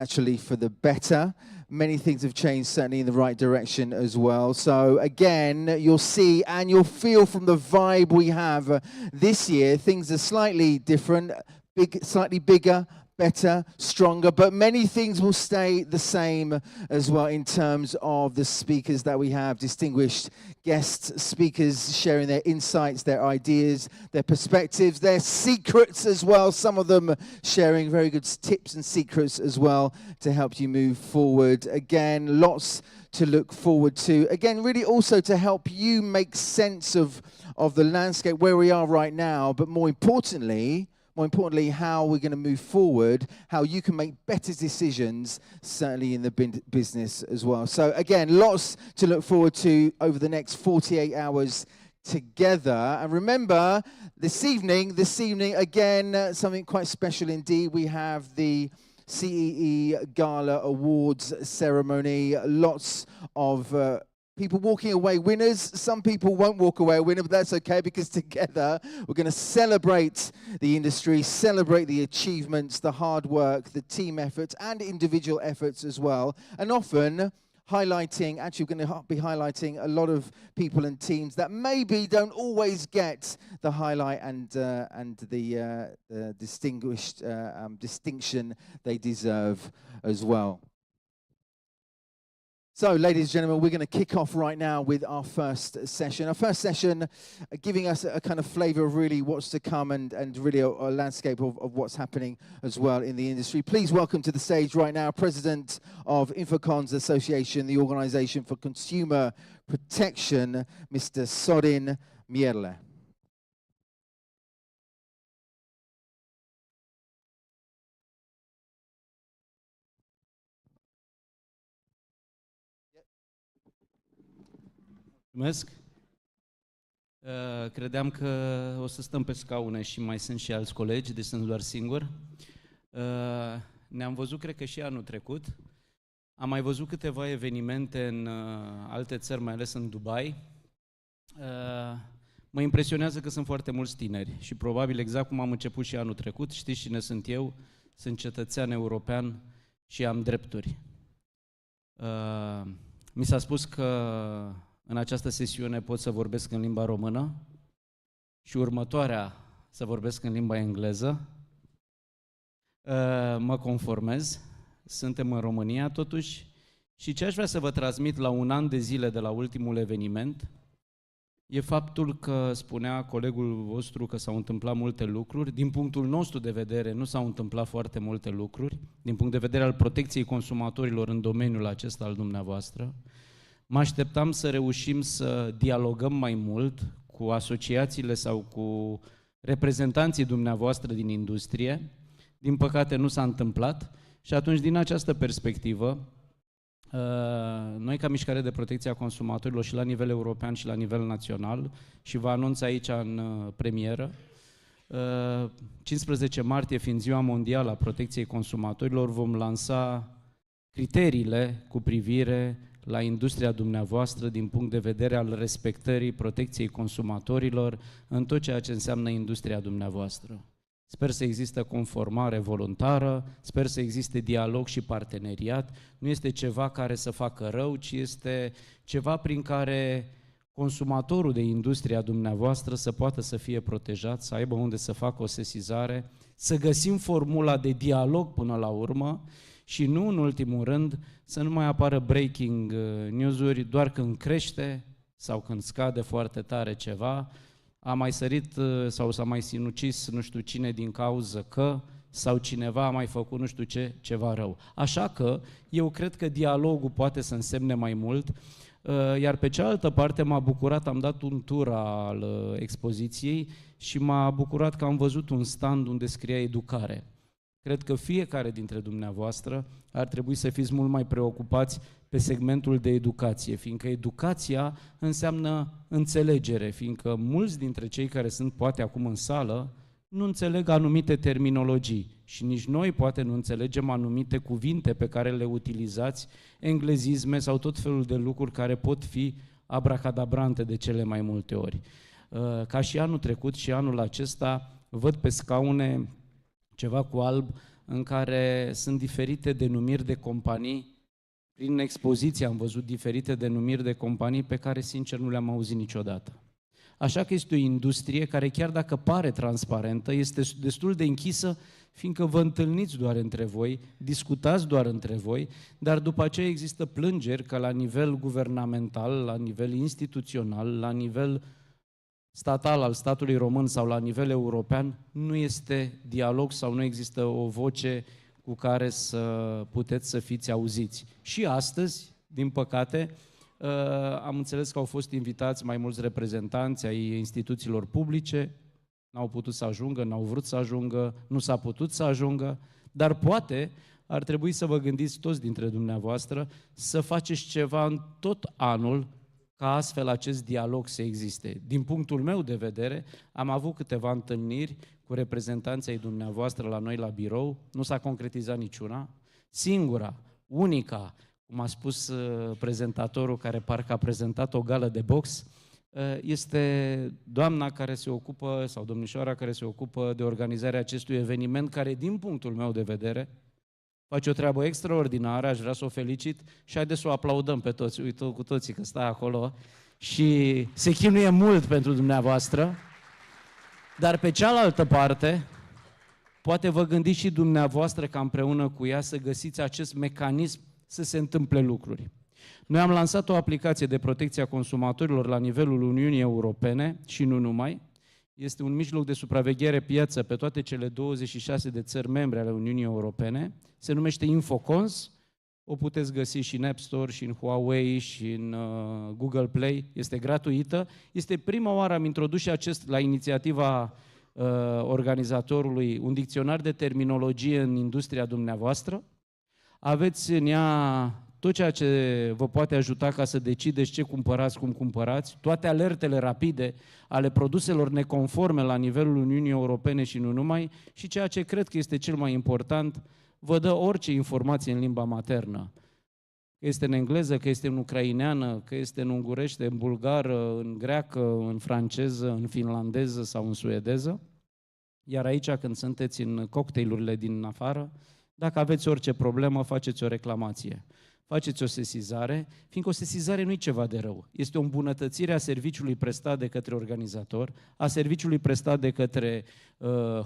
actually for the better. Many things have changed, certainly in the right direction as well. So again, you'll see and you'll feel from the vibe we have this year, things are slightly different, slightly bigger, better, stronger, but many things will stay the same as well in terms of the speakers that we have, distinguished guest speakers sharing their insights, their ideas, their perspectives, their secrets as well, some of them sharing very good tips and secrets as well to help you move forward. Again, lots to look forward to. Again, really also to help you make sense of the landscape, where we are right now, but more importantly, how we're going to move forward, how you can make better decisions, certainly in the business as well. So again, lots to look forward to over the next 48 hours together. And remember, this evening, again, something quite special indeed. We have the CEE Gala Awards ceremony. Lots of people walking away winners. Some people won't walk away a winner, but that's okay, because together we're going to celebrate the industry, celebrate the achievements, the hard work, the team efforts, and individual efforts as well. And often highlighting, actually we're going to be highlighting a lot of people and teams that maybe don't always get the highlight and the distinction they deserve as well. So, ladies and gentlemen, we're going to kick off right now with our first session. Our first session giving us a kind of flavor of really what's to come and really a landscape of what's happening as well in the industry. Please welcome to the stage right now President of Infocons Association, the Organization for Consumer Protection, Mr. Sorin Mierle. Mulțumesc. Credeam că o să stăm pe scaune și mai sunt și alți colegi, deci sunt doar singur. Ne-am văzut, cred că și anul trecut. Am mai văzut câteva evenimente în alte țări, mai ales în Dubai. Mă impresionează că sunt foarte mulți tineri și probabil exact cum am început și anul trecut, știți cine sunt eu? Sunt cetățean european și am drepturi. Mi s-a spus că în această sesiune pot să vorbesc în limba română și următoarea să vorbesc în limba engleză. Mă conformez, suntem în România totuși și ce aș vrea să vă transmit la un an de zile de la ultimul eveniment e faptul că spunea colegul vostru că s-au întâmplat multe lucruri. Din punctul nostru de vedere nu s-au întâmplat foarte multe lucruri, din punct de vedere al protecției consumatorilor în domeniul acesta al dumneavoastră. Mă așteptam să reușim să dialogăm mai mult cu asociațiile sau cu reprezentanții dumneavoastră din industrie. Din păcate nu s-a întâmplat și atunci din această perspectivă, noi ca Mișcare de Protecție a Consumatorilor și la nivel european și la nivel național, și vă anunț aici în premieră, 15 martie fiind Ziua Mondială a Protecției Consumatorilor, vom lansa criteriile cu privire la industria dumneavoastră din punct de vedere al respectării protecției consumatorilor în tot ceea ce înseamnă industria dumneavoastră. Sper să existe conformare voluntară, sper să existe dialog și parteneriat. Nu este ceva care să facă rău, ci este ceva prin care consumatorul de industria dumneavoastră să poată să fie protejat, să aibă unde să facă o sesizare, să găsim formula de dialog până la urmă și nu în ultimul rând să nu mai apară breaking news-uri doar când crește sau când scade foarte tare ceva, a mai sărit sau s-a mai sinucis nu știu cine din cauză că, sau cineva a mai făcut nu știu ce, ceva rău. Așa că eu cred că dialogul poate să însemne mai mult, iar pe cealaltă parte m-a bucurat, am dat un tur al expoziției și m-a bucurat că am văzut un stand unde scria educare. Cred că fiecare dintre dumneavoastră ar trebui să fiți mult mai preocupați pe segmentul de educație, fiindcă educația înseamnă înțelegere, fiindcă mulți dintre cei care sunt poate acum în sală nu înțeleg anumite terminologii și nici noi poate nu înțelegem anumite cuvinte pe care le utilizați, englezisme sau tot felul de lucruri care pot fi abracadabrante de cele mai multe ori. Ca și anul trecut și anul acesta văd pe scaune ceva cu alb, în care sunt diferite denumiri de companii. Prin expoziție am văzut diferite denumiri de companii pe care, sincer, nu le-am auzit niciodată. Așa că este o industrie care, chiar dacă pare transparentă, este destul de închisă, fiindcă vă întâlniți doar între voi, discutați doar între voi, dar după aceea există plângeri că la nivel guvernamental, la nivel instituțional, la nivel statal al statului român sau la nivel european, nu este dialog sau nu există o voce cu care să puteți să fiți auziți. Și astăzi, din păcate, am înțeles că au fost invitați mai mulți reprezentanți ai instituțiilor publice, n-au putut să ajungă, n-au vrut să ajungă, nu s-a putut să ajungă, dar poate ar trebui să vă gândiți toți dintre dumneavoastră să faceți ceva în tot anul ca astfel acest dialog să existe. Din punctul meu de vedere, am avut câteva întâlniri cu reprezentanții dumneavoastră la noi la birou, nu s-a concretizat niciuna. Singura, unica, cum a spus prezentatorul care parcă a prezentat o gală de box, este doamna care se ocupă, sau domnișoara care se ocupă de organizarea acestui eveniment, care, din punctul meu de vedere, face o treabă extraordinară, aș vrea să o felicit și haideți să o aplaudăm pe toți, uite cu toții că stă acolo și se chinuie mult pentru dumneavoastră, dar pe cealaltă parte, poate vă gândiți și dumneavoastră ca împreună cu ea să găsiți acest mecanism să se întâmple lucruri. Noi am lansat o aplicație de protecție a consumatorilor la nivelul Uniunii Europene și nu numai. Este un mijloc de supraveghere piață pe toate cele 26 de țări membre ale Uniunii Europene. Se numește Infocons. O puteți găsi și în App Store, și în Huawei, și în Google Play. Este gratuită. Este prima oară am introdus și la inițiativa organizatorului un dicționar de terminologie în industria dumneavoastră. Aveți în ea tot ceea ce vă poate ajuta ca să decideți ce cumpărați, cum cumpărați, toate alertele rapide ale produselor neconforme la nivelul Uniunii Europene și nu numai, și ceea ce cred că este cel mai important, vă dă orice informație în limba maternă. Că este în engleză, că este în ucraineană, că este în ungurește, în bulgară, în greacă, în franceză, în finlandeză sau în suedeză. Iar aici, când sunteți în cocktailurile din afară, dacă aveți orice problemă, faceți o reclamație. Faceți o sesizare, fiindcă o sesizare nu e ceva de rău. Este o îmbunătățire a serviciului prestat de către organizator, a serviciului prestat de către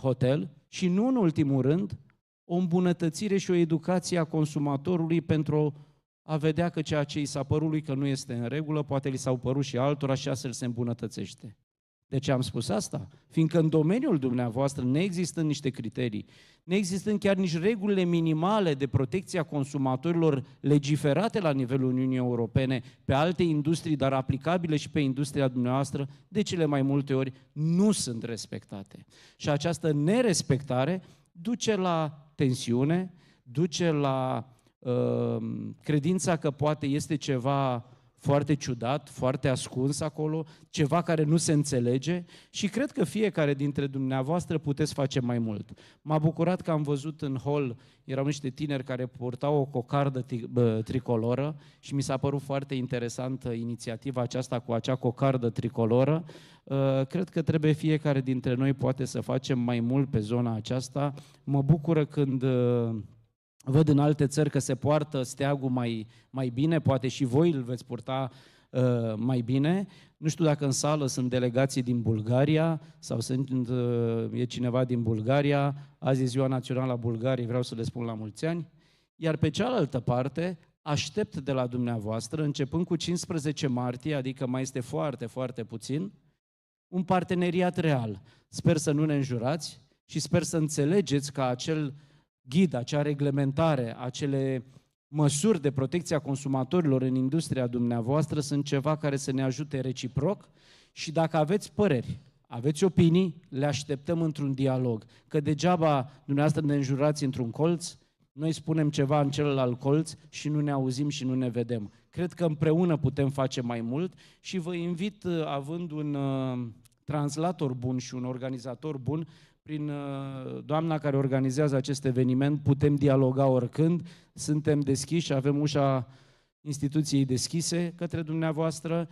hotel și, nu în ultimul rând, o îmbunătățire și o educație a consumatorului pentru a vedea că ceea ce i s-a părut lui că nu este în regulă, poate li s-au părut și altora și astfel se îmbunătățește. De ce am spus asta? Fiindcă în domeniul dumneavoastră, neexistând niște criterii, neexistând chiar nici regulile minimale de protecție a consumatorilor legiferate la nivelul Uniunii Europene pe alte industrii, dar aplicabile și pe industria dumneavoastră, de cele mai multe ori nu sunt respectate. Și această nerespectare duce la tensiune, duce la credința că poate este ceva foarte ciudat, foarte ascuns acolo, ceva care nu se înțelege și cred că fiecare dintre dumneavoastră puteți face mai mult. M-a bucurat că am văzut în hall, erau niște tineri care purtau o cocardă tricoloră și mi s-a părut foarte interesantă inițiativa aceasta cu acea cocardă tricoloră. Cred că trebuie fiecare dintre noi poate să facem mai mult pe zona aceasta. Mă bucură când văd în alte țări că se poartă steagul mai bine, poate și voi îl veți purta mai bine. Nu știu dacă în sală sunt delegații din Bulgaria sau e cineva din Bulgaria. Azi e Ziua Națională a Bulgariei, vreau să le spun la mulți ani. Iar pe cealaltă parte, aștept de la dumneavoastră, începând cu 15 martie, adică mai este foarte, foarte puțin, un parteneriat real. Sper să nu ne înjurați și sper să înțelegeți că acel ghid, acea reglementare, acele măsuri de protecție a consumatorilor în industria dumneavoastră sunt ceva care să ne ajute reciproc și dacă aveți păreri, aveți opinii, le așteptăm într-un dialog. Că degeaba dumneavoastră ne înjurați într-un colț, noi spunem ceva în celălalt colț și nu ne auzim și nu ne vedem. Cred că împreună putem face mai mult și vă invit, având un translator bun și un organizator bun, prin doamna care organizează acest eveniment, putem dialoga oricând, suntem deschiși, avem ușa instituției deschise către dumneavoastră,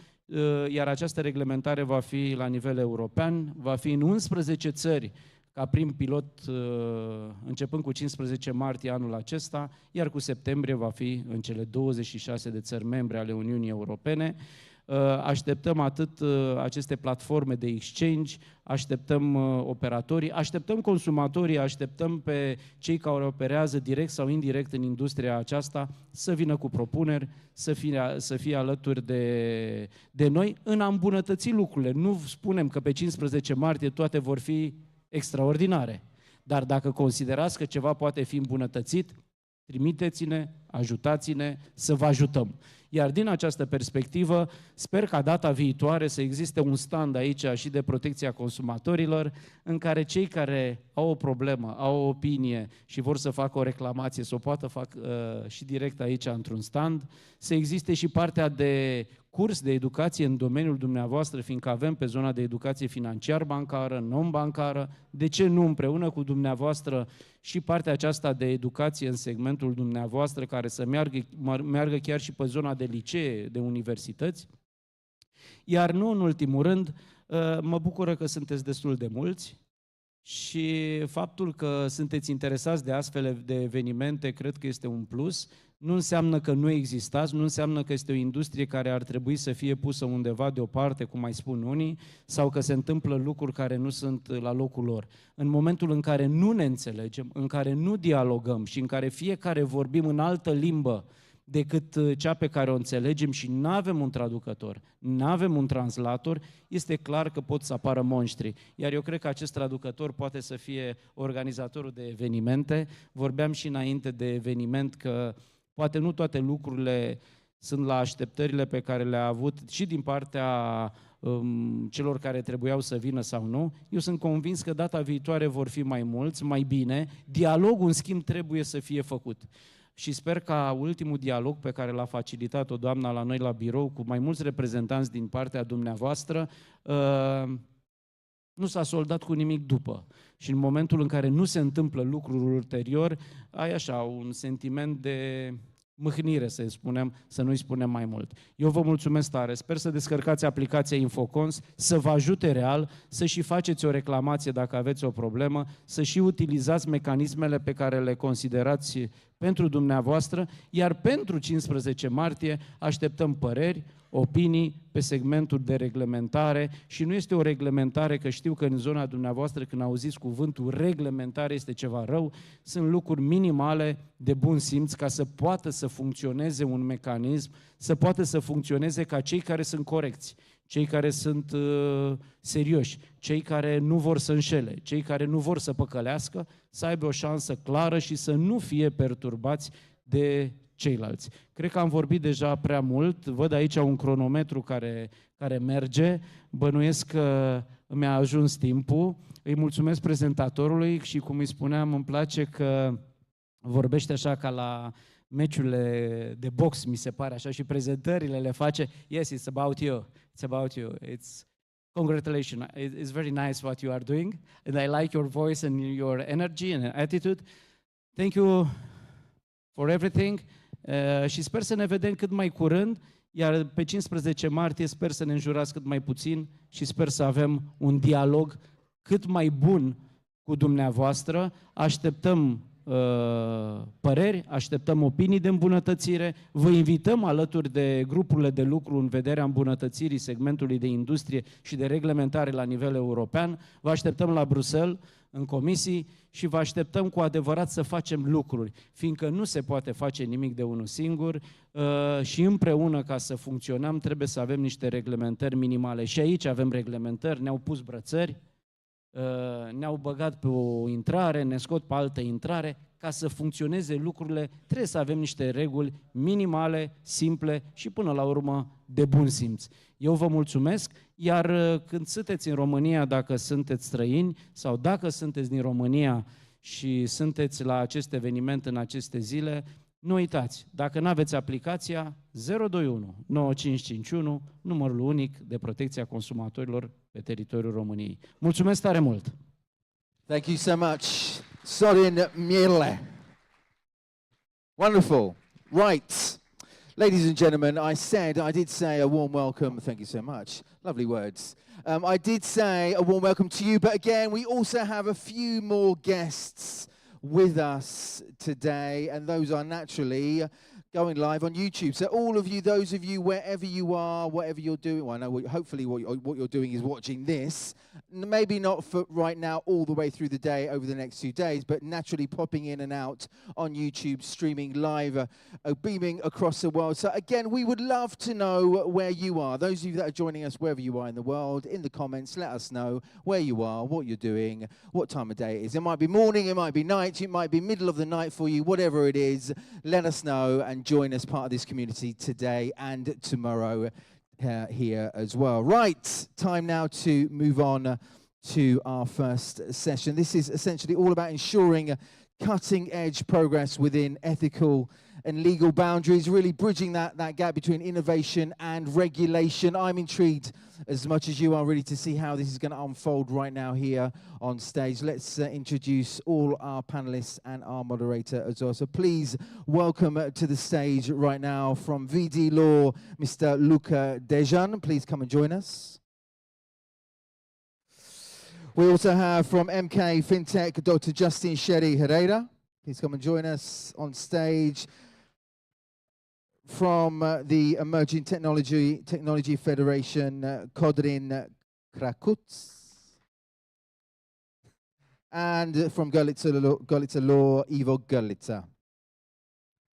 iar această reglementare va fi la nivel european, va fi în 11 țări ca prim pilot începând cu 15 martie anul acesta, iar cu septembrie va fi în cele 26 de țări membre ale Uniunii Europene. Așteptăm atât aceste platforme de exchange, așteptăm operatorii, așteptăm consumatorii, așteptăm pe cei care operează direct sau indirect în industria aceasta să vină cu propuneri, să fie alături de noi în a îmbunătăți lucrurile. Nu spunem că pe 15 martie toate vor fi extraordinare, dar dacă considerați că ceva poate fi îmbunătățit, trimiteți-ne, ajutați-ne să vă ajutăm. Iar din această perspectivă, sper ca data viitoare să existe un stand aici și de protecția consumatorilor, în care cei care au o problemă, au o opinie și vor să facă o reclamație, să o poată fac și direct aici într-un stand, să existe și partea de curs de educație în domeniul dumneavoastră, fiindcă avem pe zona de educație financiar-bancară, non-bancară, de ce nu împreună cu dumneavoastră și partea aceasta de educație în segmentul dumneavoastră, care să meargă chiar și pe zona de licee, de universități. Iar nu în ultimul rând, mă bucură că sunteți destul de mulți și faptul că sunteți interesați de astfel de evenimente cred că este un plus. Nu înseamnă că nu existați, nu înseamnă că este o industrie care ar trebui să fie pusă undeva deoparte, cum mai spun unii, sau că se întâmplă lucruri care nu sunt la locul lor. În momentul în care nu ne înțelegem, în care nu dialogăm și în care fiecare vorbim în altă limbă decât cea pe care o înțelegem și nu avem un traducător, nu avem un translator, este clar că pot să apară monștri. Iar eu cred că acest traducător poate să fie organizatorul de evenimente. Vorbeam și înainte de eveniment că poate nu toate lucrurile sunt la așteptările pe care le-a avut și din partea celor care trebuiau să vină sau nu. Eu sunt convins că data viitoare vor fi mai mulți, mai bine. Dialogul, în schimb, trebuie să fie făcut. Și sper ca ultimul dialog pe care l-a facilitat-o doamna la noi la birou, cu mai mulți reprezentanți din partea dumneavoastră, nu s-a soldat cu nimic după. Și în momentul în care nu se întâmplă lucruri ulterior, ai așa un sentiment de mâhnire, să nu-i spunem mai mult. Eu vă mulțumesc tare, sper să descărcați aplicația Infocons, să vă ajute real, să și faceți o reclamație dacă aveți o problemă, să și utilizați mecanismele pe care le considerați pentru dumneavoastră, iar pentru 15 martie așteptăm păreri, opinii pe segmentul de reglementare și nu este o reglementare, că știu că în zona dumneavoastră când auziți cuvântul reglementare este ceva rău, sunt lucruri minimale de bun simț ca să poată să funcționeze un mecanism, să poată să funcționeze ca cei care sunt corecți, cei care sunt serioși, cei care nu vor să înșele, cei care nu vor să păcălească, să aibă o șansă clară și să nu fie perturbați de ceilalți. Cred că am vorbit deja prea mult, văd aici un cronometru care merge, bănuiesc că mi-a ajuns timpul, îi mulțumesc prezentatorului și cum îi spuneam, îmi place că vorbește așa ca la meciurile de box, mi se pare așa, și prezentările le face. Yes, it's about you. It's about you. It's congratulations. It's very nice what you are doing, and I like your voice and your energy and attitude. Thank you for everything. Și sper să ne vedem cât mai curând, iar pe 15 martie sper să ne înjurați cât mai puțin și sper să avem un dialog cât mai bun cu dumneavoastră. Așteptăm păreri, așteptăm opinii de îmbunătățire, vă invităm alături de grupurile de lucru în vederea îmbunătățirii segmentului de industrie și de reglementare la nivel european, vă așteptăm la Bruxelles, în comisii și vă așteptăm cu adevărat să facem lucruri, fiindcă nu se poate face nimic de unul singur și împreună ca să funcționăm trebuie să avem niște reglementări minimale. Și aici avem reglementări, ne-au pus brățări, ne-au băgat pe o intrare, ne scot pe altă intrare. Ca să funcționeze lucrurile, trebuie să avem niște reguli minimale, simple și până la urmă de bun simț. Eu vă mulțumesc, iar când sunteți în România, dacă sunteți străini sau dacă sunteți din România și sunteți la acest eveniment în aceste zile, nu uitați, dacă nu aveți aplicația, 021 9551, numărul unic de protecție a consumatorilor pe teritoriul României. Mulțumesc tare mult! Thank you so much, Sorin Miele. Wonderful. Right. Ladies and gentlemen, I did say a warm welcome. Thank you so much. Lovely words. I did say a warm welcome to you, but again, we also have a few more guests with us today, and those are naturally going live on YouTube. So all of you, those of you, wherever you are, whatever you're doing, well, I know hopefully what you're doing is watching this. Maybe not for right now all the way through the day over the next few days, but naturally popping in and out on YouTube, streaming live, beaming across the world. So again, we would love to know where you are. Those of you that are joining us wherever you are in the world, in the comments, let us know where you are, what you're doing, what time of day it is. It might be morning, it might be night, it might be middle of the night for you, whatever it is, let us know and join us part of this community today and tomorrow here as well. Right, time now to move on to our first session. This is essentially all about ensuring cutting-edge progress within ethical and legal boundaries, really bridging that gap between innovation and regulation. I'm intrigued as much as you are really to see how this is going to unfold right now here on stage. Let's introduce all our panelists and our moderator as well. So please welcome to the stage right now from VD Law, Mr. Luca Dejan. Please come and join us. We also have from MK FinTech, Dr. Justin Sherry Herrera. Please come and join us on stage. From the Emerging Technology Federation, Kodrin Krakuts. And from Galitza Law, Ivo Galitza.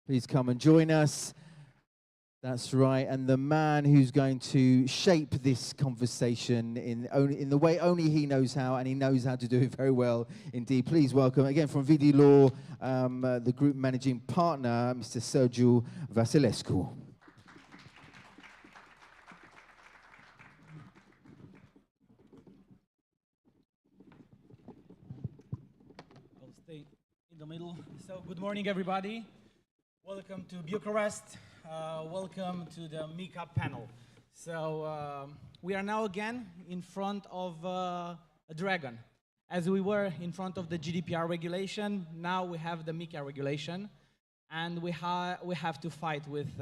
Please come and join us. That's right, and the man who's going to shape this conversation in the way only he knows how, and he knows how to do it very well indeed. Please welcome, again from VD Law, the Group Managing Partner, Mr. Sergiu Vasilescu. I'll stay in the middle. So, good morning, everybody. Welcome to Bucharest. Welcome to the MICA panel. So we are now again in front of a dragon. As we were in front of the GDPR regulation, now we have the MICA regulation, and we have to fight with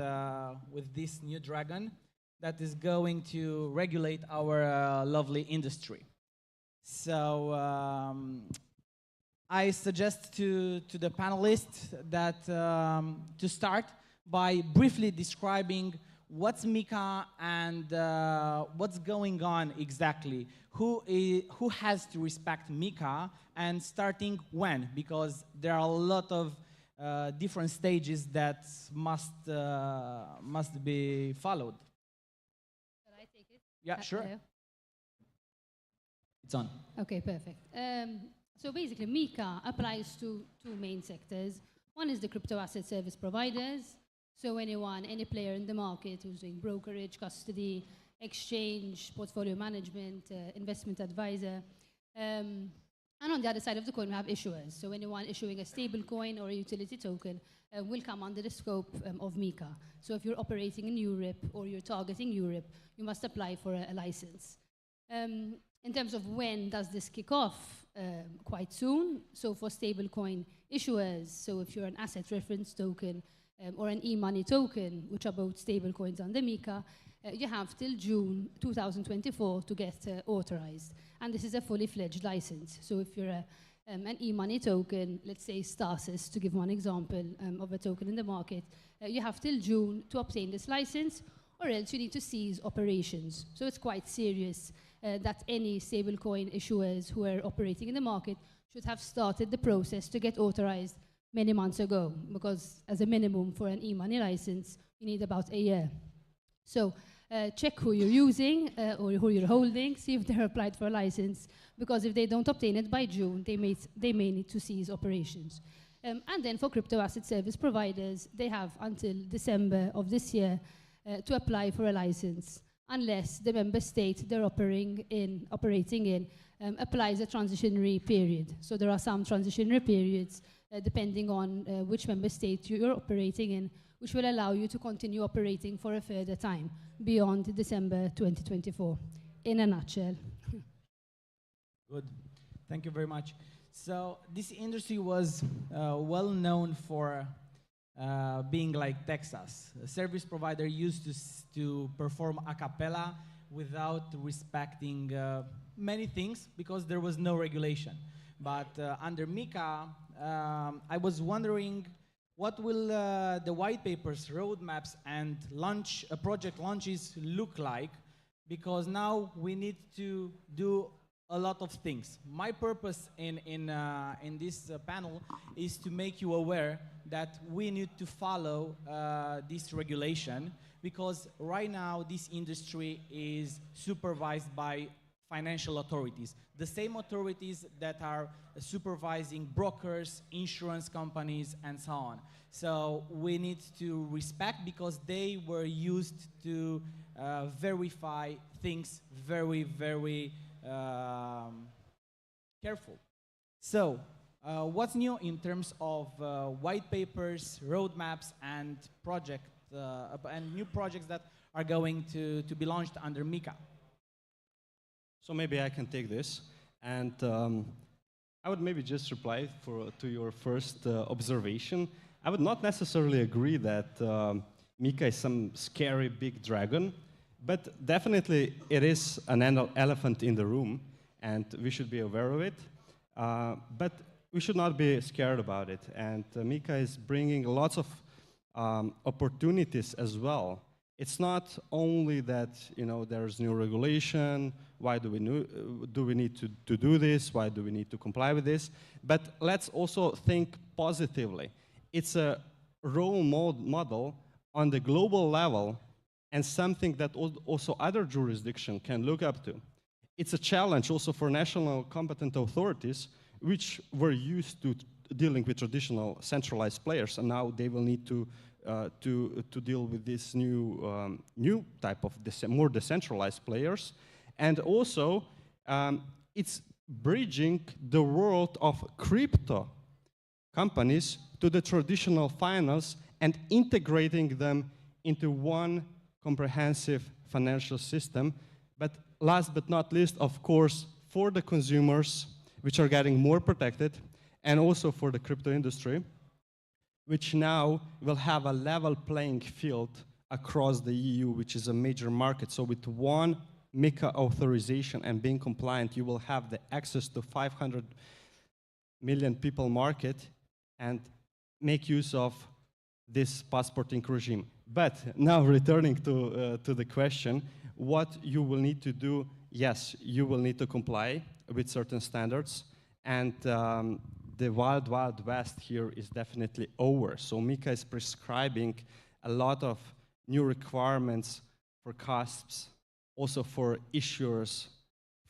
this new dragon that is going to regulate our lovely industry. So I suggest to the panelists that to start by briefly describing what's MICA and what's going on exactly. Who has to respect MICA and starting when? Because there are a lot of different stages that must be followed. Shall I take it? Yeah, sure. Hello? It's on. Okay, perfect. So basically, MICA applies to two main sectors. One is the crypto asset service providers. So any player in the market who's doing brokerage, custody, exchange, portfolio management, investment advisor. And on the other side of the coin, we have issuers. So anyone issuing a stable coin or a utility token will come under the scope of MICA. So if you're operating in Europe or you're targeting Europe, you must apply for a license. In terms of when does this kick off, quite soon. So for stablecoin issuers, so if you're an asset reference token or an e-money token, which are both stablecoins under MICA, you have till June 2024 to get authorized. And this is a fully fledged license. So if you're an e-money token, let's say Stasis, to give one example of a token in the market, you have till June to obtain this license, or else you need to cease operations. So it's quite serious that any stablecoin issuers who are operating in the market should have started the process to get authorized many months ago, because as a minimum for an e-money license, you need about a year. So check who you're using or who you're holding, see if they're applied for a license, because if they don't obtain it by June, they may need to cease operations. And then for crypto asset service providers, they have until December of this year to apply for a license, unless the member state they're operating in applies a transitionary period. So there are some transitionary periods depending on which member state you're operating in, which will allow you to continue operating for a further time beyond December 2024, in a nutshell. Good. Thank you very much. So this industry was well known for being like Texas. A service provider used to perform a cappella without respecting many things because there was no regulation. But under MICA, I was wondering what will the white papers, roadmaps, and project launches look like, because now we need to do a lot of things. My purpose in this panel is to make you aware that we need to follow this regulation, because right now this industry is supervised by financial authorities, the same authorities that are supervising brokers, insurance companies, and so on. So we need to respect, because they were used to verify things very, very careful. So what's new in terms of white papers, roadmaps, and new projects that are going to be launched under MICA? So maybe I can take this, and I would maybe just reply to your first observation. I would not necessarily agree that MICA is some scary big dragon, but definitely it is an elephant in the room, and we should be aware of it. But we should not be scared about it, and MICA is bringing lots of opportunities as well. It's not only that there's new regulation. Why do we need to do this? Why do we need to comply with this? But let's also think positively. It's a role model on the global level, and something that also other jurisdictions can look up to. It's a challenge also for national competent authorities, which were used to dealing with traditional centralized players, and now they will need to deal with this new type of more decentralized players. And also, it's bridging the world of crypto companies to the traditional finance and integrating them into one comprehensive financial system. But last but not least, of course, for the consumers, which are getting more protected, and also for the crypto industry, which now will have a level playing field across the EU, which is a major market. So with one MICA authorization and being compliant, you will have the access to 500 million people market and make use of this passporting regime. But now returning to the question, what you will need to do, yes, you will need to comply with certain standards, and the wild, wild west here is definitely over. So MICA is prescribing a lot of new requirements for CASPs, also for issuers,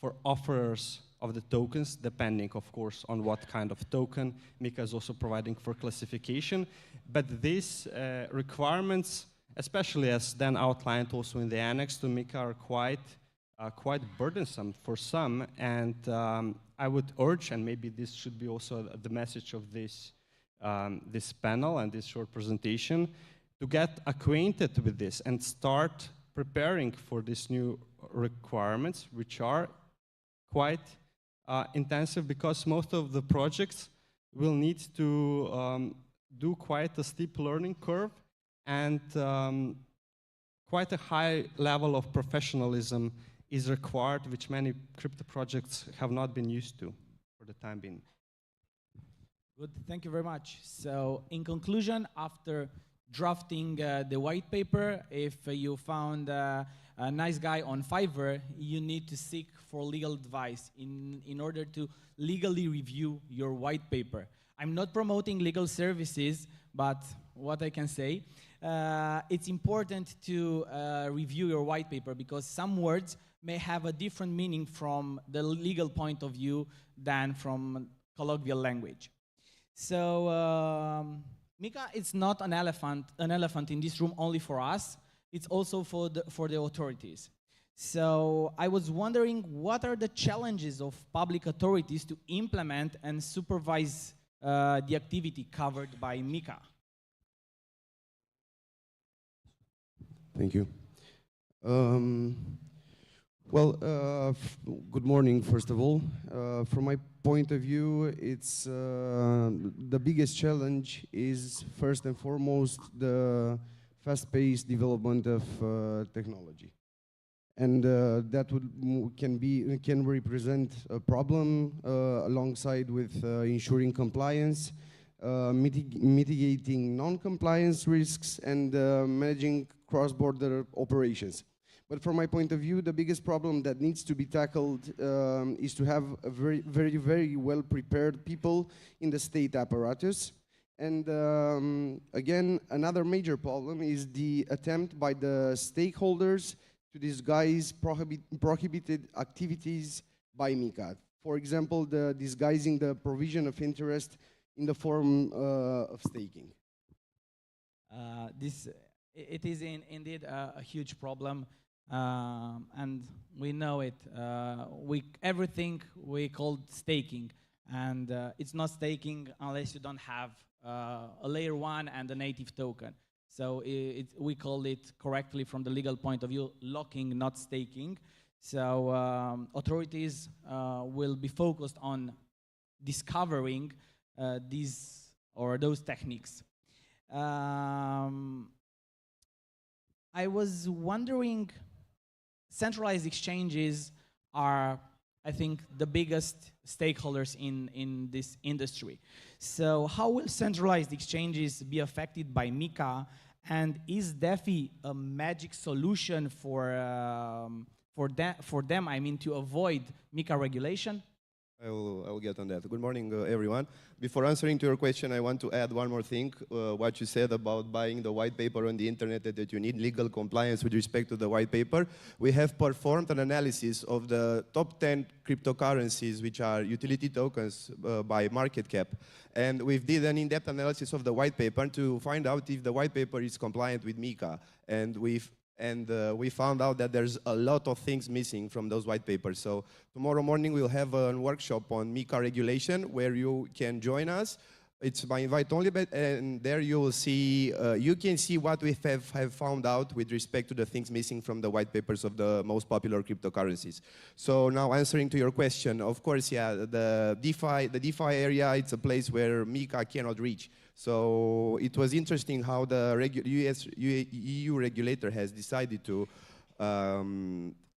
for offerers of the tokens, depending, of course, on what kind of token. MICA is also providing for classification. But these requirements, especially as then outlined also in the annex to MICA, are quite burdensome for some, and I would urge, and maybe this should be also the message of this panel and this short presentation, to get acquainted with this and start preparing for these new requirements, which are quite intensive, because most of the projects will need to do quite a steep learning curve and quite a high level of professionalism is required, which many crypto projects have not been used to for the time being. Good, thank you very much. So in conclusion, after drafting the white paper, if you found a nice guy on Fiverr, you need to seek for legal advice in order to legally review your white paper. I'm not promoting legal services, but what I can say, it's important to review your white paper, because some words may have a different meaning from the legal point of view than from colloquial language. So MICA, it's not an elephant in this room only for us, it's also for the authorities. So I was wondering, what are the challenges of public authorities to implement and supervise the activity covered by MICA? Thank you. Well, good morning, first of all. From my point of view, it's the biggest challenge is first and foremost the fast-paced development of technology, and that can represent a problem alongside with ensuring compliance, mitigating non-compliance risks, and managing cross-border operations. But from my point of view, the biggest problem that needs to be tackled is to have a very well prepared people in the state apparatus. And again, another major problem is the attempt by the stakeholders to disguise prohibited activities by MICA. For example, disguising the provision of interest in the form of staking. It is indeed a huge problem. And we know it. Everything we call staking, and it's not staking unless you don't have a layer 1 and a native token. So we call it correctly from the legal point of view, locking, not staking. So authorities will be focused on discovering those techniques. I was wondering, centralized exchanges are, I think, the biggest stakeholders in this industry. So how will centralized exchanges be affected by MICA? And is DeFi a magic solution for them, I mean, to avoid MICA regulation? I will get on that. Good morning, everyone. Before answering to your question, I want to add one more thing. What you said about buying the white paper on the internet, that you need legal compliance with respect to the white paper. We have performed an analysis of the top 10 cryptocurrencies, which are utility tokens by market cap. And we did an in-depth analysis of the white paper to find out if the white paper is compliant with MICA. And we found out that there's a lot of things missing from those white papers. So tomorrow morning we'll have a workshop on MICA regulation where you can join us. It's by invite only, and there you will see, you can see what we have found out with respect to the things missing from the white papers of the most popular cryptocurrencies. So now answering to your question, of course, yeah, the DeFi area, it's a place where MICA cannot reach. So it was interesting how the EU regulator has decided to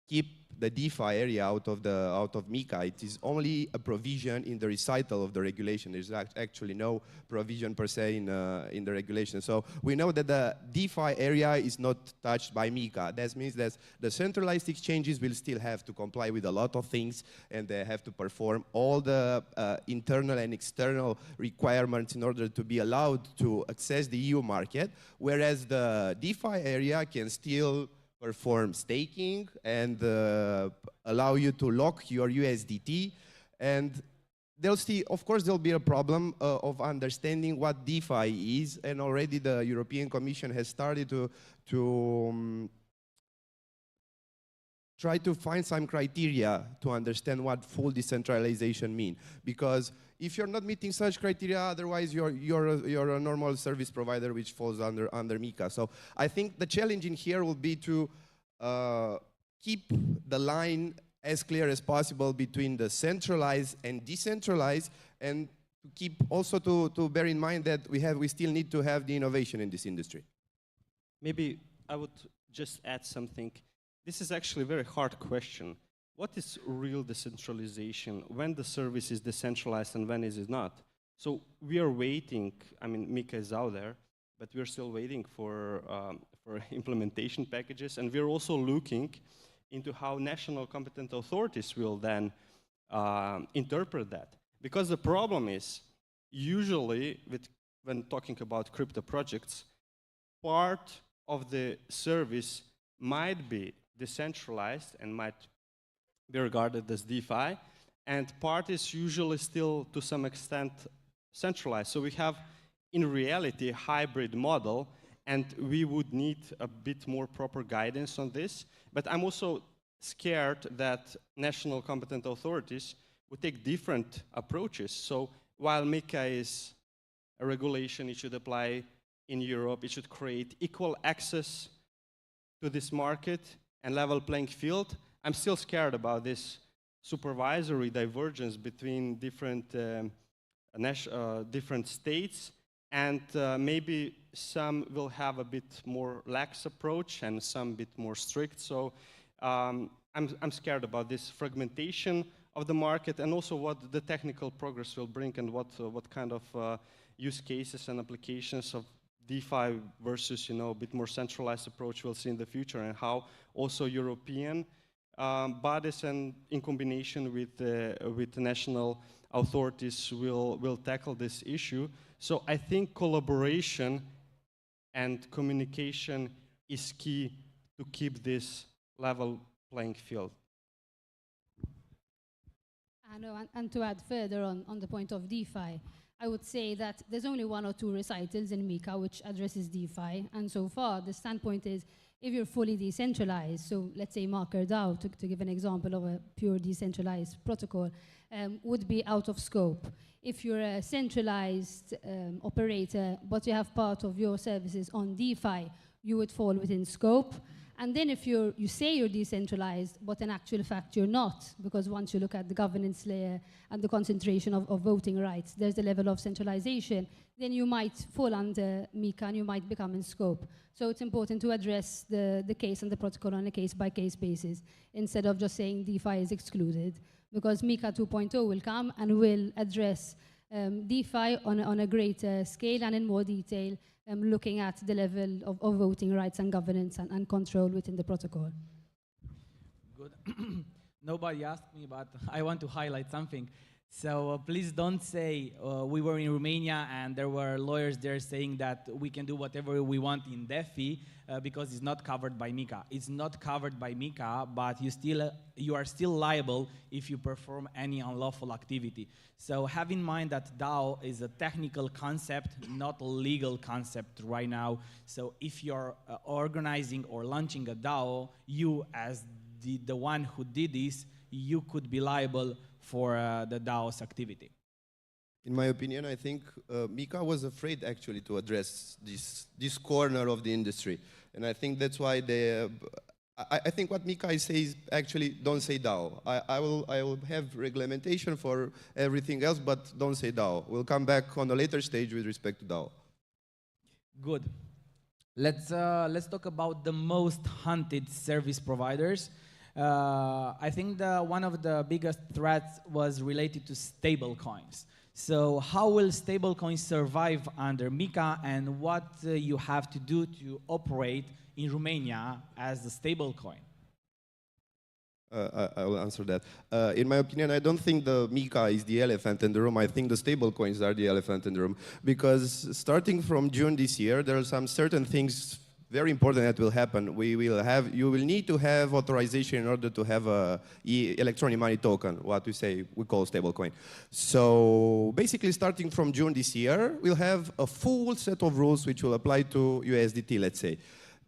keep the DeFi area out of MICA. It is only a provision in the recital of the regulation. There's actually no provision per se in the regulation. So we know that the DeFi area is not touched by MICA. That means that the centralized exchanges will still have to comply with a lot of things, and they have to perform all the internal and external requirements in order to be allowed to access the EU market, whereas the DeFi area can still perform staking and allow you to lock your USDT. And of course, there'll be a problem of understanding what DeFi is, and already the European Commission has started to try to find some criteria to understand what full decentralization means. Because if you're not meeting such criteria, otherwise you're a normal service provider which falls under MICA. So I think the challenge in here will be to keep the line as clear as possible between the centralized and decentralized, and to keep also to bear in mind that we still need to have the innovation in this industry. Maybe I would just add something. This is actually a very hard question. What is real decentralization? When the service is decentralized and when is it not? So we are waiting. I mean, MICA is out there, but we're still waiting for implementation packages, and we're also looking into how national competent authorities will then interpret that. Because the problem is, usually, when talking about crypto projects, part of the service might be decentralized and might be regarded as DeFi, and part is usually still, to some extent, centralized. So we have, in reality, a hybrid model, and we would need a bit more proper guidance on this. But I'm also scared that national competent authorities would take different approaches. So while MICA is a regulation, it should apply in Europe, it should create equal access to this market and level playing field. I'm still scared about this supervisory divergence between different states, and maybe some will have a bit more lax approach and some bit more strict. So I'm scared about this fragmentation of the market, and also what the technical progress will bring, and what kind of use cases and applications of DeFi versus a bit more centralized approach we'll see in the future, and how also European bodies and in combination with the national authorities will tackle this issue. So I think collaboration and communication is key to keep this level playing field. I know, and to add further on the point of DeFi, I would say that there's only 1 or 2 recitals in MICA which addresses DeFi, and so far the standpoint is if you're fully decentralized, so let's say MakerDAO, to give an example of a pure decentralized protocol, would be out of scope. If you're a centralized operator, but you have part of your services on DeFi, you would fall within scope. And then if you say you're decentralized, but in actual fact you're not, because once you look at the governance layer and the concentration of voting rights, there's a level of centralization, then you might fall under MICA and you might become in scope. So it's important to address the case and the protocol on a case-by-case basis, instead of just saying DeFi is excluded, because MICA 2.0 will come and will address DeFi on a greater scale and in more detail, looking at the level of voting rights and governance and control within the protocol. Good. Nobody asked me, but I want to highlight something. So please don't say we were in Romania and there were lawyers there saying that we can do whatever we want in DeFi because it's not covered by MICA. It's not covered by MICA, but you are still liable if you perform any unlawful activity. So have in mind that DAO is a technical concept, not a legal concept right now. So if you're organizing or launching a DAO, you as the one who did this, you could be liable for the DAO's activity. In my opinion, I think MICA was afraid actually to address this corner of the industry. And I think that's why I think what MICA says actually don't say DAO. I will have regulation for everything else, but don't say DAO. We'll come back on a later stage with respect to DAO. Good. Let's talk about the most hunted service providers. I think one of the biggest threats was related to stablecoins. So how will stablecoins survive under MICA, and what you have to do to operate in Romania as a stablecoin? I will answer that. In my opinion, I don't think the MICA is the elephant in the room. I think the stablecoins are the elephant in the room. Because starting from June this year, there are some certain things very important that will happen. You will need to have authorization in order to have a electronic money token, what we call stablecoin. So basically, starting from June this year, we'll have a full set of rules which will apply to USDT, let's say.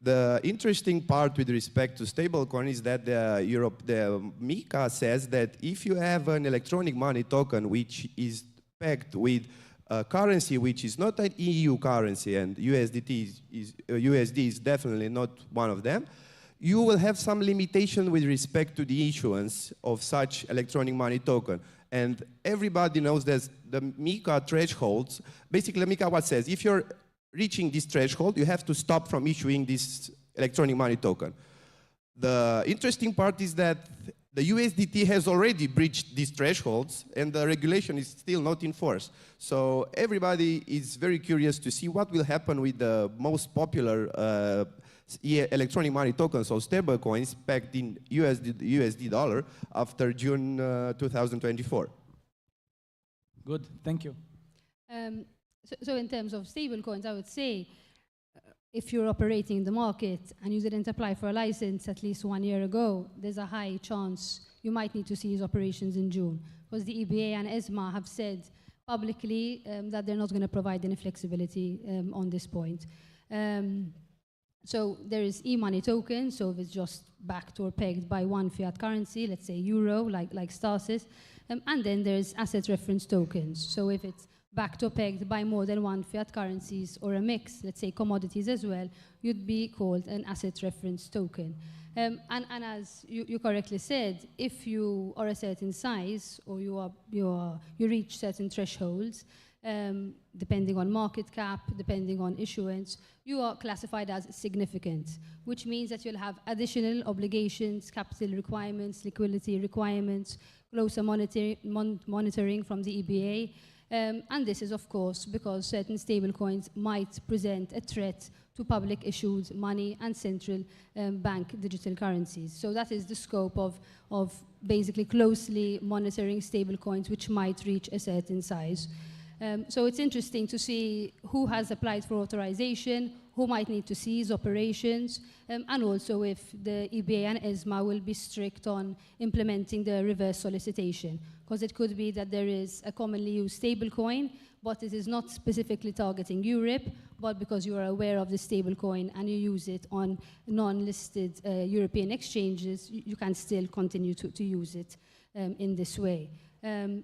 The interesting part with respect to stablecoin is that the MICA says that if you have an electronic money token which is pegged with a currency which is not an EU currency, and USD is definitely not one of them, you will have some limitation with respect to the issuance of such electronic money token. And everybody knows that the MICA thresholds, basically MICA what says, if you're reaching this threshold, you have to stop from issuing this electronic money token. The interesting part is that the USDT has already breached these thresholds and the regulation is still not in force. So everybody is very curious to see what will happen with the most popular electronic money tokens, so stablecoins pegged in USD dollar after June 2024. Good, thank you. So in terms of stablecoins, I would say if you're operating in the market and you didn't apply for a license at least 1 year ago, there's a high chance you might need to cease operations in June, because the EBA and ESMA have said publicly that they're not going to provide any flexibility on this point. So there is e-money tokens, so if it's just backed or pegged by one fiat currency, let's say euro, like Stasis, and then there's asset reference tokens. So if it's backed or pegged by more than one fiat currencies or a mix, let's say commodities as well, you'd be called an asset reference token. And as you correctly said, if you are a certain size or you reach certain thresholds, depending on market cap, depending on issuance, you are classified as significant, which means that you'll have additional obligations, capital requirements, liquidity requirements, closer monitoring from the EBA. And this is, of course, because certain stablecoins might present a threat to public issued money and central bank digital currencies. So that is the scope of basically closely monitoring stablecoins which might reach a certain size. So it's interesting to see who has applied for authorization, who might need to cease operations, and also if the EBA and ESMA will be strict on implementing the reverse solicitation. Because it could be that there is a commonly used stablecoin, but it is not specifically targeting Europe, but because you are aware of the stablecoin and you use it on non-listed European exchanges, you can still continue to use it in this way.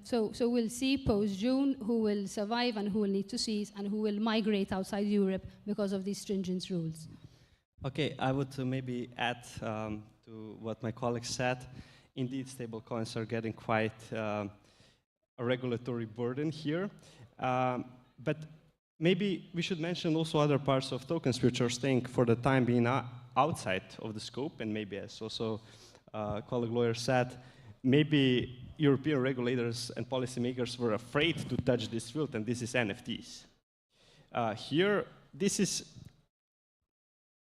So we'll see post-June who will survive and who will need to cease and who will migrate outside Europe because of these stringent rules. Okay, I would maybe add to what my colleague said. Indeed, stablecoins are getting quite a regulatory burden here. But maybe we should mention also other parts of tokens which are staying for the time being outside of the scope, and maybe as also colleague lawyer said, maybe European regulators and policymakers were afraid to touch this field, and this is NFTs. Here, this is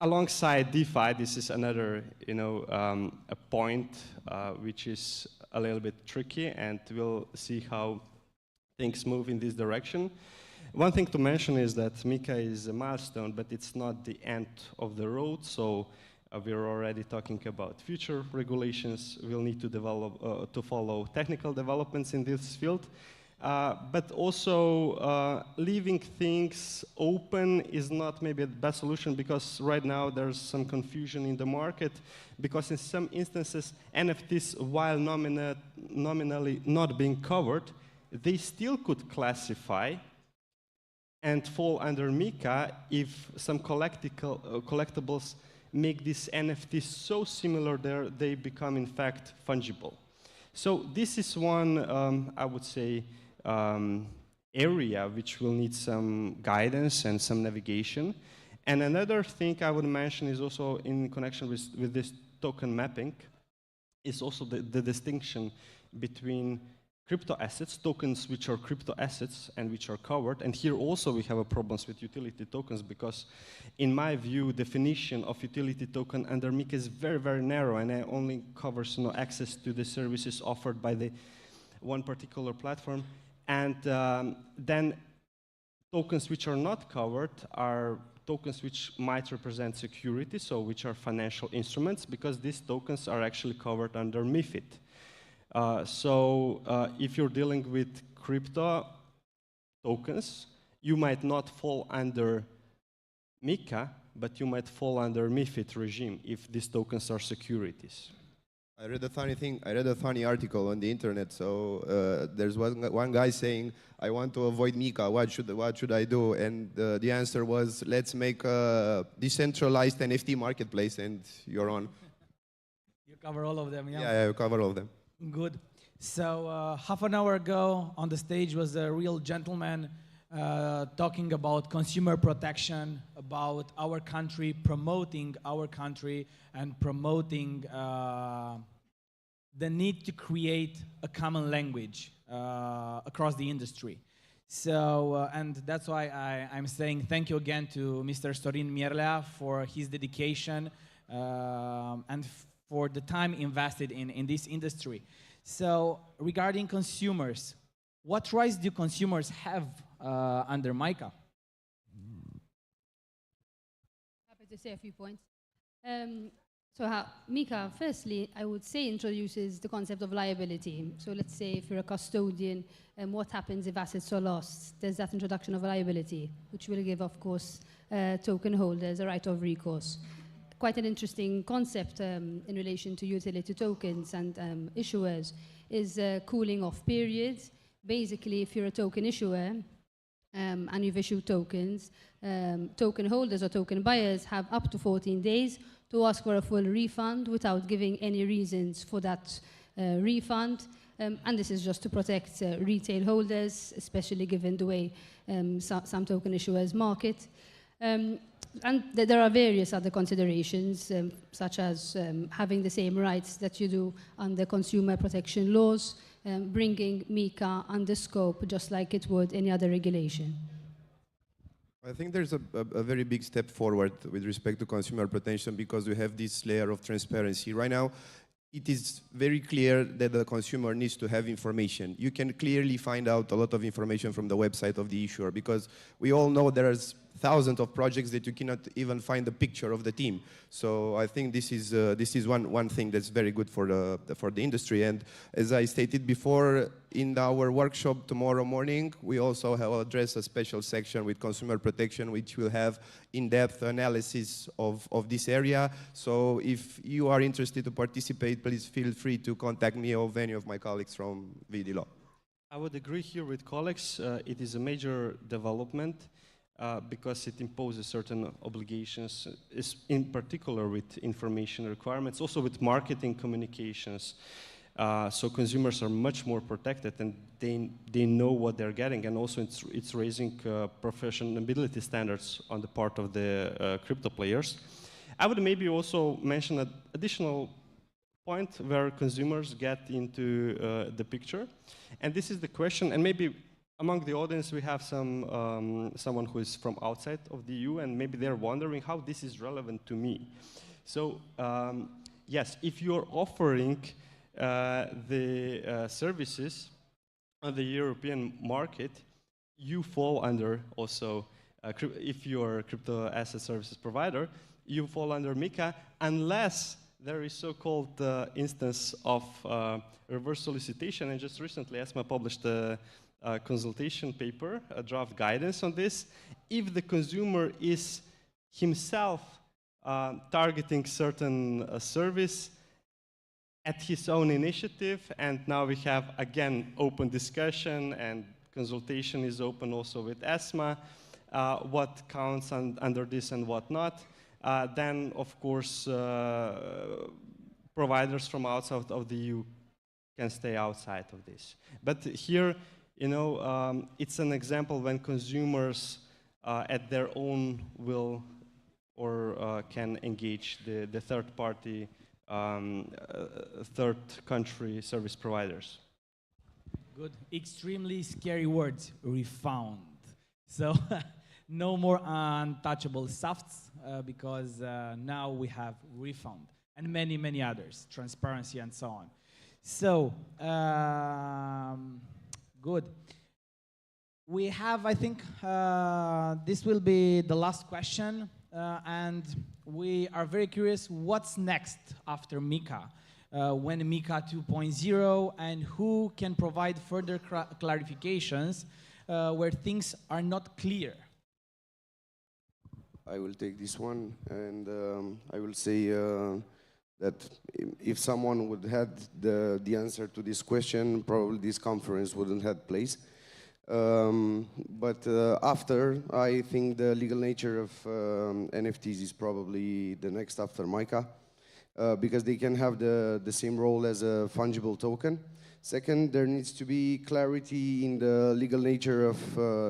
alongside DeFi. This is another, a point which is a little bit tricky, and we'll see how things move in this direction. One thing to mention is that MICA is a milestone, but it's not the end of the road. So we're already talking about future regulations. We'll need to develop to follow technical developments in this field. But also leaving things open is not maybe the best solution, because right now there's some confusion in the market, because in some instances NFTs, while nominally not being covered, they still could classify and fall under MICA if some collectibles make these NFTs so similar they become in fact fungible. So this is one, I would say, area which will need some guidance and some navigation. And another thing I would mention is also in connection with this token mapping, is also the distinction between crypto assets, tokens which are crypto assets and which are covered. And here also we have a problems with utility tokens, because in my view, definition of utility token under MICA is very, very narrow, and it only covers access to the services offered by the one particular platform. And then tokens which are not covered are tokens which might represent security, so which are financial instruments, because these tokens are actually covered under MiFID. So if you're dealing with crypto tokens, you might not fall under MICA, but you might fall under MiFID regime if these tokens are securities. I read a funny article on the internet. So there's one guy saying, "I want to avoid MiCA. What should I do?" And the answer was, "Let's make a decentralized NFT marketplace," and you're on. You cover all of them, yeah? Yeah, you cover all of them. Good. So half an hour ago on the stage was a real gentleman talking about consumer protection, about our country, promoting our country, and promoting the need to create a common language across the industry. So, and that's why I'm saying thank you again to Mr. Sorin Mierlea for his dedication and for the time invested in this industry. So, regarding consumers, what rights do consumers have under MICA? Happy to say a few points. So MICA, firstly, I would say introduces the concept of liability. So let's say if you're a custodian, what happens if assets are lost? There's that introduction of liability, which will give, of course, token holders a right of recourse. Quite an interesting concept in relation to utility tokens and issuers is cooling off periods. Basically, if you're a token issuer and you've issued tokens, token holders or token buyers have up to 14 days to ask for a full refund without giving any reasons for that refund. And this is just to protect retail holders, especially given the way some token issuers market. And there are various other considerations, such as having the same rights that you do under consumer protection laws, bringing MICA under scope just like it would any other regulation. I think there's a very big step forward with respect to consumer protection because we have this layer of transparency. Right now, it is very clear that the consumer needs to have information. You can clearly find out a lot of information from the website of the issuer because we all know there's thousands of projects that you cannot even find a picture of the team. So I think this is one thing that's very good for the industry. And as I stated before, in our workshop tomorrow morning, we also have addressed a special section with consumer protection, which will have in-depth analysis of this area. So if you are interested to participate, please feel free to contact me or any of my colleagues from VD Law. I would agree here with colleagues. It is a major development because it imposes certain obligations, in particular with information requirements, also with marketing communications. So consumers are much more protected and they know what they're getting, and also it's raising professionality standards on the part of the crypto players. I would maybe also mention an additional point where consumers get into the picture, and this is the question, and maybe among the audience we have someone who is from outside of the EU, and maybe they're wondering how this is relevant to me. So yes, if you're offering the services on the European market, you fall under also, if you're a crypto asset services provider, you fall under MICA, unless there is so-called instance of reverse solicitation. And just recently, ESMA published a consultation paper, a draft guidance on this. If the consumer is himself targeting certain service at his own initiative, and now we have, again, open discussion and consultation is open also with ESMA, what counts under this and what not, then, of course, providers from outside of the EU can stay outside of this. But here, you know, it's an example when consumers at their own will or can engage the third-party, third country service providers. Good. Extremely scary words, refound. So no more untouchable softs because now we have refund and many, many others, transparency and so on. So, good. We have, I think, this will be the last question, and we are very curious what's next after MICA. When MICA 2.0, and who can provide further clarifications where things are not clear? I will take this one, and I will say that if someone would have the answer to this question, probably this conference wouldn't have place. But after, I think the legal nature of NFTs is probably the next after MICA, because they can have the same role as a fungible token. Second, there needs to be clarity in the legal nature of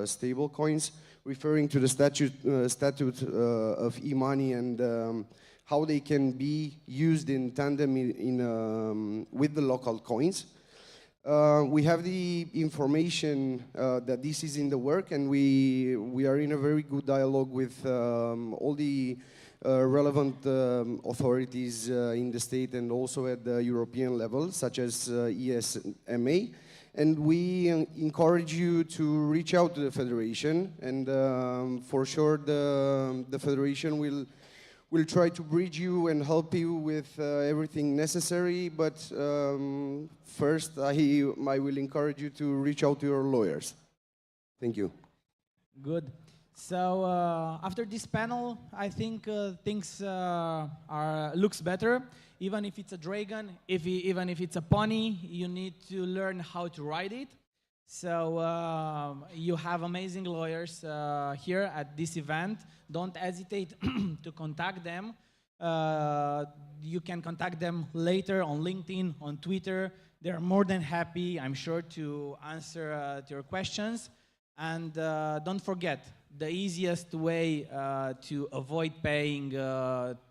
stablecoins, referring to the statute of e-money and how they can be used in tandem with the local coins. We have the information that this is in the work, and we are in a very good dialogue with all the relevant authorities in the state and also at the European level, such as ESMA. And we encourage you to reach out to the Federation, and for sure the Federation will try to bridge you and help you with everything necessary, but first I will encourage you to reach out to your lawyers. Thank you. Good. So after this panel, I think things looks better. Even if it's a dragon, even if it's a pony, you need to learn how to ride it. So you have amazing lawyers here at this event. Don't hesitate to contact them. You can contact them later on LinkedIn, on Twitter. They're more than happy, I'm sure, to answer to your questions. And don't forget, the easiest way to avoid paying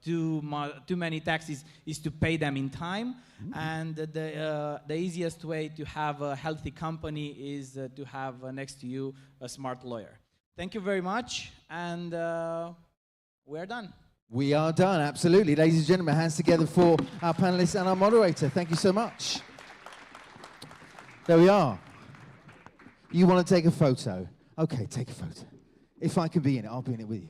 too many taxes is to pay them in time. And the easiest way to have a healthy company is to have next to you a smart lawyer. Thank you very much, and we're done. We are done, absolutely. Ladies and gentlemen, hands together for our panelists and our moderator. Thank you so much. There we are. You want to take a photo? Okay, take a photo. If I can be in it, I'll be in it with you.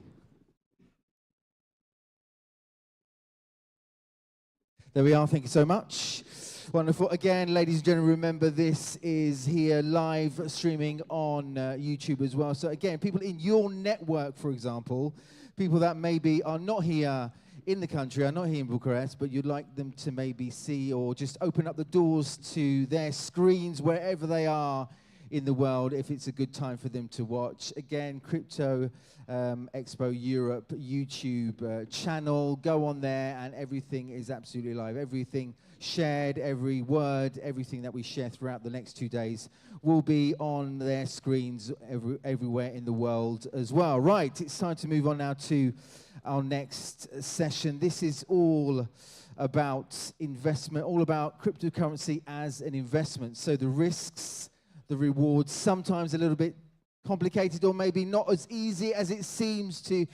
There we are, thank you so much. Wonderful. Again, ladies and gentlemen, remember this is here live streaming on YouTube as well. So again, people in your network, for example, people that maybe are not here in the country, are not here in Bucharest, but you'd like them to maybe see or just open up the doors to their screens wherever they are in the world, if it's a good time for them to watch. Again, Crypto Expo Europe YouTube channel. Go on there and everything is absolutely live. Everything shared, every word, everything that we share throughout the next 2 days will be on their screens everywhere in the world as well. Right, it's time to move on now to our next session. This is all about investment, all about cryptocurrency as an investment. So the risks, the rewards, sometimes a little bit complicated or maybe not as easy as it seems to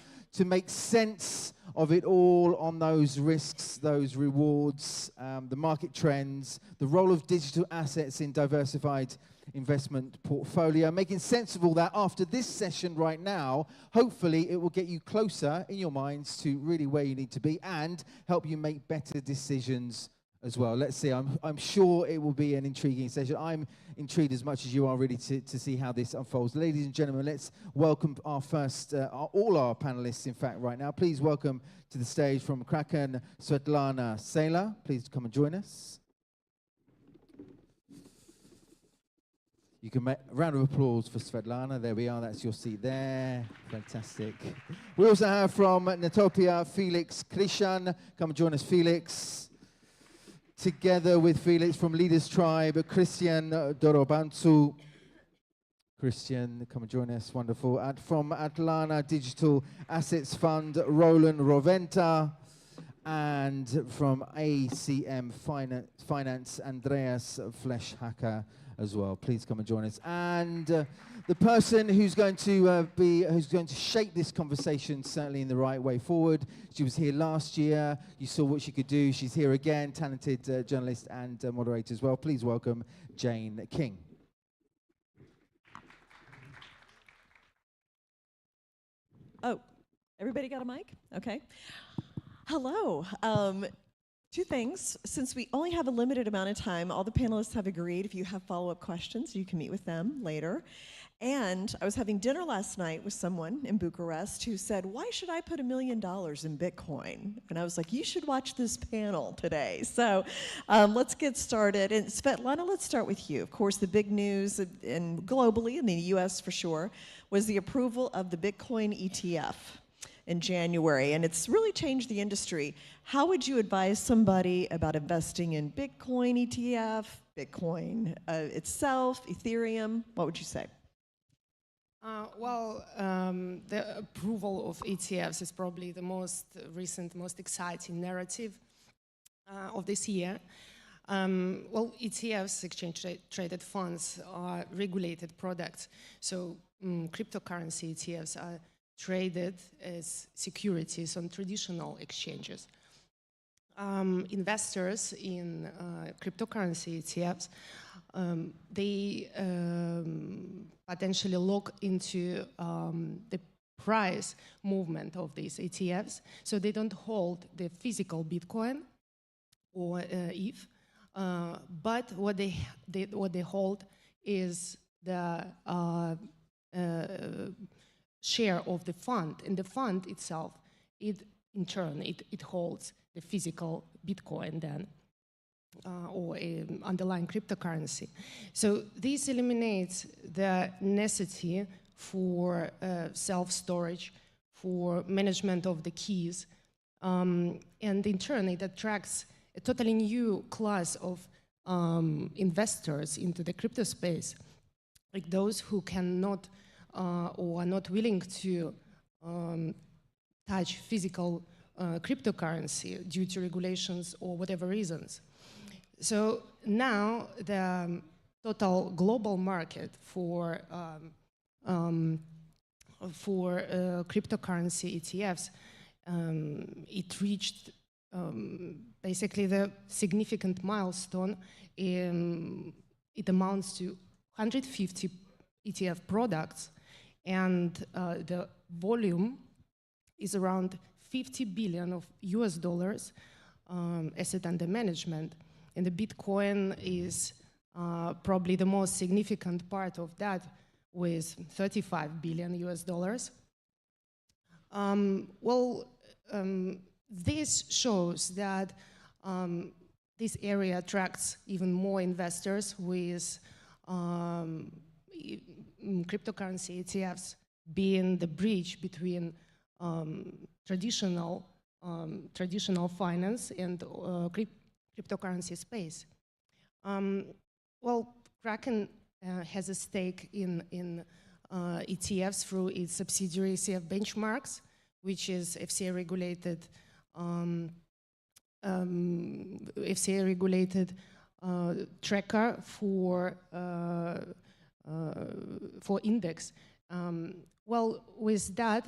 make sense of it all on those risks, those rewards, the market trends, the role of digital assets in diversified investment portfolio. Making sense of all that after this session right now, hopefully it will get you closer in your minds to really where you need to be and help you make better decisions as well. Let's see, I'm sure it will be an intriguing session. I'm intrigued as much as you are really to see how this unfolds. Ladies and gentlemen, let's welcome our first, all our panelists in fact right now. Please welcome to the stage from Kraken, Svetlana Sela. Please come and join us. You can make a round of applause for Svetlana. There we are, that's your seat there. Fantastic. We also have from Netopia, Felix Krishan. Come and join us, Felix. Together with Felix from Leaders Tribe, Christian Dorobantu. Christian, come and join us, wonderful. And from Atlanta Digital Assets Fund, Roland Roventa. And from ACM Finance, Andreas Fleshhacker as well. Please come and join us. And the person who's going to shape this conversation certainly in the right way forward. She was here last year. You saw what she could do. She's here again, talented journalist and moderator as well. Please welcome Jane King. Oh, everybody got a mic? Okay. Hello. Two things. Since we only have a limited amount of time, all the panelists have agreed if you have follow-up questions, you can meet with them later. And I was having dinner last night with someone in Bucharest who said, why should I put $1 million in Bitcoin? And I was like, you should watch this panel today. So let's get started. And Svetlana, let's start with you. Of course, the big news, and globally, in the US for sure, was the approval of the Bitcoin ETF in January, and it's really changed the industry. How would you advise somebody about investing in Bitcoin ETF, Bitcoin itself, Ethereum? What would you say? The approval of ETFs is probably the most recent, most exciting narrative of this year. ETFs, exchange-traded funds, are regulated products, so cryptocurrency ETFs are traded as securities on traditional exchanges. Investors in cryptocurrency ETFs, they potentially look into the price movement of these ETFs, so they don't hold the physical Bitcoin or ETH, but what they hold is the share of the fund, and the fund itself, in turn, it holds the physical Bitcoin then, or underlying cryptocurrency. So this eliminates the necessity for self-storage, for management of the keys, And in turn, it attracts a totally new class of investors into the crypto space, like those who cannot or are not willing to touch physical cryptocurrency due to regulations or whatever reasons. So now the total global market for cryptocurrency ETFs, it reached basically the significant milestone. It amounts to 150 ETF products, and the volume is around 50 billion of US dollars asset under management. And the Bitcoin is probably the most significant part of that, with 35 billion US dollars. This shows that this area attracts even more investors, with cryptocurrency ETFs being the bridge between traditional finance and cryptocurrency space. Kraken has a stake in ETFs through its subsidiary CF Benchmarks, which is FCA-regulated tracker for index. With that,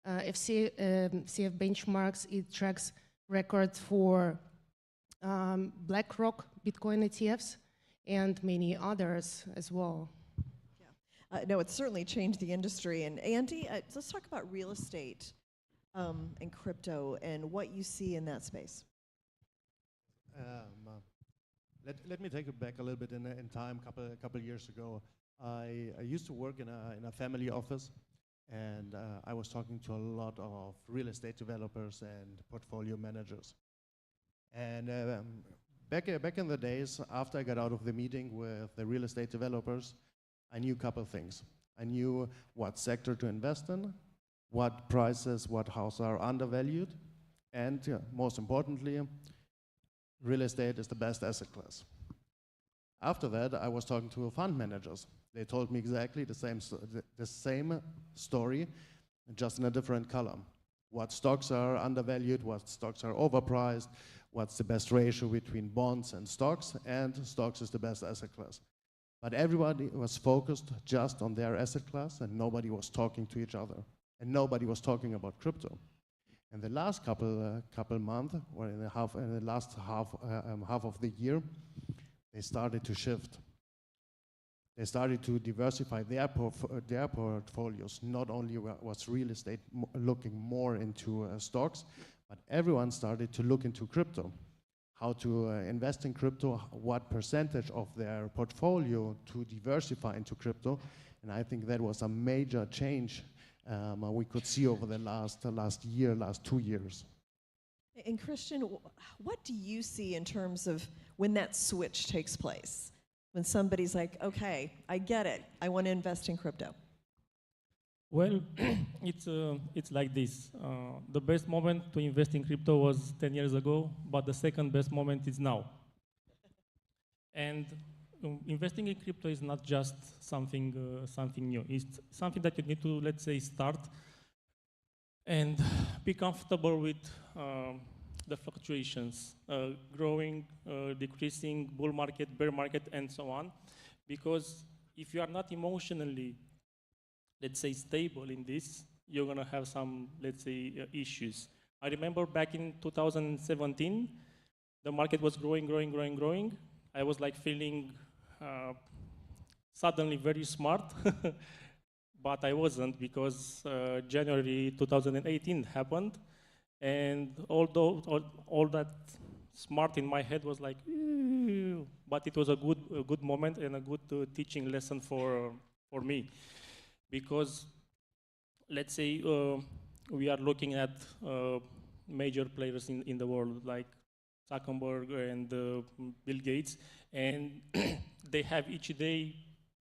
CF Benchmarks, it tracks records for BlackRock Bitcoin ETFs and many others as well. Yeah. No, it's certainly changed the industry. And Andy, let's talk about real estate and crypto and what you see in that space. Let me take it back a little bit in time. Couple years ago, I used to work in a family office, and I was talking to a lot of real estate developers and portfolio managers. And back in the days, after I got out of the meeting with the real estate developers, I knew a couple of things. I knew what sector to invest in, what prices, what houses are undervalued, and most importantly, real estate is the best asset class. After that, I was talking to fund managers. They told me exactly the same story, just in a different color. What stocks are undervalued, what stocks are overpriced, what's the best ratio between bonds and stocks is the best asset class. But everybody was focused just on their asset class, and nobody was talking to each other, and nobody was talking about crypto. In the last couple months, or in the last half of the year, they started to shift. They started to diversify their portfolios. Not only was real estate looking more into stocks, but everyone started to look into crypto. How to invest in crypto, what percentage of their portfolio to diversify into crypto. And I think that was a major change we could see over the last 2 years. And Christian, what do you see in terms of when that switch takes place? When somebody's like, okay, I get it, I want to invest in crypto. Well, it's like this. The best moment to invest in crypto was 10 years ago, but the second best moment is now. And investing in crypto is not just something new. It's something that you need to, let's say, start and be comfortable with the fluctuations, growing, decreasing, bull market, bear market, and so on. Because if you are not emotionally, let's say, stable in this, you're going to have some, let's say, issues. I remember back in 2017, the market was growing. I was like feeling suddenly very smart, but I wasn't, because January 2018 happened, and all that smart in my head was like, ew, but it was a good moment and a good teaching lesson for me. Because, let's say, we are looking at major players in the world, like Zuckerberg and Bill Gates, and they have each day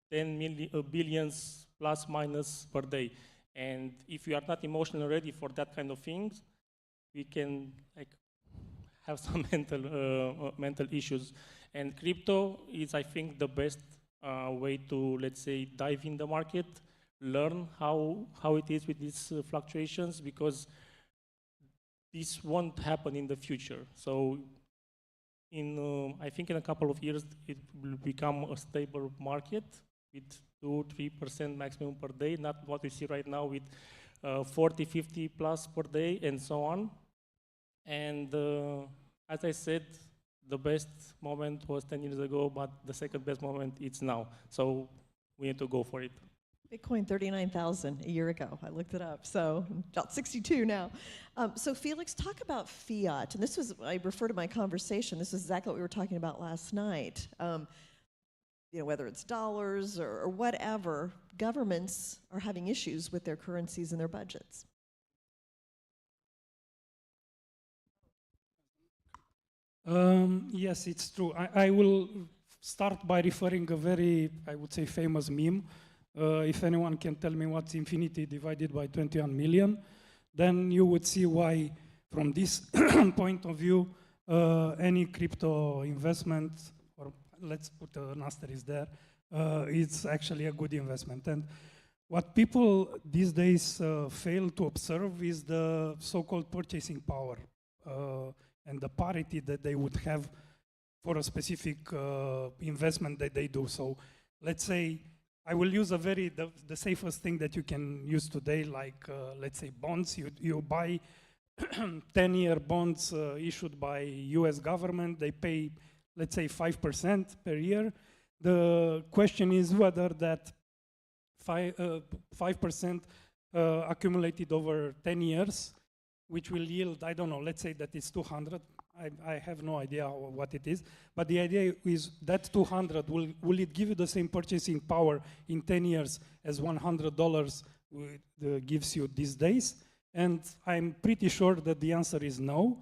10 billions plus minus per day. And if you are not emotionally ready for that kind of things, we can like have some mental issues. And crypto is, I think, the best way to, let's say, dive in the market, learn how it is with these fluctuations, because this won't happen in the future. So I think in a couple of years, it will become a stable market with 2-3% maximum per day, not what we see right now with 40, 50 plus per day and so on. And as I said, the best moment was 10 years ago, but the second best moment it's now. So we need to go for it. Bitcoin 39,000 a year ago. I looked it up, so about 62 now. So Felix, talk about fiat. And this was, I refer to my conversation, this is exactly what we were talking about last night. You know, whether it's dollars or whatever, governments are having issues with their currencies and their budgets. Yes, it's true. I will start by referring a very, I would say, famous meme. If anyone can tell me what's infinity divided by 21 million, then you would see why, from this point of view, any crypto investment, or let's put an asterisk there, it's actually a good investment. And what people these days fail to observe is the so-called purchasing power and the parity that they would have for a specific investment that they do. So let's say, I will use the safest thing that you can use today, like let's say bonds. You buy 10-year bonds issued by US government. They pay, let's say, 5% per year. The question is whether that 5% accumulated over 10 years, which will yield, I don't know, let's say that it's 200. I have no idea what it is, but the idea is that 200, will it give you the same purchasing power in 10 years as $100 gives you these days? And I'm pretty sure that the answer is no.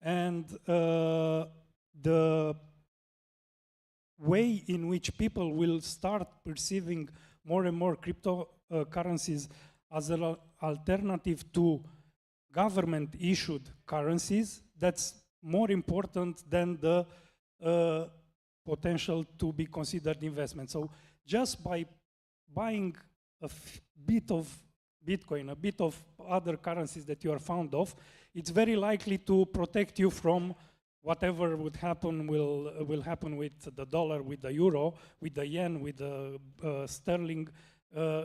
And the way in which people will start perceiving more and more cryptocurrencies as an alternative to government-issued currencies, that's more important than the potential to be considered investment. So just by buying a bit of Bitcoin, a bit of other currencies that you are fond of, it's very likely to protect you from whatever would happen will happen with the dollar, with the euro, with the yen, with the sterling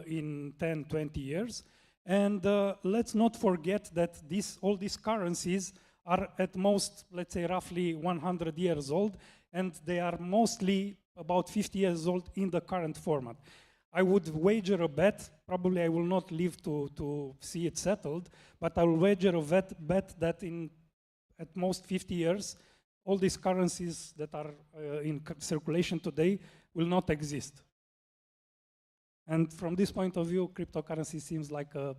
in 10, 20 years. And let's not forget that all these currencies are at most, let's say, roughly 100 years old, and they are mostly about 50 years old in the current format. I would wager a bet, probably I will not live to see it settled, but I will wager a bet that in at most 50 years, all these currencies that are in circulation today will not exist. And from this point of view, cryptocurrency seems like an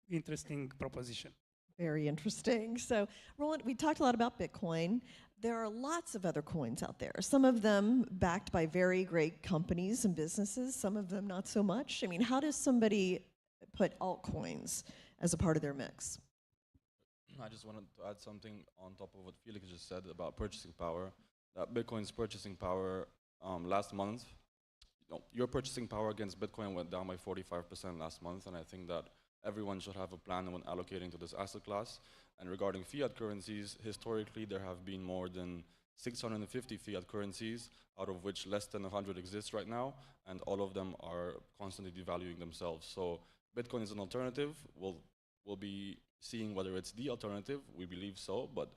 interesting proposition. Very interesting. So, Roland, we talked a lot about Bitcoin. There are lots of other coins out there. Some of them backed by very great companies and businesses, some of them not so much. I mean, how does somebody put altcoins as a part of their mix? I just wanted to add something on top of what Felix just said about purchasing power. That Bitcoin's purchasing power last month, your purchasing power against Bitcoin went down by 45% last month, and I think that everyone should have a plan when allocating to this asset class. And regarding fiat currencies, historically there have been more than 650 fiat currencies, out of which less than 100 exist right now, and all of them are constantly devaluing themselves. So Bitcoin is an alternative. We'll be seeing whether it's the alternative. We believe so, but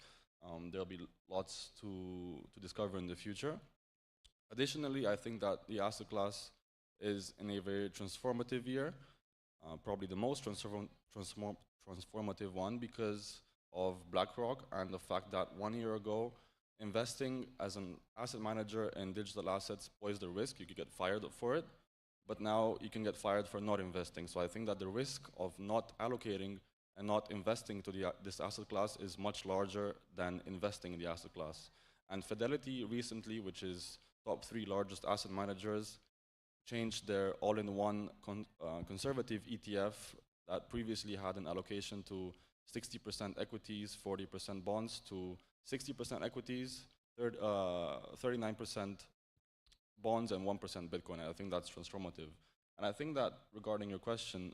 there'll be lots to discover in the future. Additionally, I think that the asset class is in a very transformative year. Probably the most transformative one because of BlackRock and the fact that 1 year ago, investing as an asset manager in digital assets posed a risk. You could get fired for it, but now you can get fired for not investing. So I think that the risk of not allocating and not investing to this asset class is much larger than investing in the asset class. And Fidelity recently, which is top 3 largest asset managers, changed their all-in-one conservative ETF that previously had an allocation to 60% equities, 40% bonds, to 60% equities, 39% bonds, and 1% Bitcoin. And I think that's transformative. And I think that regarding your question,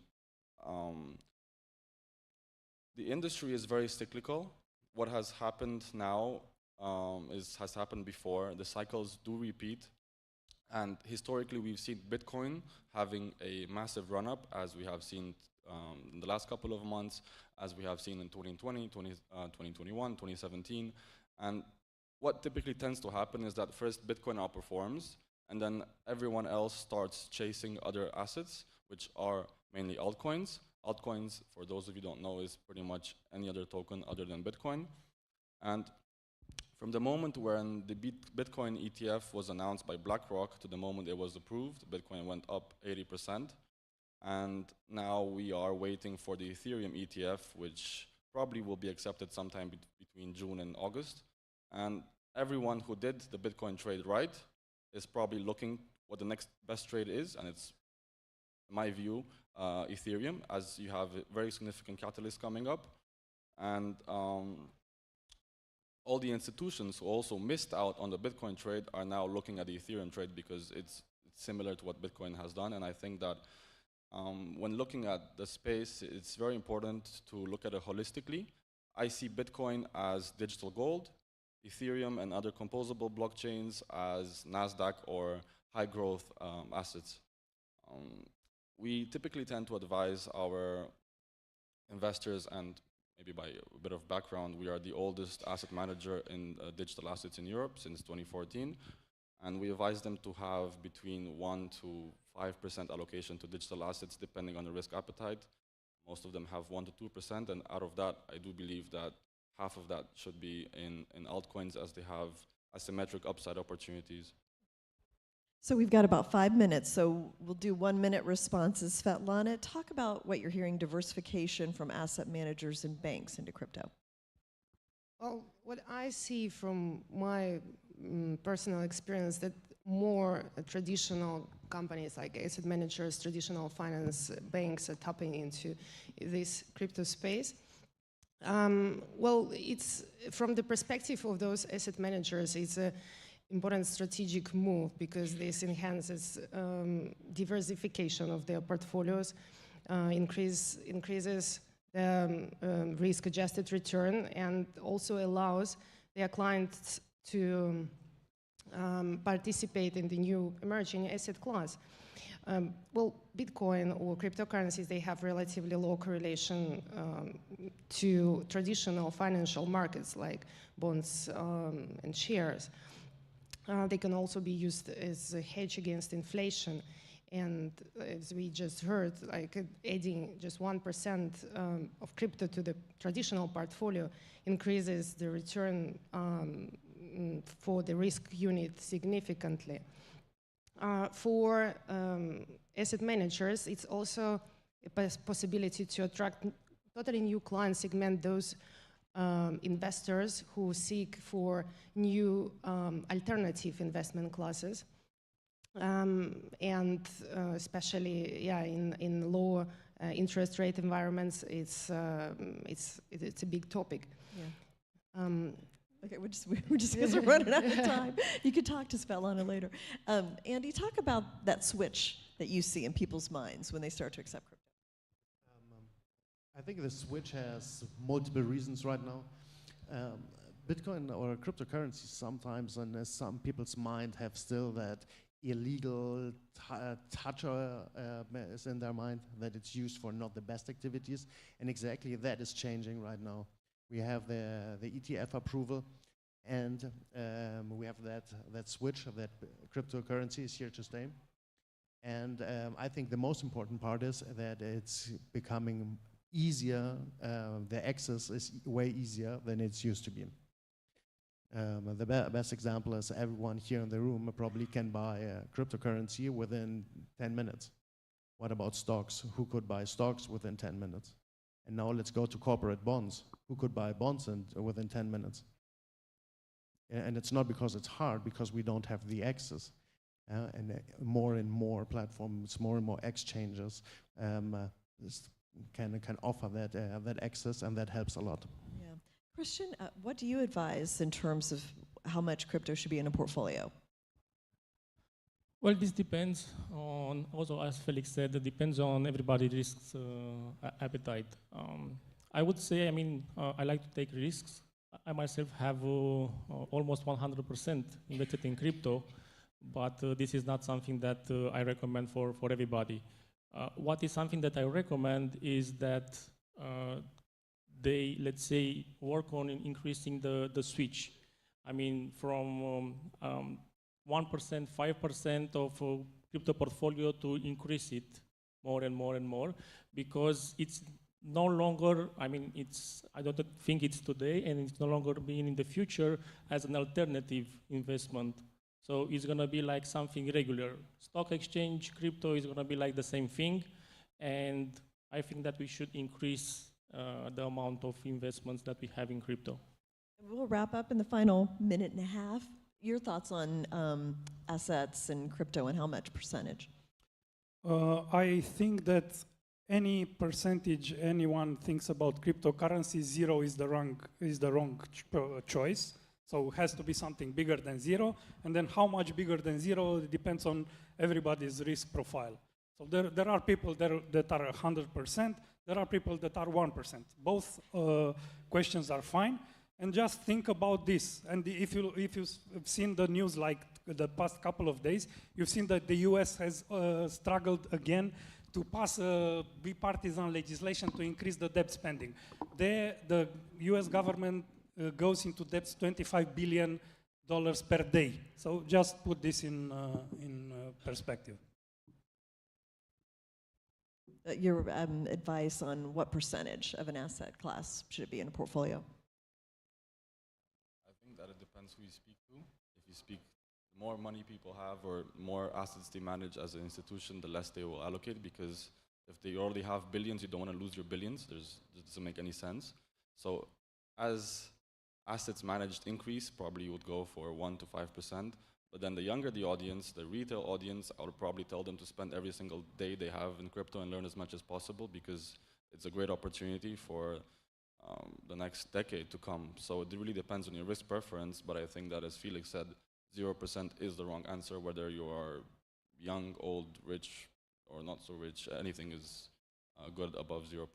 the industry is very cyclical. What has happened now has happened before. The cycles do repeat. And historically, we've seen Bitcoin having a massive run-up, as we have seen in the last couple of months, as we have seen in 2020, 2021, 2017. And what typically tends to happen is that first Bitcoin outperforms, and then everyone else starts chasing other assets, which are mainly altcoins. Altcoins, for those of you who don't know, is pretty much any other token other than Bitcoin. And from the moment when the Bitcoin ETF was announced by BlackRock to the moment it was approved, Bitcoin went up 80%. And now we are waiting for the Ethereum ETF, which probably will be accepted sometime between June and August. And everyone who did the Bitcoin trade right is probably looking what the next best trade is, and it's, in my view, Ethereum, as you have a very significant catalyst coming up. And all the institutions who also missed out on the Bitcoin trade are now looking at the Ethereum trade because it's similar to what Bitcoin has done. And I think that when looking at the space, it's very important to look at it holistically. I see Bitcoin as digital gold, Ethereum and other composable blockchains as NASDAQ or high growth assets. We typically tend to advise our investors, and maybe by a bit of background, we are the oldest asset manager in digital assets in Europe since 2014. And we advise them to have between 1 to 5% allocation to digital assets, depending on the risk appetite. Most of them have 1 to 2%, and out of that, I do believe that half of that should be in altcoins, as they have asymmetric upside opportunities. So we've got about 5 minutes, so we'll do 1 minute responses. Svetlana, talk about what you're hearing, diversification from asset managers and banks into crypto. Well, what I see from my personal experience, that more traditional companies like asset managers, traditional finance banks are tapping into this crypto space. Well, it's from the perspective of those asset managers, it's a important strategic move because this enhances diversification of their portfolios, increases the risk-adjusted return, and also allows their clients to participate in the new emerging asset class. Well, Bitcoin or cryptocurrencies, they have relatively low correlation to traditional financial markets like bonds and shares. They can also be used as a hedge against inflation. And as we just heard, like adding just 1% of crypto to the traditional portfolio increases the return for the risk unit significantly. For asset managers, it's also a possibility to attract totally new client segment, those investors who seek for new alternative investment classes. And especially, yeah, in low interest rate environments, it's a big topic. Yeah. Okay, we're just because we're running out of time. You could talk to Svetlana later. Andy, talk about that switch that you see in people's minds when they start to accept crypto. I think the switch has multiple reasons right now. Bitcoin or cryptocurrencies sometimes, in some people's mind, have still that illegal touch is in their mind, that it's used for not the best activities, and exactly that is changing right now. We have the ETF approval, and we have that switch, that cryptocurrency is here to stay. And I think the most important part is that it's becoming easier, the access is way easier than it's used to be. The best example is everyone here in the room probably can buy a cryptocurrency within 10 minutes. What about stocks? Who could buy stocks within 10 minutes? And now let's go to corporate bonds. Who could buy bonds within 10 minutes? And it's not because it's hard, because we don't have the access. And more platforms, more and more exchanges can offer that access, and that helps a lot. Yeah. Christian, what do you advise in terms of how much crypto should be in a portfolio? Well, this depends on, also as Felix said, it depends on everybody's risks appetite. I would say, I mean, I like to take risks. I myself have almost 100% invested in crypto, but this is not something that I recommend for everybody. What is something that I recommend is that they, let's say, work on increasing the switch. I mean, from 1%, 5% of crypto portfolio to increase it more and more and more, because it's no longer, I mean, I don't think it's today, and it's no longer being in the future as an alternative investment. So it's gonna be like something regular. Stock exchange, crypto is gonna be like the same thing, and I think that we should increase the amount of investments that we have in crypto. We'll wrap up in the final minute and a half. Your thoughts on assets and crypto and how much percentage? I think that any percentage anyone thinks about cryptocurrency, zero is the wrong choice. So it has to be something bigger than zero. And then how much bigger than zero depends on everybody's risk profile. So there are people that are 100%. There are people that are 1%. Both questions are fine. And just think about this. And if you've seen the news like the past couple of days, you've seen that the US has struggled again to pass bipartisan legislation to increase the debt spending. The US government goes into debts $25 billion per day. So just put this in perspective. Your advice on what percentage of an asset class should it be in a portfolio? I think that it depends who you speak to. If you speak, the more money people have or more assets they manage as an institution, the less they will allocate, because if they already have billions, you don't want to lose your billions. It doesn't make any sense. So as assets managed increase, probably you would go for 1 to 5%. But then the younger the audience, the retail audience, I would probably tell them to spend every single day they have in crypto and learn as much as possible, because it's a great opportunity for the next decade to come. So it really depends on your risk preference, but I think that, as Felix said, 0% is the wrong answer, whether you are young, old, rich, or not so rich. Anything is good above 0%.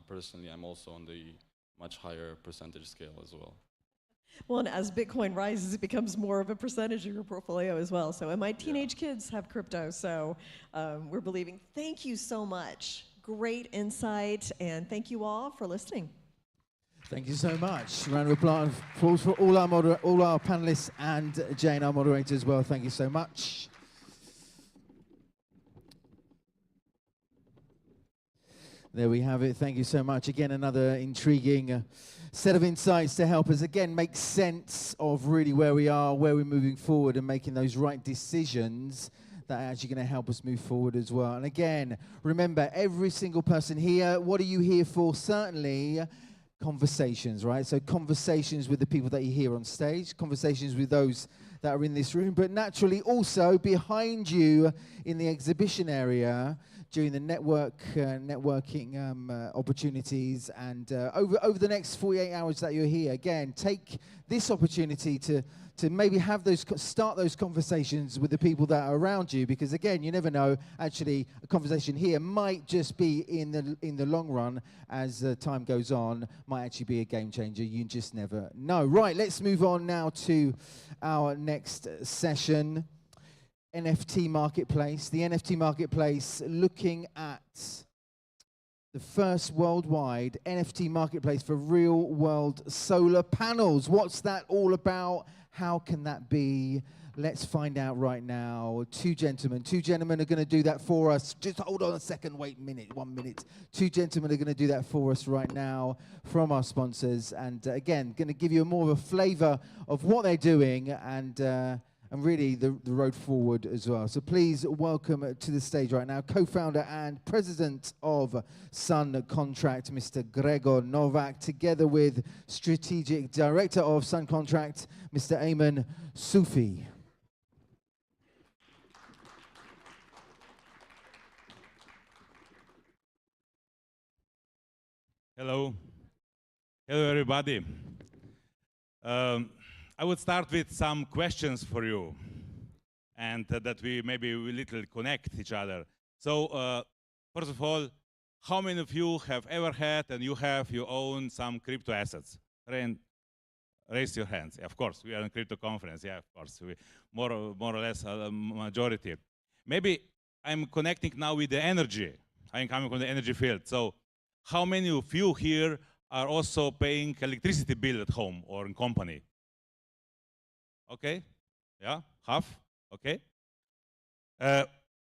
Personally, I'm also on the much higher percentage scale as well. Well, and as Bitcoin rises, it becomes more of a percentage of your portfolio as well. So, and my teenage kids have crypto, so we're believing. Thank you so much. Great insight, and thank you all for listening. Thank you so much. Round of applause for all our panelists and Jane, our moderator, as well. Thank you so much. There we have it. Thank you so much. Again, another intriguing set of insights to help us, again, make sense of really where we are, where we're moving forward, and making those right decisions that are actually going to help us move forward as well. And again, remember, every single person here, what are you here for? Certainly conversations, right? So conversations with the people that you hear on stage, conversations with those that are in this room, but naturally also behind you in the exhibition area during the networking opportunities, and over the next 48 hours that you're here. Again, take this opportunity to maybe start those conversations with the people that are around you, because again, you never know, actually a conversation here might just be in the long run, as time goes on, might actually be a game changer. You just never know. Right, let's move on now to our next session. NFT marketplace. The NFT marketplace, looking at the first worldwide NFT marketplace for real-world solar panels. What's that all about? How can that be? Let's find out right now. Two gentlemen are going to do that for us. Just hold on a second, wait a minute, 1 minute. Two gentlemen are going to do that for us right now from our sponsors. And again, going to give you more of a flavor of what they're doing and really the road forward as well. So please welcome to the stage right now, co-founder and president of Sun Contract, Mr. Gregor Novak, together with strategic director of Sun Contract, Mr. Ayman Sufi. Hello. Hello, everybody. I would start with some questions for you, and that we maybe will little connect each other. So, first of all, how many of you have ever had and you own some crypto assets? Raise your hands. Of course, we are in a crypto conference. Yeah, of course, more or less a majority. Maybe I'm connecting now with the energy. I'm coming from the energy field. So, how many of you here are also paying electricity bill at home or in company? Okay, yeah, half. Okay.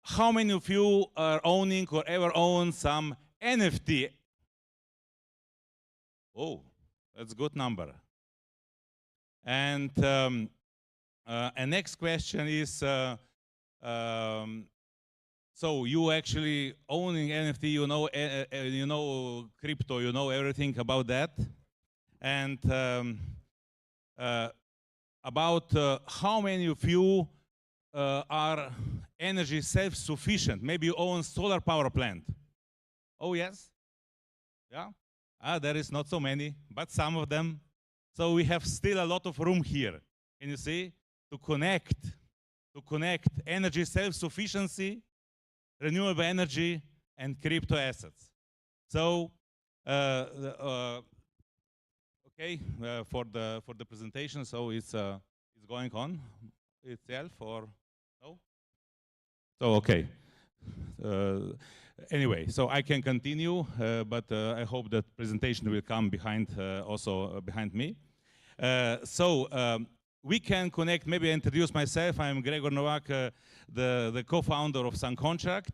How many of you are owning or ever own some NFT? Oh, that's a good number. And next question is, so you actually owning NFT, you know crypto, you know everything about that, and about how many of you are energy self-sufficient? Maybe you own solar power plant. Oh yes, yeah. There is not so many, but some of them. So we have still a lot of room here. Can you see? To connect energy self-sufficiency, renewable energy, and crypto assets. So, okay, for the presentation. So it's going on itself, or no? So okay. Anyway, so I can continue, but I hope that presentation will come behind also behind me. We can connect. Maybe I introduce myself. I'm Gregor Novak, the co-founder of Sun Contract.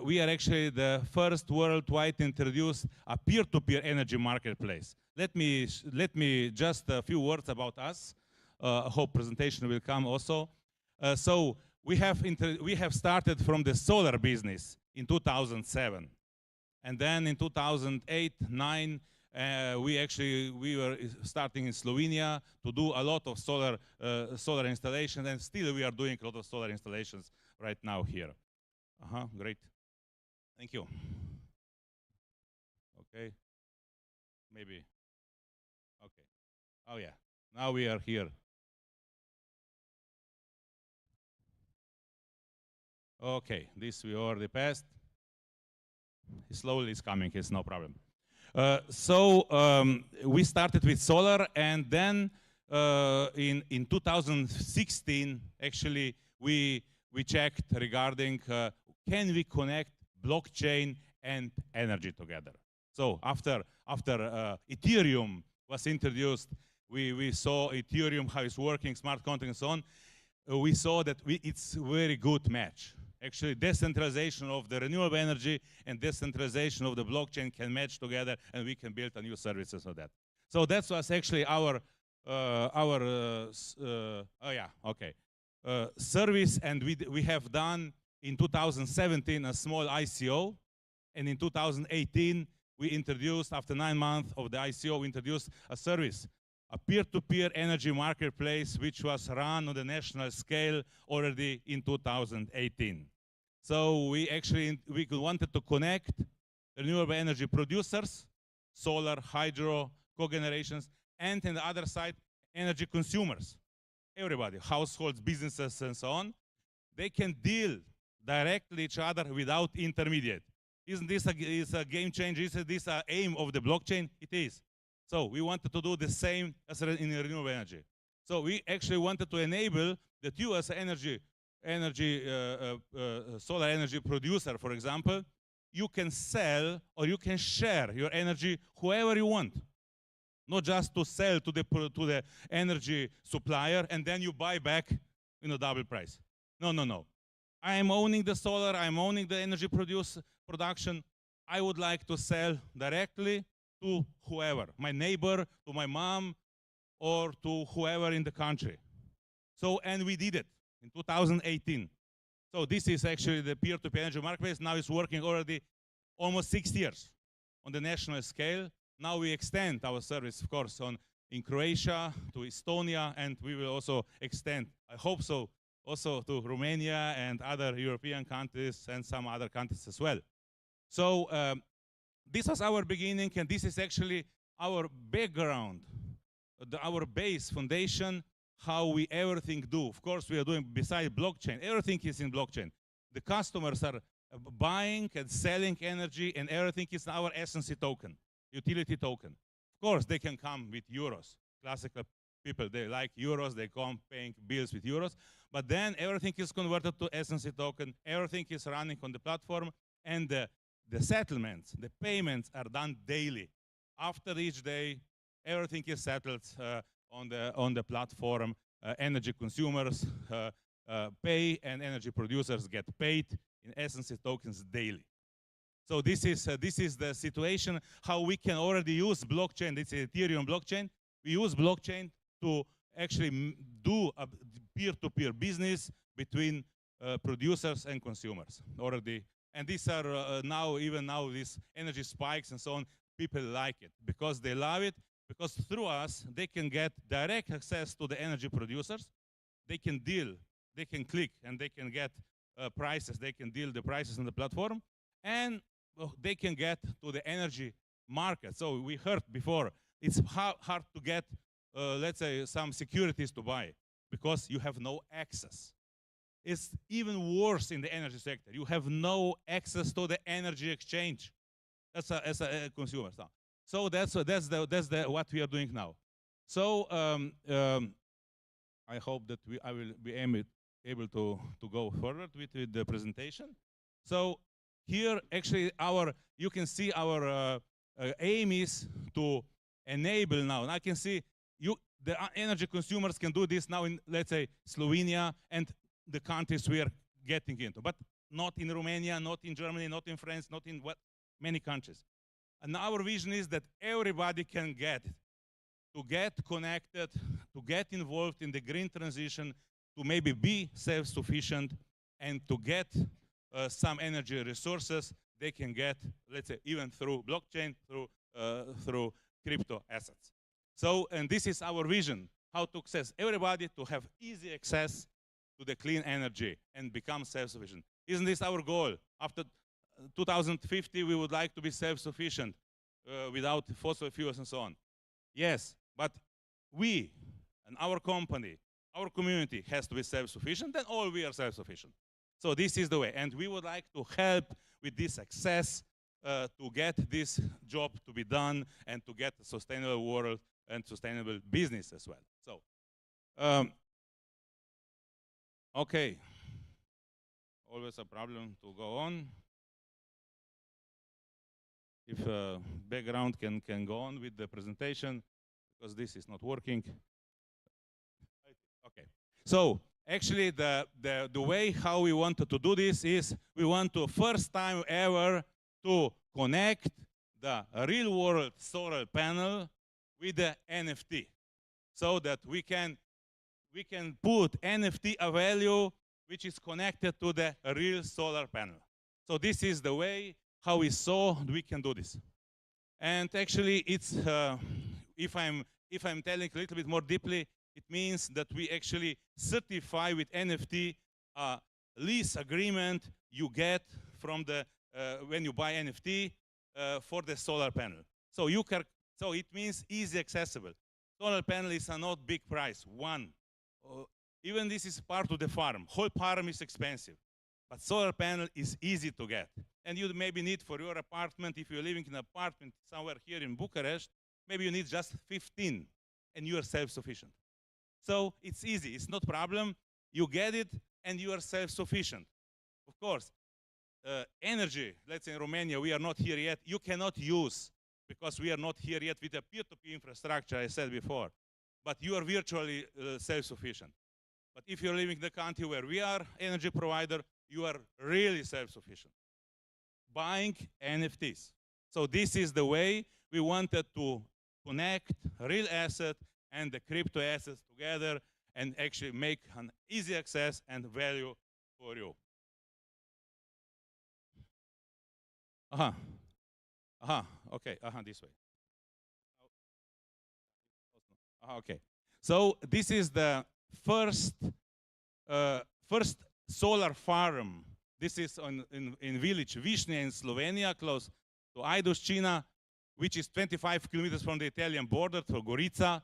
We are actually the first worldwide to introduce a peer-to-peer energy marketplace. Let me just a few words about us. I hope presentation will come also. So we have started from the solar business in 2007, and then in 2008-9 we were starting in Slovenia to do a lot of solar installations, and still we are doing a lot of solar installations right now here. Great. Thank you. Okay. Maybe. Okay. Oh yeah. Now we are here. Okay. This we already passed. Slowly it's coming. It's no problem. We started with solar, and then in 2016, actually, we checked regarding can we connect blockchain and energy together. So after Ethereum was introduced, we saw Ethereum, how it's working, smart contracts and so on. We saw that it's a very good match. Actually, decentralization of the renewable energy and decentralization of the blockchain can match together, and we can build a new services of that. So that was actually our service, and we have done in 2017 a small ICO, and in 2018 we introduced, after 9 months of the ICO, we introduced a service, a peer-to-peer energy marketplace, which was run on the national scale already in 2018. So we wanted to connect renewable energy producers, solar, hydro, cogenerations, and on the other side, energy consumers. Everybody, households, businesses, and so on. They can deal directly each other without intermediate. Isn't this a game changer? Is this an aim of the blockchain? It is. So we wanted to do the same as in renewable energy. So we actually wanted to enable that you as an solar energy producer, for example, you can sell or you can share your energy whoever you want. Not just to sell to the energy supplier and then you buy back double price. No. I am owning the solar, I'm owning the energy production. I would like to sell directly to whoever, my neighbor, to my mom, or to whoever in the country. So, and we did it in 2018. So this is actually the peer-to-peer energy marketplace. Now it's working already almost 6 years on the national scale. Now we extend our service, of course, in Croatia, to Estonia, and we will also extend, I hope so, also to Romania and other European countries and some other countries as well. So this was our beginning, and this is actually our background, our base foundation, how we everything do. Of course, we are doing beside blockchain. Everything is in blockchain. The customers are buying and selling energy, and everything is our essence token, utility token. Of course, they can come with euros. Classical people, they like euros, they come paying bills with euros, but then everything is converted to essence token, everything is running on the platform, and the settlements, the payments are done daily. After each day, everything is settled on the platform. Energy consumers pay, and energy producers get paid in essence tokens daily. So this is the situation how we can already use blockchain. This is Ethereum blockchain. We use blockchain to actually do a peer-to-peer business between producers and consumers already. And these are even now these energy spikes and so on, people like it because they love it, because through us they can get direct access to the energy producers. They can deal, they can click, and they can get prices. They can deal the prices on the platform, and they can get to the energy market. So we heard before, it's hard to get, let's say, some securities to buy because you have no access. It's even worse in the energy sector. You have no access to the energy exchange as a consumer. So that's what we are doing now. So I hope that I will be able to go forward with the presentation. So here, actually, you can see our aim is to enable now. And I can see the energy consumers can do this now in, let's say, Slovenia and the countries we are getting into, but not in Romania, not in Germany, not in France, not in many countries. And our vision is that everybody can get connected, to get involved in the green transition, to maybe be self-sufficient, and to get some energy resources they can get, let's say, even through blockchain, through crypto assets. So, and this is our vision, how to access everybody to have easy access to the clean energy and become self-sufficient. Isn't this our goal? After 2050, we would like to be self-sufficient without fossil fuels and so on. Yes, but we and our company, our community has to be self-sufficient, then all we are self-sufficient. So this is the way, and we would like to help with this access to get this job to be done and to get a sustainable world and sustainable business as well. So, okay, always a problem to go on. If background can go on with the presentation, because this is not working. Okay, so actually the way how we wanted to do this is we want to first time ever to connect the real world solar panel with the NFT, so that we can put NFT a value which is connected to the real solar panel. So this is the way how we saw we can do this. And actually it's if I'm telling a little bit more deeply, it means that we actually certify with NFT a lease agreement you get from the when you buy NFT for the solar panel. So it means easy accessible. Solar panel is a not big price. Even this is part of the farm. Whole farm is expensive, but solar panel is easy to get. And you maybe need for your apartment, if you're living in an apartment somewhere here in Bucharest, maybe you need just 15 and you are self-sufficient. So it's easy, it's not a problem. You get it and you are self-sufficient. Of course, energy, let's say in Romania, we are not here yet. You cannot use, because we are not here yet with a peer-to-peer infrastructure, I said before. But you are virtually self-sufficient. But if you're living in the country where we are energy provider, you are really self-sufficient. Buying NFTs. So this is the way we wanted to connect real asset and the crypto assets together and actually make an easy access and value for you. Okay, this way. Okay, so this is the first solar farm. This is in village Višnja in Slovenia, close to Aidoscina, which is 25 kilometers from the Italian border, to Gorica.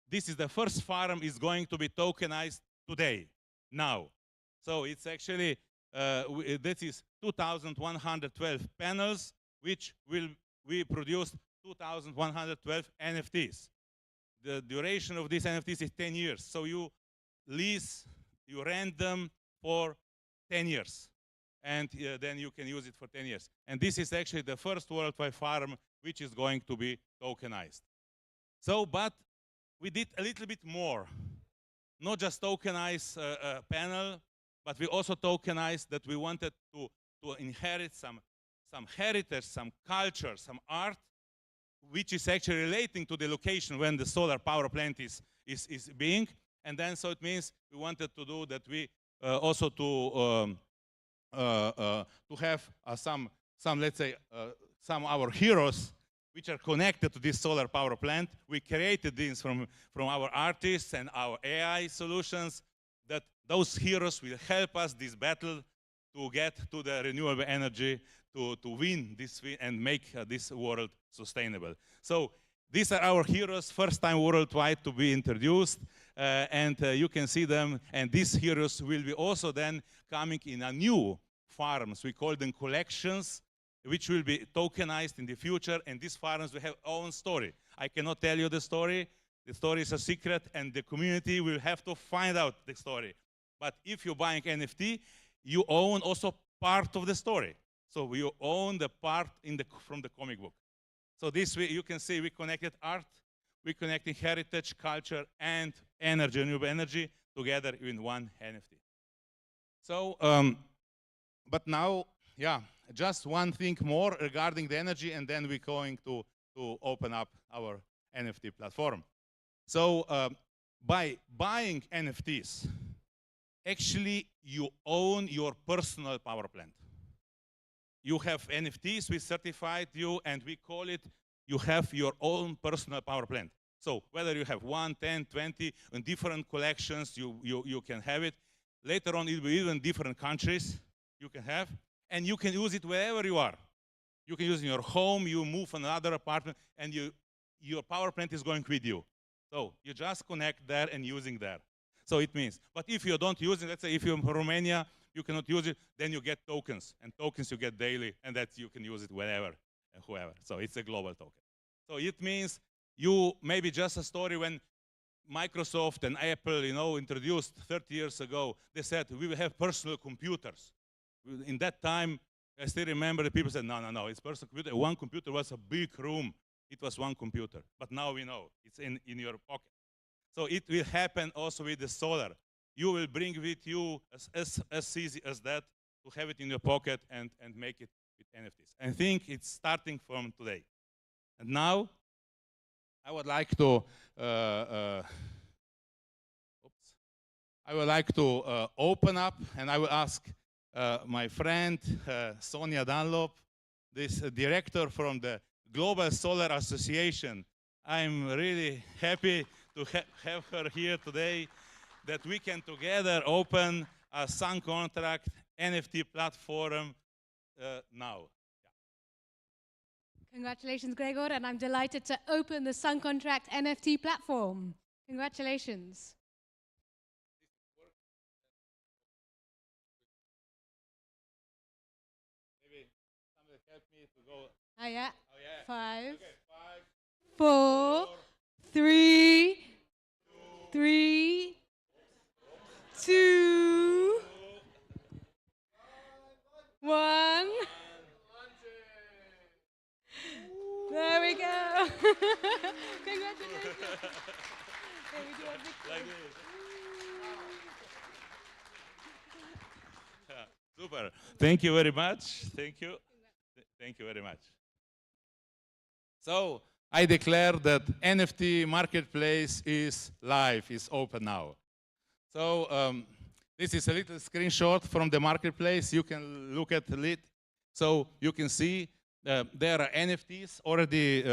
This is the first farm is going to be tokenized today, now. So it's actually, this is 2,112 panels, which we produce 2,112 NFTs. The duration of these NFTs is 10 years. So you lease, you rent them for 10 years. And then you can use it for 10 years. And this is actually the first worldwide farm which is going to be tokenized. So, but we did a little bit more. Not just tokenize a panel, but we also tokenized that we wanted to inherit some heritage, some culture, some art, which is actually relating to the location when the solar power plant is being. And then so it means we wanted to do that we also to have some let's say some our heroes which are connected to this solar power plant. We created these from our artists and our AI solutions, that those heroes will help us this battle to get to the renewable energy, to win this and make this world sustainable. So these are our heroes, first time worldwide to be introduced, and you can see them. And these heroes will be also then coming in a new farms. We call them collections, which will be tokenized in the future. And these farms will have own story. I cannot tell you the story. The story is a secret, and the community will have to find out the story. But if you're buying NFT, you own also part of the story. So you own the part from the comic book. So this way you can see we connected art, we connected heritage, culture, and energy, renewable energy together in one NFT. So, but now, yeah, just one thing more regarding the energy, and then we're going to open up our NFT platform. So by buying NFTs, actually you own your personal power plant. You have NFTs, we certified you, and we call it, you have your own personal power plant. So whether you have 1, 10, 20, in different collections, you can have it. Later on, it will be even different countries you can have, and you can use it wherever you are. You can use it in your home, you move another apartment, and your power plant is going with you. So you just connect there and using there. So it means, but if you don't use it, let's say if you're in Romania, you cannot use it, then you get tokens. And tokens you get daily, and that you can use it wherever and whoever. So it's a global token. So it means you, maybe just a story when Microsoft and Apple, introduced 30 years ago, they said, we will have personal computers. In that time, I still remember the people said, no, it's personal computer. One computer was a big room. It was one computer. But now we know, it's in your pocket. So it will happen also with the solar. You will bring with you as easy as that to have it in your pocket and make it with NFTs. I think it's starting from today. And now, I would like to open up, and I will ask my friend Sonia Dunlop, this director from the Global Solar Association. I'm really happy to have her here today, that we can together open a Sun Contract NFT platform now. Congratulations, Gregor, and I'm delighted to open the Sun Contract NFT platform. Congratulations. Maybe somebody help me to go. Oh yeah. 5, okay, 5, 4, 3, 3, 2, 1. There we go. Congratulations. There we do our big like this. Super. Thank you very much. Thank you. Thank you very much. So I declare that NFT marketplace is live, is open now. So this is a little screenshot from the marketplace. You can look at it. So you can see there are NFTs already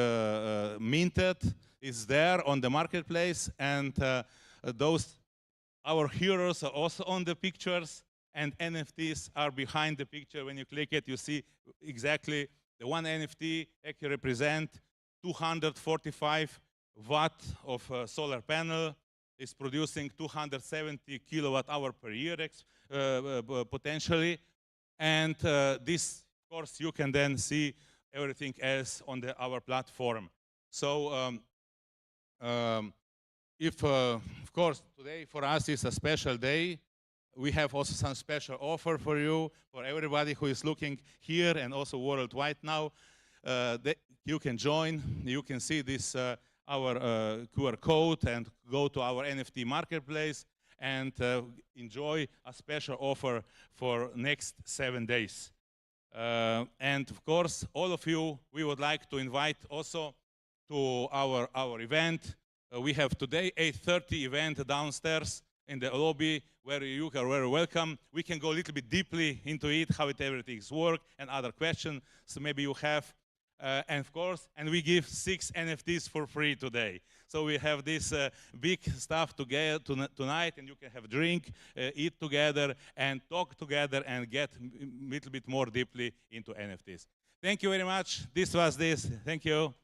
minted. It's there on the marketplace, and our heroes are also on the pictures, and NFTs are behind the picture. When you click it, you see exactly The one NFT actually represents 245 watt of solar panel. It's producing 270 kilowatt hour per year potentially. And this, of course, you can then see everything else on our platform. So of course, today for us is a special day. We have also some special offer for you, for everybody who is looking here and also worldwide now. You can join, you can see this our QR code and go to our NFT marketplace and enjoy a special offer for next 7 days. And of course, all of you, we would like to invite also to our event. We have today 8:30 event downstairs in the lobby where you are very welcome. We can go a little bit deeply into it, how everything works and other questions so maybe you have. And of course, and we give 6 NFTs for free today. So we have this big stuff together tonight, and you can have drink, eat together, and talk together, and get a little bit more deeply into NFTs. Thank you very much. This was this. Thank you.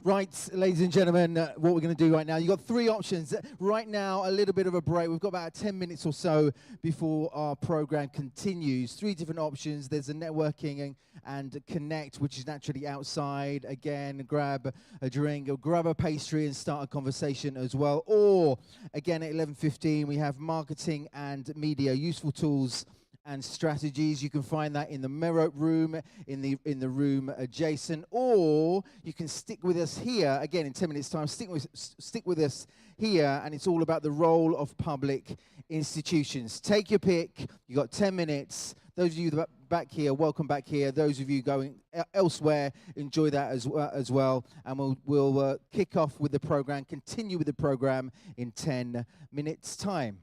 Right, ladies and gentlemen, what we're going to do right now, you've got 3 options. Right now, a little bit of a break. We've got about 10 minutes or so before our program continues. 3 different options. There's a networking and connect, which is naturally outside. Again, grab a drink or grab a pastry and start a conversation as well. Or, again, at 11:15, we have marketing and media, useful tools and strategies. You can find that in the mirror room, in the room adjacent, or you can stick with us here again in 10 minutes time. Stick with us here, and it's all about the role of public institutions. Take your pick. You got 10 minutes. Those of you that back here, welcome back here. Those of you going elsewhere, enjoy that as well. And we'll kick off with the program, continue with the program in 10 minutes time.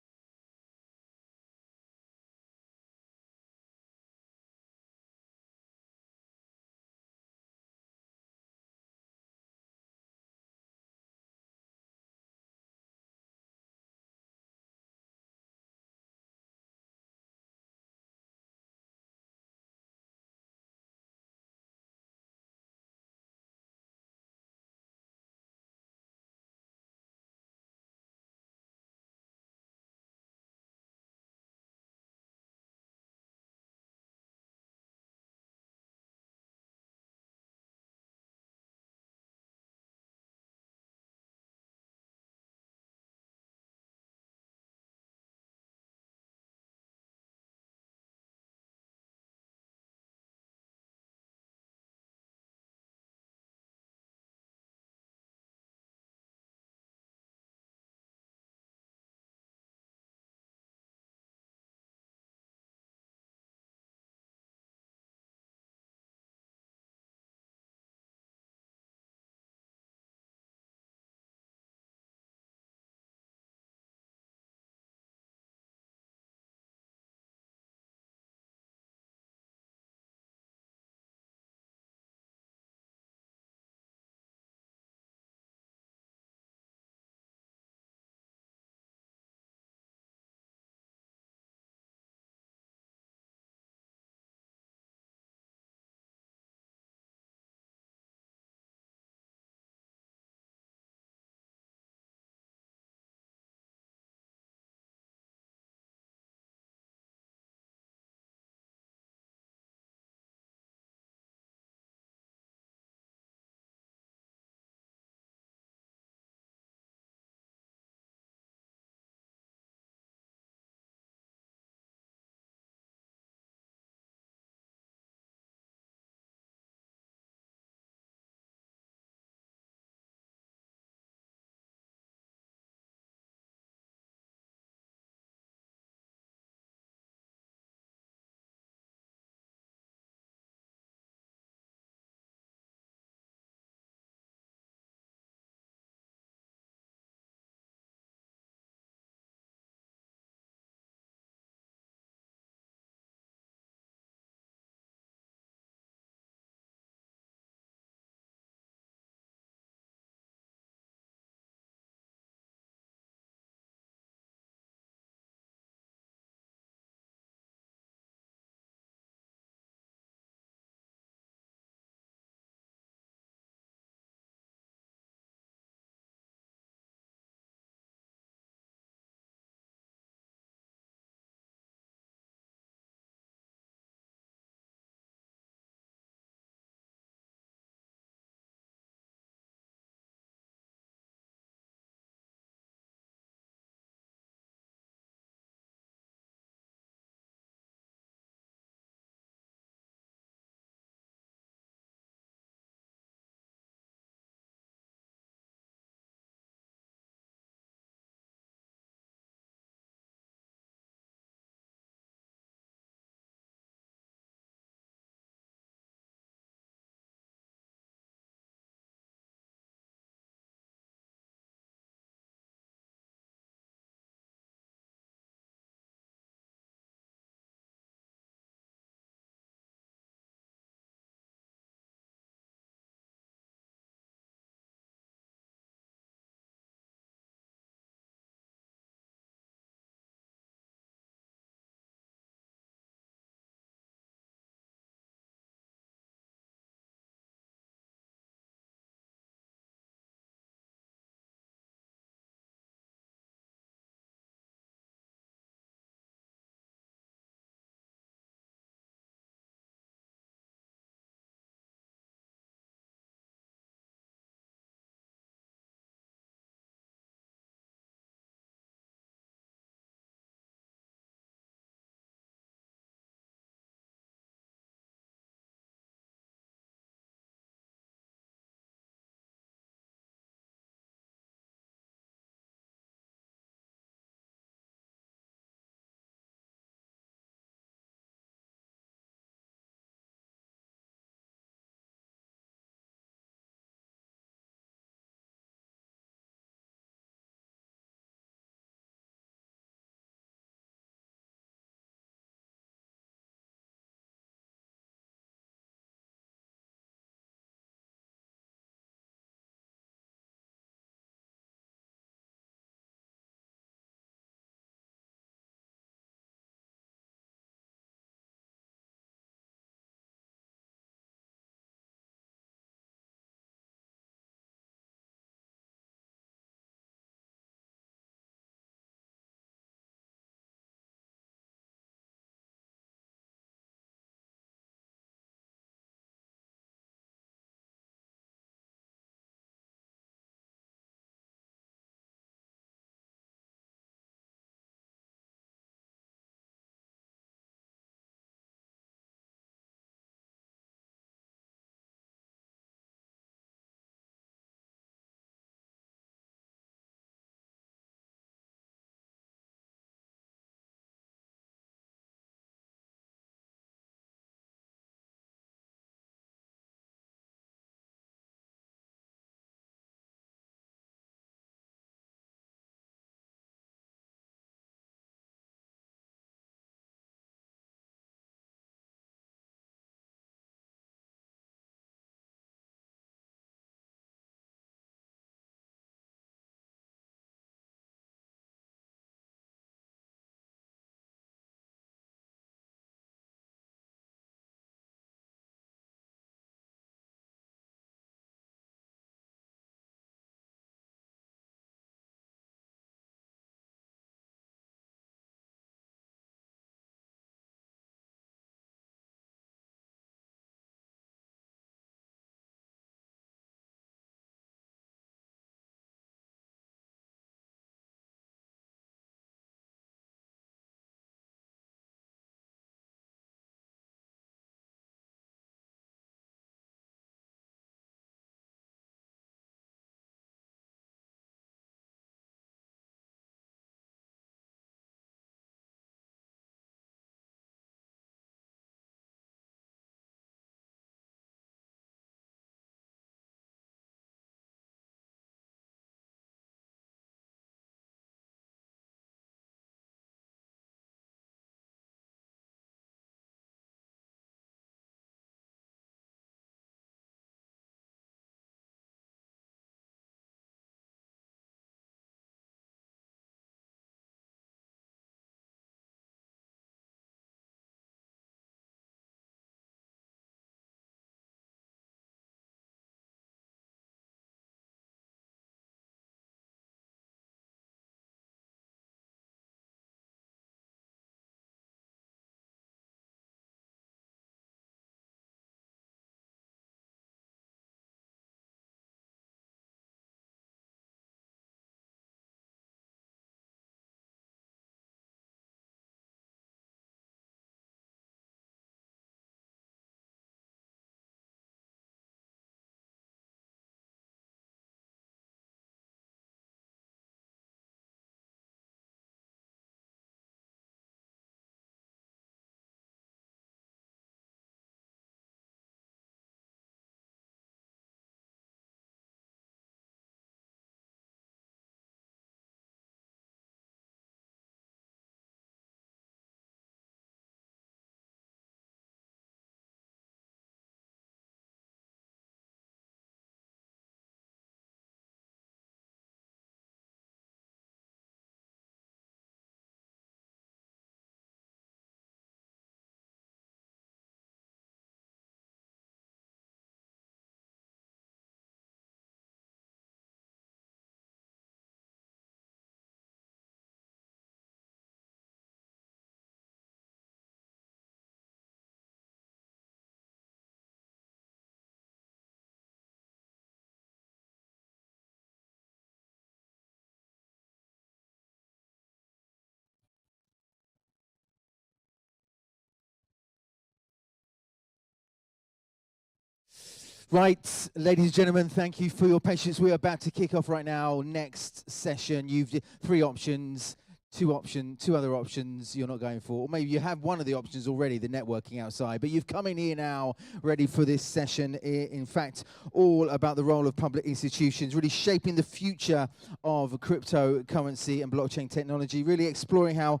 Right, ladies and gentlemen, thank you for your patience. We're about to kick off right now. Next session, you've three options, two other options you're not going for. Or maybe you have one of the options already, the networking outside. But you've come in here now ready for this session. In fact, all about the role of public institutions, really shaping the future of cryptocurrency and blockchain technology, really exploring how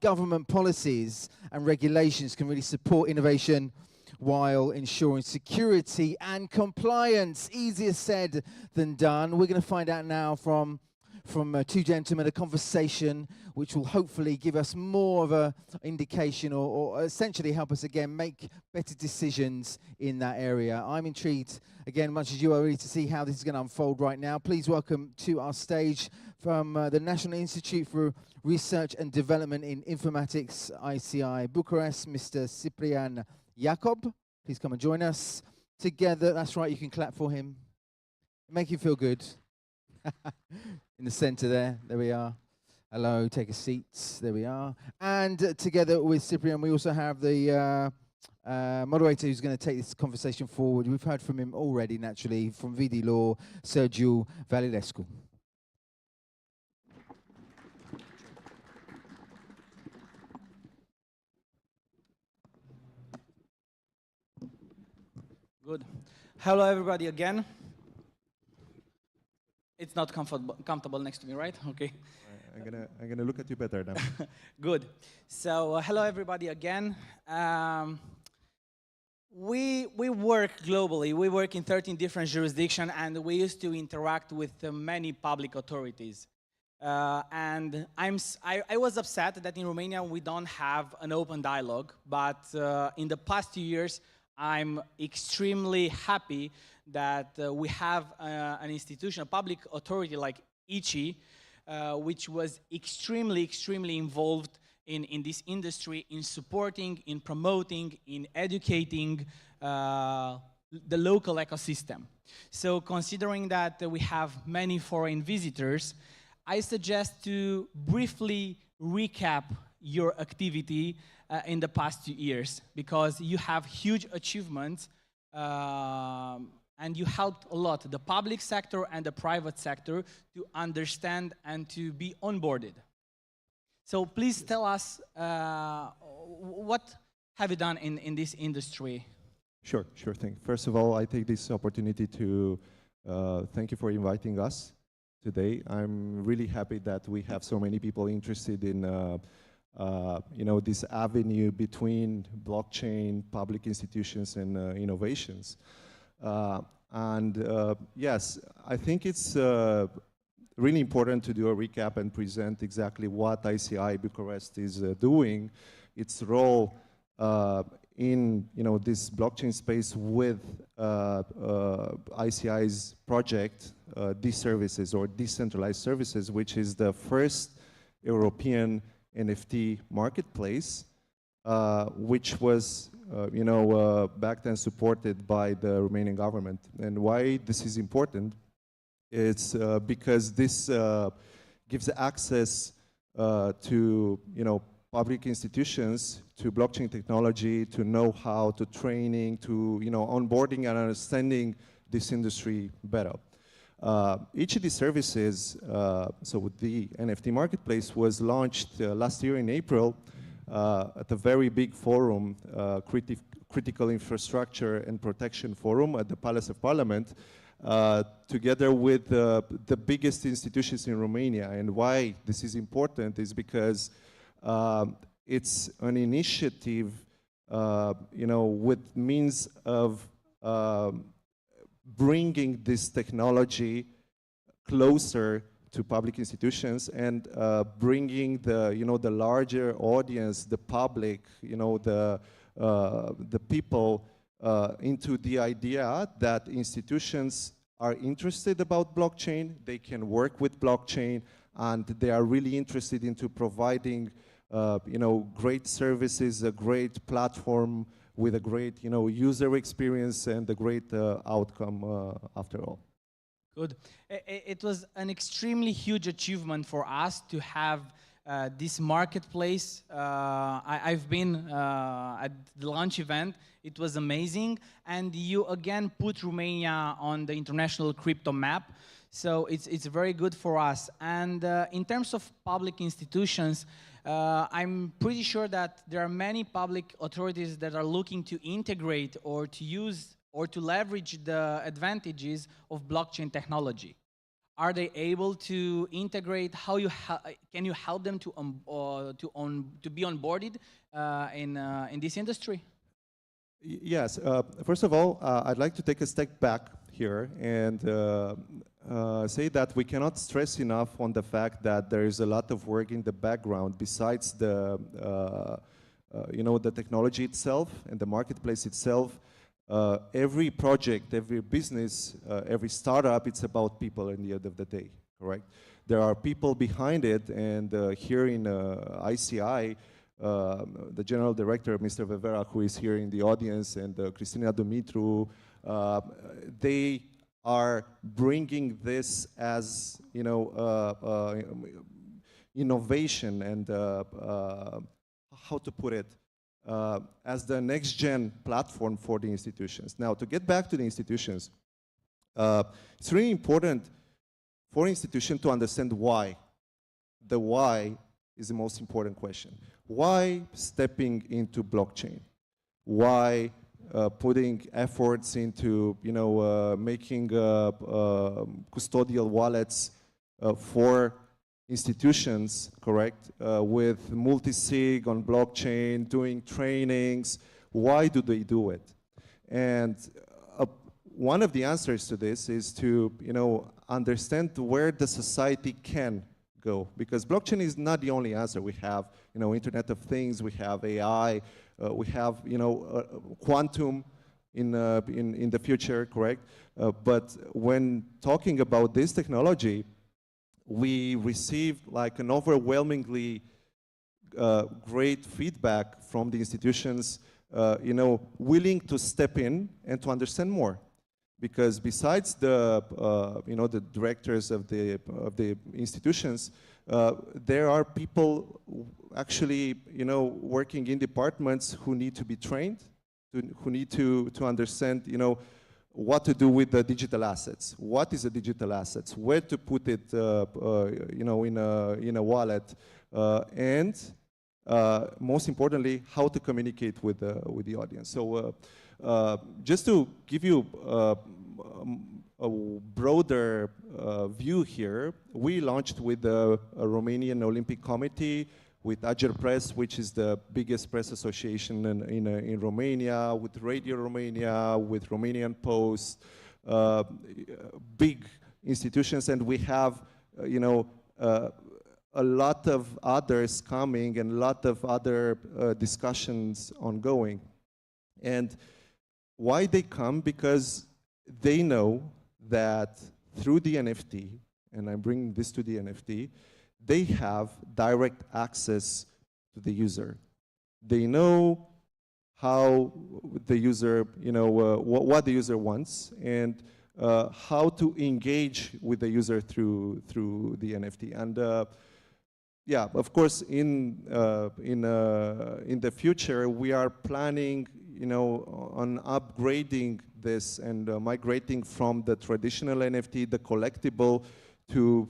government policies and regulations can really support innovation while ensuring security and compliance. Easier said than done. We're going to find out now from two gentlemen, a conversation which will hopefully give us more of an indication or essentially help us again make better decisions in that area. I'm intrigued, again, much as you are, really to see how this is going to unfold right now. Please welcome to our stage from the National Institute for Research and Development in Informatics, ICI Bucharest, Mr. Ciprian Jacob. Please come and join us together. That's right, you can clap for him. Make you feel good. In the center there we are. Hello, take a seat, there we are. And together with Ciprian, we also have the moderator who's going to take this conversation forward. We've heard from him already, naturally, from VD Law, Sergiu Valilescu. Good. Hello, everybody, again. It's not comfortable next to me, right? Okay. I'm gonna look at you better now. Good. So, hello, everybody, again. We work globally. We work in 13 different jurisdictions, and we used to interact with many public authorities. And I was upset that in Romania we don't have an open dialogue, but in the past 2 years, I'm extremely happy that we have an institution, a public authority like ICI, which was extremely involved in this industry, in supporting, in promoting, in educating the local ecosystem. So considering that we have many foreign visitors, I suggest to briefly recap your activity in the past 2 years, because you have huge achievements and you helped a lot the public sector and the private sector to understand and to be onboarded. So please tell us what have you done in this industry? Sure thing. First of all, I take this opportunity to thank you for inviting us today. I'm really happy that we have so many people interested in this avenue between blockchain, public institutions, and innovations. Yes, I think it's really important to do a recap and present exactly what ICI Bucharest is doing, its role in this blockchain space with ICI's project, D-Services or Decentralized Services, which is the first European NFT marketplace, which was backed and supported by the Romanian government. And why this is important? It's because this gives access to public institutions to blockchain technology, to know-how, to training, to onboarding and understanding this industry better. Each of these services, so the NFT marketplace, was launched last year in April at a very big forum, Critical Infrastructure and Protection Forum at the Palace of Parliament, together with the biggest institutions in Romania. And why this is important is because it's an initiative, with means of bringing this technology closer to public institutions and bringing the larger audience, the public, the people into the idea that institutions are interested about blockchain, they can work with blockchain, and they are really interested into providing great services, a great platform with a great user experience and a great outcome after all. Good. It was an extremely huge achievement for us to have this marketplace. I've been at the launch event. It was amazing. And you again put Romania on the international crypto map. So it's very good for us. And in terms of public institutions, I'm pretty sure that there are many public authorities that are looking to integrate or to use or to leverage the advantages of blockchain technology. Are they able to integrate? How can you help them to be onboarded in this industry? Yes. First of all, I'd like to take a step back here and say that we cannot stress enough on the fact that there is a lot of work in the background besides the the technology itself and the marketplace itself. Every project, every business, every startup, it's about people at the end of the day, correct? There are people behind it, and here in ICI, the general director, Mr. Vevera, who is here in the audience, and Cristina Dumitru, they are bringing this as, innovation and, how to put it, as the next-gen platform for the institutions. Now, to get back to the institutions, it's really important for institutions to understand why. The why is the most important question. Why stepping into blockchain? Why putting efforts into, making custodial wallets for institutions, correct, with multi-sig on blockchain, doing trainings? Why do they do it? And one of the answers to this is to, understand where the society can go, because blockchain is not the only answer. We have, Internet of Things, we have AI, we have, quantum in the future, correct? But when talking about this technology, we received like an overwhelmingly great feedback from the institutions, willing to step in and to understand more. Because besides the, the directors of the institutions, there are people actually, working in departments who need to be trained, who need to understand, what to do with the digital assets. What is a digital assets? Where to put it, in a wallet, and most importantly, how to communicate with the audience. So just to give you a broader view here, we launched with the Romanian Olympic Committee, with Ager Press, which is the biggest press association in Romania, with Radio Romania, with Romanian Post, big institutions, and we have, a lot of others coming and a lot of other discussions ongoing. And why they come? Because they know that through the NFT, and I'm bringing this to the NFT, they have direct access to the user. They know how the user, what the user wants, and how to engage with the user through the NFT. And yeah, of course, in the future, we are planning, on upgrading this and migrating from the traditional NFT, the collectible, to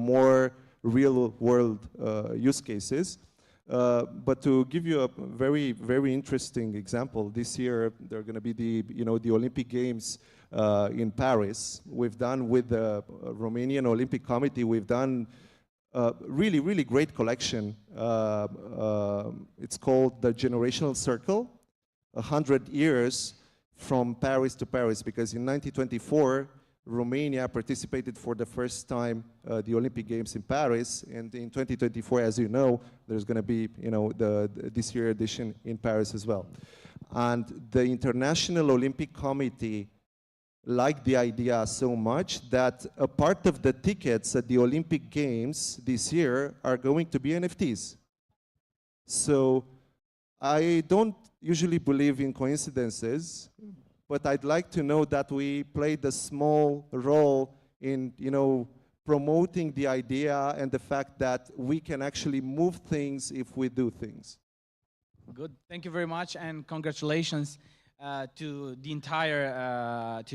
more real-world use cases. But to give you a very, very interesting example, this year there are going to be the Olympic Games in Paris. We've done with the Romanian Olympic Committee, we've done really, really great collection. It's called the Generational Circle, 100 years from Paris to Paris, because in 1924, Romania participated for the first time the Olympic Games in Paris, and in 2024, as you know, there's going to be this year edition in Paris as well. And the International Olympic Committee liked the idea so much that a part of the tickets at the Olympic Games this year are going to be NFTs. So I don't usually believe in coincidences, but I'd like to know that we played a small role in, promoting the idea and the fact that we can actually move things if we do things. Good. Thank you very much, and congratulations to the entire to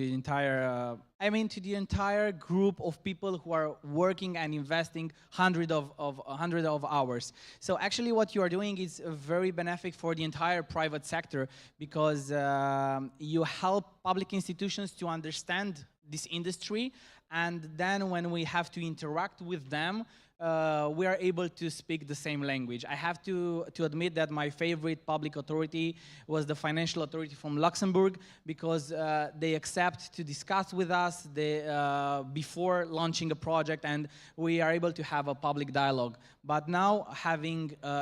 the entire group of people who are working and investing hundreds of hours. So actually, what you are doing is very beneficial for the entire private sector, because you help public institutions to understand this industry, and then when we have to interact with them, we are able to speak the same language. I have to admit that my favorite public authority was the Financial Authority from Luxembourg, because they accept to discuss with us before launching a project, and we are able to have a public dialogue. But now having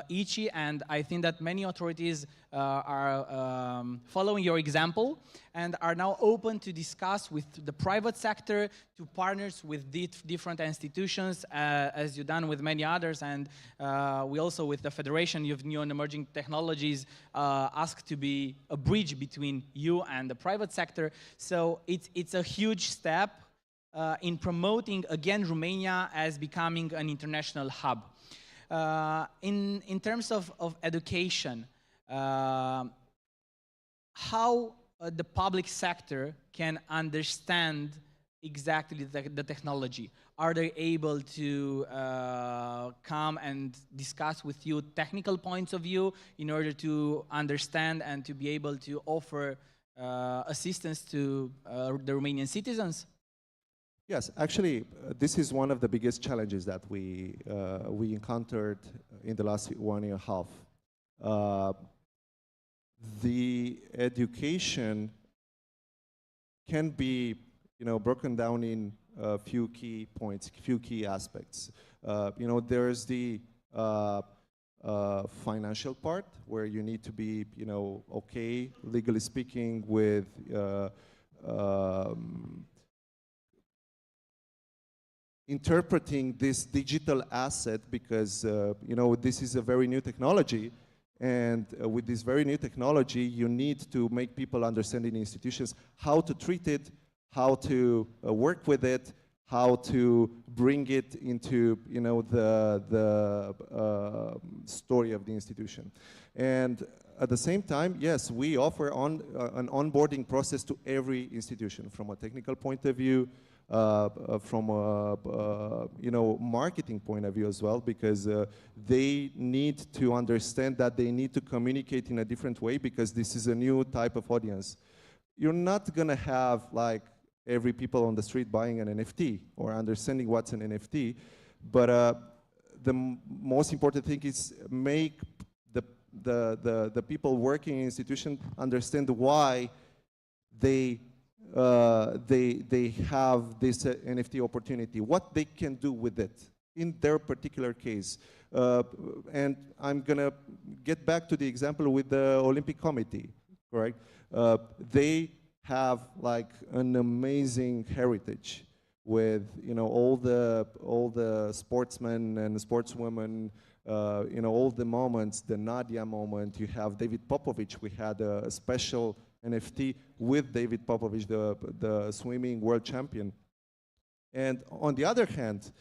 ICI, and I think that many authorities are following your example and are now open to discuss with the private sector, to partners with different institutions, as you've done with many others, and we also with the Federation of New and Emerging Technologies asked to be a bridge between you and the private sector. So it's a huge step in promoting again Romania as becoming an international hub. In terms of education, how the public sector can understand exactly the technology? Are they able to come and discuss with you technical points of view in order to understand and to be able to offer assistance to the Romanian citizens? Yes, actually, this is one of the biggest challenges that we encountered in the last 1.5 years. The education can be, broken down in a few key points, few key aspects. There's the financial part, where you need to be, okay, legally speaking, with interpreting this digital asset, because this is a very new technology, and with this very new technology you need to make people understand in institutions how to treat it, how to work with it, how to bring it into the story of the institution. And at the same time, yes, we offer an onboarding process to every institution from a technical point of view, from a marketing point of view as well, because they need to understand that they need to communicate in a different way, because this is a new type of audience. You're not going to have like every people on the street buying an NFT or understanding what's an NFT, but the most important thing is make the people working in institutions understand why they have this NFT opportunity, what they can do with it in their particular case. And I'm going to get back to the example with the Olympic Committee, correct? They have like an amazing heritage with all the sportsmen and sportswomen, all the moments, the Nadia moment. You have David Popovich. We had a special NFT with David Popovich, the swimming world champion. And on the other hand,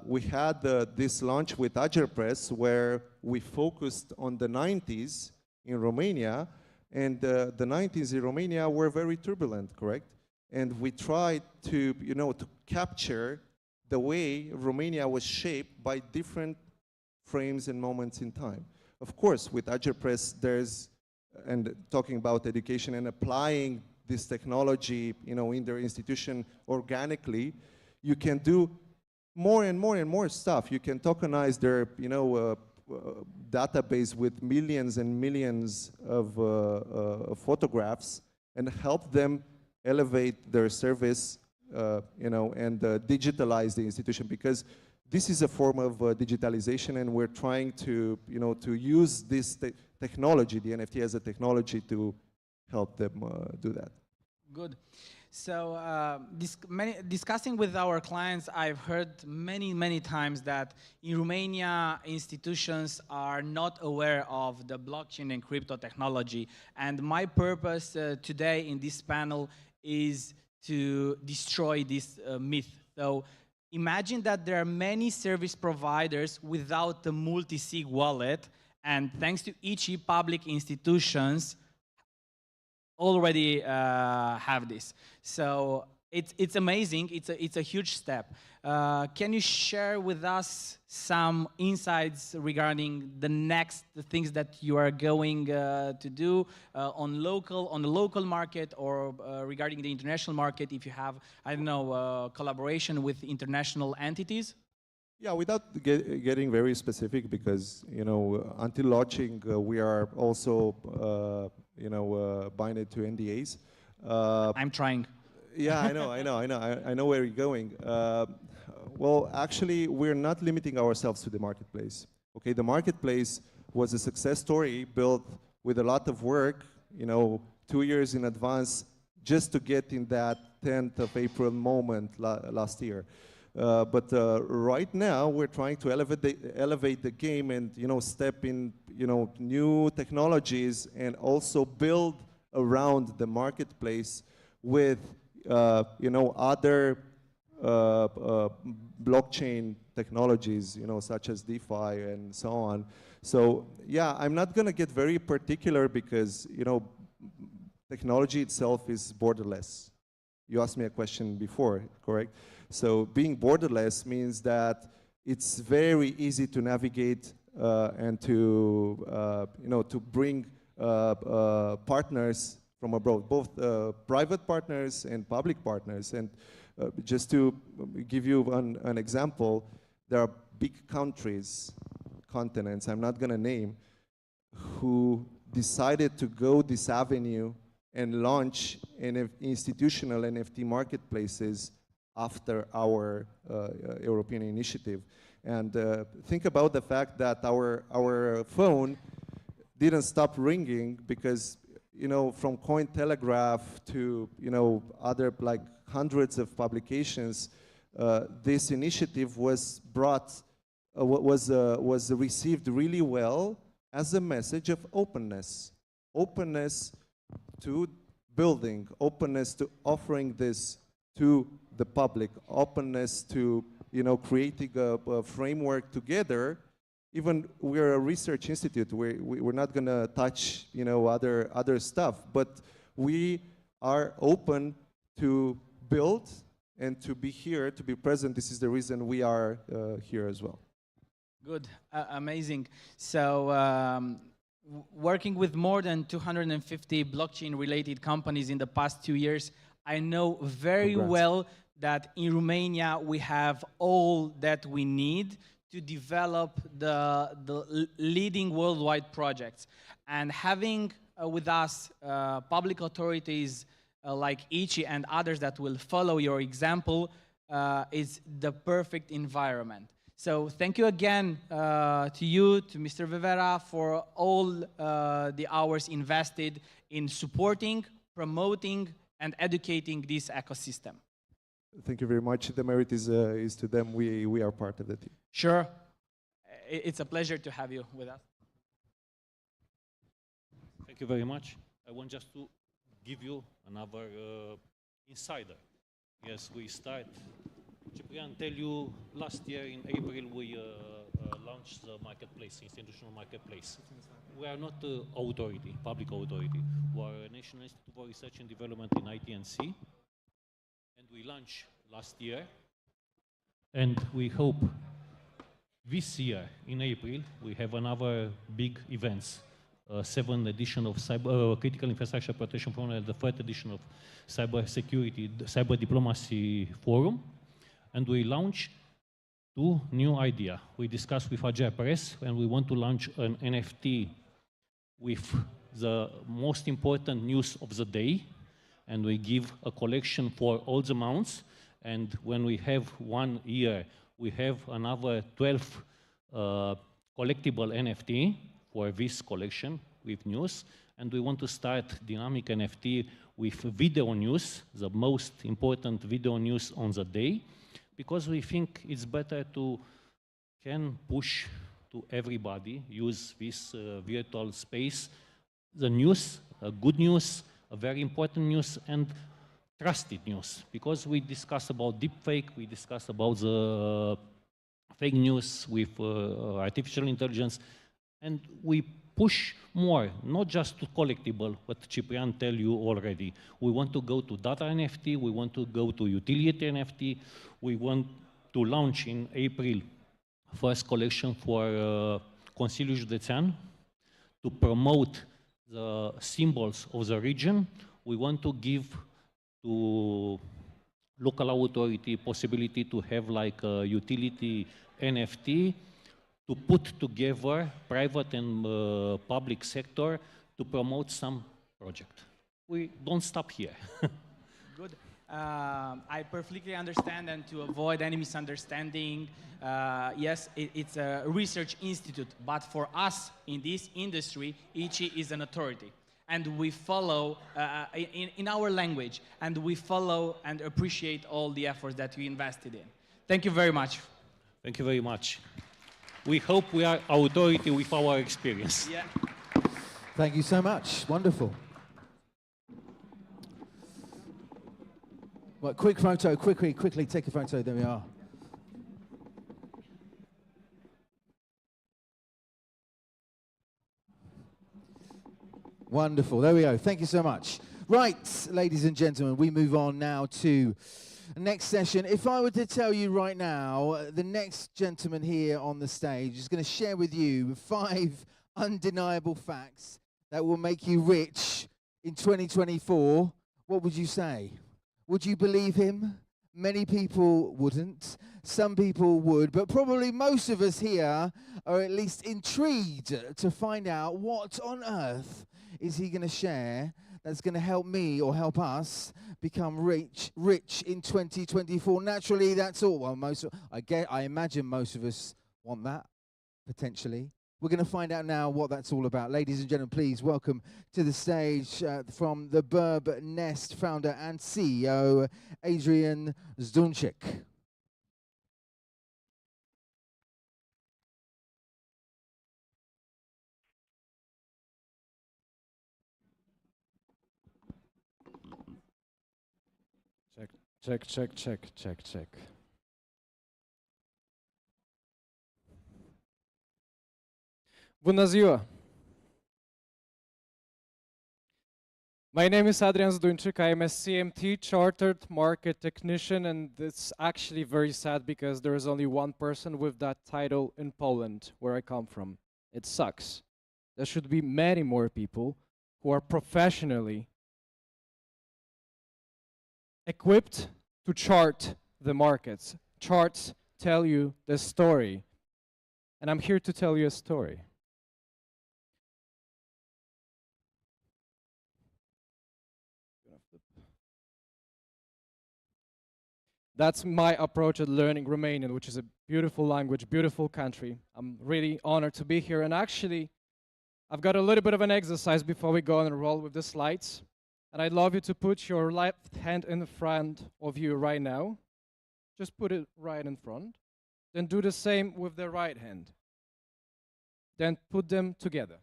we had this launch with Agerpress, where we focused on the 90s in Romania, and the 90s in Romania were very turbulent, correct? And we tried to, to capture the way Romania was shaped by different frames and moments in time. Of course, with Agerpress, and talking about education and applying this technology, in their institution organically, you can do more and more and more stuff. You can tokenize their, database with millions and millions of photographs and help them elevate their service, and digitalize the institution, because this is a form of digitalization, and we're trying to, to use this technology, the NFT as a technology, to help them do that. Good. So discussing with our clients, I've heard many times that in Romania, institutions are not aware of the blockchain and crypto technology. And my purpose today in this panel is to destroy this myth. So imagine that there are many service providers without a multi-sig wallet, and thanks to each public institutions already have this. So it's amazing. It's a huge step. Can you share with us some insights regarding the things that you are going to do on the local market, or regarding the international market, if you have, I don't know, collaboration with international entities? Yeah, without getting very specific, because until launching, we are also binded to NDAs. I'm trying. Yeah, I know where you're going. Well, actually, we're not limiting ourselves to the marketplace. Okay, the marketplace was a success story built with a lot of work, 2 years in advance, just to get in that 10th of April moment last year. But right now, we're trying to elevate the game and step in new technologies, and also build around the marketplace with other blockchain technologies, such as DeFi and so on. So yeah, I'm not going to get very particular, because technology itself is borderless. You asked me a question before, correct? So being borderless means that it's very easy to navigate and to bring partners from abroad, both private partners and public partners. And just to give you an example, there are big countries, continents, I'm not going to name, who decided to go this avenue and launch institutional NFT marketplaces after our European initiative. And think about the fact that our phone didn't stop ringing, because from Cointelegraph to other like hundreds of publications, this initiative was received really well as a message of openness to building, openness to offering this to the public, openness to creating a framework together. Even we're a research institute, we're not going to touch other stuff, but we are open to build and to be here, to be present. This is the reason we are here as well. Good, amazing. So working with more than 250 blockchain-related companies in the past 2 years, I know very well that in Romania we have all that we need to develop the leading worldwide projects. And having with us public authorities like ICI and others that will follow your example is the perfect environment. So thank you again to you, to Mr. Vivera, for all the hours invested in supporting, promoting, and educating this ecosystem. Thank you very much. The merit is to them. We are part of the team. Sure. It's a pleasure to have you with us. Thank you very much. I want just to give you another insider. Yes, we start. Ciprian, tell you, last year in April we launched the marketplace, institutional marketplace. We are not authority, public authority. We are a National Institute for Research and Development in IT&C, and we launched last year. And we hope this year in April we have another big events. 7th edition of Critical Infrastructure Protection Forum and the 3rd edition of Cyber Security, Cyber Diplomacy Forum. And we launch 2 new ideas. We discussed with Agile Press, and we want to launch an NFT with the most important news of the day, and we give a collection for all the months. And when we have 1 year, we have another 12 collectible NFT for this collection with news. And we want to start dynamic NFT with video news, the most important video news on the day, because we think it's better to can push to everybody, use this virtual space, the news, good news, a very important news, and trusted news, because we discussed about deepfake, we discussed about the fake news with artificial intelligence, and we push more, not just to collectible, what Ciprian tell you already. We want to go to data NFT, we want to go to utility NFT, we want to launch in April first collection for Consiliul Județean to promote the symbols of the region. We want to give to local authority possibility to have like a utility NFT to put together private and public sector to promote some project. We don't stop here. Good. I perfectly understand, and to avoid any misunderstanding, yes, it's a research institute, but for us in this industry, ICI is an authority. And we follow in our language, and we follow and appreciate all the efforts that we invested in. Thank you very much. Thank you very much. We hope we are authority with our experience. Yeah. Thank you so much. Wonderful. Well, quick photo, quickly take a photo. There we are. Wonderful. There we go. Thank you so much. Right, ladies and gentlemen, we move on now to the next session. If I were to tell you right now, the next gentleman here on the stage is going to share with you 5 undeniable facts that will make you rich in 2024, what would you say? Would you believe him? Many people wouldn't. Some people would, but probably most of us here are at least intrigued to find out what on earth is he going to share that's going to help me or help us become rich in 2024. Naturally, that's all. Well, I imagine most of us want that, potentially. We're going to find out now what that's all about. Ladies and gentlemen, please welcome to the stage from the Burb Nest founder and CEO, Adrian Zdunczyk. Check. Bună ziua! My name is Adrian Zdunczyk. I am a CMT, Chartered Market Technician, and it's actually very sad because there is only one person with that title in Poland, where I come from. It sucks. There should be many more people who are professionally equipped to chart the markets. Charts tell you the story, and I'm here to tell you a story. That's my approach at learning Romanian, which is a beautiful language, beautiful country. I'm really honored to be here. And actually, I've got a little bit of an exercise before we go and roll with the slides. And I'd love you to put your left hand in front of you right now. Just put it right in front. Then do the same with the right hand. Then put them together.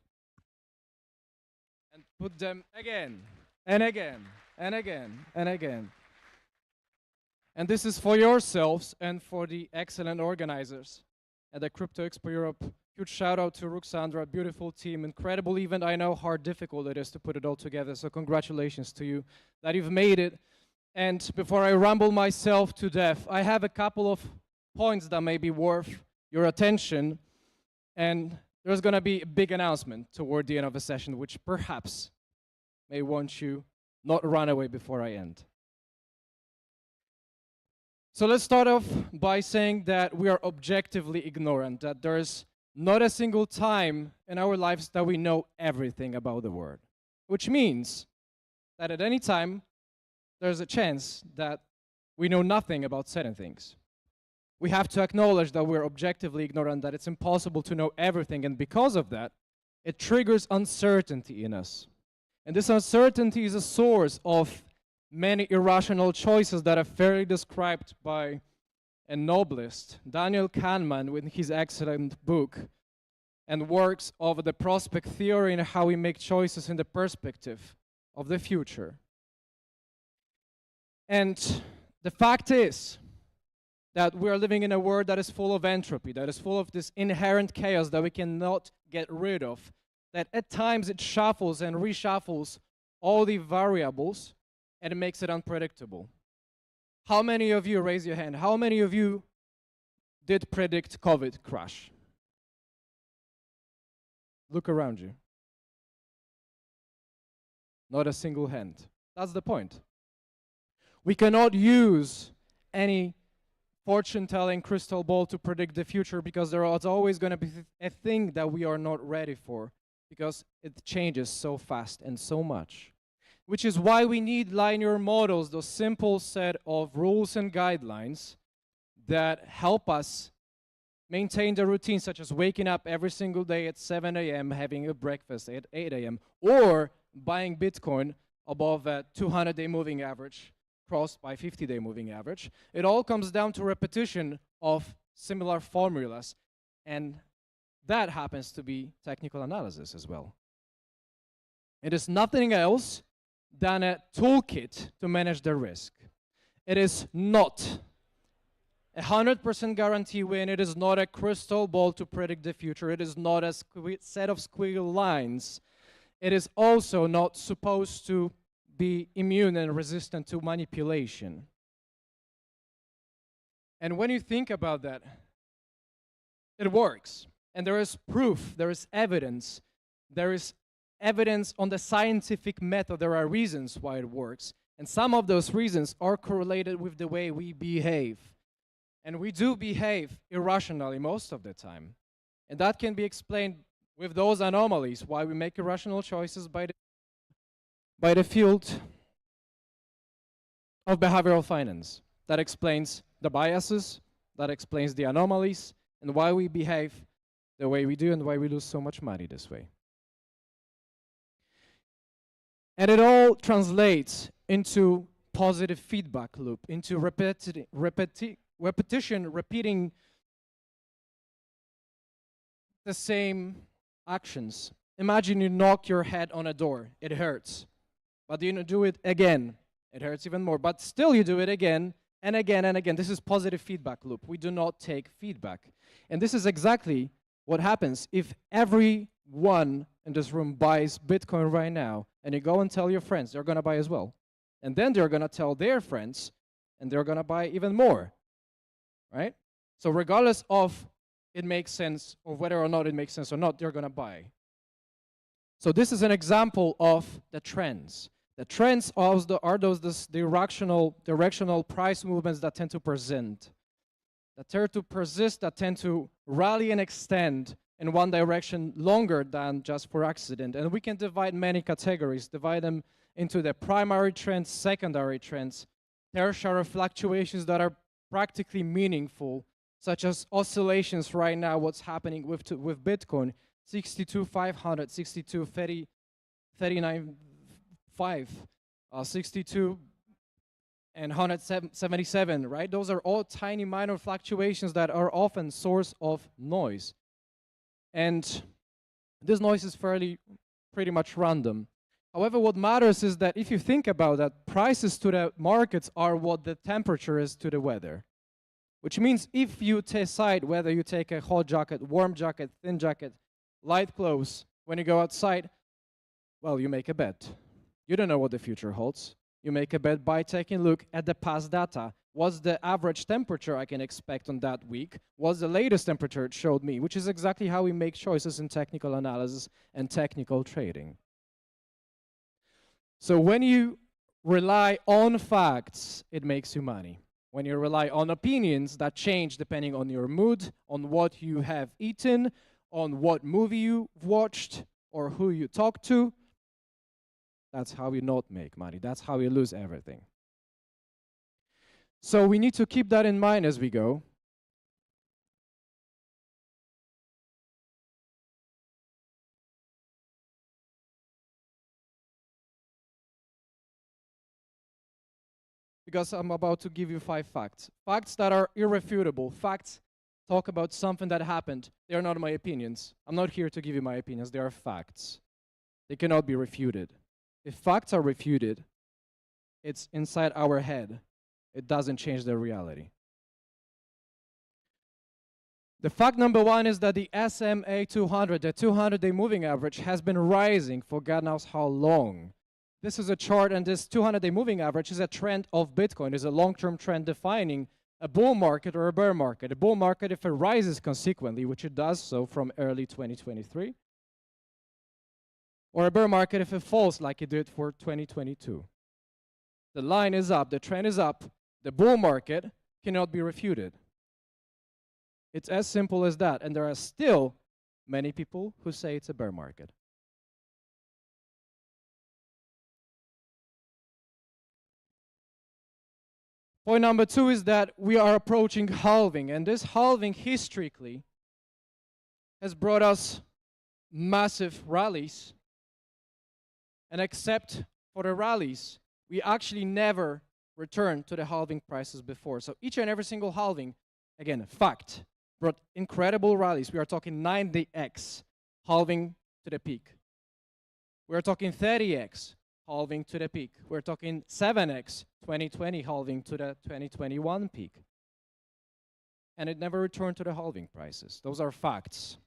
And put them again, and again, and again, and again. And this is for yourselves and for the excellent organizers at the Crypto Expo Europe. Huge shout out to Ruxandra, beautiful team, incredible event. I know how difficult it is to put it all together, so congratulations to you that you've made it. And before I ramble myself to death, I have a couple of points that may be worth your attention. And there's going to be a big announcement toward the end of the session, which perhaps may want you not run away before I end. So let's start off by saying that we are objectively ignorant, that there is not a single time in our lives that we know everything about the world, which means that at any time, there's a chance that we know nothing about certain things. We have to acknowledge that we're objectively ignorant, that it's impossible to know everything, and because of that, it triggers uncertainty in us. And this uncertainty is a source of many irrational choices that are fairly described by a novelist, Daniel Kahneman, with his excellent book and works of the prospect theory and how we make choices in the perspective of the future. And the fact is that we are living in a world that is full of entropy, that is full of this inherent chaos that we cannot get rid of, that at times it shuffles and reshuffles all the variables and it makes it unpredictable. How many of you, raise your hand, how many of you did predict COVID crash? Look around you. Not a single hand. That's the point. We cannot use any fortune-telling crystal ball to predict the future because there is always going to be a thing that we are not ready for because it changes so fast and so much. Which is why we need linear models, those simple set of rules and guidelines that help us maintain the routine, such as waking up every single day at 7 a.m., having a breakfast at 8 a.m., or buying Bitcoin above a 200-day moving average, crossed by 50-day moving average. It all comes down to repetition of similar formulas, and that happens to be technical analysis as well. It is nothing else than a toolkit to manage the risk. It is not a 100% guarantee win. It is not a crystal ball to predict the future. It is not a set of squiggle lines. It is also not supposed to be immune and resistant to manipulation. And when you think about that, it works. And there is proof, there is evidence. There is evidence on the scientific method. There are reasons why it works. And some of those reasons are correlated with the way we behave. And we do behave irrationally most of the time. And that can be explained with those anomalies, why we make irrational choices by the field of behavioral finance. That explains the biases, that explains the anomalies, and why we behave the way we do and why we lose so much money this way. And it all translates into positive feedback loop, into repetition, repeating the same actions. Imagine you knock your head on a door, it hurts. But you do it again, it hurts even more. But still you do it again and again and again. This is positive feedback loop. We do not take feedback. And this is exactly what happens if everyone in this room buys Bitcoin right now, and you go and tell your friends, they're gonna buy as well. And then they're gonna tell their friends, and they're gonna buy even more, right? So regardless of it makes sense, or whether or not it makes sense or not, they're gonna buy. So this is an example of the trends. The trends are those directional price movements that tend to persist, that tend to rally and extend in one direction longer than just for accident. And we can divide many categories, divide them into the primary trends, secondary trends, tertiary fluctuations that are practically meaningful, such as oscillations right now, what's happening with Bitcoin, 62,500, 39.5, 62 and 177, right? Those are all tiny minor fluctuations that are often source of noise. And this noise is pretty much random. However, what matters is that if you think about that, prices to the markets are what the temperature is to the weather. Which means if you decide whether you take a hot jacket, warm jacket, thin jacket, light clothes, when you go outside, well, you make a bet. You don't know what the future holds. You make a bet by taking a look at the past data. What's the average temperature I can expect on that week? What's the latest temperature it showed me? Which is exactly how we make choices in technical analysis and technical trading. So when you rely on facts, it makes you money. When you rely on opinions that change depending on your mood, on what you have eaten, on what movie you watched, or who you talk to, that's how you not make money. That's how you lose everything. So we need to keep that in mind as we go. Because I'm about to give you 5 facts. Facts that are irrefutable. Facts talk about something that happened. They are not my opinions. I'm not here to give you my opinions. They are facts. They cannot be refuted. If facts are refuted, it's inside our head. It doesn't change the reality. The fact number one is that the SMA 200, the 200-day moving average, has been rising for God knows how long. This is a chart, and this 200-day moving average is a trend of Bitcoin. It's a long-term trend defining a bull market or a bear market. A bull market if it rises consequently, which it does so from early 2023, or a bear market if it falls like it did for 2022. The line is up, the trend is up, the bull market cannot be refuted. It's as simple as that, and there are still many people who say it's a bear market. Point number two is that we are approaching halving, and this halving historically has brought us massive rallies, and except for the rallies, we actually never returned to the halving prices before. So each and every single halving, again, fact, brought incredible rallies. We are talking 90x halving to the peak. We are talking 30x halving to the peak. We're talking 7x 2020 halving to the 2021 peak. And it never returned to the halving prices. Those are facts.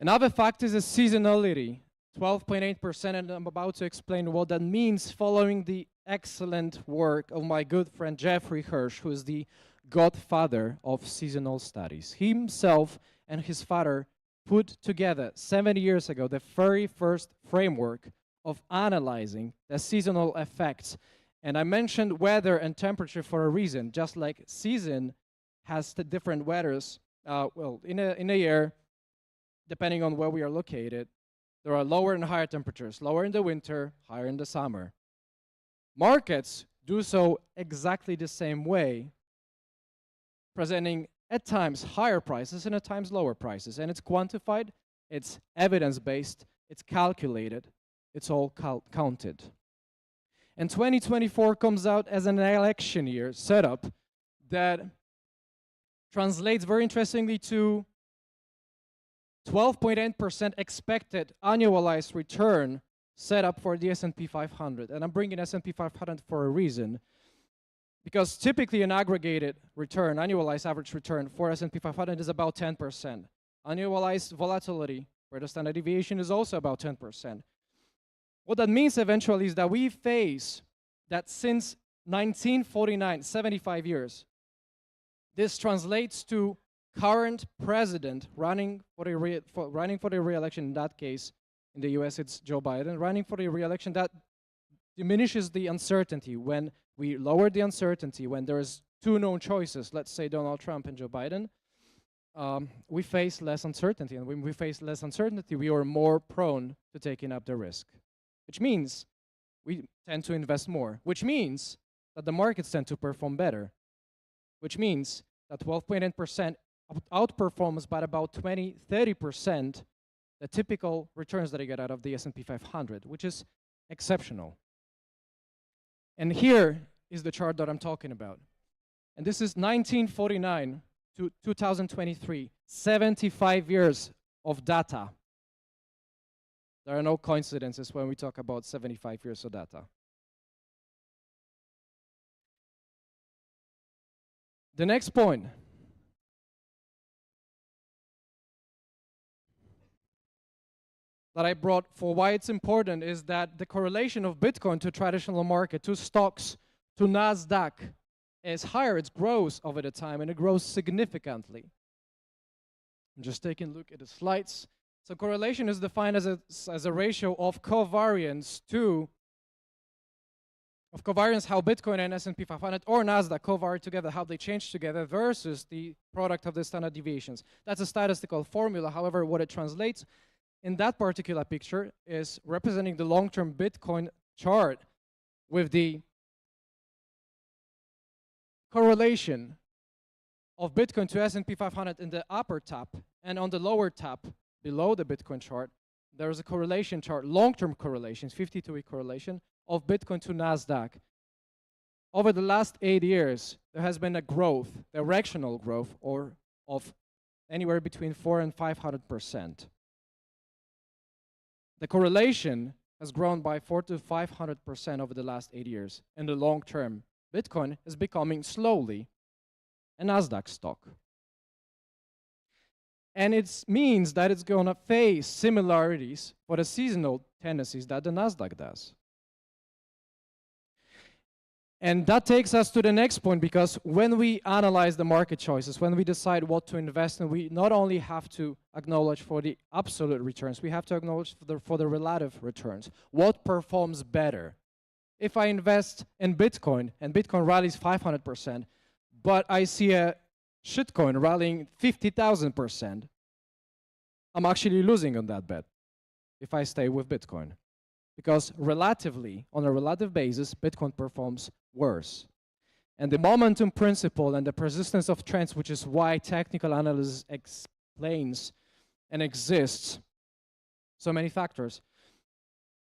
Another fact is the seasonality, 12.8%, and I'm about to explain what that means following the excellent work of my good friend Jeffrey Hirsch, who is the godfather of seasonal studies. He himself and his father put together 70 years ago the very first framework of analyzing the seasonal effects. And I mentioned weather and temperature for a reason. Just like season has the different weathers, well, in a year, depending on where we are located, there are lower and higher temperatures, lower in the winter, higher in the summer. Markets do so exactly the same way, presenting at times higher prices and at times lower prices. And it's quantified, it's evidence-based, it's calculated, it's all counted. And 2024 comes out as an election year setup that translates very interestingly to 12.8% expected annualized return set up for the S&P 500. And I'm bringing S&P 500 for a reason, because typically an aggregated return, annualized average return for S&P 500 is about 10%. Annualized volatility for the standard deviation is also about 10%. What that means eventually is that we face that since 1949, 75 years, this translates to current president running for the re-election. In that case, in the US, it's Joe Biden, running for the re-election. That diminishes the uncertainty. When we lower the uncertainty, when there's two known choices, let's say Donald Trump and Joe Biden, we face less uncertainty. And when we face less uncertainty, we are more prone to taking up the risk, which means we tend to invest more, which means that the markets tend to perform better, which means that 12.8% outperforms by about 20-30% the typical returns that you get out of the S&P 500, which is exceptional. And here is the chart that I'm talking about. And this is 1949 to 2023, 75 years of data. There are no coincidences when we talk about 75 years of data. The next point that I brought for why it's important is that the correlation of Bitcoin to traditional market, to stocks, to NASDAQ is higher. It grows over the time, and it grows significantly. I'm just taking a look at the slides. So correlation is defined as a ratio of covariance how Bitcoin and S&P 500 or NASDAQ covary together, how they change together versus the product of the standard deviations. That's a statistical formula. However, what it translates in that particular picture is representing the long-term Bitcoin chart with the correlation of Bitcoin to S&P 500 in the upper tab, and on the lower tab below the Bitcoin chart, there is a correlation chart, long-term correlations, 52-week correlation of Bitcoin to NASDAQ. Over the last 8 years, there has been a growth, directional growth, of anywhere between 400% and 500%. The correlation has grown by 400 to 500% over the last 8 years. In the long term, Bitcoin is becoming slowly a Nasdaq stock. And it means that it's going to face similarities for the seasonal tendencies that the Nasdaq does. And that takes us to the next point, because when we analyze the market choices, when we decide what to invest in, we not only have to acknowledge for the absolute returns, we have to acknowledge for the relative returns. What performs better? If I invest in Bitcoin and Bitcoin rallies 500%, but I see a shitcoin rallying 50,000%, I'm actually losing on that bet if I stay with Bitcoin. Because relatively, on a relative basis, Bitcoin performs worse. And the momentum principle and the persistence of trends, which is why technical analysis explains and exists, so many factors,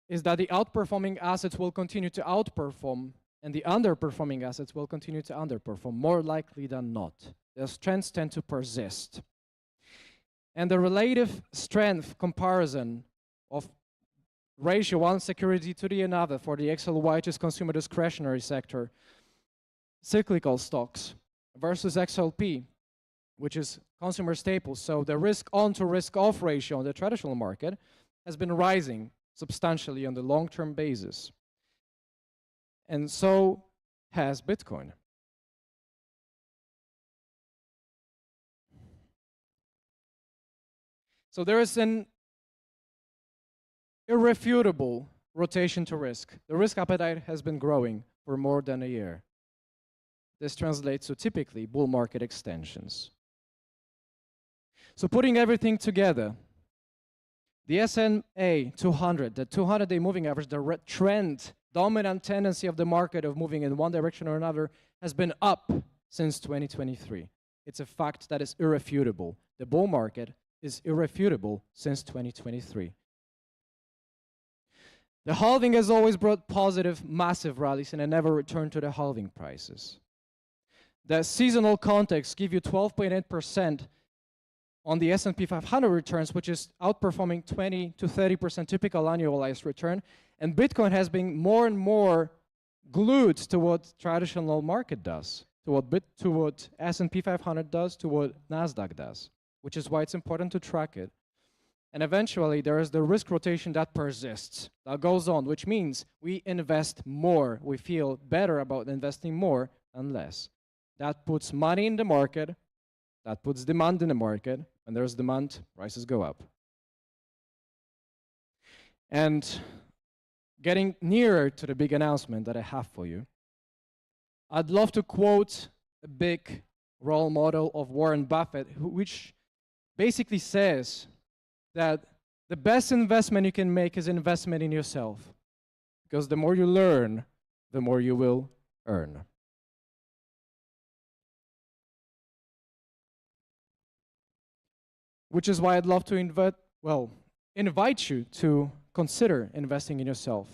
is that the outperforming assets will continue to outperform and the underperforming assets will continue to underperform, more likely than not. Those trends tend to persist. And the relative strength comparison of ratio one security to the another for the XLY, which is consumer discretionary sector, cyclical stocks, versus XLP, which is consumer staples. So the risk on to risk off ratio on the traditional market has been rising substantially on the long-term basis. And so has Bitcoin. So there is an irrefutable rotation to risk. The risk appetite has been growing for more than a year. This translates to typically bull market extensions. So putting everything together, the SMA 200, the 200-day moving average, the trend, dominant tendency of the market of moving in one direction or another has been up since 2023. It's a fact that is irrefutable. The bull market is irrefutable since 2023. The halving has always brought positive, massive rallies, and it never returned to the halving prices. The seasonal context give you 12.8% on the S&P 500 returns, which is outperforming 20 to 30% typical annualized return. And Bitcoin has been more and more glued to what traditional market does, to what S&P 500 does, to what Nasdaq does, which is why it's important to track it. And eventually, there is the risk rotation that persists, that goes on, which means we invest more. We feel better about investing more and less. That puts money in the market, that puts demand in the market. When there's demand, prices go up. And getting nearer to the big announcement that I have for you, I'd love to quote a big role model of Warren Buffett, which basically says that the best investment you can make is investment in yourself. Because the more you learn, the more you will earn. Which is why I'd love to invite you to consider investing in yourself.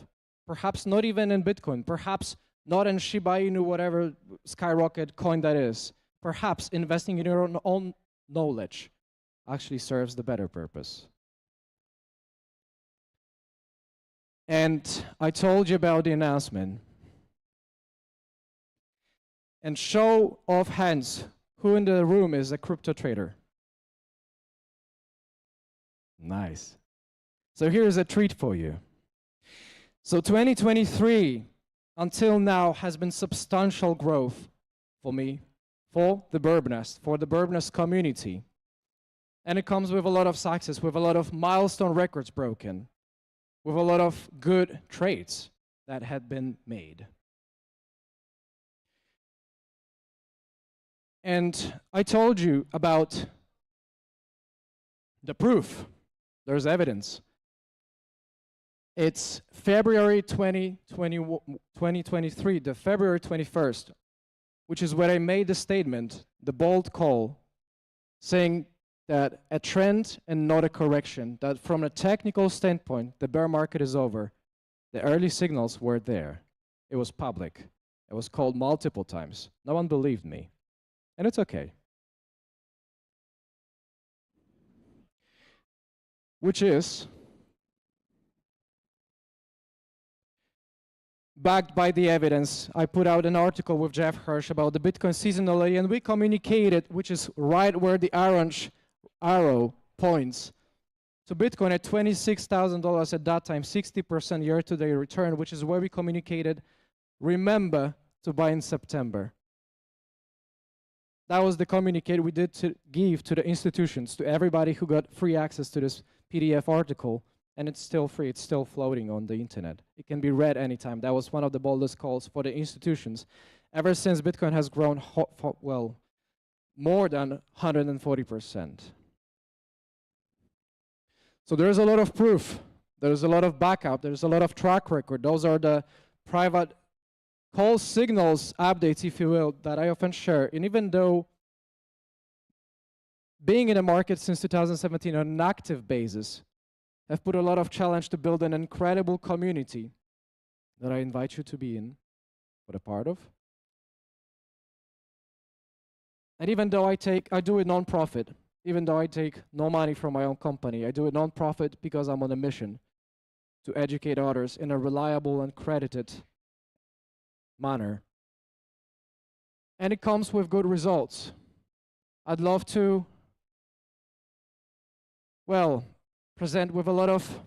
Perhaps not even in Bitcoin, perhaps not in Shiba Inu, whatever skyrocket coin that is. Perhaps investing in your own knowledge actually serves the better purpose. And I told you about the announcement. And show of hands, who in the room is a crypto trader? Nice. So here's a treat for you. So 2023 until now has been substantial growth for me, for the Burbnest community. And it comes with a lot of success, with a lot of milestone records broken, with a lot of good trades that had been made. And I told you about the proof. There's evidence. It's February 2023, the February 21st, which is where I made the statement, the bold call, saying that a trend and not a correction, that from a technical standpoint, the bear market is over. The early signals were there. It was public. It was called multiple times. No one believed me. And it's okay. Which is backed by the evidence. I put out an article with Jeff Hirsch about the Bitcoin seasonality, and we communicated, which is right where the orange arrow points. So Bitcoin at $26,000 at that time, 60% year-to-date return, which is where we communicated, remember to buy in September. That was the communique we did to give to the institutions, to everybody who got free access to this PDF article, and it's still free, it's still floating on the internet. It can be read anytime. That was one of the boldest calls for the institutions. Ever since Bitcoin has grown, well, more than 140%. So there's a lot of proof, there's a lot of backup, there's a lot of track record. Those are the private call signals, updates, if you will, that I often share. And even though being in the market since 2017 on an active basis, I've put a lot of challenge to build an incredible community that I invite you to be in, what a part of. And even though I do it non-profit, even though I take no money from my own company, I do it non-profit because I'm on a mission to educate others in a reliable and credited manner. And it comes with good results. I'd love to, well, present with a lot of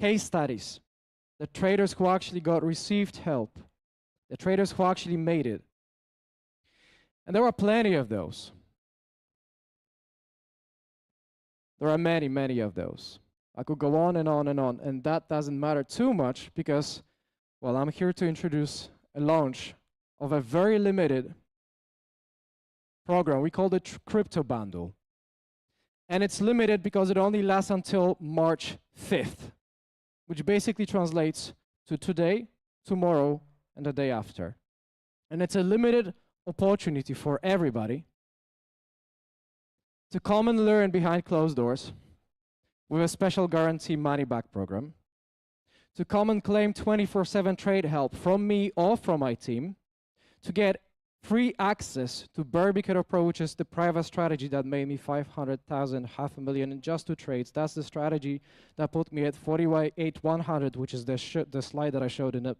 case studies. The traders who actually received help, the traders who actually made it. And there are plenty of those. There are many, many of those. I could go on and on and on, and that doesn't matter too much because, well, I'm here to introduce a launch of a very limited program. We call it Crypto Bundle. And it's limited because it only lasts until March 5th, which basically translates to today, tomorrow, and the day after. And it's a limited opportunity for everybody to come and learn behind closed doors with a special guarantee money-back program, to come and claim 24/7 trade help from me or from my team, to get free access to Barbicator Pro, which is the private strategy that made me 500,000, $500,000 in just 2 trades. That's the strategy that put me at 48,100, which is the slide that I showed in a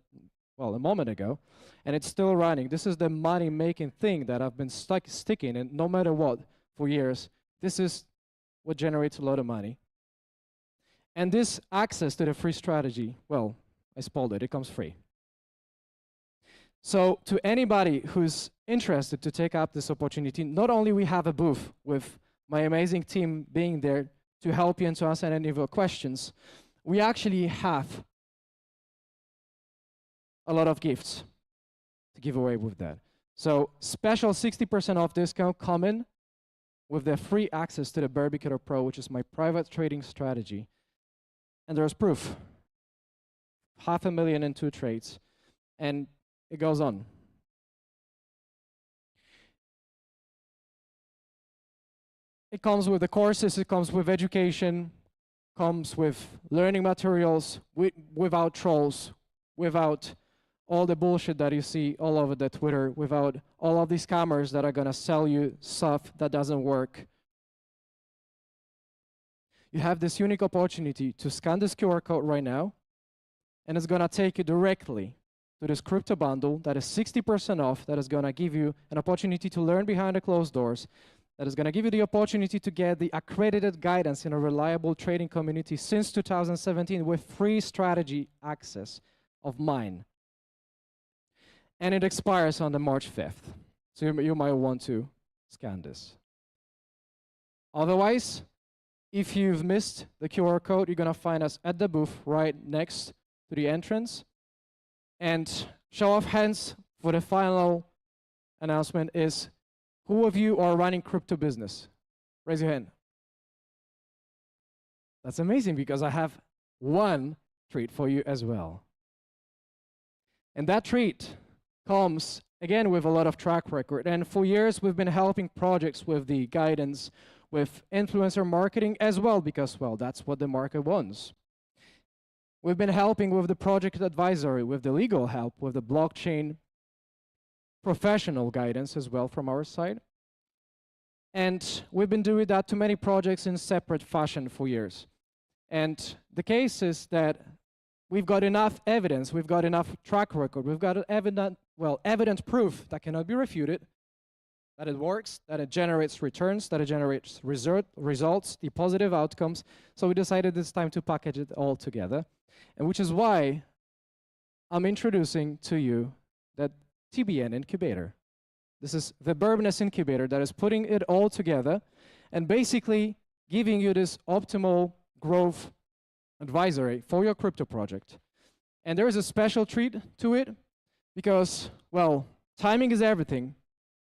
moment ago, and it's still running. This is the money-making thing that I've been sticking in no matter what for years. This is what generates a lot of money. And this access to the free strategy, well, I spoiled it, it comes free. So to anybody who's interested to take up this opportunity, not only we have a booth with my amazing team being there to help you and to answer any of your questions, we actually have a lot of gifts to give away with that. So special 60% off discount coming with the free access to the Barbicator Pro, which is my private trading strategy. And there's proof. 500,000 in 2 trades. And it goes on. It comes with the courses, it comes with education, comes with learning materials, without trolls, without all the bullshit that you see all over the Twitter, without all of these scammers that are gonna sell you stuff that doesn't work. You have this unique opportunity to scan this QR code right now, and it's gonna take you directly to this crypto bundle that is 60% off, that is gonna give you an opportunity to learn behind the closed doors, that is gonna give you the opportunity to get the accredited guidance in a reliable trading community since 2017 with free strategy access of mine. And it expires on the March 5th. So you might want to scan this. Otherwise, if you've missed the QR code, you're gonna find us at the booth right next to the entrance. And show of hands for the final announcement is, who of you are running crypto business? Raise your hand. That's amazing because I have one treat for you as well. And that treat comes, again, with a lot of track record. And for years, we've been helping projects with the guidance, with influencer marketing as well, because, well, that's what the market wants. We've been helping with the project advisory, with the legal help, with the blockchain professional guidance as well from our side. And we've been doing that to many projects in separate fashion for years. And the case is that we've got enough evidence, we've got enough track record, we've got evident proof that cannot be refuted, that it works, that it generates returns, that it generates results, the positive outcomes. So we decided it's time to package it all together, and which is why I'm introducing to you that TBN incubator. This is the Burbiness incubator that is putting it all together and basically giving you this optimal growth advisory for your crypto project. And there is a special treat to it because, well, timing is everything.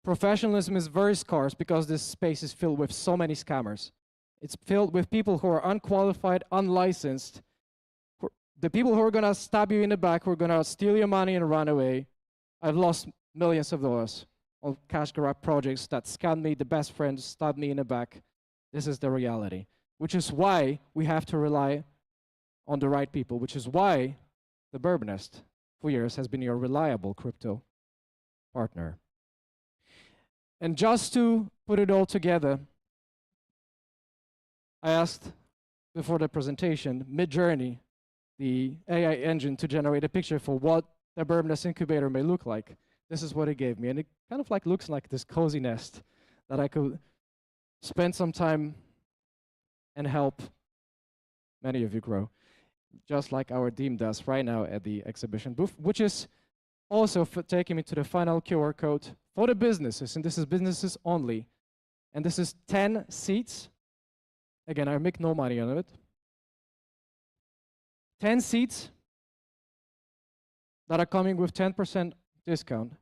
Professionalism is very scarce because this space is filled with so many scammers. It's filled with people who are unqualified, unlicensed. The people who are gonna stab you in the back, who are gonna steal your money and run away. I've lost millions of dollars on cash grab projects that scammed me, the best friend stabbed me in the back. This is the reality, which is why we have to rely on the right people, which is why the Burbinist for years has been your reliable crypto partner. And just to put it all together, I asked before the presentation, Midjourney, the AI engine, to generate a picture for what the Burbiness incubator may look like. This is what it gave me, and it kind of like looks like this cozy nest that I could spend some time and help many of you grow, just like our team does right now at the exhibition booth, which is also taking me to the final QR code for the businesses, and this is businesses only. And this is 10 seats. Again, I make no money on it. 10 seats that are coming with 10% discount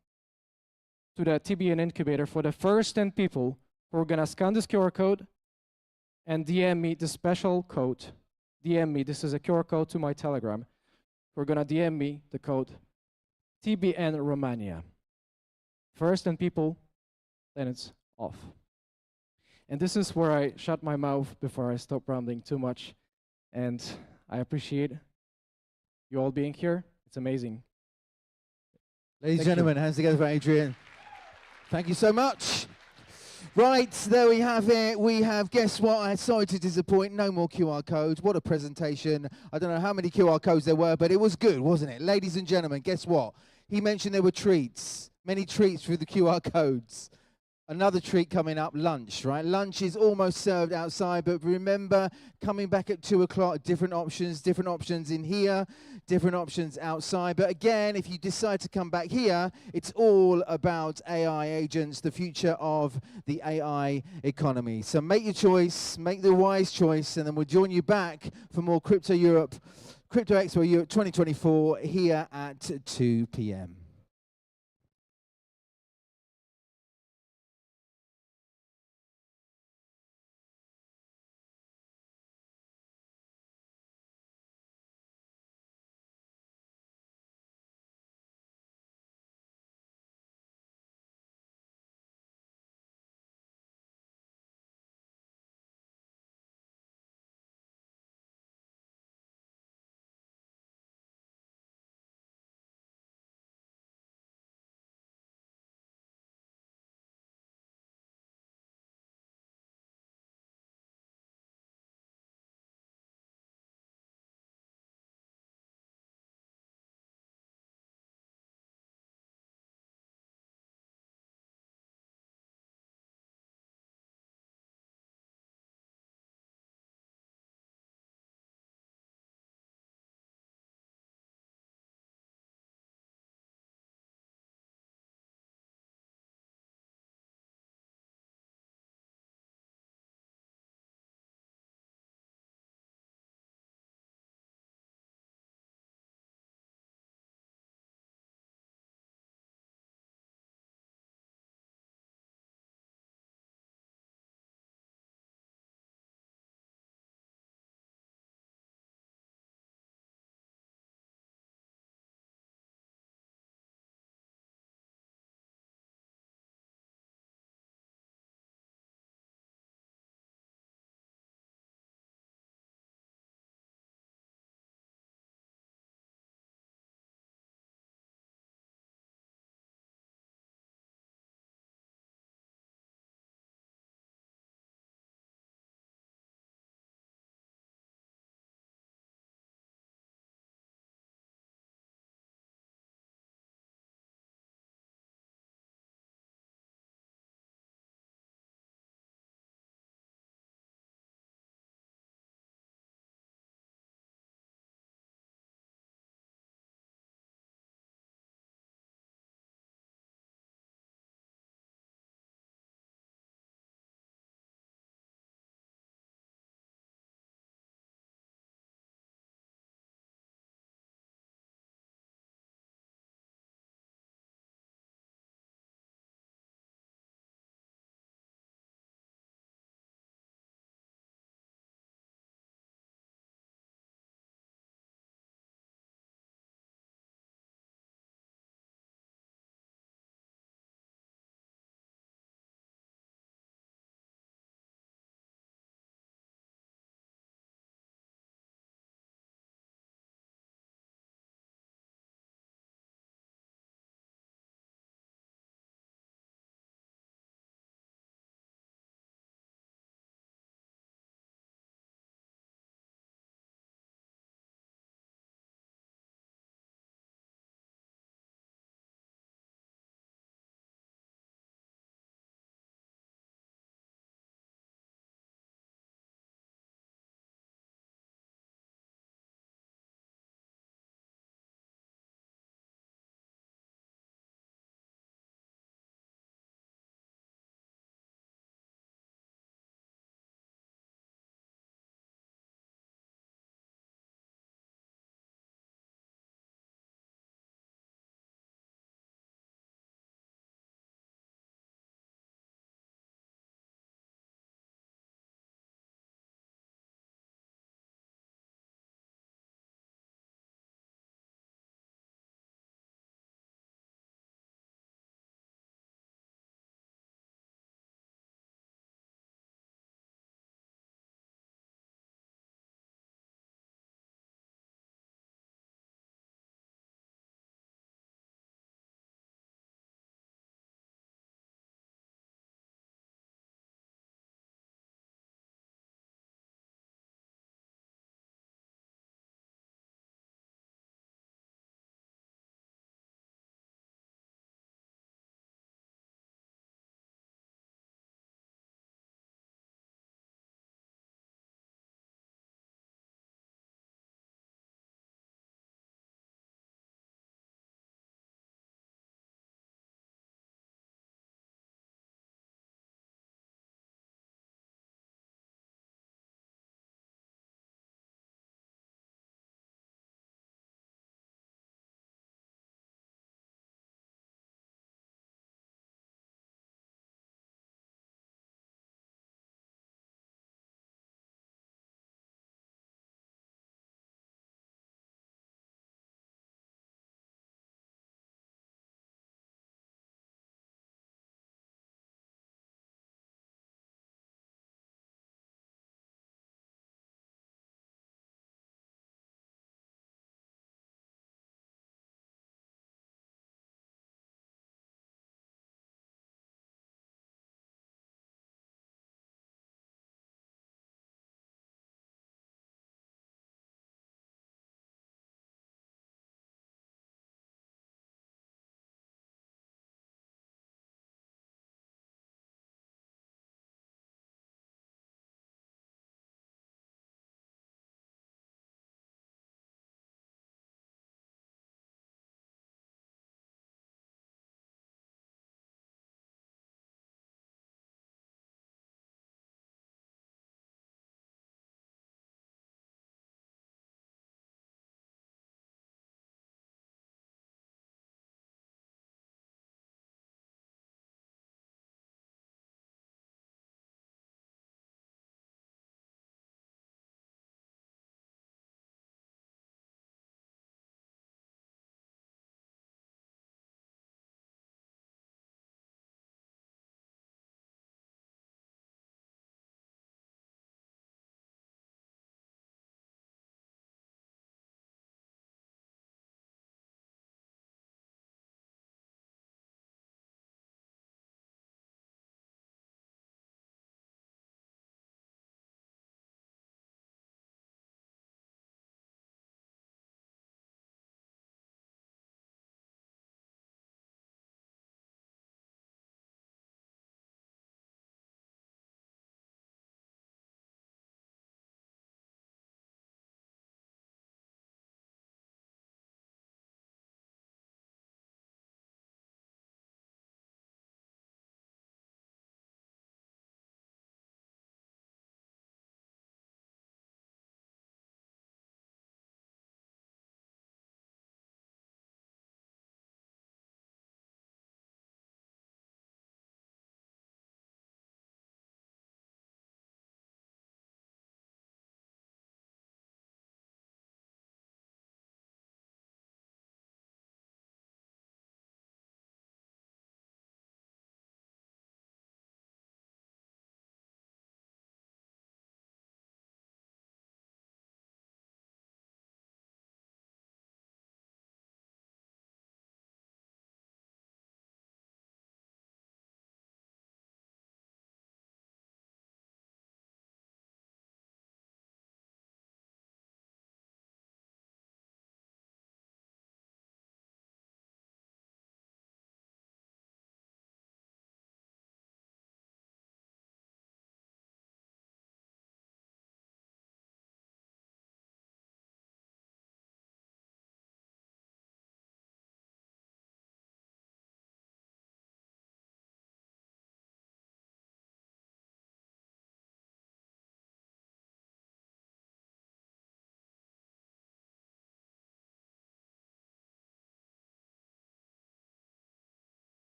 to the TBN incubator for the first 10 people who are gonna scan this QR code and DM me the special code. DM me, this is a QR code to my Telegram. We're gonna DM me the code TBN Romania. First 10 people, then it's off. And this is where I shut my mouth before I stop rambling too much. And I appreciate you all being here. It's amazing. Ladies and gentlemen, hands together for Adrian. Thank you so much. Right, there we have it. We have, guess what? I'm sorry to disappoint, no more QR codes. What a presentation. I don't know how many QR codes there were, but it was good, wasn't it? Ladies and gentlemen, guess what? He mentioned there were treats, many treats through the QR codes. Another treat coming up, lunch, right? Lunch is almost served outside, but remember, coming back at 2 o'clock, different options in here, different options outside. But again, if you decide to come back here, it's all about AI agents, the future of the AI economy. So make your choice, make the wise choice, and then we'll join you back for more Crypto Expo Europe 2024 here at 2 p.m.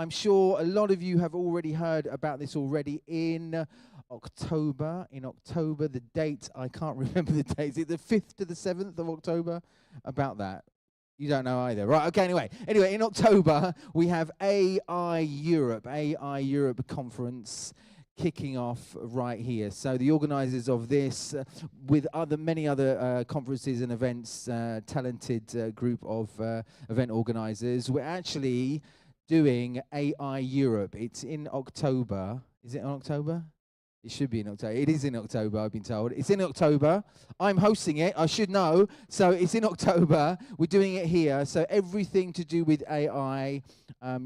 I'm sure a lot of you have already heard about this already in October. In October, the date, I can't remember the date. Is it the 5th to the 7th of October? About that. You don't know either. Right, okay, anyway, in October, we have AI Europe conference kicking off right here. So the organizers of this, with many other conferences and events, talented group of event organizers, we're actually doing AI Europe. It's in October. Is it in October? It should be in October. It is in October, I've been told. It's in October. I'm hosting it. I should know. So it's in October. We're doing it here. So everything to do with AI,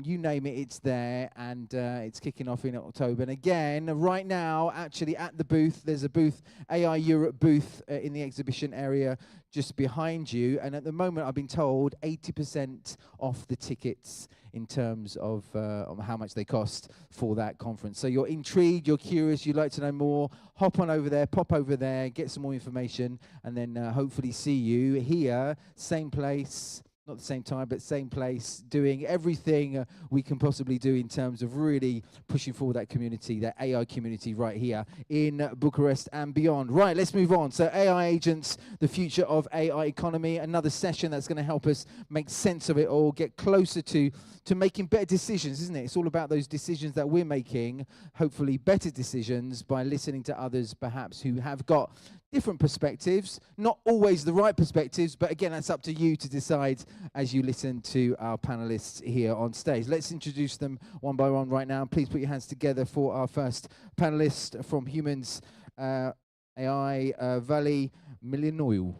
you name it, it's there. And it's kicking off in October. And again, right now, actually at the booth, there's a booth, AI Europe booth in the exhibition area just behind you. And at the moment, I've been told 80% off the tickets in terms of how much they cost for that conference. So you're intrigued, you're curious, you'd like to know more, hop on over there, pop over there, get some more information, and then hopefully see you here, same place, not the same time, but same place, doing everything we can possibly do in terms of really pushing forward that community, that AI community right here in Bucharest and beyond. Right, let's move on. So AI agents, the future of AI economy, another session that's going to help us make sense of it all, get closer to making better decisions, isn't it? It's all about those decisions that we're making, hopefully better decisions by listening to others perhaps who have got different perspectives, not always the right perspectives, but again, that's up to you to decide as you listen to our panelists here on stage. Let's introduce them one by one right now. Please put your hands together for our first panelist from Humans AI, Vali Milinoiu.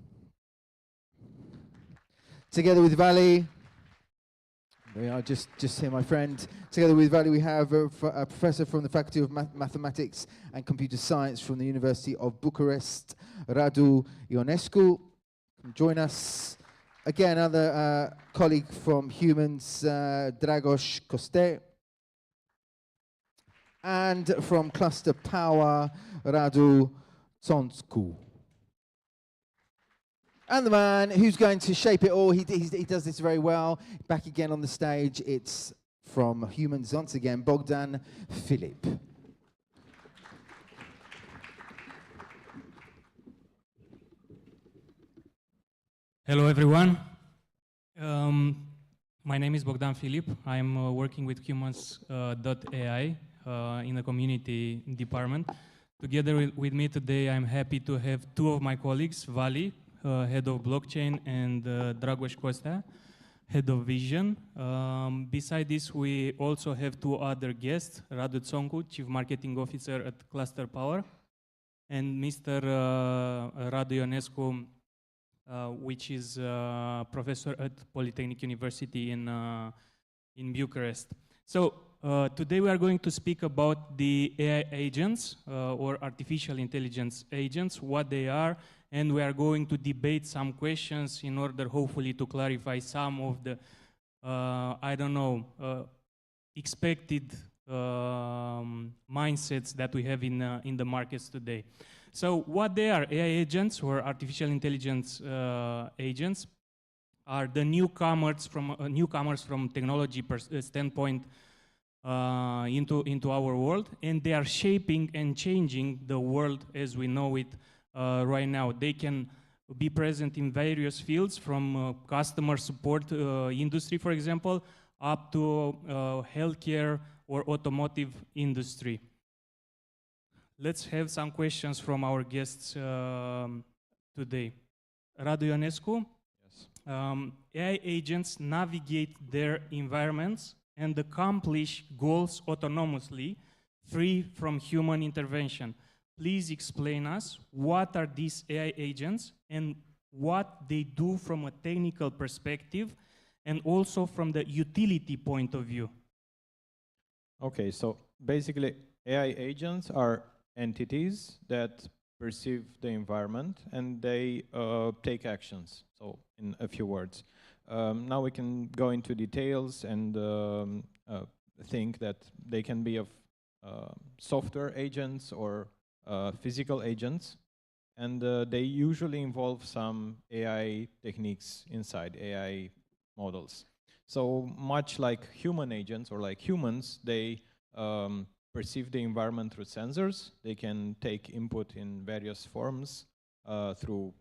Together with Vali, we are just here, my friend. Together with Vali, we have a professor from the Faculty of Mathematics and Computer Science from the University of Bucharest, Radu Ionescu. Join us. Again, another colleague from Humans, Dragoș Coste. And from Cluster Power, Radu Tsonscu. And the man who's going to shape it all, he does this very well. Back again on the stage, it's from Humans once again, Bogdan Filip. Hello, everyone. My name is Bogdan Filip. I'm working with Humans.ai in the community department. Together with me today, I'm happy to have two of my colleagues, Vali, head of blockchain, and Dragoș Costea, head of vision. Beside this, we also have two other guests, Radu Tsoncu, chief marketing officer at Cluster Power, and Mr. Radu Ionescu, which is professor at Polytechnic University in Bucharest. So today we are going to speak about the AI agents or artificial intelligence agents, what they are, and we are going to debate some questions in order hopefully to clarify some of the, expected mindsets that we have in the markets today. So what they are, AI agents or artificial intelligence agents, are the newcomers from technology standpoint into our world, and they are shaping and changing the world as we know it right now. They can be present in various fields, from customer support industry, for example, up to healthcare or automotive industry. Let's have some questions from our guests today. Radu Ionescu. Yes. AI agents navigate their environments and accomplish goals autonomously, free from human intervention. Please explain us what are these AI agents and what they do from a technical perspective and also from the utility point of view. Okay, so basically AI agents are entities that perceive the environment and they take actions. So in a few words. Now we can go into details and think that they can be of software agents or physical agents, and they usually involve some AI techniques inside AI models. So much like human agents or like humans, they perceive the environment through sensors. They can take input in various forms through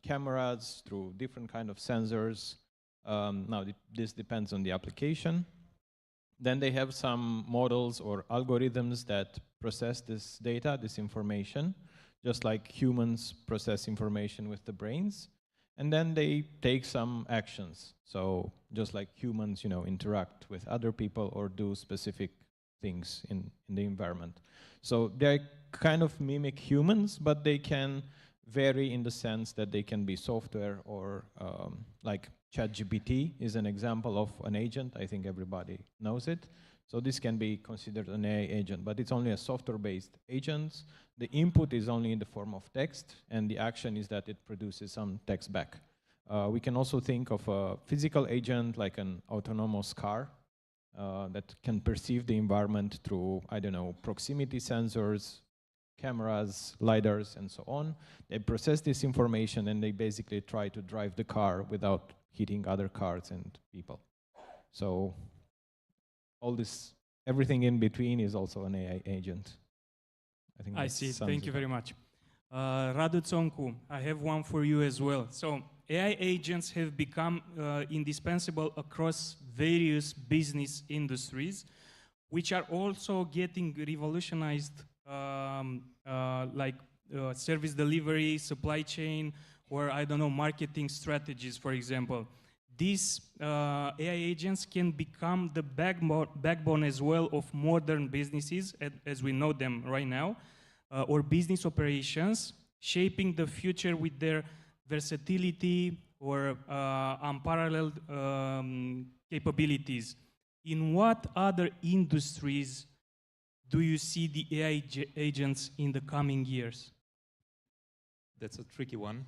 cameras, through different kind of sensors. Now, this depends on the application. Then they have some models or algorithms that process this data, this information, just like humans process information with the brains. And then they take some actions. So just like humans, interact with other people or do specific things in the environment. So they kind of mimic humans, but they can vary in the sense that they can be software or like ChatGPT is an example of an agent. I think everybody knows it. So this can be considered an AI agent, but it's only a software-based agent. The input is only in the form of text, and the action is that it produces some text back. We can also think of a physical agent like an autonomous car that can perceive the environment through, I don't know, proximity sensors, cameras, lidars, and so on. They process this information and they basically try to drive the car without hitting other cars and people. So all this, everything in between is also an AI agent. I think I see. Thank you very much. Radu Tsonku, I have one for you as well. So AI agents have become indispensable across various business industries, which are also getting revolutionized, like service delivery, supply chain, or I don't know, marketing strategies, for example. These AI agents can become the backbone as well of modern businesses as we know them right now, or business operations, shaping the future with their versatility or unparalleled capabilities. In what other industries do you see the AI agents in the coming years? That's a tricky one.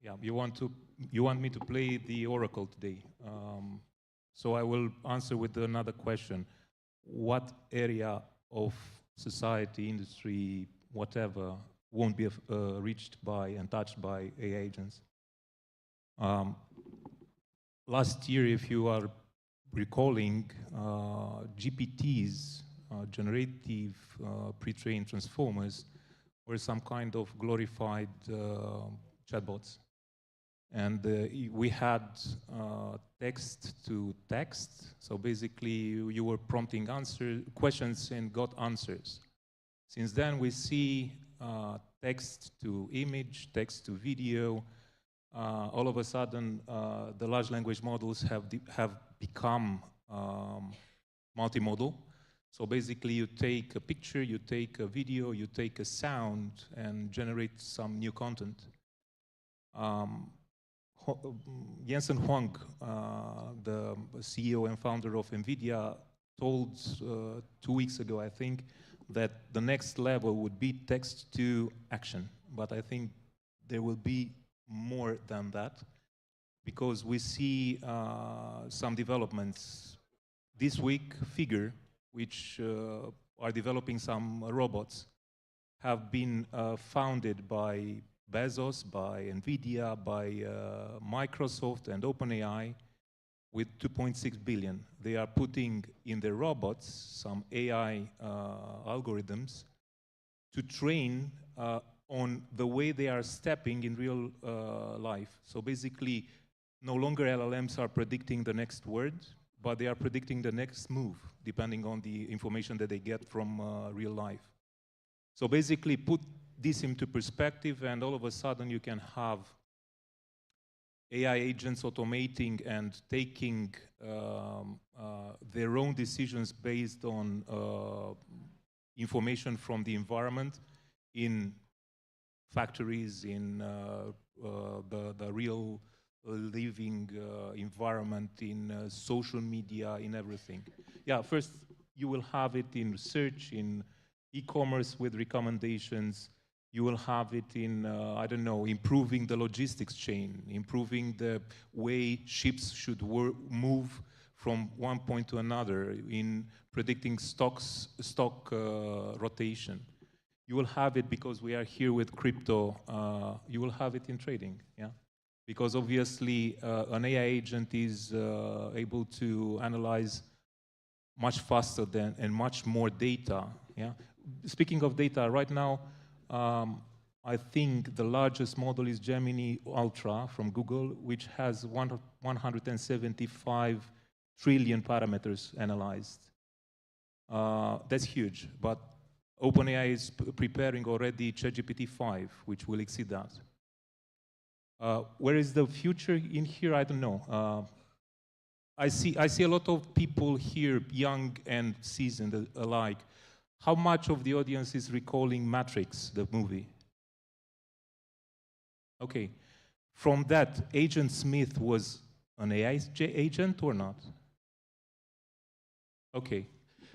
Yeah, you want me to play the oracle today. So I will answer with another question. What area of society, industry, whatever, won't be reached by and touched by AI agents? Last year, if you are recalling, GPTs, generative pre-trained transformers, were some kind of glorified chatbots. And we had text to text. So basically, you were prompting questions and got answers. Since then, we see text to image, text to video. All of a sudden, the large language models have become multimodal. So basically, you take a picture, you take a video, you take a sound, and generate some new content. Jensen Huang, the CEO and founder of NVIDIA, told 2 weeks ago, I think, that the next level would be text to action. But I think there will be more than that, because we see some developments. This week, Figure, which are developing some robots, have been founded by Bezos, by NVIDIA, by Microsoft and OpenAI with 2.6 billion. They are putting in their robots some AI algorithms to train on the way they are stepping in real life. So basically, no longer LLMs are predicting the next word, but they are predicting the next move, depending on the information that they get from real life. So basically, put this into perspective, and all of a sudden you can have AI agents automating and taking their own decisions based on information from the environment in factories, in the real living environment, in social media, in everything. Yeah, first you will have it in research, in e-commerce with recommendations. You will have it in, I don't know, improving the logistics chain, improving the way ships should move from one point to another, in predicting stock rotation. You will have it, because we are here with crypto, you will have it in trading, yeah? because obviously an AI agent is able to analyze much faster than and much more data. Yeah. Speaking of data, right now, I think the largest model is Gemini Ultra from Google, which has 175 trillion parameters analyzed. That's huge, but OpenAI is preparing already ChatGPT 5, which will exceed that. Where is the future in here? I don't know. I see a lot of people here, young and seasoned alike. How much of the audience is recalling Matrix, the movie? Okay. From that, Agent Smith was an AI agent or not? Okay.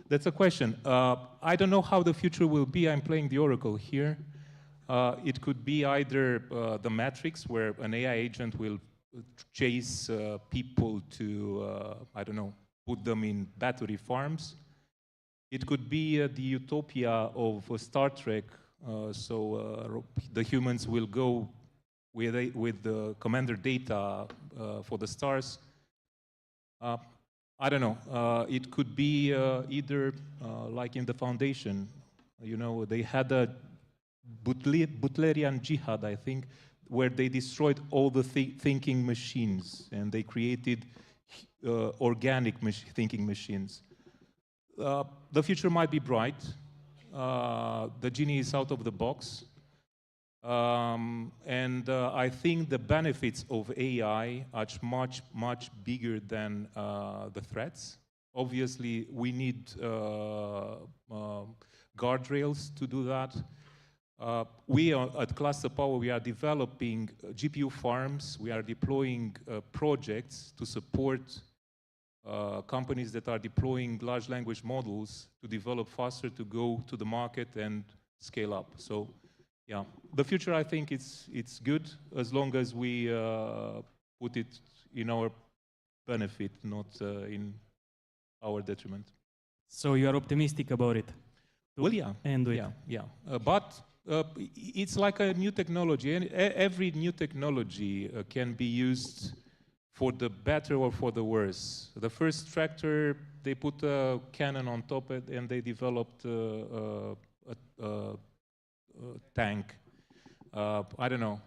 That's a question. I don't know how the future will be. I'm playing the Oracle here. It could be either the Matrix, where an AI agent will chase people to, I don't know, put them in battery farms. It could be the utopia of Star Trek, so the humans will go with the commander data for the stars. I don't know. It could be either like in the Foundation, you know, they had a Butlerian jihad, I think, where they destroyed all the thinking machines and they created organic thinking machines. The future might be bright. The genie is out of the box. And I think the benefits of AI are much bigger than the threats. Obviously, we need guardrails to do that. We are, at Cluster Power, we are developing GPU farms. We are deploying projects to support companies that are deploying large language models to develop faster, to go to the market and scale up. So, yeah, the future, I think it's good as long as we put it in our benefit, not in our detriment. So you are optimistic about it? Well, yeah. Yeah. But it's like a new technology, and every new technology can be used for the better or for the worse. The first tractor, they put a cannon on top of it, and they developed a tank. I don't know.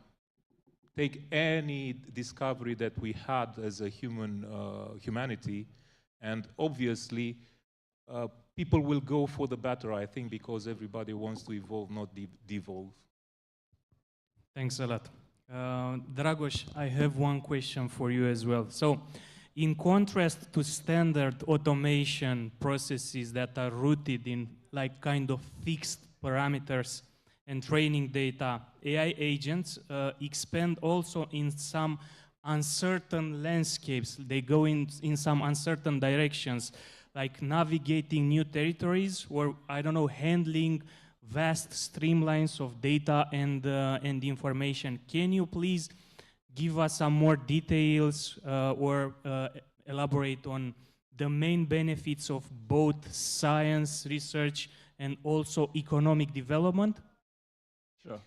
Take any discovery that we had as a humanity, and obviously people will go for the better, I think, because everybody wants to evolve, not devolve. Thanks a lot. Dragos, I have one question for you as well. So, in contrast to standard automation processes that are rooted in like kind of fixed parameters and training data, AI agents expand also in some uncertain landscapes. They go in some uncertain directions, like navigating new territories or, I don't know, handling vast streamlines of data and information. Can you please give us some more details or elaborate on the main benefits of both science, research, and also economic development? Sure.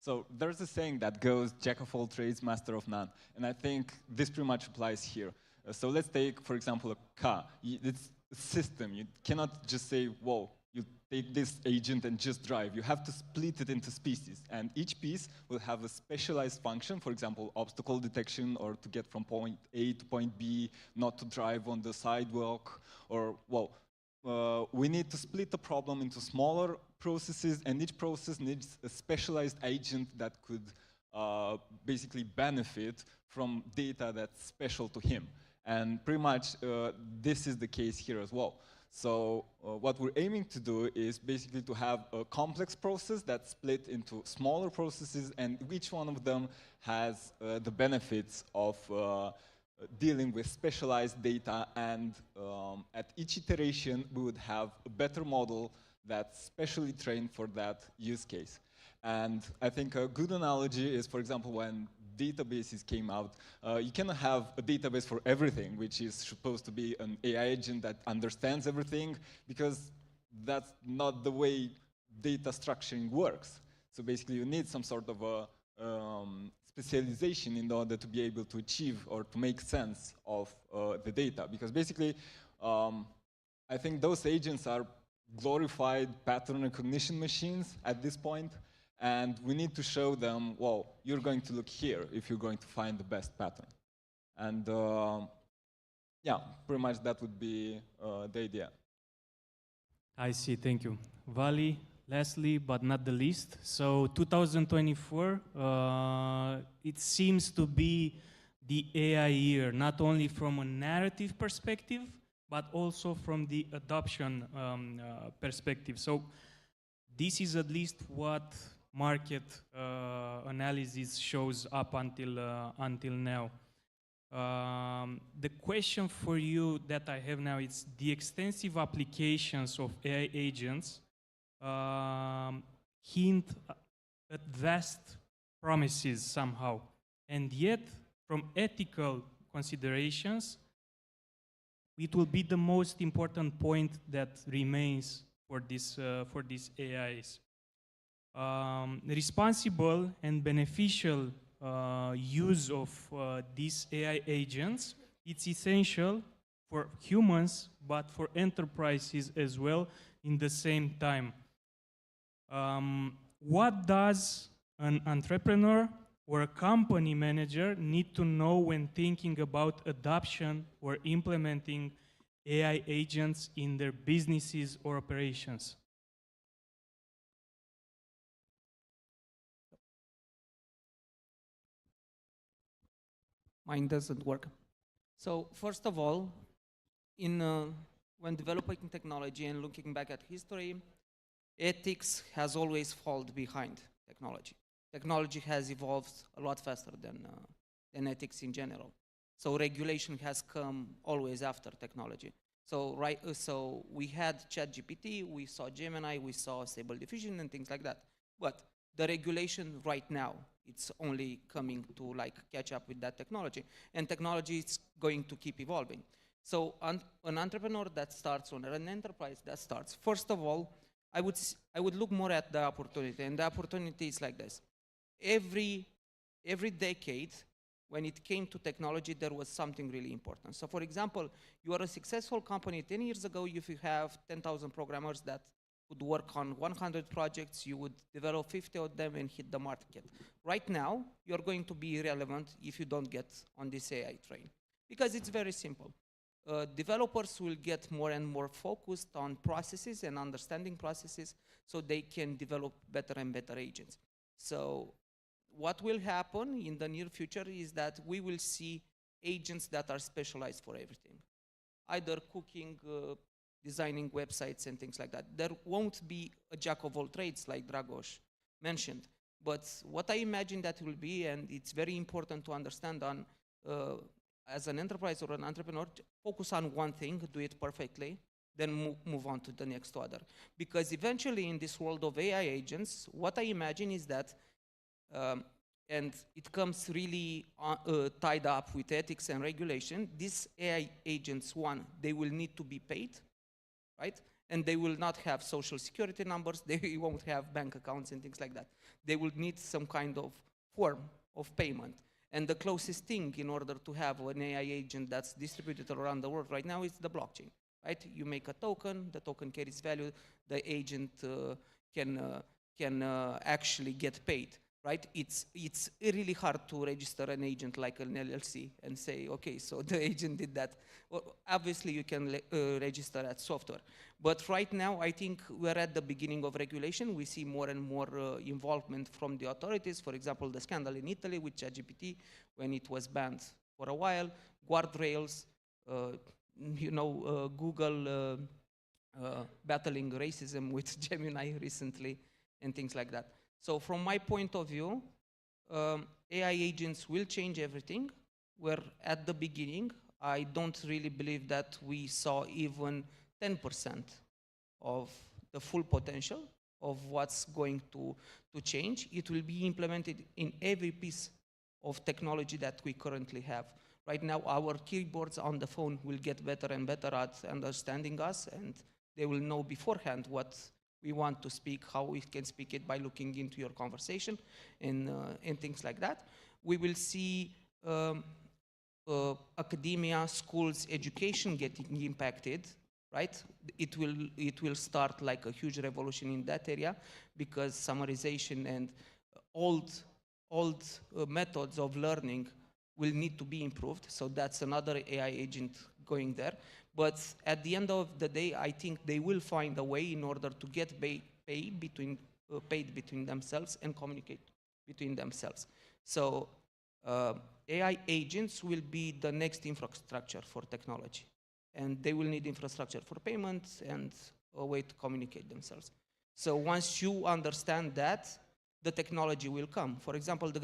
So there's a saying that goes, jack of all trades, master of none. And I think this pretty much applies here. So let's take, for example, a car. It's a system. You cannot just say, whoa, you take this agent and just drive. You have to split it into species. And each piece will have a specialized function, for example, obstacle detection, or to get from point A to point B, not to drive on the sidewalk, or, well, we need to split the problem into smaller processes, and each process needs a specialized agent that could basically benefit from data that's special to him. And pretty much this is the case here as well. So what we're aiming to do is basically to have a complex process that's split into smaller processes, and each one of them has the benefits of dealing with specialized data, and at each iteration we would have a better model that's specially trained for that use case. And I think a good analogy is, for example, when databases came out, you cannot have a database for everything, which is supposed to be an AI agent that understands everything, because that's not the way data structuring works. So basically you need some sort of a specialization in order to be able to achieve or to make sense of the data. Because basically, I think those agents are glorified pattern recognition machines at this point, and we need to show them, well, you're going to look here if you're going to find the best pattern. And yeah, pretty much that would be the idea. I see, thank you. Vali, lastly but not the least, so 2024, it seems to be the AI year, not only from a narrative perspective, but also from the adoption perspective. So this is at least what market analysis shows up until now. The question for you that I have now is the extensive applications of AI agents hint at vast promises somehow, and yet from ethical considerations, it will be the most important point that remains for these AIs. Responsible and beneficial use of these AI agents, it's essential for humans, but for enterprises as well in the same time. What does an entrepreneur or a company manager need to know when thinking about adoption or implementing AI agents in their businesses or operations? Mine doesn't work. So first of all, when developing technology and looking back at history, ethics has always fallen behind technology. Technology has evolved a lot faster than ethics in general. So regulation has come always after technology. So we had ChatGPT, we saw Gemini, we saw Stable Diffusion and things like that. But the regulation right now, it's only coming to catch up with that technology. And technology is going to keep evolving. So an entrepreneur that starts, or an enterprise that starts, first of all, I would look more at the opportunity. And the opportunity is like this. Every decade, when it came to technology, there was something really important. So for example, you are a successful company 10 years ago, if you have 10,000 programmers that would work on 100 projects, you would develop 50 of them and hit the market. Right now, you're going to be irrelevant if you don't get on this AI train. Because it's very simple. Developers will get more and more focused on processes and understanding processes so they can develop better and better agents. So what will happen in the near future is that we will see agents that are specialized for everything. Either cooking, designing websites and things like that. There won't be a jack of all trades like Dragos mentioned. But what I imagine that will be, and it's very important to understand as an enterprise or an entrepreneur, focus on one thing, do it perfectly, then move on to the next other. Because eventually in this world of AI agents, what I imagine is that, and it comes really tied up with ethics and regulation, these AI agents, one, they will need to be paid, right? And they will not have social security numbers, they won't have bank accounts and things like that. They will need some kind of form of payment. And the closest thing in order to have an AI agent that's distributed around the world right now is the blockchain, right? You make a token, the token carries value, the agent can actually get paid, right? It's really hard to register an agent like an LLC and say, okay, so the agent did that. Well, obviously, you can register as software. But right now, I think we're at the beginning of regulation. We see more and more involvement from the authorities. For example, the scandal in Italy with ChatGPT, when it was banned for a while, guardrails, Google battling racism with Gemini recently, and things like that. So from my point of view, AI agents will change everything. We're at the beginning. I don't really believe that we saw even 10% of the full potential of what's going to change. It will be implemented in every piece of technology that we currently have. Right now, our keyboards on the phone will get better and better at understanding us, and they will know beforehand what we want to speak, how we can speak it by looking into your conversation and things like that. We will see academia, schools, education getting impacted, right? It will start like a huge revolution in that area because summarization and old methods of learning will need to be improved. So that's another AI agent going there. But at the end of the day, I think they will find a way in order to get paid between themselves and communicate between themselves. So AI agents will be the next infrastructure for technology. And they will need infrastructure for payments and a way to communicate themselves. So once you understand that, the technology will come. For example, one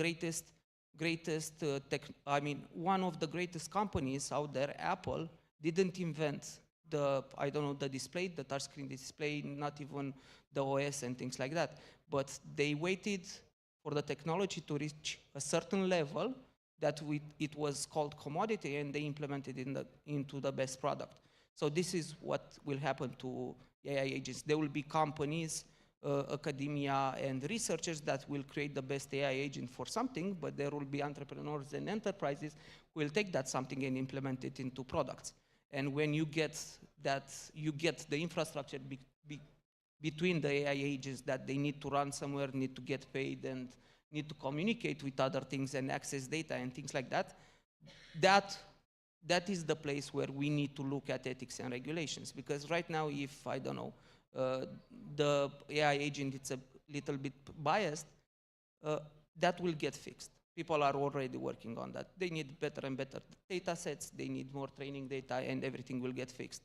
of the greatest companies out there, Apple, didn't invent the display, the touchscreen display, not even the OS and things like that. But they waited for the technology to reach a certain level that it was called commodity, and they implemented into the best product. So this is what will happen to AI agents. There will be companies, academia, and researchers that will create the best AI agent for something, but there will be entrepreneurs and enterprises who will take that something and implement it into products. And when you get that, you get the infrastructure between the AI agents that they need to run somewhere, need to get paid, and need to communicate with other things and access data and things like that. That is the place where we need to look at ethics and regulations. Because right now, if, the AI agent is a little bit biased, that will get fixed. People are already working on that. They need better and better data sets, they need more training data, and everything will get fixed.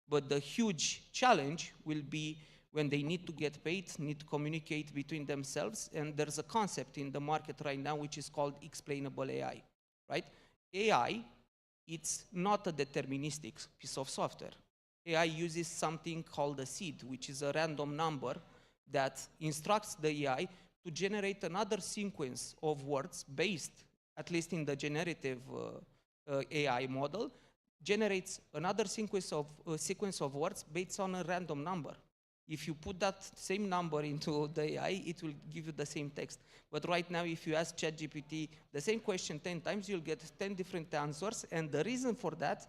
But the huge challenge will be when they need to get paid, need to communicate between themselves, and there's a concept in the market right now which is called explainable AI, right? AI, it's not a deterministic piece of software. AI uses something called a seed, which is a random number that instructs the AI to generate another sequence of words based, at least in the generative AI model, generates another sequence of words based on a random number. If you put that same number into the AI, it will give you the same text. But right now, if you ask ChatGPT the same question 10 times, you'll get 10 different answers. And the reason for that,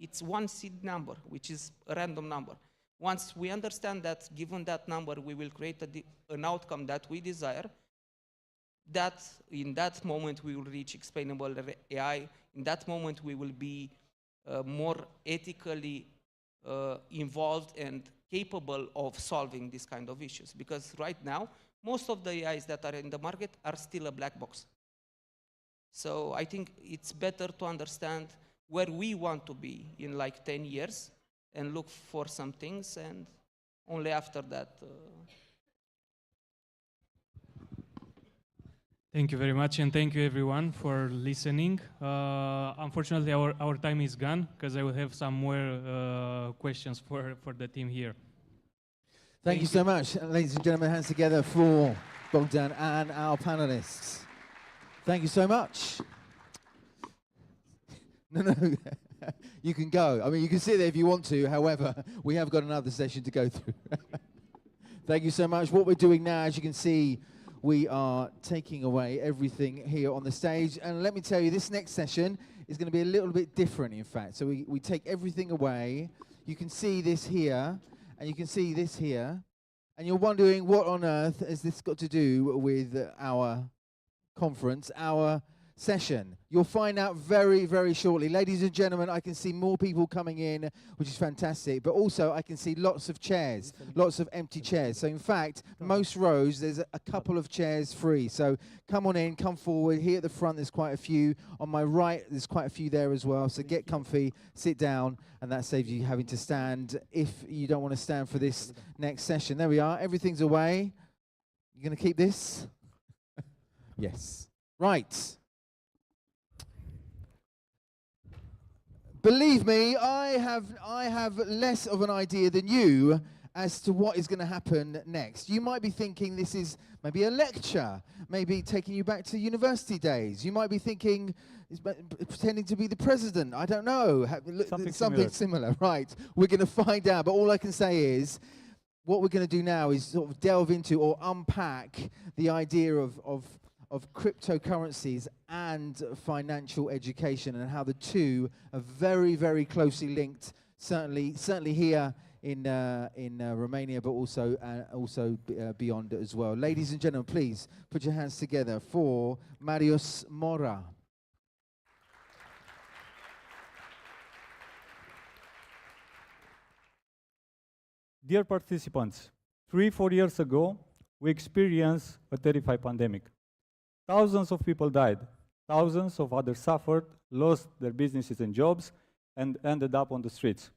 it's one seed number, which is a random number. Once we understand that, given that number, we will create an outcome that we desire, that in that moment, we will reach explainable AI. In that moment, we will be more ethically involved and capable of solving these kind of issues. Because right now, most of the AIs that are in the market are still a black box. So I think it's better to understand where we want to be in like 10 years and look for some things, and only after that. Thank you very much, and thank you everyone for listening. Unfortunately, our time is gone, because I will have some more questions for the team here. Thank you so much. Ladies and gentlemen, hands together for Bogdan and our panelists. Thank you so much. No, you can go. I mean, you can sit there if you want to. However, we have got another session to go through. Thank you so much. What we're doing now, as you can see, we are taking away everything here on the stage. And let me tell you, this next session is going to be a little bit different, in fact. So we take everything away. You can see this here, and you can see this here. And you're wondering, what on earth has this got to do with our conference, our session? You'll find out very, very shortly. Ladies and gentlemen, I can see more people coming in, which is fantastic, but also I can see lots of chairs, lots of empty chairs. So in fact, most rows, there's a couple of chairs free. So come on in, come forward. Here at the front, there's quite a few. On my right, there's quite a few there as well. So get comfy, sit down, and that saves you having to stand if you don't want to stand for this next session. There we are. Everything's away. You going to keep this? Yes. Right. Believe me, I have less of an idea than you as to what is going to happen next. You might be thinking this is maybe a lecture, maybe taking you back to university days. You might be thinking it's pretending to be the president. I don't know. Something similar. Right. We're going to find out. But all I can say is what we're going to do now is sort of delve into or unpack the idea of cryptocurrencies and financial education, and how the two are very, very closely linked. Certainly here in Romania, but also beyond as well. Ladies and gentlemen, please put your hands together for Marius Mora. Dear participants, 3-4 years ago, we experienced a terrifying pandemic. Thousands of people died. Thousands of others suffered, lost their businesses and jobs, and ended up on the streets.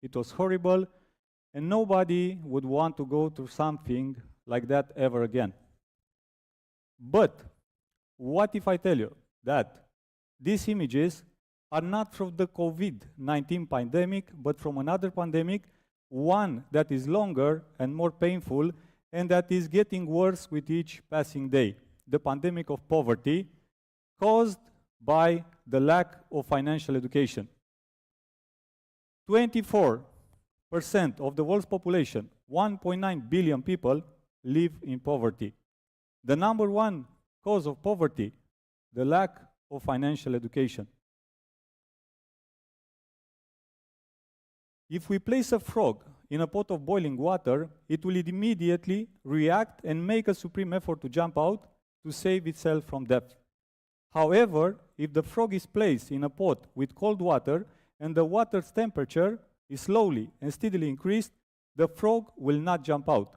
It was horrible, and nobody would want to go through something like that ever again. But what if I tell you that these images are not from the COVID-19 pandemic, but from another pandemic, one that is longer and more painful, and that is getting worse with each passing day, the pandemic of poverty caused by the lack of financial education. 24% of the world's population, 1.9 billion people, live in poverty. The number one cause of poverty, the lack of financial education. If we place a frog in a pot of boiling water, it will immediately react and make a supreme effort to jump out to save itself from death. However, if the frog is placed in a pot with cold water and the water's temperature is slowly and steadily increased, the frog will not jump out.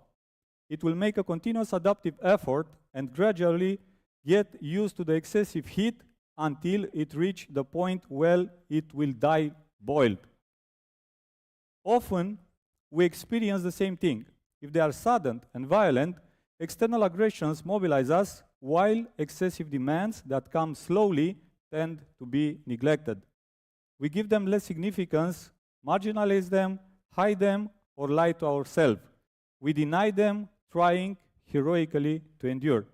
It will make a continuous adaptive effort and gradually get used to the excessive heat until it reaches the point where it will die boiled. Often, we experience the same thing. If they are sudden and violent, external aggressions mobilize us, while excessive demands that come slowly tend to be neglected. We give them less significance, marginalize them, hide them, or lie to ourselves. We deny them, trying heroically to endure.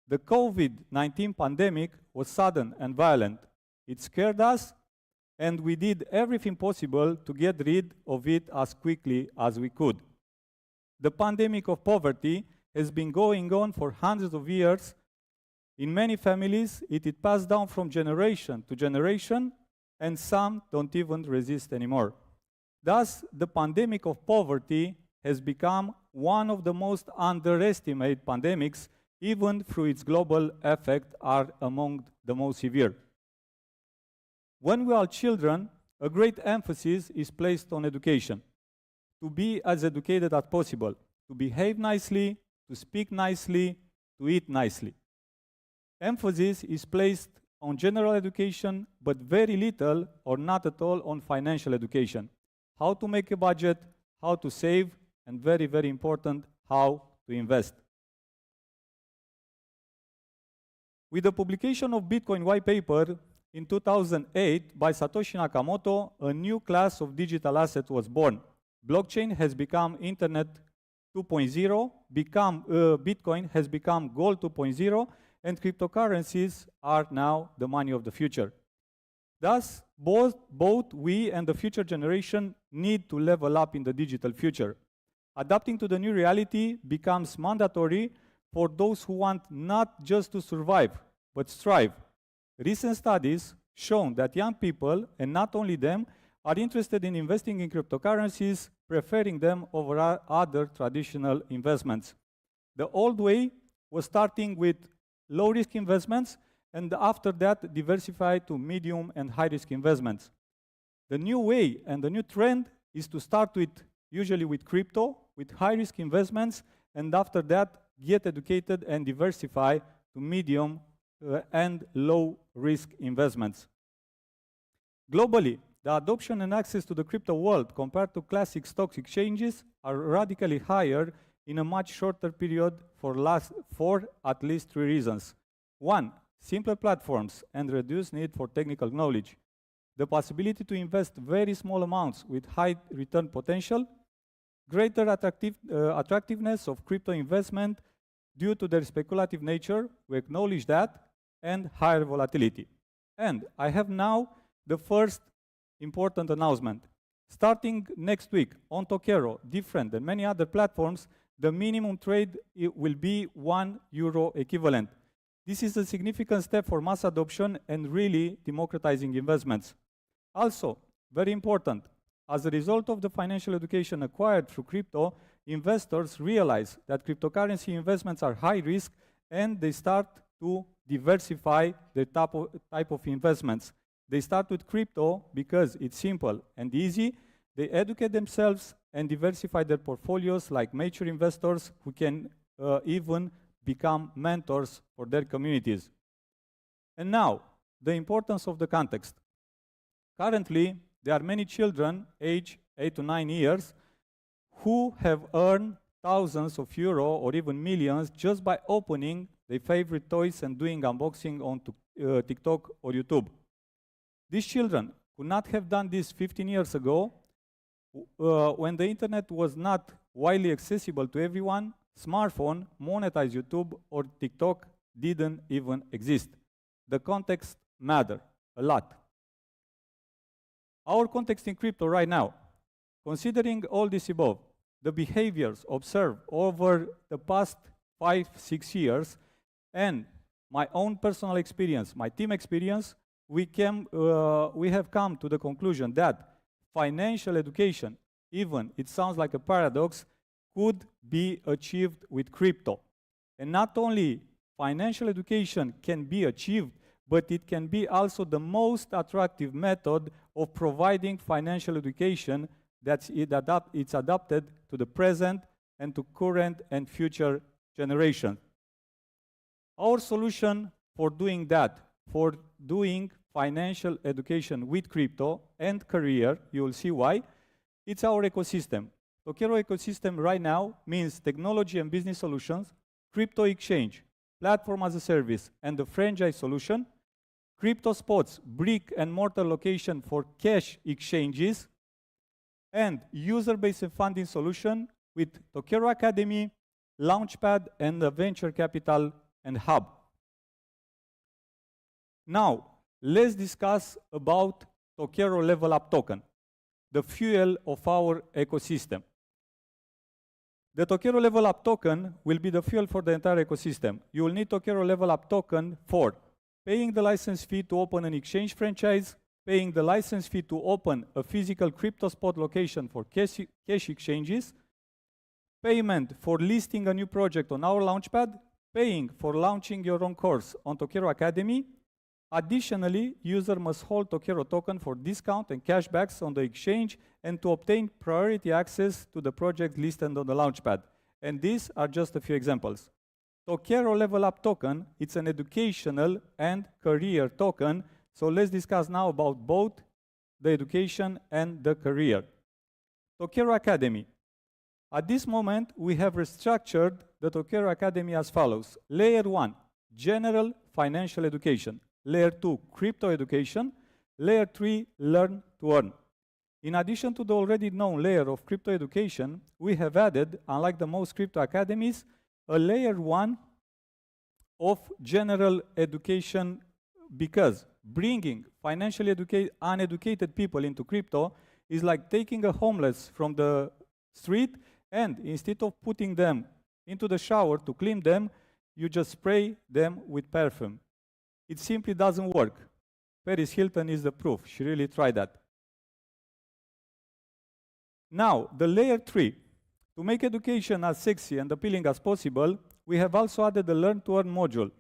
The COVID-19 pandemic was sudden and violent. It scared us, and we did everything possible to get rid of it as quickly as we could. The pandemic of poverty has been going on for hundreds of years. In many families, it is passed down from generation to generation, and some don't even resist anymore. Thus, the pandemic of poverty has become one of the most underestimated pandemics, even through its global effect are among the most severe. When we are children, a great emphasis is placed on education. To be as educated as possible, to behave nicely, to speak nicely, to eat nicely. Emphasis is placed on general education, but very little or not at all on financial education. How to make a budget, how to save, and very, very important, how to invest. With the publication of Bitcoin white paper in 2008 by Satoshi Nakamoto, a new class of digital asset was born. Blockchain has become Internet 2.0, Bitcoin has become Gold 2.0, and cryptocurrencies are now the money of the future. Thus, both we and the future generation need to level up in the digital future. Adapting to the new reality becomes mandatory for those who want not just to survive, but strive. Recent studies show that young people, and not only them, are interested in investing in cryptocurrencies, preferring them over other traditional investments. The old way was starting with low-risk investments, and after that diversify to medium and high-risk investments. The new way and the new trend is to start with, usually with crypto, with high-risk investments, and after that get educated and diversify to medium and low-risk investments. Globally, the adoption and access to the crypto world compared to classic stock exchanges are radically higher in a much shorter period for at least 3 reasons. 1, simpler platforms and reduced need for technical knowledge. The possibility to invest very small amounts with high return potential, greater attractiveness of crypto investment due to their speculative nature, we acknowledge that, and higher volatility. And I have now the first important announcement. Starting next week on Tokero, different than many other platforms, the minimum trade will be €1 equivalent. This is a significant step for mass adoption and really democratizing investments. Also, very important, as a result of the financial education acquired through crypto, investors realize that cryptocurrency investments are high risk and they start to diversify the type of investments. They start with crypto because it's simple and easy. They educate themselves and diversify their portfolios like mature investors who can even become mentors for their communities. And now, the importance of the context. Currently, there are many children, aged 8 to 9 years, who have earned thousands of euro or even millions just by opening their favorite toys and doing unboxing on TikTok or YouTube. These children could not have done this 15 years ago when the internet was not widely accessible to everyone. Smartphone, monetized YouTube or TikTok didn't even exist. The context matters a lot. Our context in crypto right now, considering all this above, the behaviors observed over the past 5-6 years, and my own personal experience, my team experience, we have come to the conclusion that financial education, even it sounds like a paradox, could be achieved with crypto. And not only financial education can be achieved, but it can be also the most attractive method of providing financial education that's it's adapted to the present and to current and future generations. Our solution for doing that, for doing financial education with crypto and career, you will see why, it's our ecosystem. Tokero ecosystem right now means technology and business solutions, crypto exchange, platform as a service, and the franchise solution, crypto spots, brick and mortar location for cash exchanges, and user-based and funding solution with Tokero Academy, Launchpad, and the venture capital and hub. Now, let's discuss about Tokero Level Up token, the fuel of our ecosystem. The Tokero Level Up token will be the fuel for the entire ecosystem. You will need Tokero Level Up token for paying the license fee to open an exchange franchise, paying the license fee to open a physical crypto spot location for cash exchanges, payment for listing a new project on our Launchpad, paying for launching your own course on Tokero Academy. Additionally, user must hold Tokero token for discount and cashbacks on the exchange and to obtain priority access to the project listed on the Launchpad. And these are just a few examples. Tokero Level Up token, it's an educational and career token. So let's discuss now about both the education and the career. Tokero Academy. At this moment, we have restructured the Tokero Academy as follows. Layer 1, general financial education. Layer 2, crypto education. Layer 3, learn to earn. In addition to the already known layer of crypto education, we have added, unlike the most crypto academies, a layer 1 of general education, because bringing financially uneducated people into crypto is like taking a homeless from the street and instead of putting them into the shower to clean them, you just spray them with perfume. It simply doesn't work. Paris Hilton is the proof. She really tried that. Now, the layer 3. To make education as sexy and appealing as possible, we have also added the Learn to Earn module.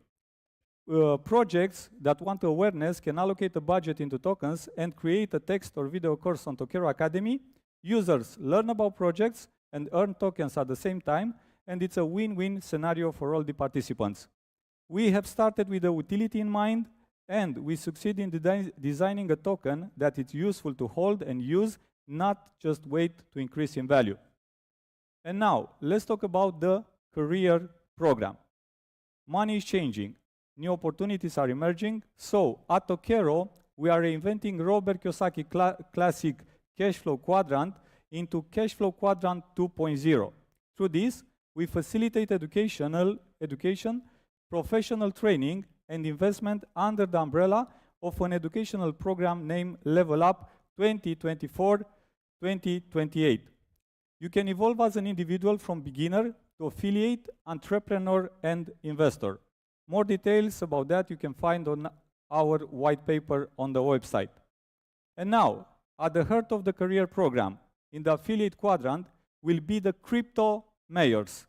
Projects that want awareness can allocate a budget into tokens and create a text or video course on Tokero Academy. Users learn about projects and earn tokens at the same time, and it's a win-win scenario for all the participants. We have started with the utility in mind, and we succeed in designing a token that is useful to hold and use, not just wait to increase in value. And now, let's talk about the career program. Money is changing. New opportunities are emerging. So, at Tokero, we are reinventing Robert Kiyosaki classic cash flow quadrant into cash flow quadrant 2.0. Through this, we facilitate education, professional training, and investment under the umbrella of an educational program named Level Up 2024 2028. You can evolve as an individual from beginner to affiliate, entrepreneur, and investor. More details about that you can find on our white paper on the website. And now, at the heart of the career program, in the affiliate quadrant, will be the crypto mayors,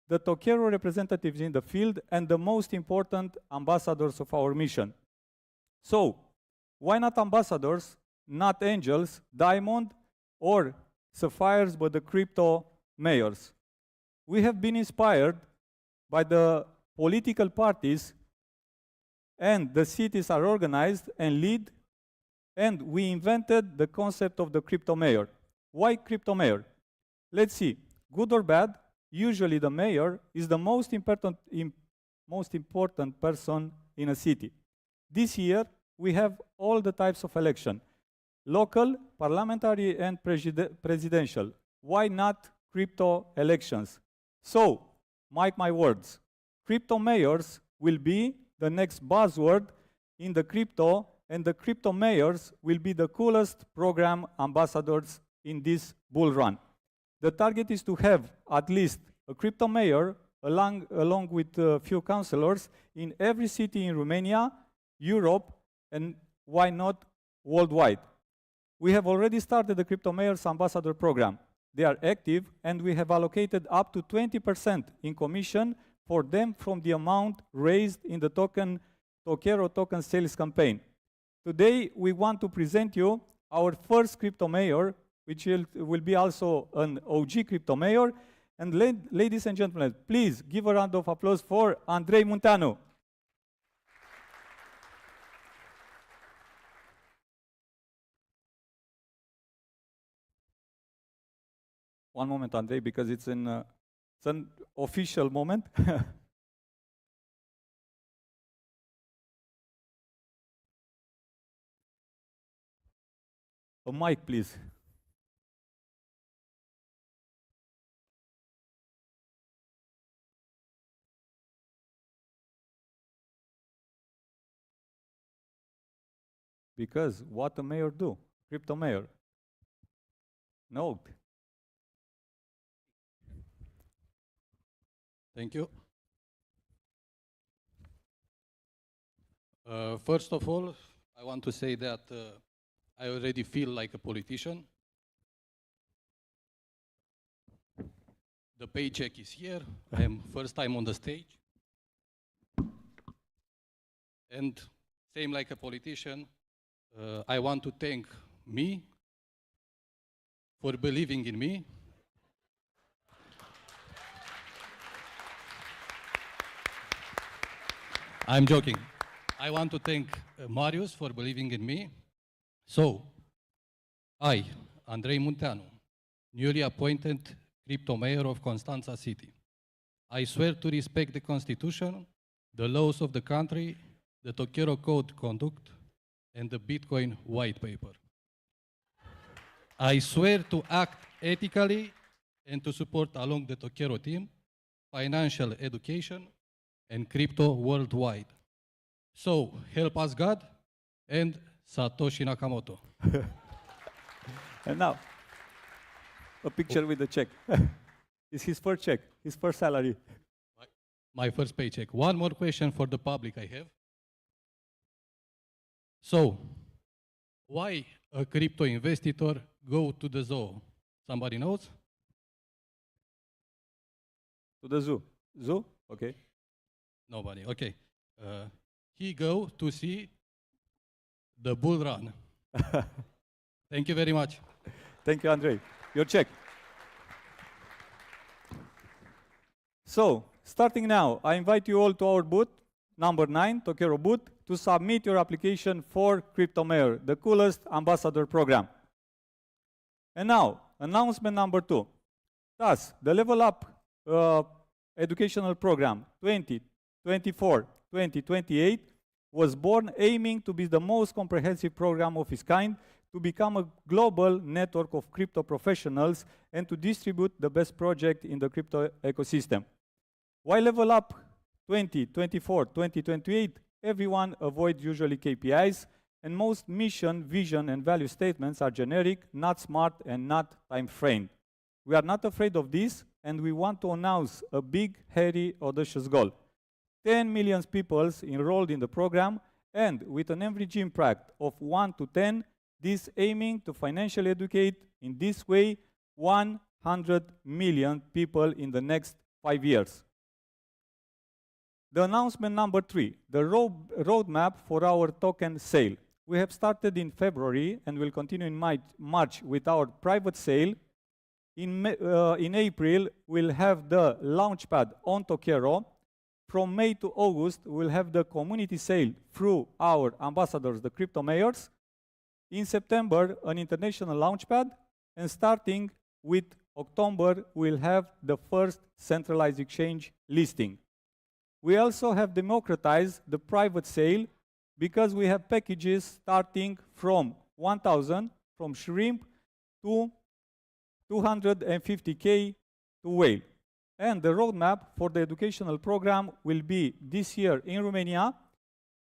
the Tokero representatives in the field, and the most important ambassadors of our mission. So, why not ambassadors, not angels, diamond, or sapphires, but the crypto mayors? We have been inspired by the political parties, and the cities are organized and lead, and we invented the concept of the crypto mayor. Why crypto mayor? Let's see, good or bad, usually the mayor is the most important person in a city. This year, we have all the types of election: local, parliamentary, and presidential. Why not crypto elections? So, mark my words, crypto mayors will be the next buzzword in the crypto, and the crypto mayors will be the coolest program ambassadors in this bull run. The target is to have at least a crypto mayor along with a few councillors in every city in Romania, Europe, and why not worldwide. We have already started the Crypto Mayors Ambassador program. They are active, and we have allocated up to 20% in commission for them from the amount raised in the Tokero token sales campaign. Today, we want to present you our first crypto mayor, which will be also an OG crypto mayor. And ladies and gentlemen, please give a round of applause for Andrei Munteanu. One moment, Andrei, because it's an official moment. A mic, please. Because what a mayor do? Crypto mayor. No. Thank you. First of all, I want to say that I already feel like a politician. The paycheck is here. I am first time on the stage. And same like a politician, I want to thank me for believing in me. I'm joking. I want to thank Marius for believing in me. So, I, Andrei Munteanu, newly appointed crypto mayor of Constanța City, I swear to respect the Constitution, the laws of the country, the Tokero Code Conduct, and the Bitcoin white paper. I swear to act ethically and to support along the Tokero team, financial education, and crypto worldwide. So, help us God and Satoshi Nakamoto. And now, a picture with the check. It's his first check, his first salary. My first paycheck. One more question for the public I have. So, why a crypto investor go to the zoo? Somebody knows? To the zoo. Zoo? Okay. Nobody. Okay. He go to see the bull run. Thank you very much. Thank you, Andrei. Your check. So, starting now, I invite you all to our booth, number 9, Tokero booth, to submit your application for Crypto Mayor, the coolest ambassador program. And now, announcement number 2. Thus, the Level Up educational program 2024-2028 was born aiming to be the most comprehensive program of its kind, to become a global network of crypto professionals, and to distribute the best project in the crypto ecosystem. While Level Up 2024-2028, everyone avoids usually KPIs and most mission, vision, and value statements are generic, not smart, and not time-framed. We are not afraid of this, and we want to announce a big, hairy, audacious goal. 10 million people enrolled in the program, and with an average impact of 1 to 10, this aiming to financially educate in this way 100 million people in the next 5 years. The announcement number 3, the roadmap for our token sale. We have started in February and will continue in March with our private sale. In April, we'll have the launchpad on Tokero. From May to August, we'll have the community sale through our ambassadors, the crypto mayors. In September, an international launchpad. And starting with October, we'll have the first centralized exchange listing. We also have democratized the private sale because we have packages starting from 1,000 from shrimp to 250K to whale. And the roadmap for the educational program will be this year in Romania,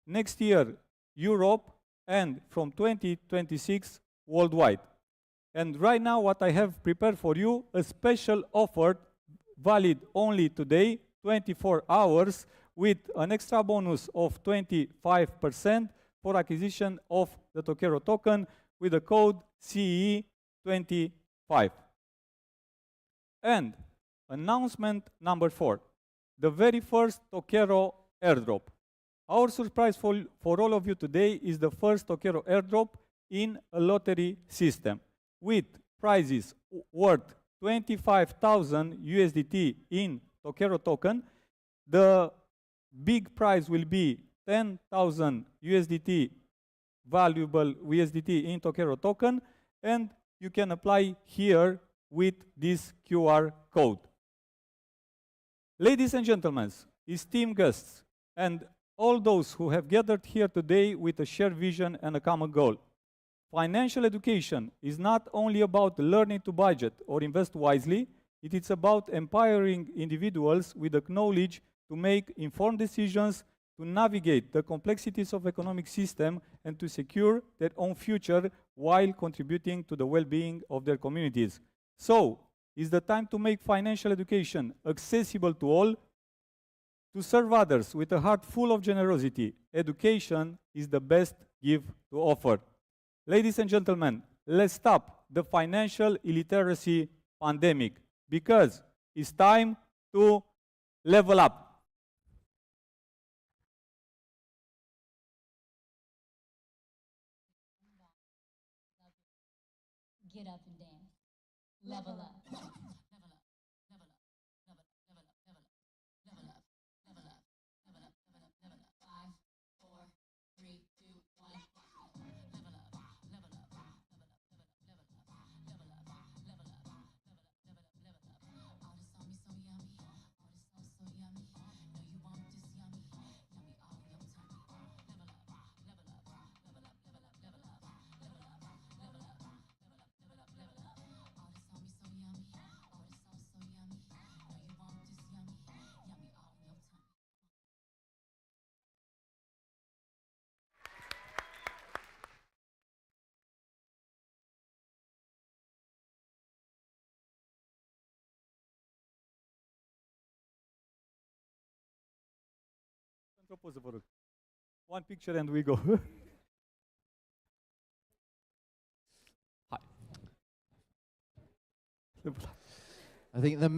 next year Europe, and from 2026 worldwide. And right now what I have prepared for you, a special offer valid only today, 24 hours, with an extra bonus of 25% for acquisition of the Tokero token with the code CE25. And announcement number 4, the very first Tokero airdrop. Our surprise for all of you today is the first Tokero airdrop in a lottery system with prizes worth 25,000 USDT in Tokero token. The big prize will be 10,000 USDT valuable USDT in Tokero token, and you can apply here with this QR code. Ladies and gentlemen, esteemed guests, and all those who have gathered here today with a shared vision and a common goal. Financial education is not only about learning to budget or invest wisely, it is about empowering individuals with the knowledge to make informed decisions, to navigate the complexities of economic system, and to secure their own future while contributing to the well-being of their communities. So, it's the time to make financial education accessible to all, to serve others with a heart full of generosity. Education is the best gift to offer. Ladies and gentlemen, let's stop the financial illiteracy pandemic because it's time to level up. Get up and dance. Level up. Propose vă rog. One picture and we go. Hi. I think the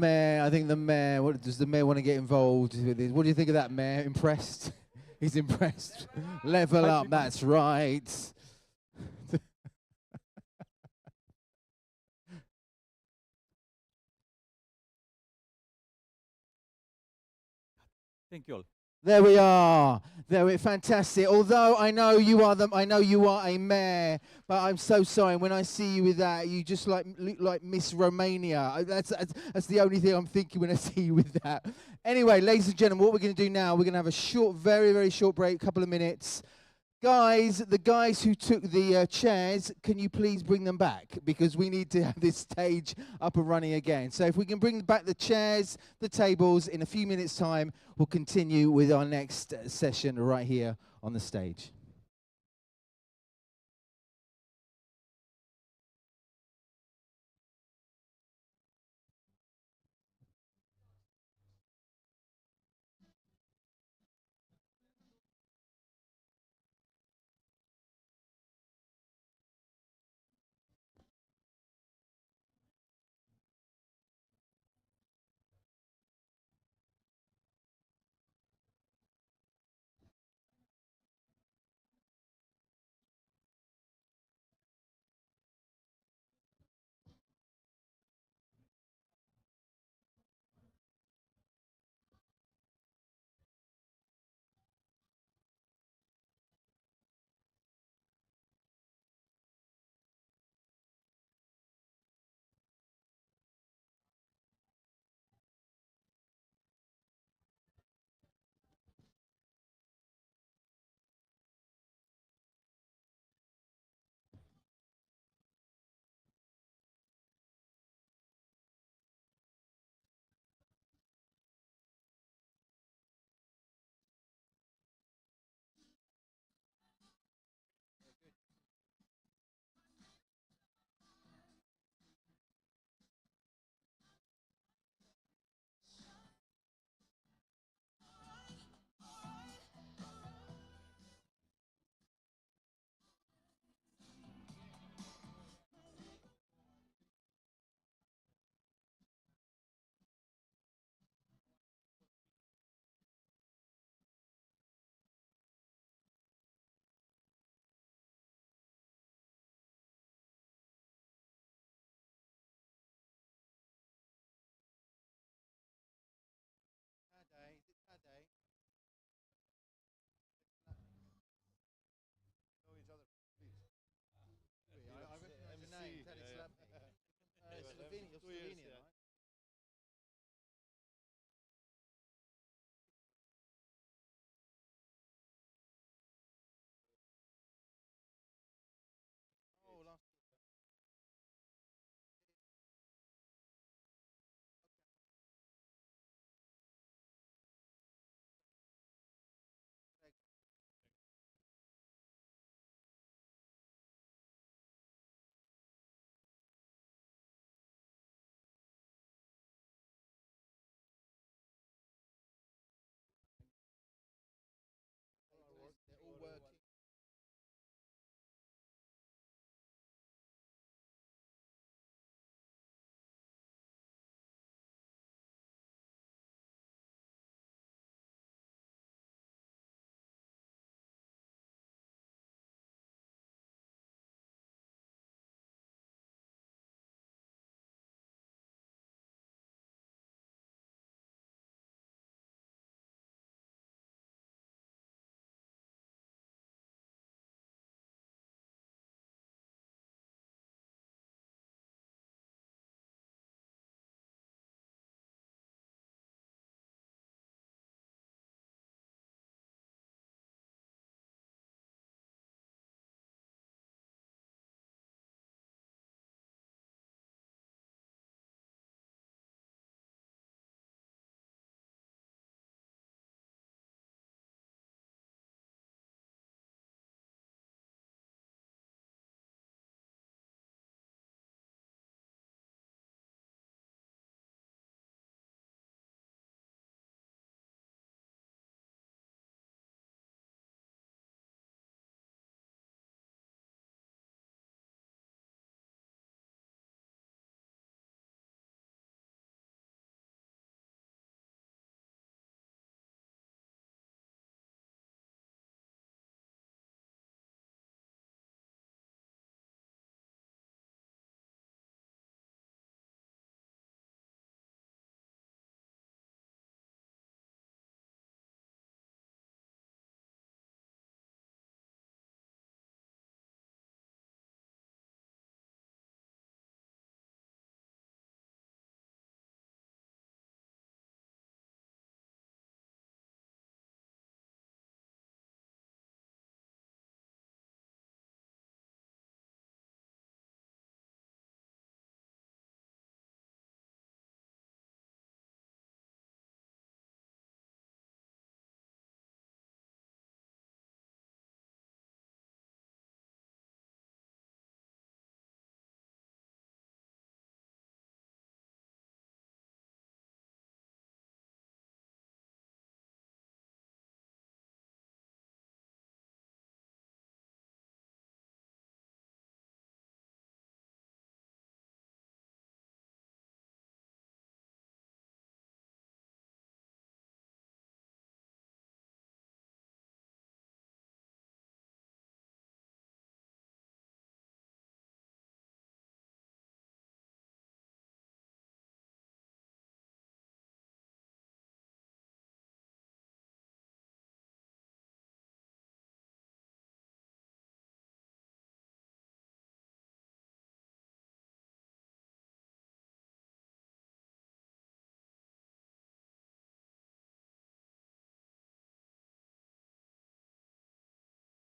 mayor, what does the mayor want to get involved with this? What do you think of that, mayor? Impressed? He's impressed. Level up, that's right. Thank you all. There we are. Fantastic. Although I know you are a mayor, but I'm so sorry. When I see you with that, you just look like Miss Romania. That's the only thing I'm thinking when I see you with that. Anyway, ladies and gentlemen, what we're going to do now, we're going to have a short, very, very short break, couple of minutes. Guys, the guys who took the chairs, can you please bring them back? Because we need to have this stage up and running again. So if we can bring back the chairs, the tables, in a few minutes' time, we'll continue with our next session right here on the stage.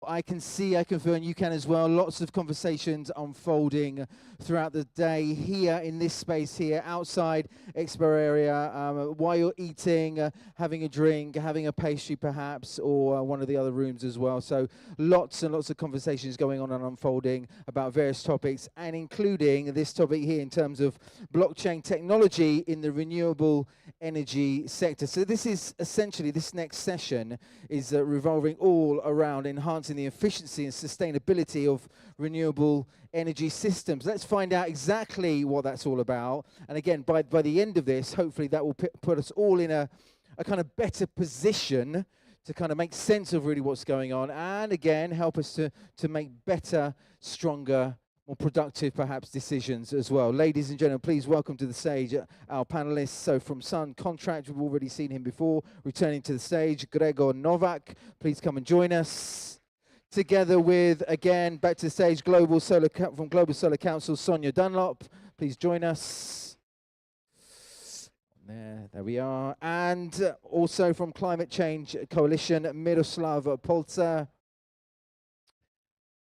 I can see, I confirm you can as well. Lots of conversations unfolding throughout the day here in this space here, outside Expo area, while you're eating, having a drink, having a pastry perhaps, or one of the other rooms as well. So lots and lots of conversations going on and unfolding about various topics, and including this topic here in terms of blockchain technology in the renewable energy sector. So this is essentially, this next session is revolving all around enhancing the efficiency and sustainability of renewable energy systems. Let's find out exactly what that's all about. And again, by the end of this, hopefully that will put us all in a kind of better position to kind of make sense of really what's going on, and again, help us to make better, stronger, more productive, perhaps, decisions as well. Ladies and gentlemen, please welcome to the stage our panelists. So from Sun Contract, we've already seen him before. Returning to the stage, Gregor Novak, please come and join us. Together with, again, back to the stage, from Global Solar Council, Sonia Dunlop, please join us. There we are. And also from Climate Change Coalition, Miroslav Polca.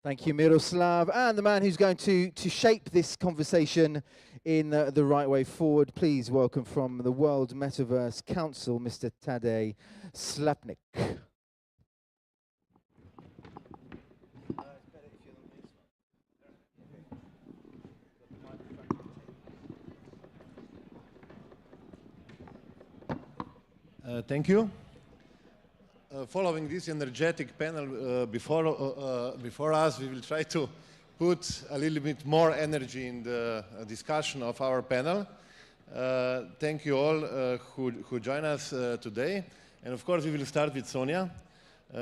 Thank you, Miroslav. And the man who's going to shape this conversation in the right way forward, please welcome from the World Metaverse Council, Mr. Tadej Slapnik. Thank you. Following this energetic panel before us, we will try to put a little bit more energy in the discussion of our panel. Thank you all who join us today. And of course, we will start with Sonia.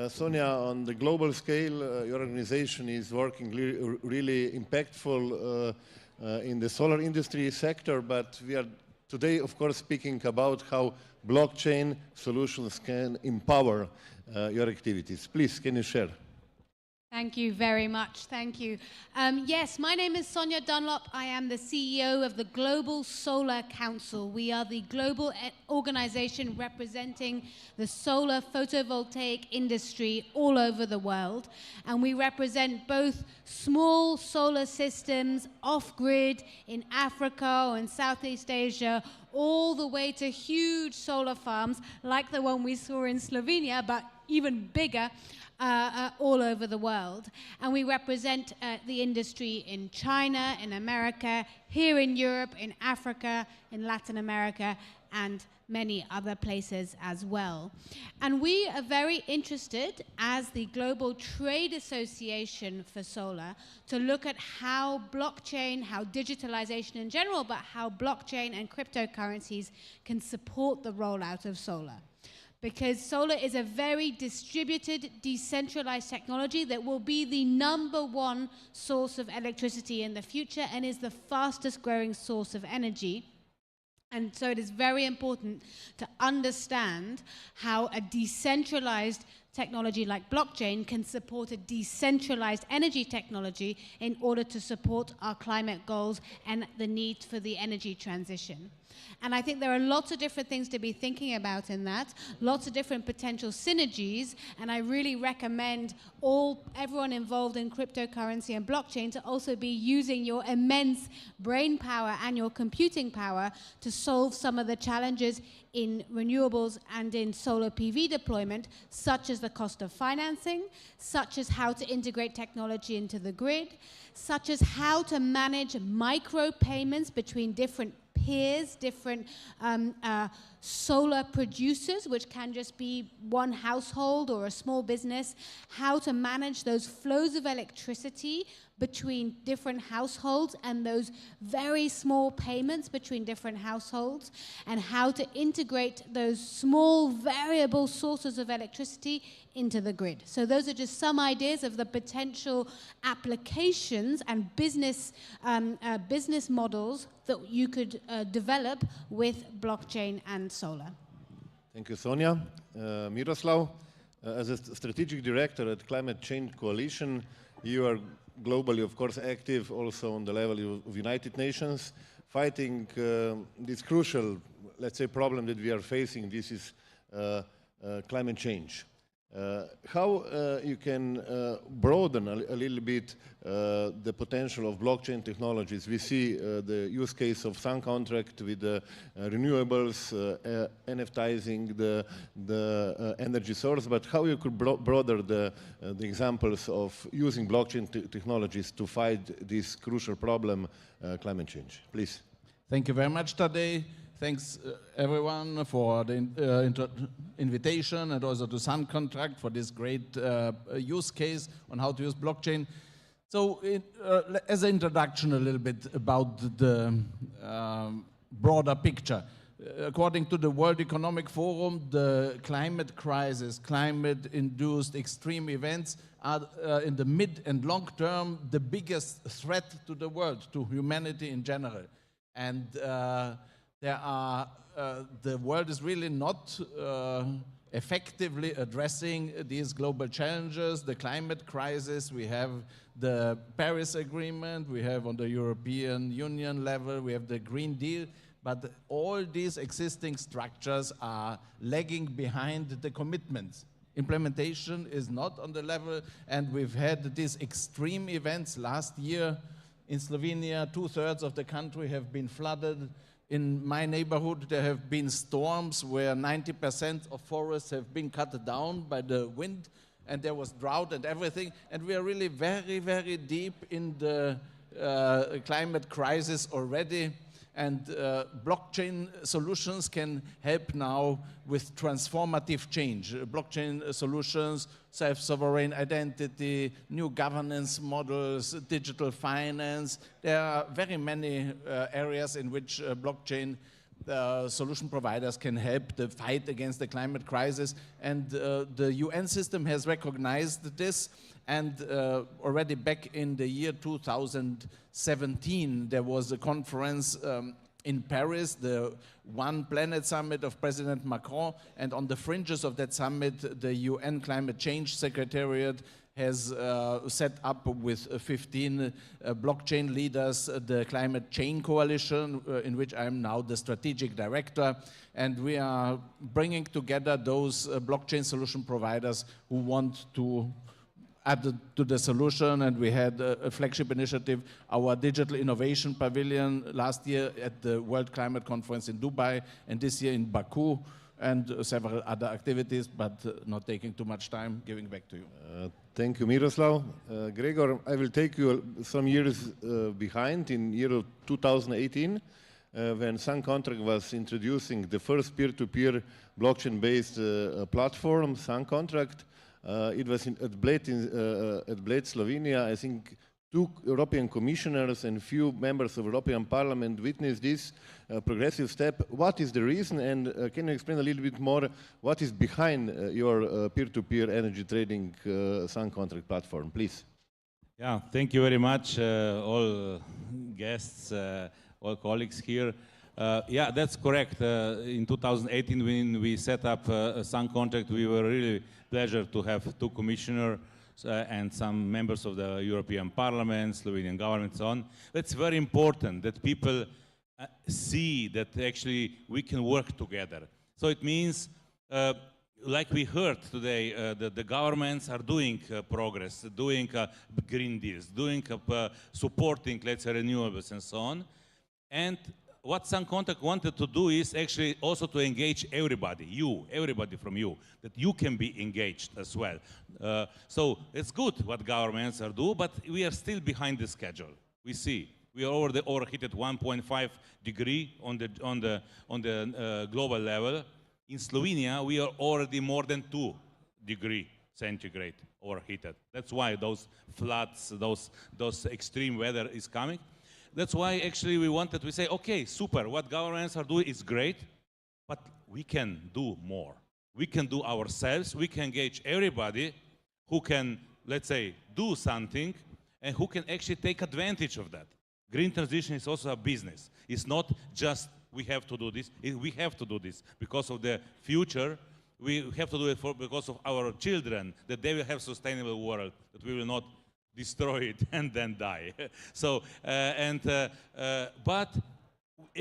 Sonia, on the global scale, your organization is working really impactful in the solar industry sector, but we are today, of course, speaking about how blockchain solutions can empower your activities. Please, can you share? Thank you very much. Thank you. Yes, my name is Sonia Dunlop. I am the CEO of the Global Solar Council. We are the global organization representing the solar photovoltaic industry all over the world. And we represent both small solar systems off-grid in Africa or in Southeast Asia, all the way to huge solar farms like the one we saw in Slovenia, but even bigger, all over the world. And we represent the industry in China, in America, here in Europe, in Africa, in Latin America, and many other places as well. And we are very interested, as the Global Trade Association for Solar, to look at how blockchain, how digitalization in general, but how blockchain and cryptocurrencies can support the rollout of solar. Because solar is a very distributed, decentralized technology that will be the #1 source of electricity in the future and is the fastest growing source of energy. And so it is very important to understand how a decentralized technology like blockchain can support a decentralized energy technology in order to support our climate goals and the need for the energy transition. And I think there are lots of different things to be thinking about in that, lots of different potential synergies, and I really recommend everyone involved in cryptocurrency and blockchain to also be using your immense brain power and your computing power to solve some of the challenges in renewables and in solar PV deployment, such as the cost of financing, such as how to integrate technology into the grid, such as how to manage micro payments between different peers, different solar producers, which can just be one household or a small business, how to manage those flows of electricity between different households and those very small payments between different households, and how to integrate those small variable sources of electricity into the grid. So those are just some ideas of the potential applications and business models that you could develop with blockchain and solar. Thank you, Sonia. Miroslav, as a strategic director at Climate Change Coalition, you are globally, of course, active also on the level of United Nations, fighting this crucial, let's say, problem that we are facing. This is climate change. How you can broaden a little bit the potential of blockchain technologies? We see the use case of sun contract with the renewables, NFTizing the energy source, but how you could broaden the examples of using blockchain technologies to fight this crucial problem, climate change? Please. Thank you very much, Tadej. Thanks everyone for the invitation, and also to Sun Contract for this great use case on how to use blockchain. So as an introduction a little bit about the broader picture. According to the World Economic Forum, the climate crisis, climate-induced extreme events are in the mid and long term the biggest threat to the world, to humanity in general. And the world is really not effectively addressing these global challenges, the climate crisis. We have the Paris Agreement, we have on the European Union level, we have the Green Deal, but all these existing structures are lagging behind the commitments. Implementation is not on the level, and we've had these extreme events last year. In Slovenia, 2/3 of the country have been flooded. In my neighborhood, there have been storms where 90% of forests have been cut down by the wind, and there was drought and everything. And we are really very, very deep in the climate crisis already. And blockchain solutions can help now with transformative change. Blockchain solutions, self-sovereign identity, new governance models, digital finance. There are very many areas in which blockchain solution providers can help the fight against the climate crisis. And the UN system has recognized this. And already back in the year 2017, there was a conference in Paris, the One Planet Summit of President Macron. And on the fringes of that summit, the UN Climate Change Secretariat has set up with 15 blockchain leaders the Climate Chain Coalition, in which I am now the strategic director. And we are bringing together those blockchain solution providers who want to add to the solution. And we had a flagship initiative, our Digital Innovation Pavilion last year at the World Climate Conference in Dubai, and this year in Baku, and several other activities, but not taking too much time, giving back to you. Thank you, Miroslav. Gregor, I will take you some years behind in year 2018, when Sun Contract was introducing the first peer-to-peer blockchain-based platform, Sun Contract. It was at Bled, Slovenia. I think 2 European commissioners and few members of European Parliament witnessed this progressive step. What is the reason, and can you explain a little bit more what is behind your peer-to-peer energy trading Sun Contract platform, please? Yeah, thank you very much, all guests, all colleagues here. Yeah, that's correct. In 2018, when we set up Sun Contract, we were really pleased to have 2 commissioners and some members of the European Parliament, Slovenian government, and so on. It's very important that people see that actually we can work together. So it means, like we heard today, that the governments are doing progress, doing green deals, doing supporting, let's say, renewables and so on. And what Sun Contract wanted to do is actually also to engage everybody, everybody from you, that you can be engaged as well. So it's good what governments are doing, but we are still behind the schedule. We see we are already overheated 1.5 degree on the global level. In Slovenia, we are already more than 2 degrees centigrade overheated. That's why those floods, those extreme weather is coming. That's why actually we say, okay, super, what governments are doing is great, but we can do more. We can do ourselves, we can engage everybody who can, let's say, do something and who can actually take advantage of that. Green transition is also a business. It's not just we have to do this, we have to do this because of the future. We have to do it because of our children, that they will have a sustainable world, that we will not destroy it and then die. So, but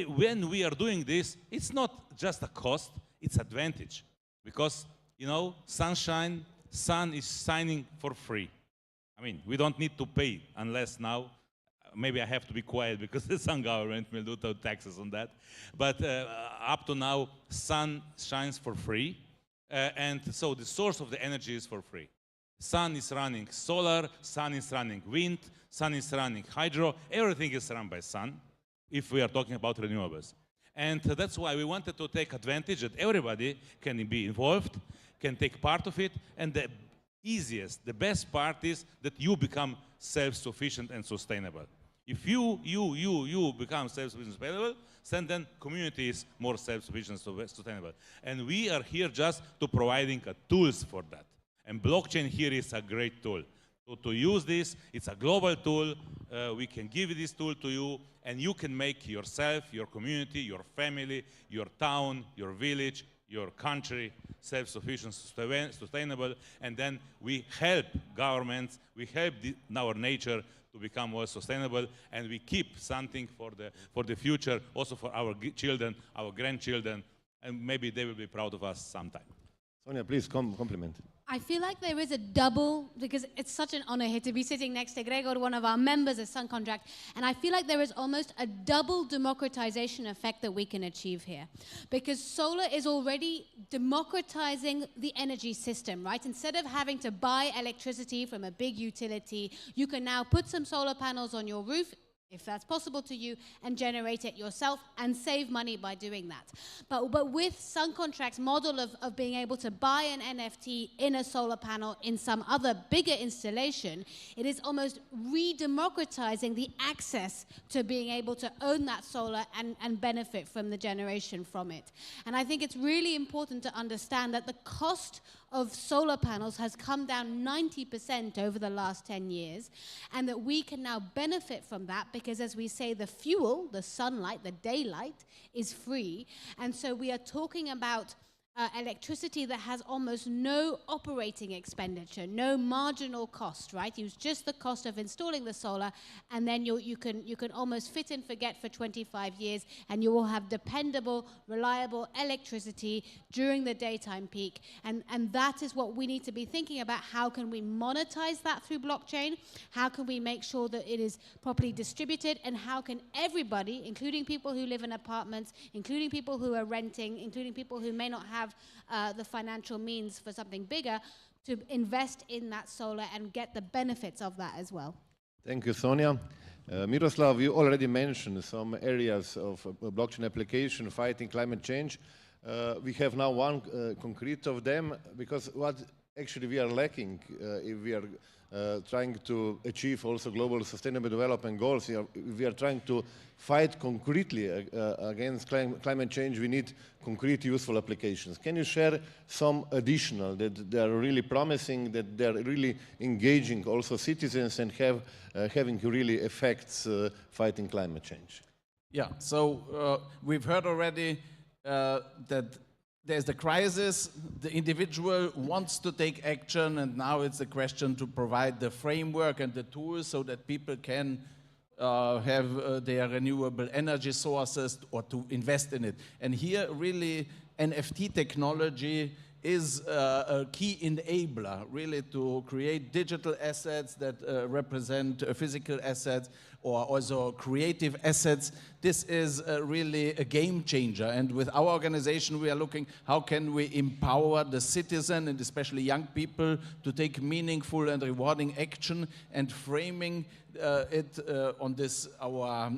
when we are doing this, it's not just a cost, it's advantage. Because, you know, sunshine, Sun is signing for free. I mean, we don't need to pay unless now, maybe I have to be quiet because the Sun government will do the taxes on that. But up to now, Sun shines for free. And so the source of the energy is for free. Sun is running solar, Sun is running wind, Sun is running hydro. Everything is run by Sun if we are talking about renewables. And that's why we wanted to take advantage that everybody can be involved, can take part of it, and the easiest, the best part is that you become self-sufficient and sustainable. If you become self-sufficient and sustainable, then community is more self-sufficient and sustainable. And we are here just to providing tools for that. And blockchain here is a great tool. So to use this, it's a global tool. We can give this tool to you, and you can make yourself, your community, your family, your town, your village, your country self-sufficient, sustainable, and then we help governments, we help our nature to become more sustainable, and we keep something for the future, also for our children, our grandchildren, and maybe they will be proud of us sometime. Sonia, please compliment. I feel like there is a double, because it's such an honor here to be sitting next to Gregor, one of our members of Sun Contract, and I feel like there is almost a double democratization effect that we can achieve here. Because solar is already democratizing the energy system, right? Instead of having to buy electricity from a big utility, you can now put some solar panels on your roof, if that's possible to you, and generate it yourself and save money by doing that. But with Sun Contract's model of being able to buy an NFT in a solar panel in some other bigger installation, it is almost re-democratizing the access to being able to own that solar and benefit from the generation from it. And I think it's really important to understand that the cost of solar panels has come down 90% over the last 10 years, and that we can now benefit from that because, as we say, the fuel, the sunlight, the daylight, is free. And so we are talking about electricity that has almost no operating expenditure, no marginal cost, right? It's just the cost of installing the solar, and then you can almost fit and forget for 25 years, and you will have dependable, reliable electricity during the daytime peak. And that is what we need to be thinking about. How can we monetize that through blockchain? How can we make sure that it is properly distributed? And how can everybody, including people who live in apartments, including people who are renting, including people who may not have the financial means for something bigger, to invest in that solar and get the benefits of that as well. Thank you, Sonia. Miroslav, you already mentioned some areas of blockchain application fighting climate change. We have now one concrete of them, because what actually we are lacking if we are trying to achieve also global sustainable development goals, we are trying to fight concretely against climate change, we need concrete useful applications. Can you share some additional that they are really promising, that they are really engaging also citizens and having really effects fighting climate change? Yeah, so we've heard already that there's the crisis, the individual wants to take action, and now it's a question to provide the framework and the tools so that people can have their renewable energy sources or to invest in it. And here really NFT technology is a key enabler, really, to create digital assets that represent physical assets, or also creative assets. This is really a game changer. And with our organization, we are looking how can we empower the citizen, and especially young people, to take meaningful and rewarding action, and framing it on this, our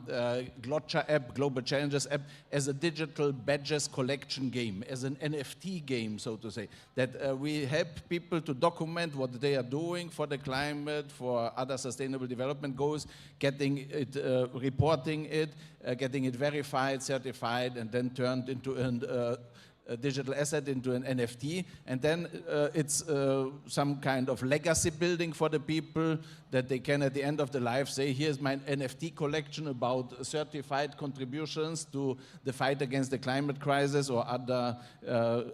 Glotcha app, Global Challenges app, as a digital badges collection game, as an NFT game, so to say, that we help people to document what they are doing for the climate, for other sustainable development goals, getting it, reporting it, getting it verified, certified, and then turned into a digital asset, into an NFT. And then it's some kind of legacy building for the people, that they can at the end of the life say, here's my NFT collection about certified contributions to the fight against the climate crisis or other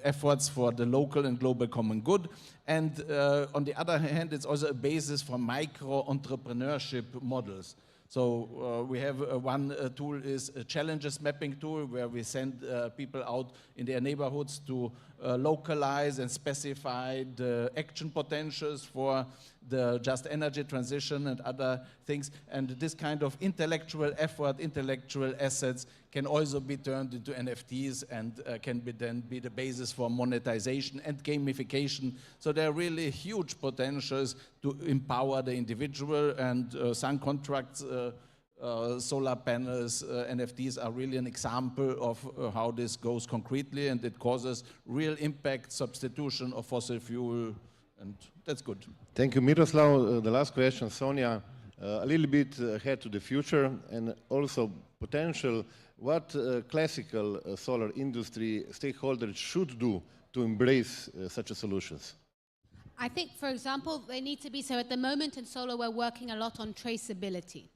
efforts for the local and global common good. And on the other hand, it's also a basis for micro-entrepreneurship models. So we have one tool is a challenges mapping tool, where we send people out in their neighborhoods to localize and specify the action potentials for the just energy transition and other things. And this kind of intellectual effort, intellectual assets can also be turned into NFTs and can then be the basis for monetization and gamification. So there are really huge potentials to empower the individual, and sun contracts, solar panels, NFTs are really an example of how this goes concretely, and it causes real impact, substitution of fossil fuel, and that's good. Thank you, Miroslav. The last question, Sonia, a little bit ahead to the future and also potential, what classical solar industry stakeholders should do to embrace such solutions? I think, for example, they need to be, so at the moment in solar, we're working a lot on traceability,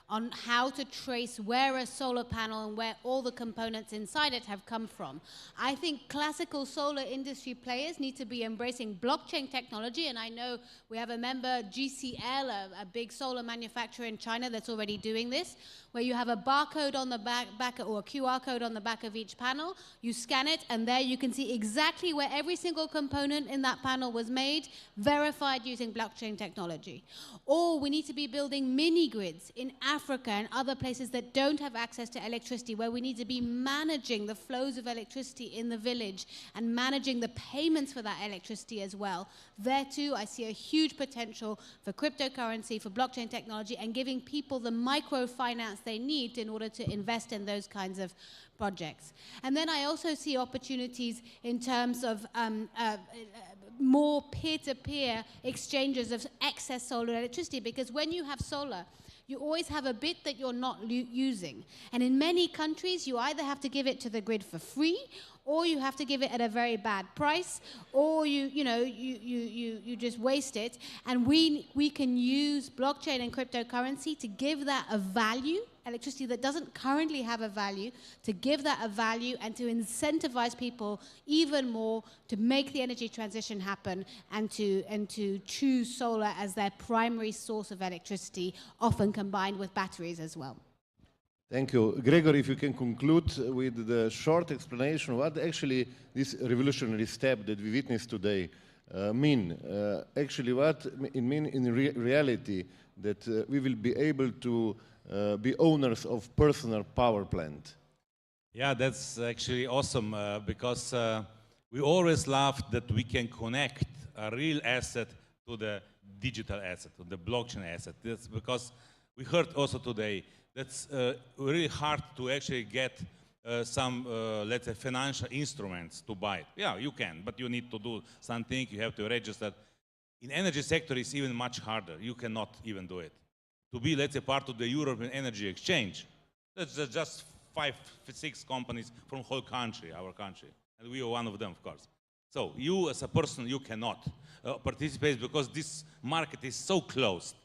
on how to trace where a solar panel and where all the components inside it have come from. I think classical solar industry players need to be embracing blockchain technology, and I know we have a member, GCL, a big solar manufacturer in China that's already doing this, where you have a barcode on the back or a QR code on the back of each panel, you scan it, and there you can see exactly where every single component in that panel was made, verified using blockchain technology. Or we need to be building mini grids in Africa and other places that don't have access to electricity, where we need to be managing the flows of electricity in the village and managing the payments for that electricity as well. There too, I see a huge potential for cryptocurrency, for blockchain technology, and giving people the microfinance they need in order to invest in those kinds of projects. And then I also see opportunities in terms of more peer-to-peer exchanges of excess solar electricity, because when you have solar, you always have a bit that you're not using. And in many countries, you either have to give it to the grid for free, or you have to give it at a very bad price, or you just waste it. And we can use blockchain and cryptocurrency to give that a value, electricity that doesn't currently have a value, to give that a value and to incentivize people even more to make the energy transition happen and to choose solar as their primary source of electricity, often combined with batteries as well. Thank you. Gregor, if you can conclude with the short explanation, what actually this revolutionary step that we witnessed today mean? Actually, what it means in reality that we will be able to be owners of personal power plant. Yeah, that's actually awesome because we always laughed that we can connect a real asset to the digital asset, to the blockchain asset. That's because we heard also today that's really hard to actually get some, let's say, financial instruments to buy it. Yeah, you can, but you need to do something. You have to register. In energy sector, it's even much harder. You cannot even do it. To be, let's say, part of the European Energy Exchange, that's just 5, 6 companies from whole country, our country. And we are one of them, of course. So you as a person, you cannot participate because this market is so closed.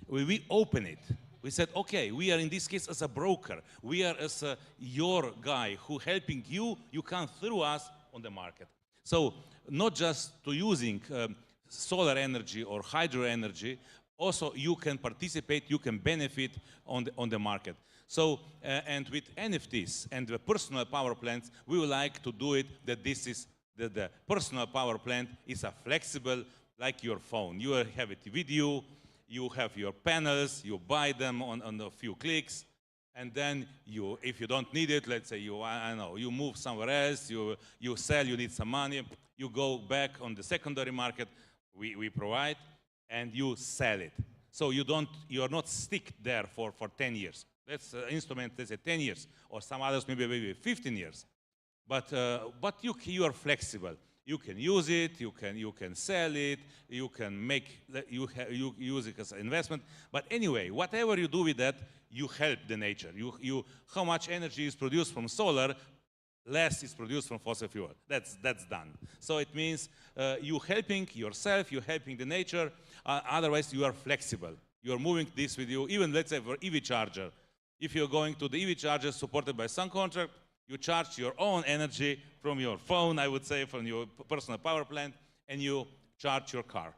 We open it. We said, okay, we are in this case as a broker. We are as your guy who helping you, you come through us on the market. So not just to using solar energy or hydro energy, also you can participate, you can benefit on the market. So, and with NFTs and the personal power plants, we would like to do it that this is, that the personal power plant is a flexible, like your phone. You have it with you, you have your panels, you buy them on a few clicks, and then you, if you don't need it, let's say you, I don't know, you move somewhere else, you sell, you need some money, you go back on the secondary market, we provide, and you sell it. So you're not stick there for 10 years. That's an instrument, let's say 10 years, or some others maybe 15 years. But you are flexible. You can use it, you can sell it, you can make, you use it as an investment. But anyway, whatever you do with that, you help the nature. How much energy is produced from solar, less is produced from fossil fuel. That's done. So it means you're helping yourself, you're helping the nature. Otherwise, you are flexible. You are moving this with you. Even let's say for EV charger, if you're going to the EV charger supported by some contract, you charge your own energy from your phone, I would say, from your personal power plant, and you charge your car.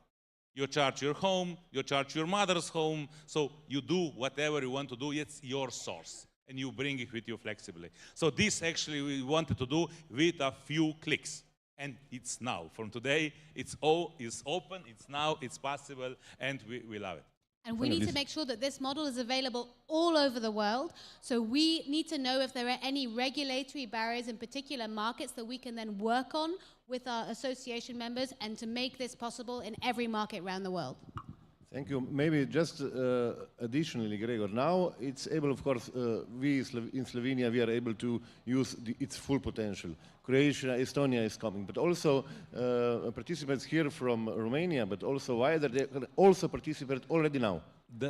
You charge your home, you charge your mother's home, so you do whatever you want to do, it's your source, and you bring it with you flexibly. So this actually we wanted to do with a few clicks. And it's now. From today, it's open, it's now, it's possible, and we love it. And we need to make sure that this model is available all over the world. So we need to know if there are any regulatory barriers in particular markets that we can then work on with our association members and to make this possible in every market around the world. Thank you. Maybe just additionally, Gregor, now it's able, of course, we in Slovenia, we are able to use its full potential. Croatia, Estonia is coming, but also participants here from Romania, but also wider, they can also participate already now.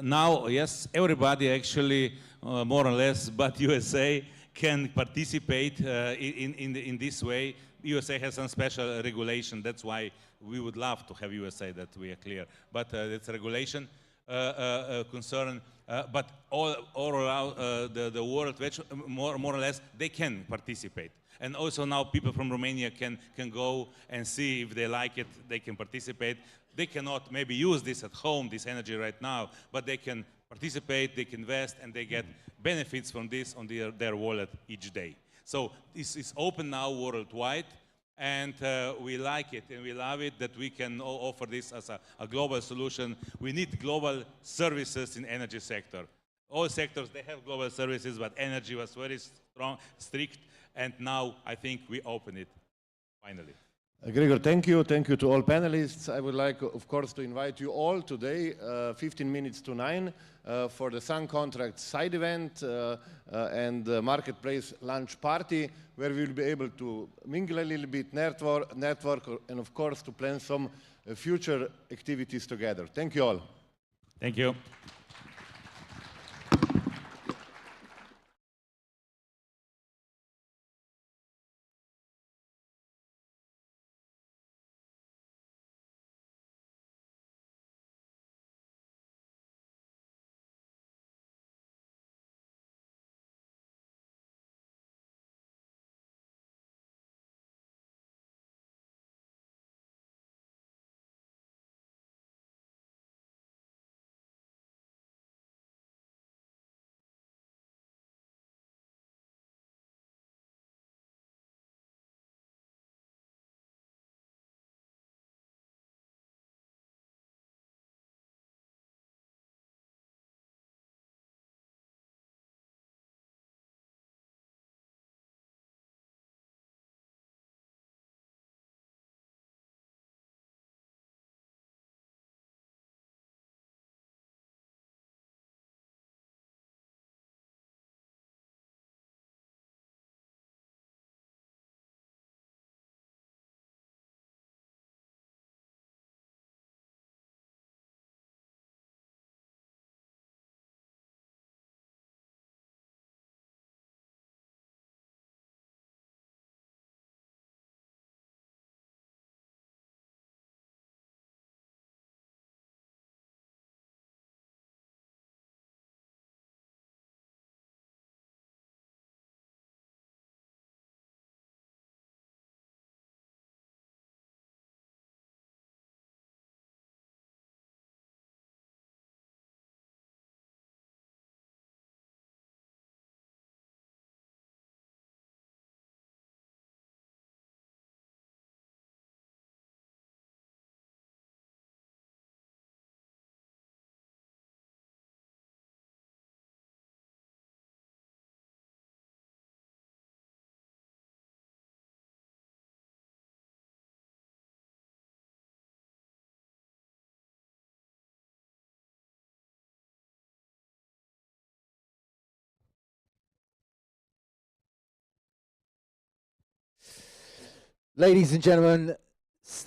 Now, yes, everybody actually, more or less, but USA can participate in this way. USA has some special regulation. That's why we would love to have USA, that we are clear. But it's a regulation concern. But all around the world, which more or less, they can participate. And also now people from Romania can go and see if they like it, they can participate. They cannot maybe use this at home, this energy right now, but they can participate, they can invest, and they get benefits from this on their wallet each day. So this is open now worldwide, and we like it and we love it that we can offer this as a global solution. We need global services in energy sector. All sectors, they have global services, but energy was very strong, strict, and now I think we open it, finally. Gregor, thank you. Thank you to all panelists. I would like, of course, to invite you all today, 15 minutes to 9, for the Sun Contract side event and the marketplace lunch party, where we'll be able to mingle a little bit, network, and of course, to plan some future activities together. Thank you all. Thank you. Ladies and gentlemen,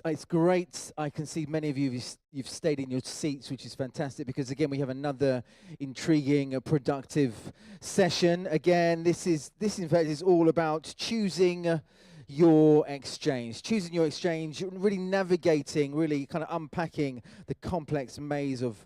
it's great. I can see many of you, you've stayed in your seats, which is fantastic, because again, we have another intriguing, productive session. Again, this in fact is all about choosing your exchange, really navigating, really kind of unpacking the complex maze of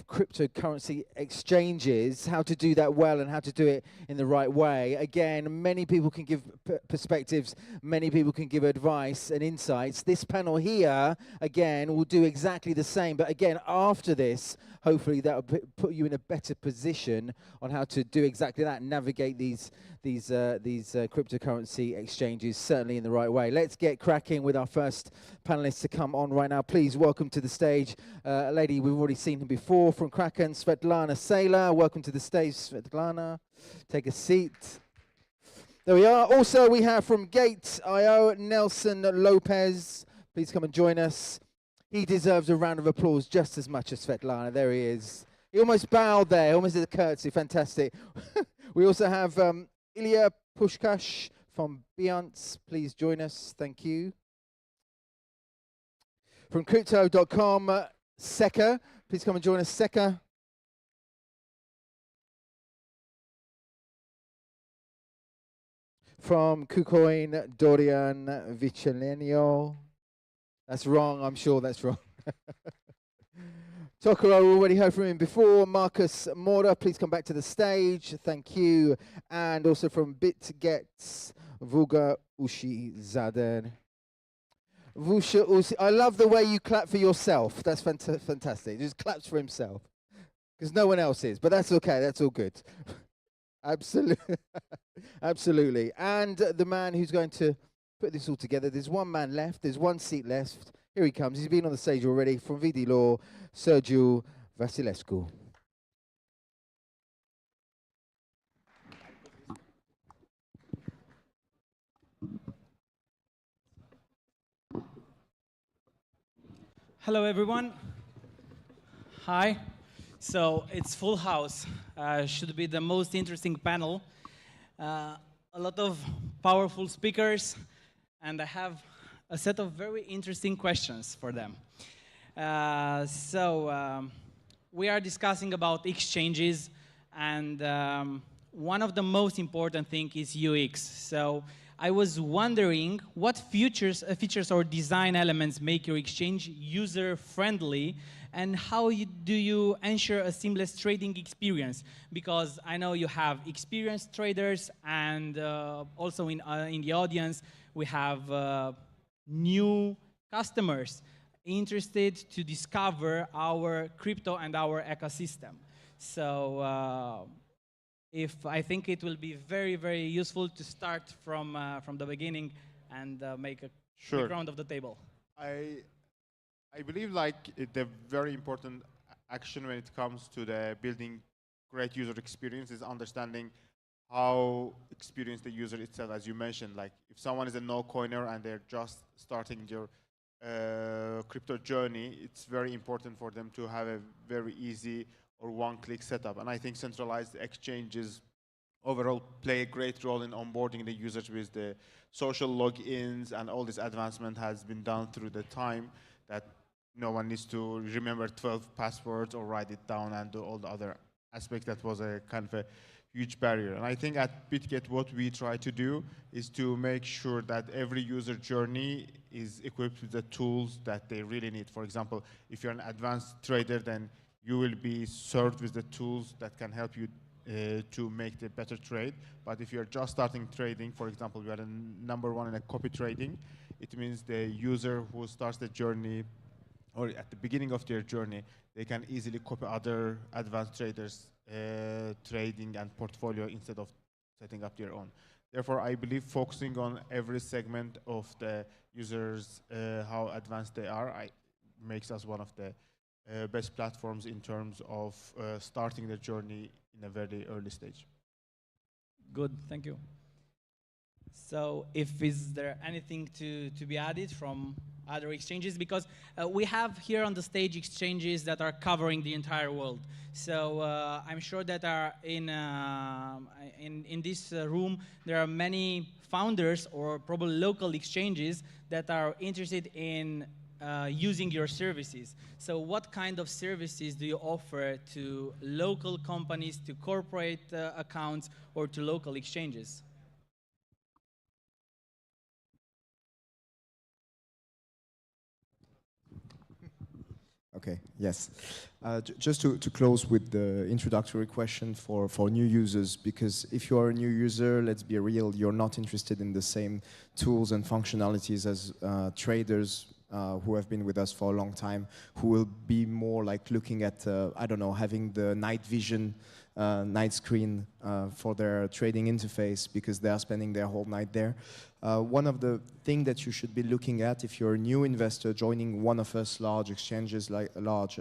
cryptocurrency exchanges, how to do that well and how to do it in the right way. Again, many people can give perspectives, many people can give advice and insights. This panel here, again, will do exactly the same, but again, after this, hopefully that will put you in a better position on how to do exactly that, navigate these cryptocurrency exchanges, certainly certainly in the right way. Let's get cracking with our first panelists to come on right now. Please welcome to the stage a lady we've already seen her before from Kraken, Svetlana Saylor. Welcome to the stage, Svetlana. Take a seat. There we are. Also, we have from Gate.io, Nelson Lopez. Please come and join us. He deserves a round of applause just as much as Svetlana. There he is. He almost bowed there, almost did a curtsy. Fantastic. We also have Ilya Pushkash from Beyonce. Please join us. Thank you. From crypto.com, Seka. Please come and join us, Seka. From KuCoin, Dorian Vicencio. That's wrong, I'm sure that's wrong. Tokoro, already heard from him before. Marcus Mora, please come back to the stage. Thank you. And also from BitGets, Vuga Ushizaden. Vusha Ushi, I love the way you clap for yourself. That's fantastic. Just claps for himself. Because no one else is, but that's okay, that's all good. Absolutely. Absolutely. And the man who's going to put this all together, there's one man left, there's one seat left. Here he comes. He's been on the stage already. From VD Law, Sergiu Vasilescu. Hello, everyone. Hi. So it's full house. Should be the most interesting panel. A lot of powerful speakers, and I have a set of very interesting questions for them. We are discussing about exchanges, and one of the most important things is UX. So I was wondering what features or design elements make your exchange user-friendly, and how do you ensure a seamless trading experience? Because I know you have experienced traders, and also in the audience we have new customers interested to discover our crypto and our ecosystem. So I think it will be very, very useful to start from the beginning and make a quick round of the table. I believe the very important action when it comes to the building great user experience is understanding how experienced the user itself, as you mentioned. Like if someone is a no-coiner and they're just starting their crypto journey, it's very important for them to have a very easy or one-click setup. And I think centralized exchanges overall play a great role in onboarding the users with the social logins, and all this advancement has been done through the time that no one needs to remember 12 passwords or write it down and do all the other aspects. That was a kind of a huge barrier. And I think at BitGet what we try to do is to make sure that every user journey is equipped with the tools that they really need. For example, if you're an advanced trader, then you will be served with the tools that can help you to make the better trade. But if you're just starting trading, for example, we are number one in a copy trading, it means the user who starts the journey or at the beginning of their journey, they can easily copy other advanced traders trading and portfolio instead of setting up their own. Therefore, I believe focusing on every segment of the users, how advanced they are, makes us one of the best platforms in terms of starting the journey in a very early stage. Good, thank you. So is there anything to be added from other exchanges? Because we have here on the stage exchanges that are covering the entire world. So I'm sure that are in this room there are many founders or probably local exchanges that are interested in using your services. So what kind of services do you offer to local companies, to corporate accounts, or to local exchanges? Okay, yes. Just to close with the introductory question for new users, because if you are a new user, let's be real, you're not interested in the same tools and functionalities as traders who have been with us for a long time, who will be more like looking at, I don't know, having the night vision, night screen for their trading interface because they are spending their whole night there. One of the things that you should be looking at if you're a new investor joining one of us large exchanges, like large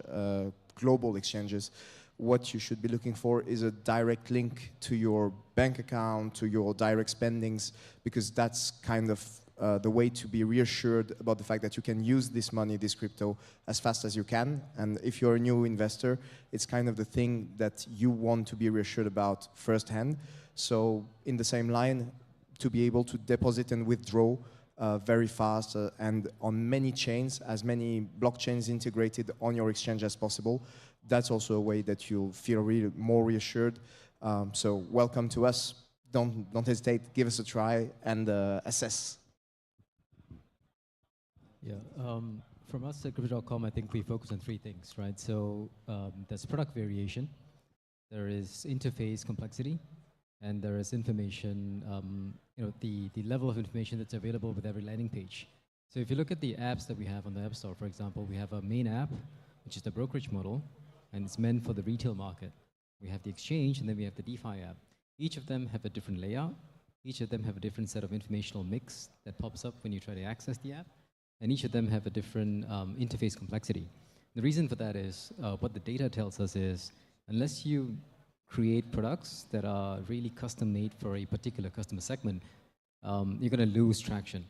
global exchanges, what you should be looking for is a direct link to your bank account, to your direct spendings, because that's kind of the way to be reassured about the fact that you can use this money, this crypto, as fast as you can. And if you're a new investor, it's kind of the thing that you want to be reassured about firsthand. So in the same line, to be able to deposit and withdraw very fast and on many chains, as many blockchains integrated on your exchange as possible, that's also a way that you'll feel more reassured. So welcome to us. Don't hesitate, give us a try and assess. Yeah, from us at Crypto.com, I think we focus on three things, right? So there's product variation, there is interface complexity, and there is information, the level of information that's available with every landing page. So if you look at the apps that we have on the App Store, for example, we have a main app, which is the brokerage model, and it's meant for the retail market. We have the exchange, and then we have the DeFi app. Each of them have a different layout. Each of them have a different set of informational mix that pops up when you try to access the app. And each of them have a different interface complexity. The reason for that is, what the data tells us is, unless you create products that are really custom-made for a particular customer segment, you're going to lose traction,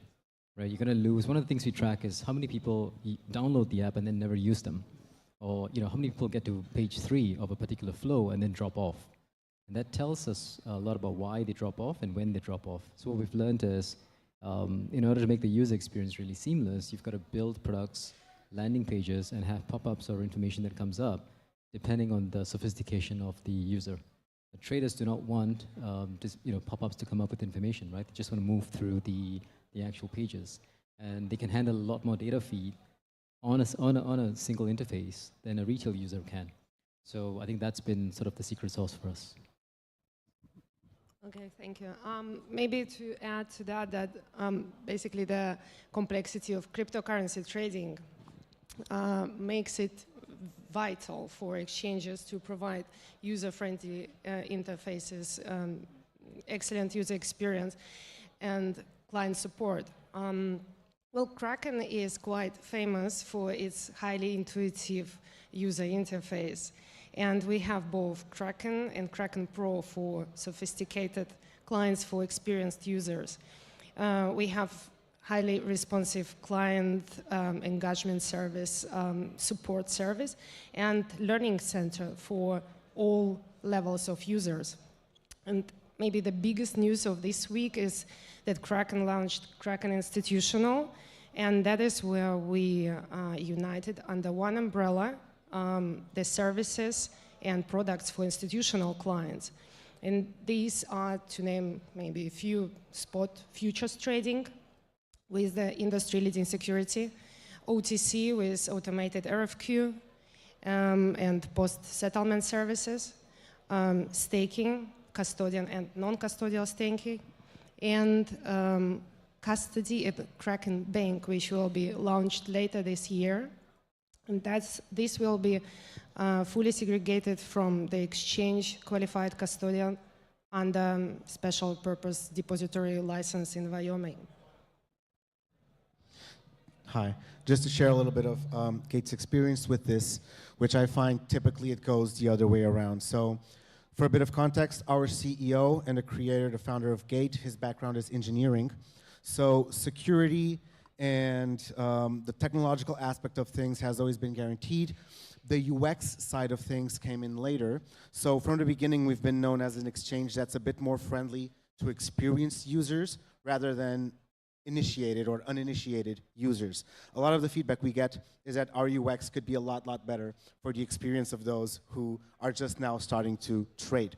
right? You're going to lose. One of the things we track is how many people download the app and then never use them, or how many people get to page 3 of a particular flow and then drop off. And that tells us a lot about why they drop off and when they drop off. So what we've learned is, in order to make the user experience really seamless, you've got to build products, landing pages, and have pop-ups or information that comes up depending on the sophistication of the user. The traders do not want pop-ups to come up with information, right? They just want to move through the actual pages. And they can handle a lot more data feed on a single interface than a retail user can. So I think that's been sort of the secret sauce for us. Okay, thank you. Maybe to add to that, basically the complexity of cryptocurrency trading makes it vital for exchanges to provide user-friendly interfaces, excellent user experience, and client support. Well, Kraken is quite famous for its highly intuitive user interface. And we have both Kraken and Kraken Pro for sophisticated clients, for experienced users. We have highly responsive client engagement service, support service, and learning center for all levels of users. And maybe the biggest news of this week is that Kraken launched Kraken Institutional, and that is where we united under one umbrella the services and products for institutional clients. And these are, to name maybe a few, spot futures trading with the industry-leading security, OTC with automated RFQ and post-settlement services, staking, custodian and non-custodial staking, and custody at Kraken Bank, which will be launched later this year. And this will be fully segregated from the exchange qualified custodian under special purpose depository license in Wyoming. Hi, just to share a little bit of Gate's experience with this, which I find typically it goes the other way around. So for a bit of context, our CEO and the creator, the founder of Gate, his background is engineering. So security and the technological aspect of things has always been guaranteed. The UX side of things came in later. So from the beginning, we've been known as an exchange that's a bit more friendly to experienced users rather than initiated or uninitiated users. A lot of the feedback we get is that our UX could be a lot better for the experience of those who are just now starting to trade.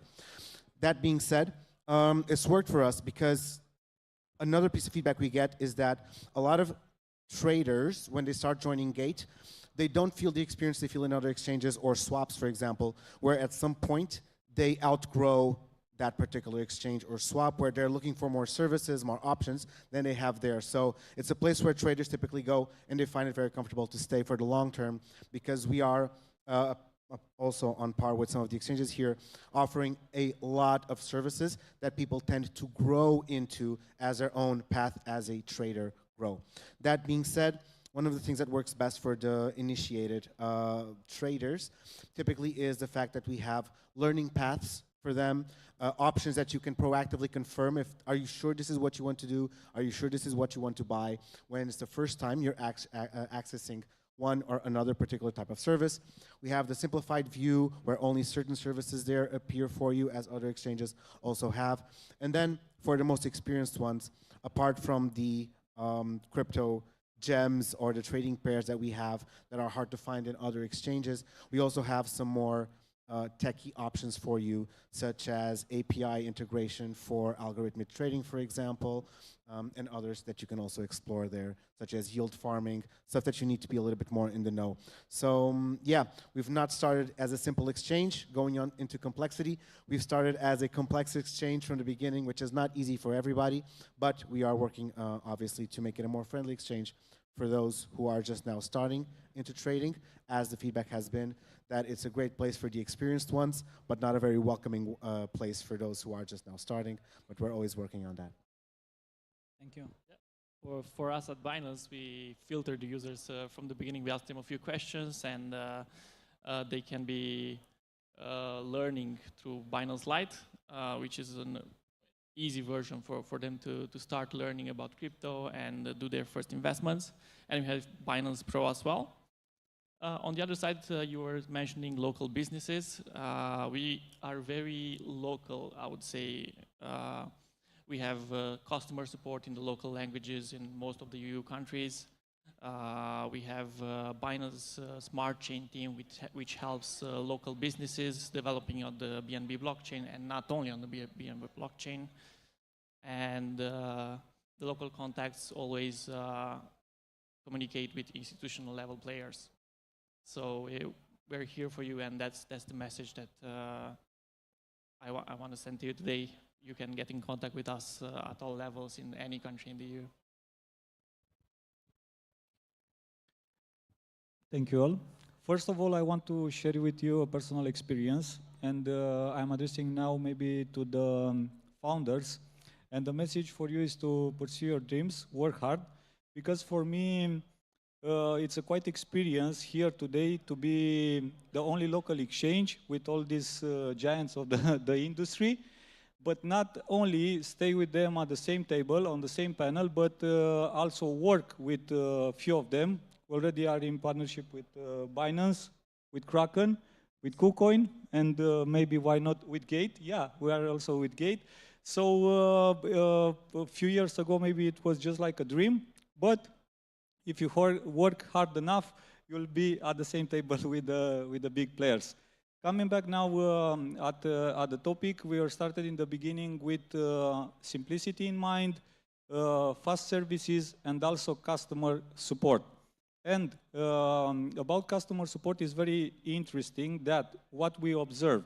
That being said, it's worked for us because another piece of feedback we get is that a lot of traders, when they start joining Gate, they don't feel the experience they feel in other exchanges or swaps, for example, where at some point they outgrow that particular exchange or swap, where they're looking for more services, more options than they have there. So it's a place where traders typically go, and they find it very comfortable to stay for the long term, because we are also on par with some of the exchanges here, offering a lot of services that people tend to grow into as their own path as a trader grow. That being said, one of the things that works best for the initiated traders typically is the fact that we have learning paths for them, options that you can proactively confirm. Are you sure this is what you want to do? Are you sure this is what you want to buy? When it's the first time you're accessing one or another particular type of service. We have the simplified view where only certain services there appear for you, as other exchanges also have. And then for the most experienced ones, apart from the crypto gems or the trading pairs that we have that are hard to find in other exchanges, we also have some more techie options for you, such as API integration for algorithmic trading, for example, and others that you can also explore there, such as yield farming, stuff that you need to be a little bit more in the know. So yeah, we've not started as a simple exchange going on into complexity. We've started as a complex exchange from the beginning, which is not easy for everybody, but we are working obviously to make it a more friendly exchange for those who are just now starting into trading, as the feedback has been that it's a great place for the experienced ones, but not a very welcoming place for those who are just now starting, but we're always working on that. Thank you. Yeah. For us at Binance, we filter the users from the beginning. We ask them a few questions, and they can be learning through Binance Lite, which is an easy version for them to start learning about crypto and do their first investments. And we have Binance Pro as well. On the other side, you were mentioning local businesses. We are very local, I would say. We have customer support in the local languages in most of the EU countries. We have Binance Smart Chain team, which helps local businesses developing on the BNB blockchain, and not only on the BNB blockchain. And the local contacts always communicate with institutional level players. So we're here for you, and that's the message that I want to send to you today. You can get in contact with us at all levels in any country in the EU. Thank you all. First of all, I want to share with you a personal experience, and I'm addressing now maybe to the founders. And the message for you is to pursue your dreams, work hard, because for me, it's a quite experience here today to be the only local exchange with all these giants of the industry, but not only stay with them at the same table, on the same panel, but also work with a few of them. We already are in partnership with Binance, with Kraken, with KuCoin, and maybe why not with Gate? Yeah, we are also with Gate. So a few years ago, maybe it was just like a dream, but if you work hard enough, you'll be at the same table with the big players. Coming back now at the topic, we were started in the beginning with simplicity in mind, fast services, and also customer support. And about customer support is very interesting that what we observe.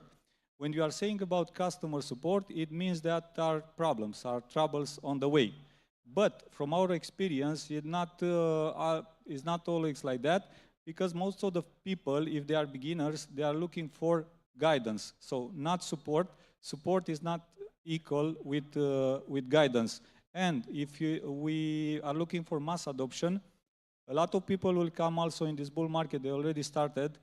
When you are saying about customer support, it means that there are problems, are troubles on the way. But from our experience, it's not always like that, because most of the people, if they are beginners, they are looking for guidance. So not support. Support is not equal with guidance. And if we are looking for mass adoption, a lot of people will come also in this bull market. They already started.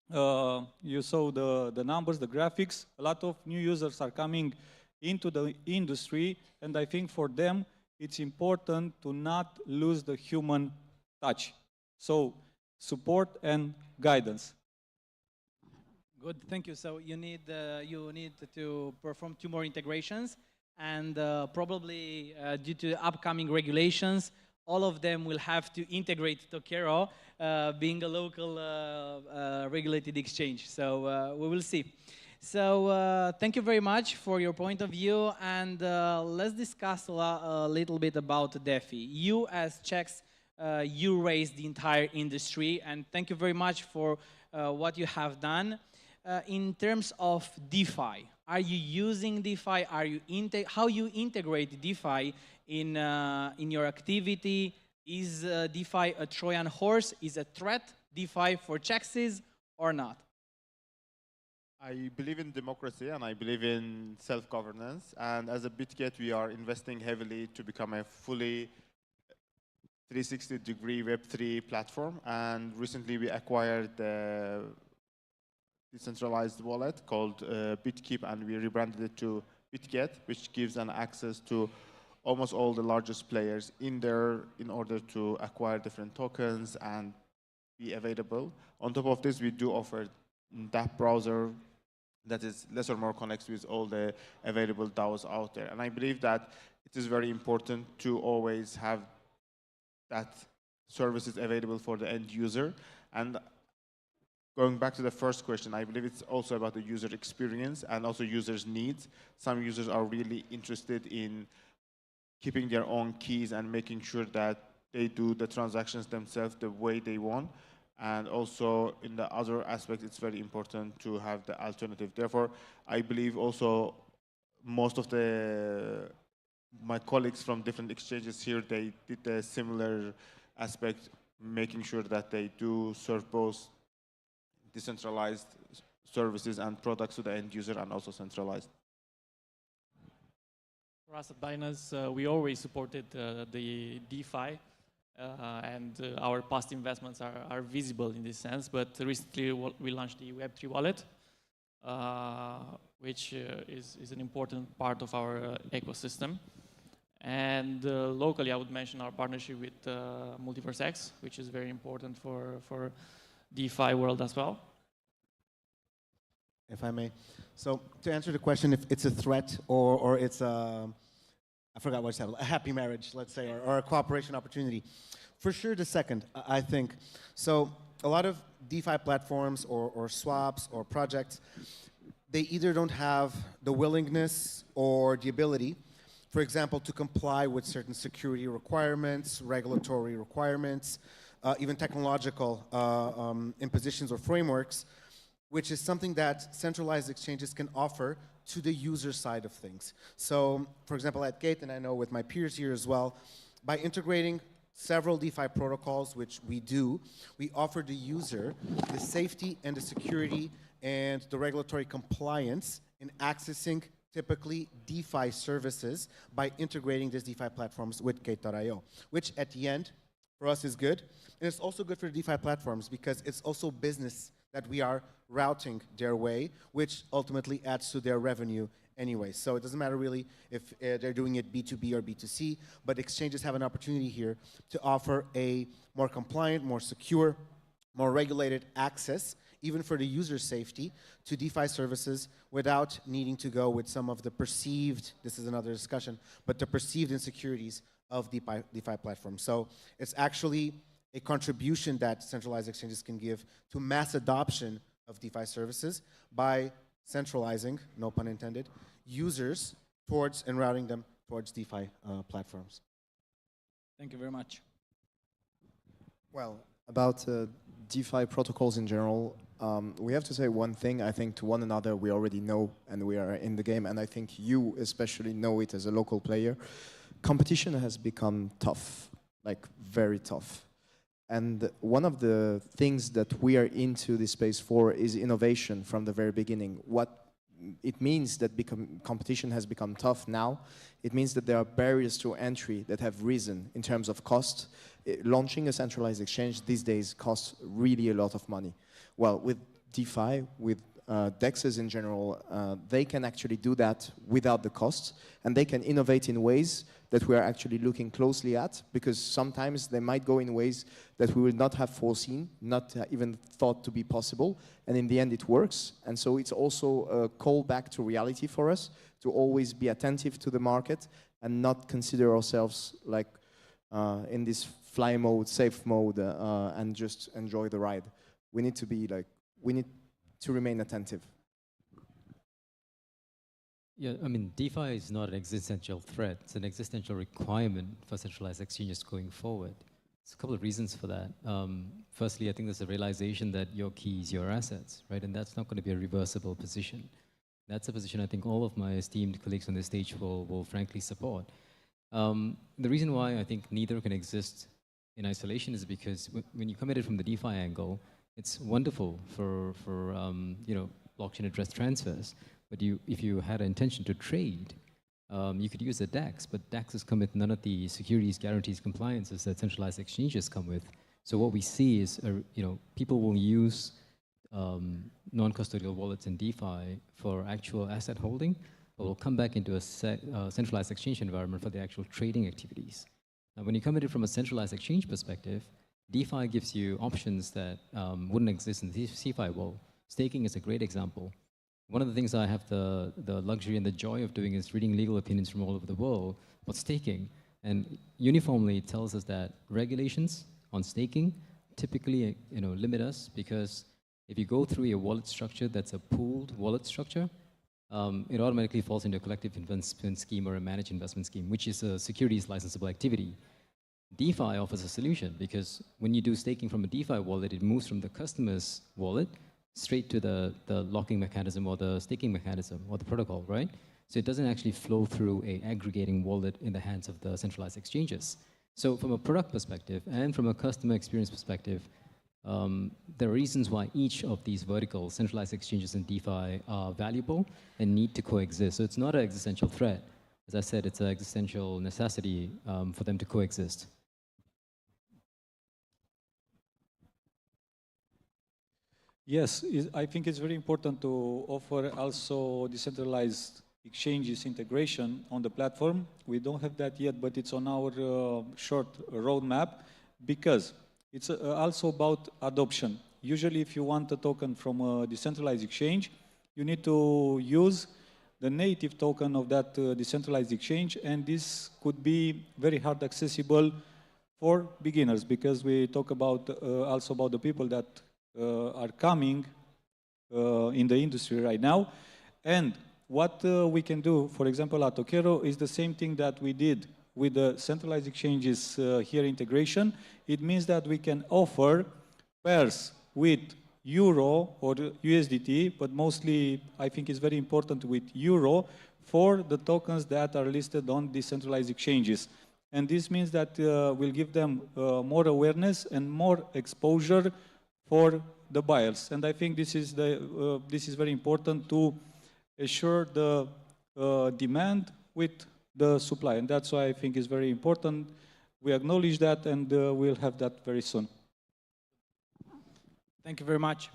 You saw the numbers, the graphics. A lot of new users are coming into the industry, and I think for them, it's important to not lose the human touch. So support and guidance. Good, thank you. So you need to perform 2 more integrations, and probably due to upcoming regulations, all of them will have to integrate Tokero, being a local regulated exchange. So we will see. So thank you very much for your point of view, and let's discuss a little bit about DeFi. You as Czechs, you raised the entire industry, and thank you very much for what you have done. in terms of DeFi. Are you using DeFi? How you integrate DeFi in your activity? Is DeFi a Trojan horse? Is a threat DeFi for Czechs or not? I believe in democracy and I believe in self-governance. And as a BitGet, we are investing heavily to become a fully 360-degree Web3 platform. And recently we acquired the decentralized wallet called BitKeep, and we rebranded it to BitGet, which gives an access to almost all the largest players in there in order to acquire different tokens and be available. On top of this, we do offer that browser that is less or more connects with all the available DAOs out there. And I believe that it is very important to always have that services available for the end user. And going back to the first question, I believe it's also about the user experience and also users' needs. Some users are really interested in keeping their own keys and making sure that they do the transactions themselves the way they want. And also in the other aspect, it's very important to have the alternative. Therefore, I believe also most of my colleagues from different exchanges here, they did a similar aspect, making sure that they do serve both decentralized services and products to the end user and also centralized. For us at Binance, we always supported the DeFi. And our past investments are visible in this sense. But recently we launched the Web3 wallet, which is an important part of our ecosystem. And locally, I would mention our partnership with Multiverse X, which is very important for DeFi world as well. If I may. So to answer the question, if it's a threat or it's I forgot what I said, a happy marriage, let's say, or a cooperation opportunity. For sure, the second, I think. So a lot of DeFi platforms or swaps or projects, they either don't have the willingness or the ability, for example, to comply with certain security requirements, regulatory requirements, even technological impositions or frameworks, which is something that centralized exchanges can offer to the user side of things. So, for example, at Gate, and I know with my peers here as well, by integrating several DeFi protocols, which we do, we offer the user the safety and the security and the regulatory compliance in accessing typically DeFi services by integrating these DeFi platforms with Gate.io, which at the end, for us is good. And it's also good for the DeFi platforms because it's also business that we are routing their way, which ultimately adds to their revenue anyway. So it doesn't matter really if they're doing it B2B or B2C, but exchanges have an opportunity here to offer a more compliant, more secure, more regulated access, even for the user safety, to DeFi services without needing to go with some of the perceived, this is another discussion, but the perceived insecurities of DeFi platforms. So it's actually a contribution that centralized exchanges can give to mass adoption of DeFi services by centralizing, no pun intended, users towards and routing them towards DeFi platforms. Thank you very much. Well, about DeFi protocols in general, we have to say one thing. I think to one another we already know and we are in the game, and I think you especially know it as a local player. Competition has become tough, like very tough. And one of the things that we are into this space for is innovation from the very beginning. What it means that competition has become tough now, it means that there are barriers to entry that have risen in terms of cost. Launching a centralized exchange these days costs really a lot of money. Well, with DeFi, with DEXs in general, they can actually do that without the cost, and they can innovate in ways that we are actually looking closely at, because sometimes they might go in ways that we would not have foreseen, not even thought to be possible, and in the end it works. And so it's also a call back to reality for us, to always be attentive to the market and not consider ourselves like in this fly mode, safe mode, and just enjoy the ride. We need to be like, we need to remain attentive. Yeah, I mean, DeFi is not an existential threat. It's an existential requirement for centralized exchanges going forward. There's a couple of reasons for that. Firstly, I think there's a realization that your keys, your assets, right? And that's not going to be a reversible position. That's a position I think all of my esteemed colleagues on this stage will frankly support. The reason why I think neither can exist in isolation is because when you come at it from the DeFi angle, it's wonderful for you know, blockchain address transfers. But if you had an intention to trade, you could use a DEX, but DEXs come with none of the securities, guarantees, compliances that centralized exchanges come with. So what we see is, you know, people will use non-custodial wallets in DeFi for actual asset holding, but will come back into a centralized exchange environment for the actual trading activities. Now, when you come at it from a centralized exchange perspective, DeFi gives you options that wouldn't exist in the CeFi world. Staking is a great example. One of the things I have the luxury and the joy of doing is reading legal opinions from all over the world about staking. And uniformly, it tells us that regulations on staking typically, you know, limit us, because if you go through a wallet structure that's a pooled wallet structure, it automatically falls into a collective investment scheme or a managed investment scheme, which is a securities licensable activity. DeFi offers a solution, because when you do staking from a DeFi wallet, it moves from the customer's wallet straight to the locking mechanism or the staking mechanism or the protocol, right? So it doesn't actually flow through a aggregating wallet in the hands of the centralized exchanges. So from a product perspective and from a customer experience perspective, there are reasons why each of these vertical centralized exchanges in DeFi are valuable and need to coexist. So it's not an existential threat. As I said, it's an existential necessity for them to coexist. Yes, I think it's very important to offer also decentralized exchanges integration on the platform. We don't have that yet, but it's on our short roadmap, because it's also about adoption. Usually, if you want a token from a decentralized exchange, you need to use the native token of that decentralized exchange, and this could be very hard accessible for beginners, because we talk about also about the people that are coming in the industry right now. And what we can do, for example, at Okero, is the same thing that we did with the centralized exchanges here integration. It means that we can offer pairs with Euro or USDT, but mostly I think it's very important with Euro for the tokens that are listed on decentralized exchanges. And this means that we'll give them more awareness and more exposure for the buyers. And I think this is very important to assure the demand with the supply. And that's why I think it's very important. We acknowledge that, and we'll have that very soon. Thank you very much.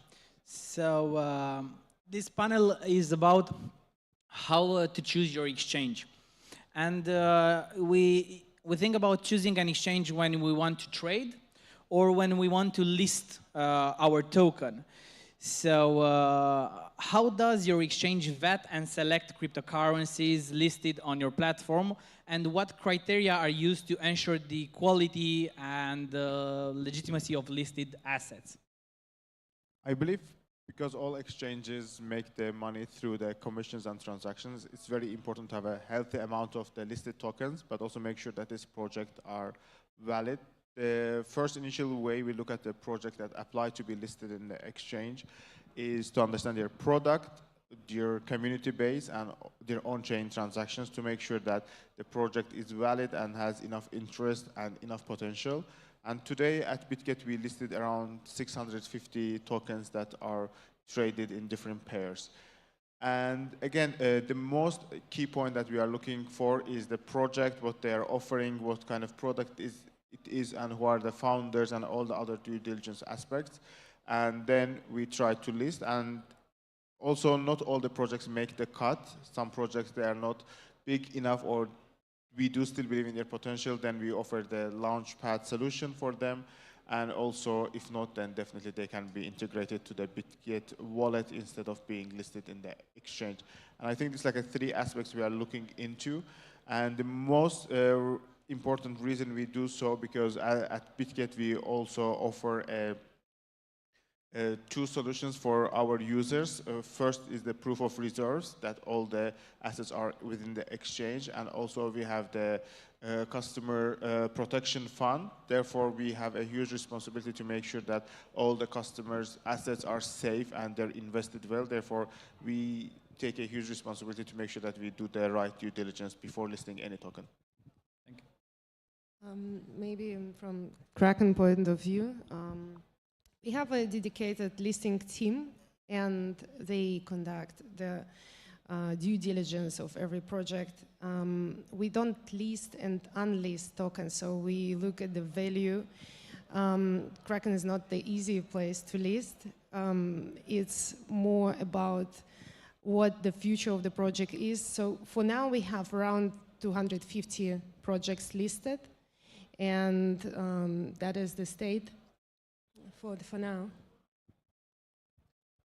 So this panel is about how to choose your exchange. And we think about choosing an exchange when we want to trade or when we want to list our token. So how does your exchange vet and select cryptocurrencies listed on your platform? And what criteria are used to ensure the quality and the legitimacy of listed assets? I believe because all exchanges make their money through the commissions and transactions, it's very important to have a healthy amount of the listed tokens, but also make sure that these projects are valid. The first initial way we look at the project that apply to be listed in the exchange is to understand their product, their community base, and their on-chain transactions to make sure that the project is valid and has enough interest and enough potential. And today at BitGet, we listed around 650 tokens that are traded in different pairs. And again, the most key point that we are looking for is the project, what they are offering, what kind of product it is, and who are the founders, and all the other due diligence aspects. And then we try to list. And also, not all the projects make the cut. Some projects, they are not big enough, or we do still believe in their potential, then we offer the launchpad solution for them. And also, if not, then definitely they can be integrated to the BitGet wallet instead of being listed in the exchange. And I think it's like three aspects we are looking into. And the most important reason we do so, because at BitGet we also offer two solutions for our users. First is the proof of reserves, that all the assets are within the exchange, and also we have the customer protection fund. Therefore, we have a huge responsibility to make sure that all the customers' assets are safe and they're invested well. Therefore, we take a huge responsibility to make sure that we do the right due diligence before listing any token. Thank you. Maybe from Kraken point of view, we have a dedicated listing team, and they conduct the due diligence of every project. We don't list and unlist tokens, so we look at the value. Kraken is not the easy place to list. It's more about what the future of the project is. So for now, we have around 250 projects listed, and that is the state for now.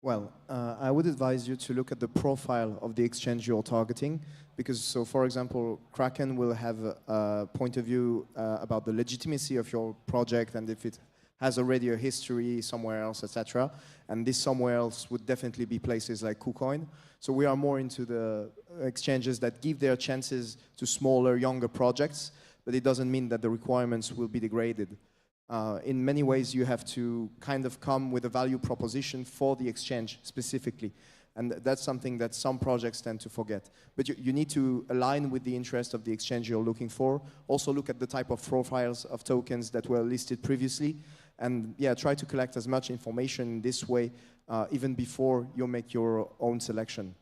Well, I would advise you to look at the profile of the exchange you're targeting, because, so for example, Kraken will have a point of view about the legitimacy of your project and if it has already a history somewhere else, etc. And this somewhere else would definitely be places like KuCoin. So we are more into the exchanges that give their chances to smaller, younger projects, but it doesn't mean that the requirements will be degraded. In many ways, you have to kind of come with a value proposition for the exchange specifically. And that's something that some projects tend to forget. But you need to align with the interest of the exchange you're looking for. Also look at the type of profiles of tokens that were listed previously. And yeah, try to collect as much information this way, even before you make your own selection.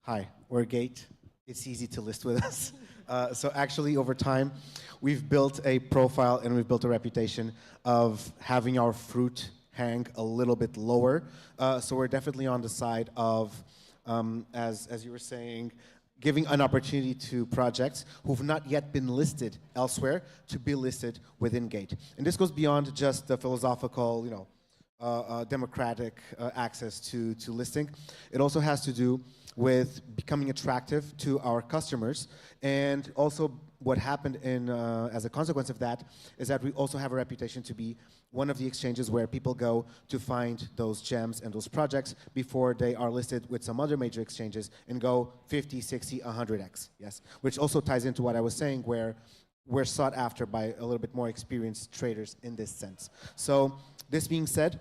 Hi, we're Gate. It's easy to list with us. So actually, over time, we've built a profile and we've built a reputation of having our fruit hang a little bit lower. So we're definitely on the side of, as you were saying, giving an opportunity to projects who've not yet been listed elsewhere to be listed within Gate. And this goes beyond just the philosophical, democratic access to listing. It also has to do with becoming attractive to our customers. And also what happened as a consequence of that is that we also have a reputation to be one of the exchanges where people go to find those gems and those projects before they are listed with some other major exchanges and go 50, 60, 100x, yes? Which also ties into what I was saying, where we're sought after by a little bit more experienced traders in this sense. So this being said,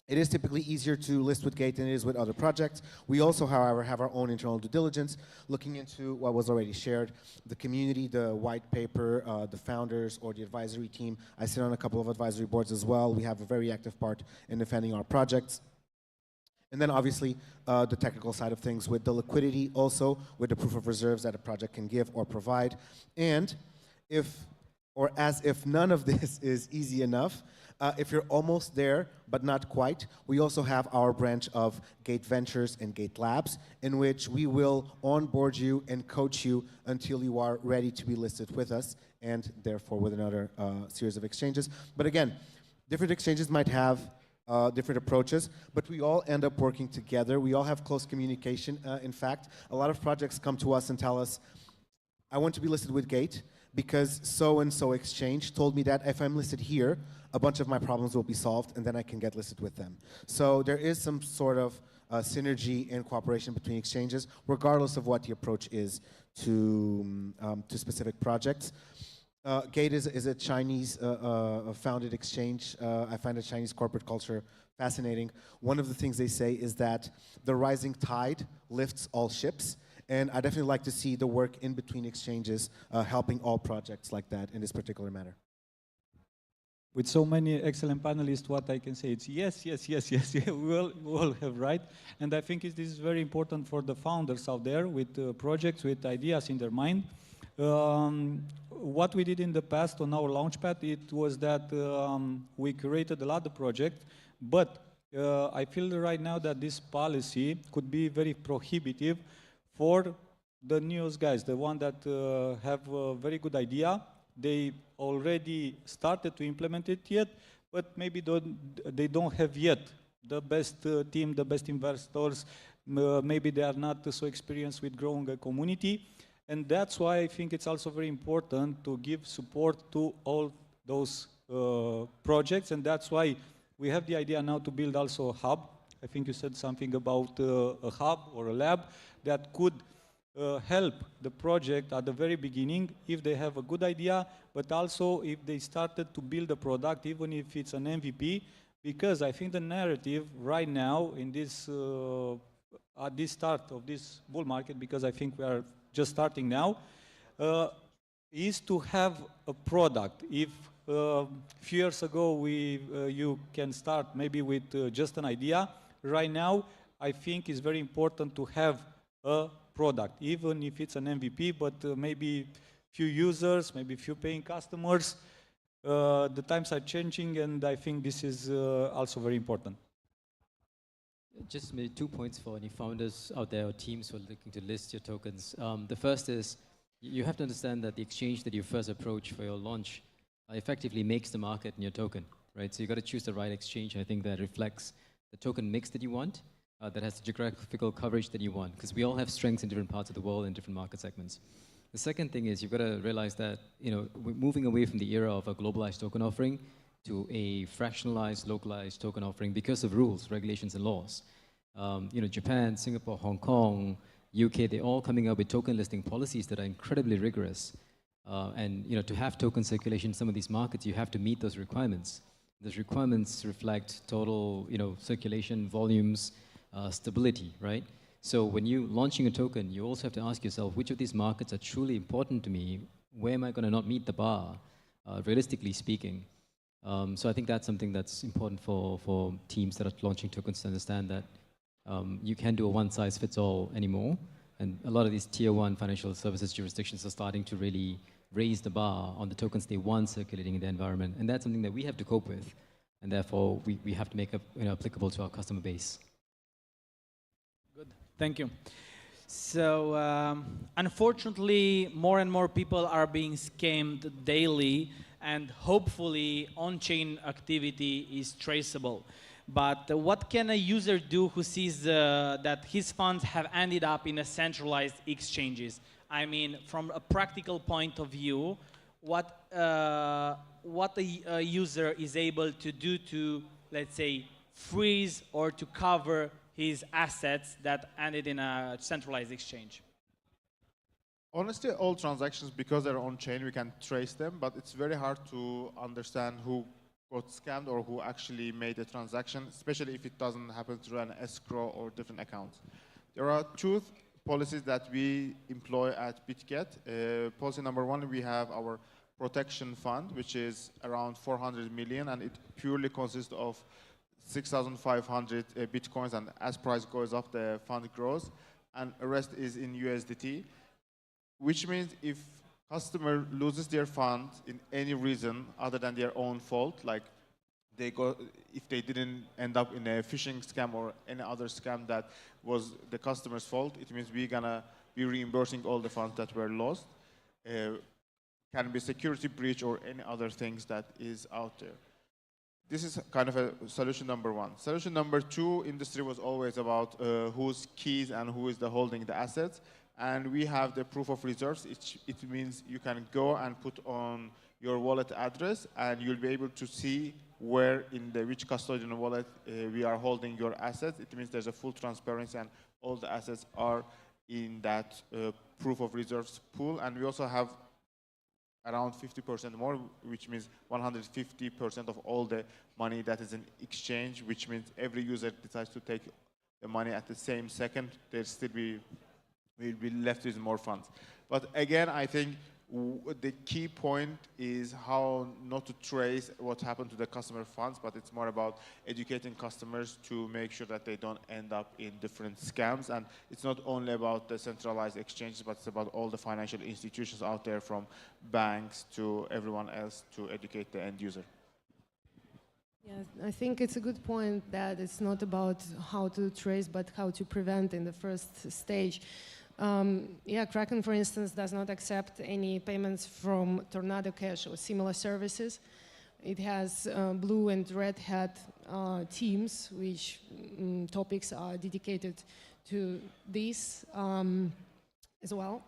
it is typically easier to list with Gate than it is with other projects. We also, however, have our own internal due diligence, looking into what was already shared, the community, the white paper, the founders, or the advisory team. I sit on a couple of advisory boards as well. We have a very active part in defending our projects. And then obviously the technical side of things with the liquidity, also with the proof of reserves that a project can give or provide. And as if none of this is easy enough, if you're almost there, but not quite, we also have our branch of Gate Ventures and Gate Labs, in which we will onboard you and coach you until you are ready to be listed with us, and therefore with another series of exchanges. But again, different exchanges might have different approaches, but we all end up working together. We all have close communication. In fact, a lot of projects come to us and tell us, I want to be listed with Gate, because so-and-so exchange told me that if I'm listed here, a bunch of my problems will be solved, and then I can get listed with them. So there is some sort of synergy and cooperation between exchanges, regardless of what the approach is to specific projects. Gate is a Chinese founded exchange. I find the Chinese corporate culture fascinating. One of the things they say is that the rising tide lifts all ships. And I definitely like to see the work in between exchanges helping all projects like that in this particular matter. With so many excellent panelists, what I can say is yes, yes, yes, yes, yeah, we all have right. And I think this is very important for the founders out there with projects, with ideas in their mind. What we did in the past on our launchpad, it was that we curated a lot of projects, but I feel right now that this policy could be very prohibitive for the newest guys, the one that have a very good idea. They already started to implement it yet, but maybe they don't have yet the best team, the best investors. Maybe they are not so experienced with growing a community. And that's why I think it's also very important to give support to all those projects, and that's why we have the idea now to build also a hub. I think you said something about a hub or a lab that could help the project at the very beginning if they have a good idea, but also if they started to build a product, even if it's an MVP, because I think the narrative right now in this at this start of this bull market, because I think we are just starting now, is to have a product. If a few years ago you can start maybe with just an idea, right now I think it's very important to have a product, even if it's an MVP, but maybe few users, maybe few paying customers. The times are changing, and I think this is also very important. Just maybe 2 points for any founders out there or teams who are looking to list your tokens. The first is you have to understand that the exchange that you first approach for your launch effectively makes the market in your token, right? So you got to choose the right exchange. I think that reflects the token mix that you want, that has the geographical coverage that you want, because we all have strengths in different parts of the world and different market segments. The second thing is you've got to realize that we're moving away from the era of a globalized token offering to a fractionalized, localized token offering because of rules, regulations, and laws. Japan, Singapore, Hong Kong, UK, they're all coming up with token listing policies that are incredibly rigorous. And to have token circulation in some of these markets, you have to meet those requirements. Those requirements reflect total circulation, volumes, stability, right? So when you're launching a token, you also have to ask yourself, which of these markets are truly important to me? Where am I going to not meet the bar, realistically speaking? So I think that's something that's important for teams that are launching tokens to understand that you can't do a one-size-fits-all anymore. And a lot of these tier one financial services jurisdictions are starting to really raise the bar on the tokens they want circulating in the environment. And that's something that we have to cope with. And therefore, we have to make it applicable to our customer base. Good, thank you. So unfortunately, more and more people are being scammed daily, and hopefully on-chain activity is traceable. But what can a user do who sees that his funds have ended up in a centralized exchanges? I mean, from a practical point of view, what a user is able to do to, let's say, freeze or to cover his assets that ended in a centralized exchange? Honestly, all transactions, because they're on-chain, we can trace them, but it's very hard to understand who got scammed or who actually made a transaction, especially if it doesn't happen through an escrow or different accounts. There are two policies that we employ at BitGet. Policy number one, we have our protection fund, which is around 400 million, and it purely consists of 6,500 Bitcoins, and as price goes up, the fund grows, and the rest is in USDT, which means if customer loses their fund in any reason other than their own fault, like if they didn't end up in a phishing scam or any other scam that was the customer's fault, it means we're gonna be reimbursing all the funds that were lost. Can be security breach or any other things that is out there. This is kind of a solution number one. Solution number two, industry was always about whose keys and who is holding the assets. And we have the proof of reserves. It means you can go and put on your wallet address, and you'll be able to see where in which custodian wallet we are holding your assets. It means there's a full transparency, and all the assets are in that proof of reserves pool. And we also have around 50% more, which means 150% of all the money that is in exchange, which means every user decides to take the money at the same second, will be left with more funds. But again, I think the key point is how not to trace what happened to the customer funds, but it's more about educating customers to make sure that they don't end up in different scams. And it's not only about the centralized exchanges, but it's about all the financial institutions out there, from banks to everyone else, to educate the end user. Yeah, I think it's a good point that it's not about how to trace, but how to prevent in the first stage. Kraken, for instance, does not accept any payments from Tornado Cash or similar services. It has blue and red hat teams, which topics are dedicated to this as well.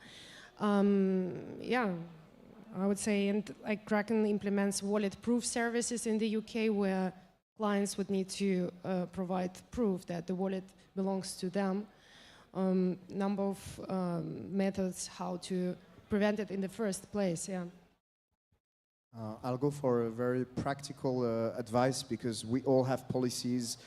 I would say, and like Kraken implements wallet-proof services in the UK, where clients would need to provide proof that the wallet belongs to them. Number of methods how to prevent it in the first place. Yeah. I'll go for a very practical advice because we all have policies.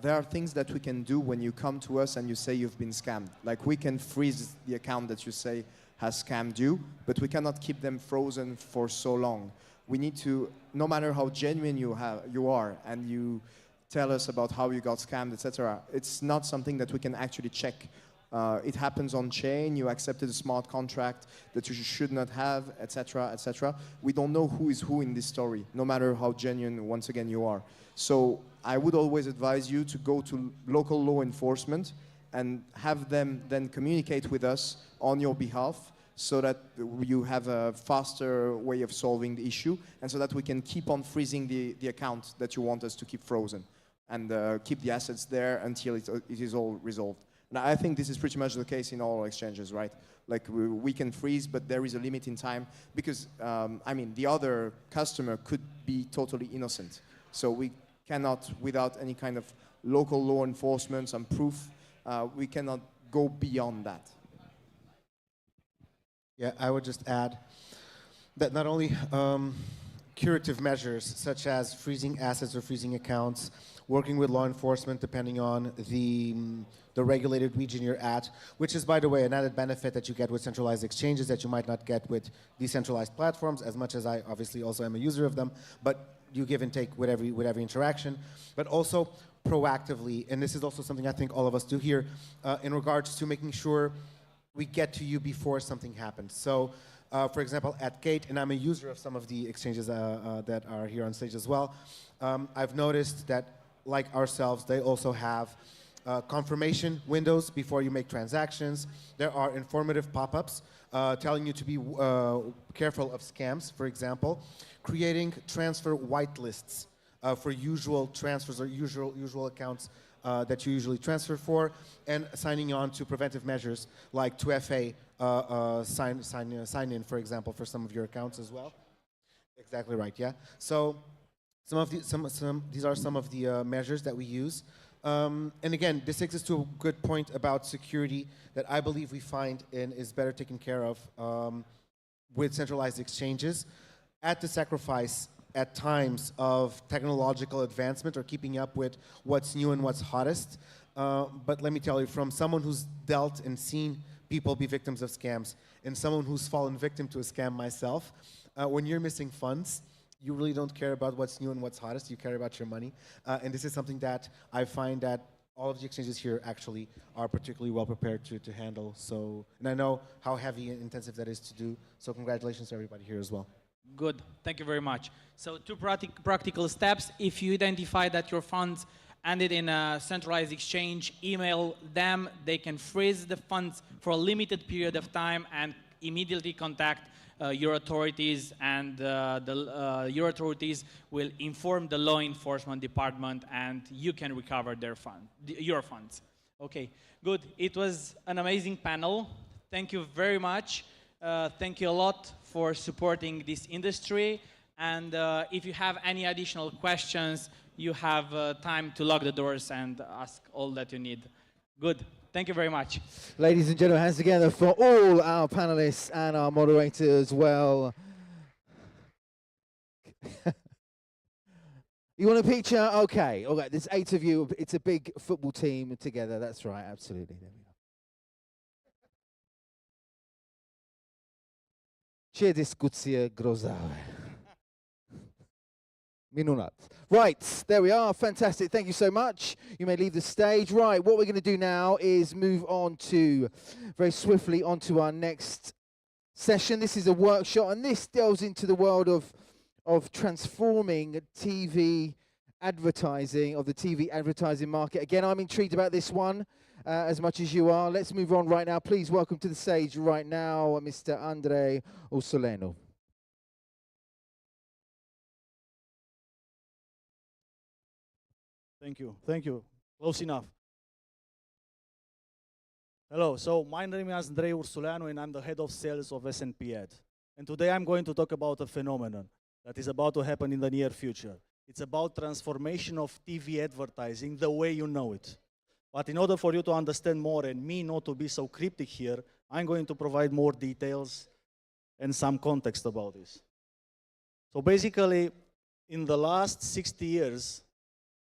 There are things that we can do when you come to us and you say you've been scammed. Like we can freeze the account that you say has scammed you, but we cannot keep them frozen for so long. We need to, no matter how genuine you are and you tell us about how you got scammed, etc., it's not something that we can actually check. It happens on chain, you accepted a smart contract that you should not have, etc., etc. We don't know who is who in this story, no matter how genuine, once again, you are. So I would always advise you to go to local law enforcement and have them then communicate with us on your behalf so that you have a faster way of solving the issue and so that we can keep on freezing the account that you want us to keep frozen and keep the assets there until it is all resolved. And I think this is pretty much the case in all exchanges, right? Like we can freeze, but there is a limit in time because, I mean, the other customer could be totally innocent. So we cannot, without any kind of local law enforcement, some proof, we cannot go beyond that. Yeah, I would just add that not only curative measures such as freezing assets or freezing accounts, working with law enforcement depending on the regulated region you're at, which is, by the way, an added benefit that you get with centralized exchanges that you might not get with decentralized platforms, as much as I obviously also am a user of them, but you give and take with every interaction. But also proactively, and this is also something I think all of us do here, in regards to making sure we get to you before something happens. So, for example, at Gate, and I'm a user of some of the exchanges that are here on stage as well, I've noticed that, like ourselves, they also have confirmation windows before you make transactions. There are informative pop-ups telling you to be careful of scams, for example. Creating transfer whitelists for usual transfers or usual accounts that you usually transfer for, and signing on to preventive measures like 2FA sign in, for example, for some of your accounts as well. Exactly right, yeah. So these are some of the measures that we use. And again, this takes us to a good point about security that I believe we find and is better taken care of with centralized exchanges at the sacrifice at times of technological advancement or keeping up with what's new and what's hottest. But let me tell you, from someone who's dealt and seen people be victims of scams and someone who's fallen victim to a scam myself, when you're missing funds, you really don't care about what's new and what's hottest, you care about your money. And this is something that I find that all of the exchanges here actually are particularly well prepared to handle. So, and I know how heavy and intensive that is to do, so congratulations to everybody here as well. Good, thank you very much. So two practical steps. If you identify that your funds ended in a centralized exchange, email them. They can freeze the funds for a limited period of time and immediately contact your authorities, and your authorities will inform the law enforcement department and you can recover your funds. Okay, good. It was an amazing panel. Thank you very much. Thank you a lot for supporting this industry. And if you have any additional questions, you have time to lock the doors and ask all that you need. Good. Thank you very much. Ladies and gentlemen, hands together for all our panelists and our moderator as well. You want a picture? Okay. All right. There's 8 of you. It's a big football team together. That's right. Absolutely. There we go. Ce discuție grozave. Minunat. Right, there we are. Fantastic. Thank you so much. You may leave the stage. Right, what we're going to do now is move on to, very swiftly, onto our next session. This is a workshop, and this delves into the world of transforming TV advertising, of the TV advertising market. Again, I'm intrigued about this one as much as you are. Let's move on right now. Please welcome to the stage right now, Mr. Andrei Ursuleanu. Thank you. Thank you. Close enough. Hello. So my name is Andrei Ursuleanu, and I'm the head of sales of S&P Ad. And today I'm going to talk about a phenomenon that is about to happen in the near future. It's about transformation of TV advertising the way you know it. But in order for you to understand more and me not to be so cryptic here, I'm going to provide more details and some context about this. So basically, in the last 60 years,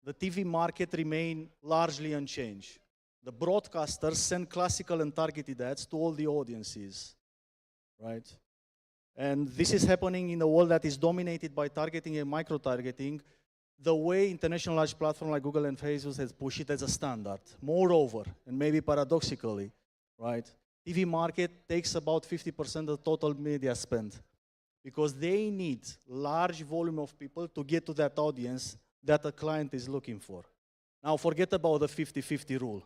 the TV market remained largely unchanged. The broadcasters send classical and targeted ads to all the audiences, right? And this is happening in a world that is dominated by targeting and micro-targeting, the way international large platforms like Google and Facebook has pushed it as a standard. Moreover, and maybe paradoxically, right, TV market takes about 50% of the total media spend because they need large volume of people to get to that audience that a client is looking for. Now, forget about the 50-50 rule,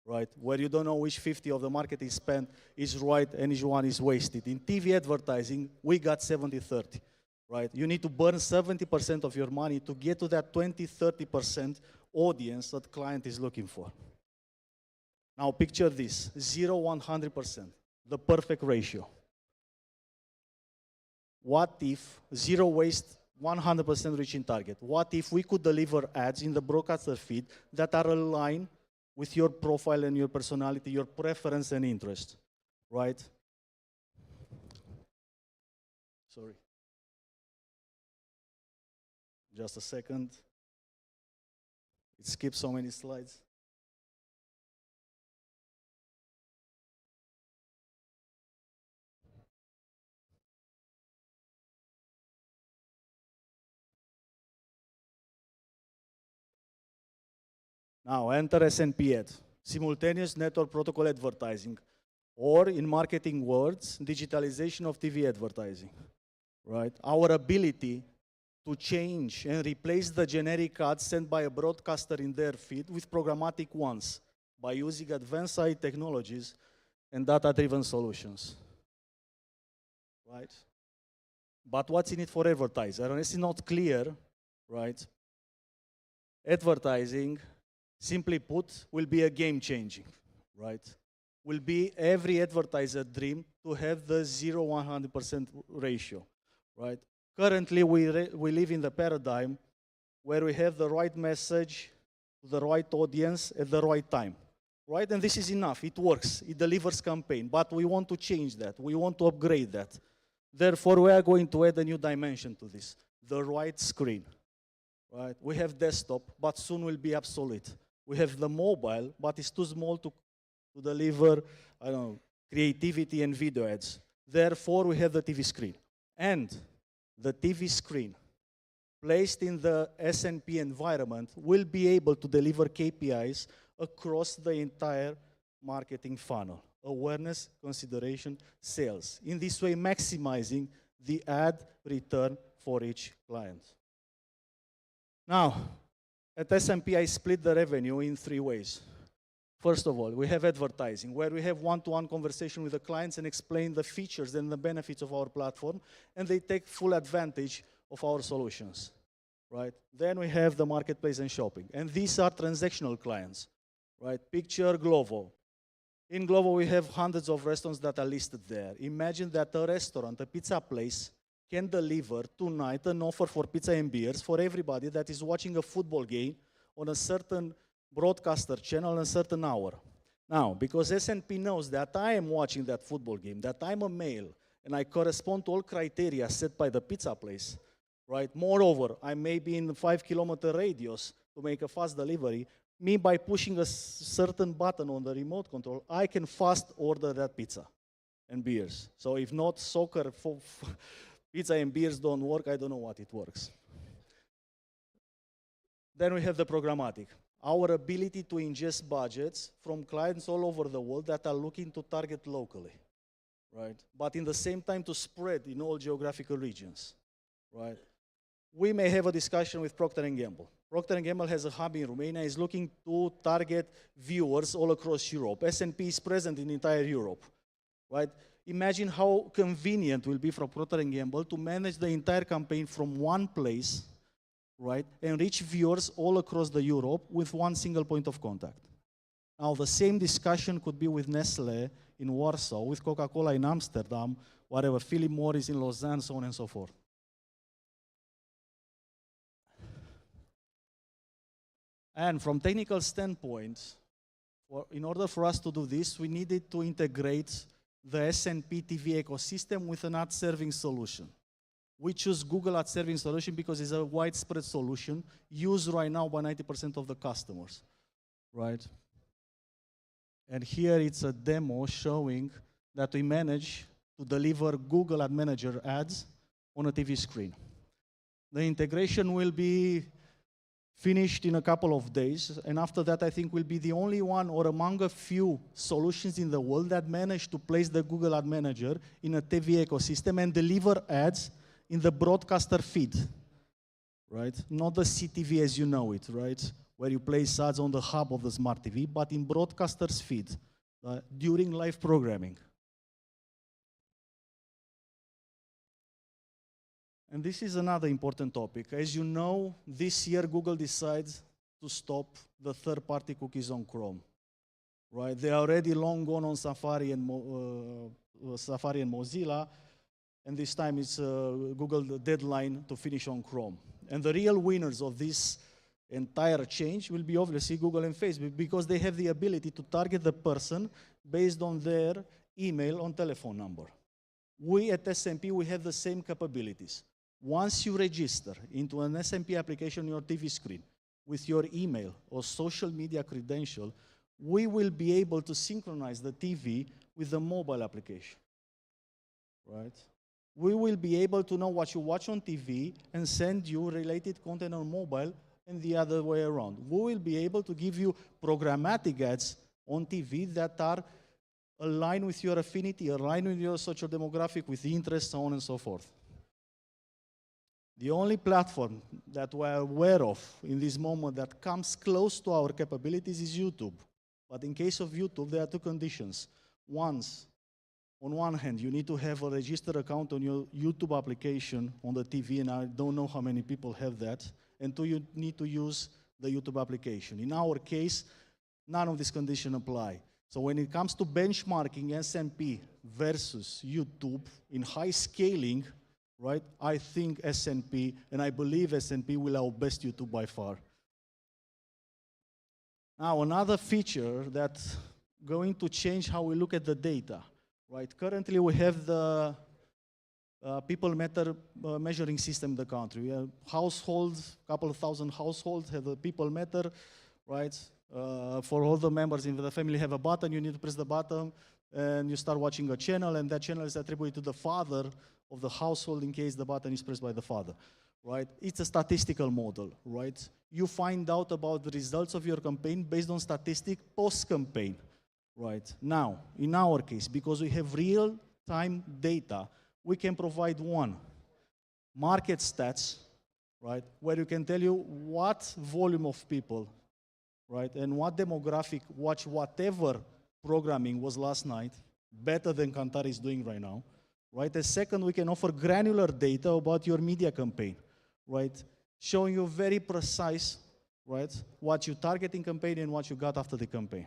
right, where you don't know which 50 of the market is spent is right and which one is wasted. In TV advertising, we got 70-30. Right? You need to burn 70% of your money to get to that 20-30% audience that client is looking for. Now picture this, 0-100%, the perfect ratio. What if 0 waste, 100% reaching target? What if we could deliver ads in the broadcaster feed that are aligned with your profile and your personality, your preference and interest, right? Sorry. Just a second. It skipped so many slides. Now enter SNP ad, simultaneous network protocol advertising, or in marketing words, digitalization of TV advertising, right? Our ability to change and replace the generic ads sent by a broadcaster in their feed with programmatic ones by using advanced AI technologies and data-driven solutions, right? But what's in it for advertiser? It's not clear, right? Advertising, simply put, will be a game-changing, right? Will be every advertiser dream to have the 0-100% ratio, right? Currently, we live in the paradigm where we have the right message to the right audience at the right time, right? And this is enough. It works. It delivers campaign. But we want to change that. We want to upgrade that. Therefore, we are going to add a new dimension to this, the right screen, right? We have desktop, but soon will be obsolete. We have the mobile, but it's too small to deliver, I don't know, creativity and video ads. Therefore, we have the TV screen. And the TV screen placed in the SNP environment will be able to deliver KPIs across the entire marketing funnel. Awareness, consideration, sales. In this way, maximizing the ad return for each client. Now, at SNP, I split the revenue in 3 ways. First of all, we have advertising, where we have one-to-one conversation with the clients and explain the features and the benefits of our platform, and they take full advantage of our solutions, right? Then we have the marketplace and shopping, and these are transactional clients, right? Picture Glovo. In Glovo, we have hundreds of restaurants that are listed there. Imagine that a restaurant, a pizza place, can deliver tonight an offer for pizza and beers for everybody that is watching a football game on a certain broadcaster channel in a certain hour. Now, because SNP knows that I am watching that football game, that I'm a male, and I correspond to all criteria set by the pizza place, right? Moreover, I may be in a 5-kilometer radius to make a fast delivery. Me, by pushing a certain button on the remote control, I can fast order that pizza and beers. So if not soccer, pizza and beers don't work, I don't know what it works. Then we have the programmatic. Our ability to ingest budgets from clients all over the world that are looking to target locally, right? But in the same time to spread in all geographical regions, right? We may have a discussion with Procter & Gamble. Procter & Gamble has a hub in Romania, is looking to target viewers all across Europe. SNP is present in entire Europe, right? Imagine how convenient it will be for Procter & Gamble to manage the entire campaign from one place, right, and reach viewers all across the Europe with one single point of contact. Now, the same discussion could be with Nestle in Warsaw, with Coca-Cola in Amsterdam, whatever, Philip Morris in Lausanne, so on and so forth. And from technical standpoint, in order for us to do this, we needed to integrate the S&P TV ecosystem with an ad serving solution. We choose Google ad serving solution because it's a widespread solution used right now by 90% of the customers, right? And here it's a demo showing that we manage to deliver Google Ad Manager ads on a TV screen. The integration will be finished in a couple of days, and after that I think we'll be the only one or among a few solutions in the world that manage to place the Google Ad Manager in a TV ecosystem and deliver ads in the broadcaster feed, right? Not the CTV as you know it, right? Where you place ads on the hub of the smart TV, but in broadcaster's feed during live programming. And this is another important topic. As you know, this year Google decides to stop the third-party cookies on Chrome, right? They are already long gone on Safari and Mozilla, and this time it's Google deadline to finish on Chrome. And the real winners of this entire change will be obviously Google and Facebook because they have the ability to target the person based on their email and telephone number. We at S&P, we have the same capabilities. Once you register into an S&P application on your TV screen with your email or social media credential, we will be able to synchronize the TV with the mobile application, right? We will be able to know what you watch on TV and send you related content on mobile and the other way around. We will be able to give you programmatic ads on TV that are aligned with your affinity, aligned with your social demographic, with interests, so on and so forth. The only platform that we're aware of in this moment that comes close to our capabilities is YouTube. But in case of YouTube, there are two conditions. On one hand, you need to have a registered account on your YouTube application on the TV, and I don't know how many people have that. And two, you need to use the YouTube application. In our case, none of these conditions apply. So when it comes to benchmarking S&P versus YouTube in high scaling, right, I think S&P, and I believe S&P will outbest YouTube by far. Now, another feature that's going to change how we look at the data, right? Currently, we have the people measuring system in the country. We have households, a couple of thousand households have a people meter, right? For all the members in the family have a button, you need to press the button, and you start watching a channel, and that channel is attributed to the father of the household in case the button is pressed by the father, right? It's a statistical model, right? You find out about the results of your campaign based on statistic post-campaign, right? Now, in our case, because we have real-time data, we can provide one, market stats, right? Where you can tell you what volume of people, right? And what demographic watch whatever programming was last night, better than Kantar is doing right now, right? And second, we can offer granular data about your media campaign, right? Showing you very precise, right? What you target in campaign and what you got after the campaign.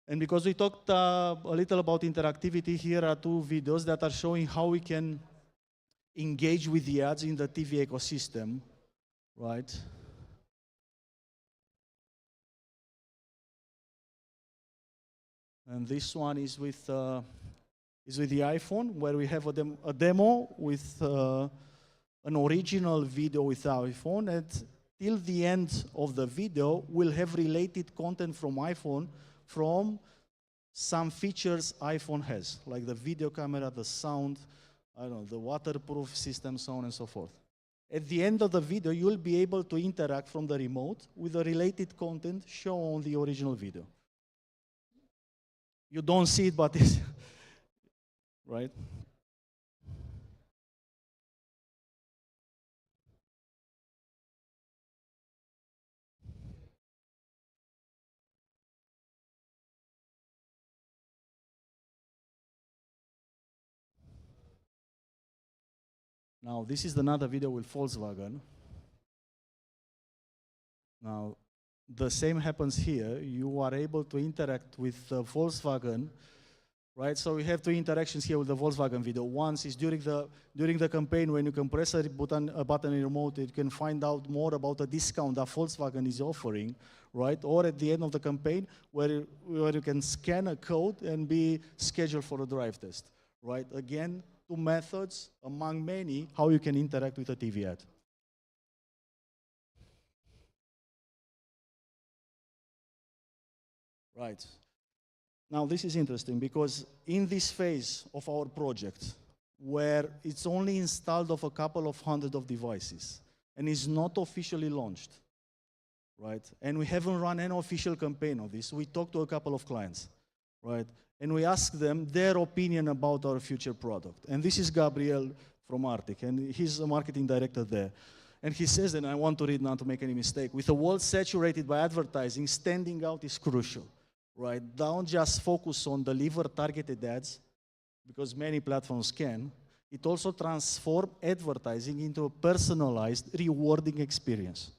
And because we talked a little about interactivity, here are two videos that are showing how we can engage with the ads in the TV ecosystem, right? And this one is with the iPhone, where we have a demo with an original video with our iPhone, and till the end of the video, we'll have related content from iPhone from some features iPhone has, like the video camera, the sound, I don't know, the waterproof system, so on and so forth. At the end of the video, you'll be able to interact from the remote with the related content shown on the original video. You don't see it, but it's, right? Now, this is another video with Volkswagen. Now, the same happens here. You are able to interact with Volkswagen right? So we have two interactions here with the Volkswagen video. Once is during the campaign when you can press a button in your remote, you can find out more about a discount that Volkswagen is offering, right? Or at the end of the campaign where you can scan a code and be scheduled for a drive test, right? Again, two methods among many how you can interact with a TV ad. Right. Now this is interesting because in this phase of our project, where it's only installed of a couple of hundred of devices and is not officially launched, right? And we haven't run any official campaign of this. We talked to a couple of clients, right? And we asked them their opinion about our future product. And this is Gabriel from Arctic, and he's a marketing director there. And he says, and I want to read not to make any mistake, with a world saturated by advertising, standing out is crucial, right? Don't just focus on deliver targeted ads, because many platforms can. It also transforms advertising into a personalized, rewarding experience,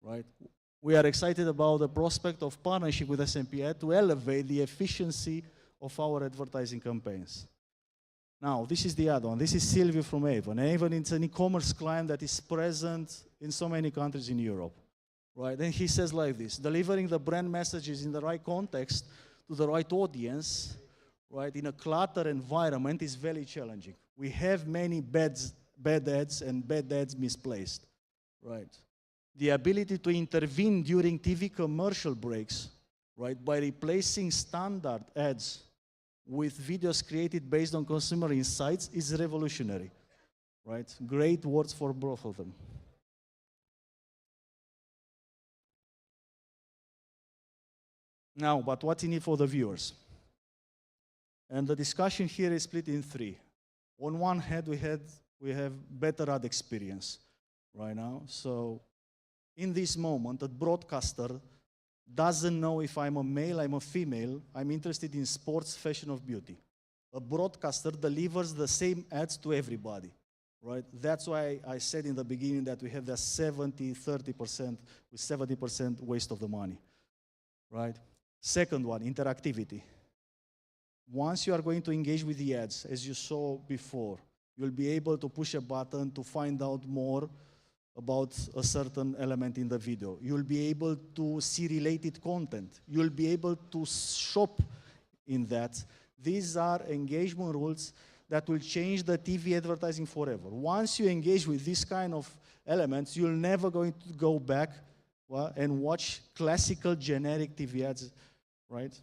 right? We are excited about the prospect of partnership with SMP Ad to elevate the efficiency of our advertising campaigns. Now, this is the other one. This is Silvio from Avon. Avon is an e-commerce client that is present in so many countries in Europe, right? And he says like this: delivering the brand messages in the right context to the right audience, right, in a cluttered environment is very challenging. We have many bad ads and bad ads misplaced, right? The ability to intervene during TV commercial breaks, right, by replacing standard ads with videos created based on consumer insights is revolutionary, right? Great words for both of them. Now, but what's in it for the viewers? And the discussion here is split in three. On one hand, we have better ad experience right now. So in this moment, a broadcaster doesn't know if I'm a male, I'm a female, I'm interested in sports, fashion, or beauty. A broadcaster delivers the same ads to everybody, right? That's why I said in the beginning that we have the 70-30% with 70% waste of the money, right? Second one, interactivity. Once you are going to engage with the ads, as you saw before, you'll be able to push a button to find out more about a certain element in the video. You'll be able to see related content. You'll be able to shop in that. These are engagement rules that will change the TV advertising forever. Once you engage with this kind of elements, you're never going to go back and watch classical generic TV ads, right?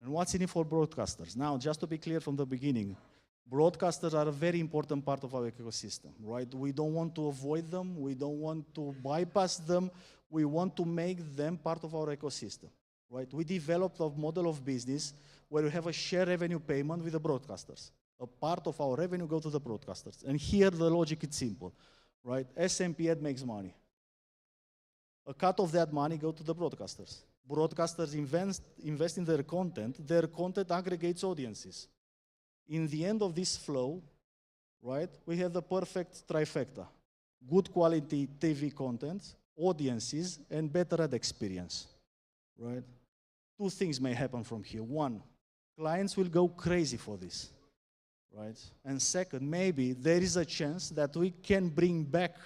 And what's in it for broadcasters? Now, just to be clear from the beginning, broadcasters are a very important part of our ecosystem, right? We don't want to avoid them. We don't want to bypass them. We want to make them part of our ecosystem, right? We developed a model of business where we have a share revenue payment with the broadcasters. A part of our revenue goes to the broadcasters. And here the logic is simple, right? SMP Ad makes money. A cut of that money goes to the broadcasters. Broadcasters invest in their content aggregates audiences. In the end of this flow, right, we have the perfect trifecta. Good quality TV content, audiences, and better ad experience, right? Two things may happen from here. One, clients will go crazy for this, right? And second, maybe there is a chance that we can bring back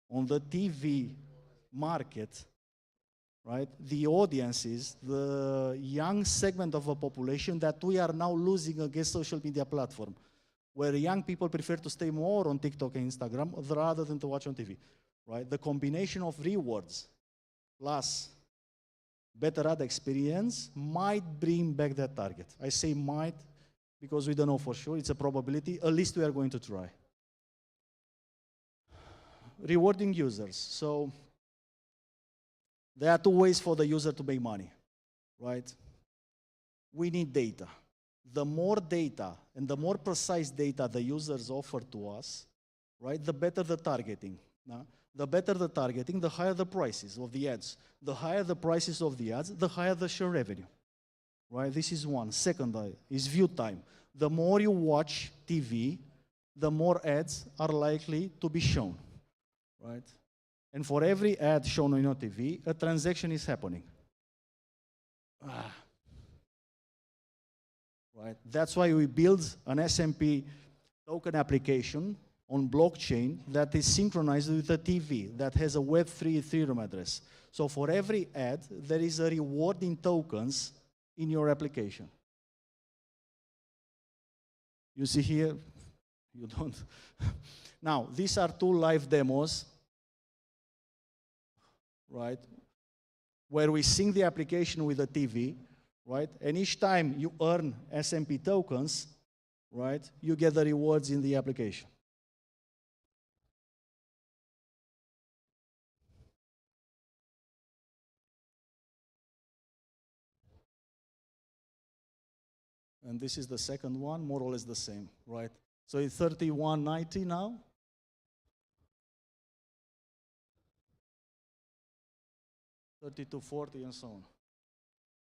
on the TV market, right, the audiences, the young segment of a population that we are now losing against social media platform, where young people prefer to stay more on TikTok and Instagram rather than to watch on TV, right? The combination of rewards plus better ad experience might bring back that target. I say might because we don't know for sure. It's a probability. At least we are going to try. Rewarding users. So there are two ways for the user to make money, right? We need data. The more data and the more precise data the users offer to us, right, the better the targeting. The better the targeting, the higher the prices of the ads. The higher the prices of the ads, the higher the share revenue, right? This is one. Second is view time. The more you watch TV, the more ads are likely to be shown, right? And for every ad shown on your TV, a transaction is happening. right? That's why we build an SMP token application on blockchain that is synchronized with a TV that has a Web3 Ethereum address. So for every ad, there is a reward in tokens in your application. You see here, you don't. Now, these are 2 live demos, right, where we sync the application with the TV, right, and each time you earn SMP tokens, right, you get the rewards in the application. And this is the second one, more or less the same, right? So it's 31.90 now. $32.40 and so on.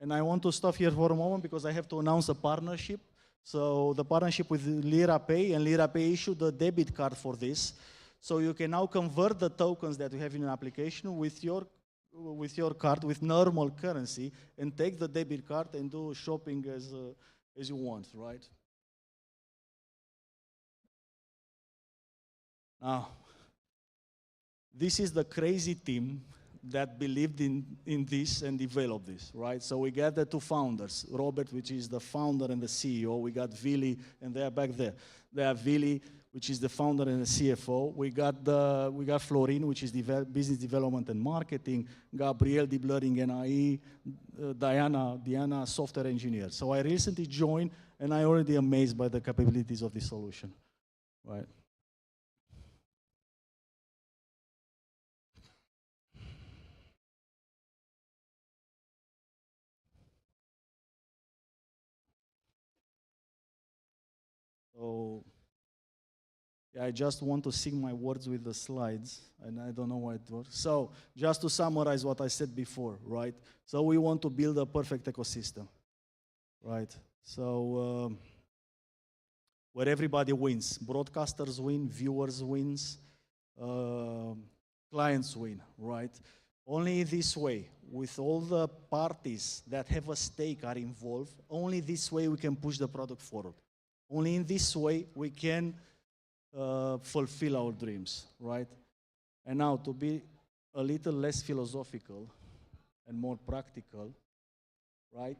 And I want to stop here for a moment because I have to announce a partnership. So the partnership with LiraPay, and LiraPay issued a debit card for this. So you can now convert the tokens that you have in an application with your card, with normal currency, and take the debit card and do shopping as you want, right? Now, this is the crazy team that believed in this and developed this, right? So we got the 2 founders, Robert, which is the founder and the CEO. We got Vili, and they are back there. They are Vili, which is the founder and the CFO. We got Florin, which is business development and marketing. Gabriel, deep learning NIE. Diana, software engineer. So I recently joined, and I already amazed by the capabilities of this solution, right? So, yeah, I just want to sing my words with the slides, and I don't know why it works. So, just to summarize what I said before, right? So we want to build a perfect ecosystem, right? So, where everybody wins. Broadcasters win, viewers wins, clients win, right? Only this way, with all the parties that have a stake are involved, only this way we can push the product forward. Only in this way we can fulfill our dreams, right? And now to be a little less philosophical and more practical, right?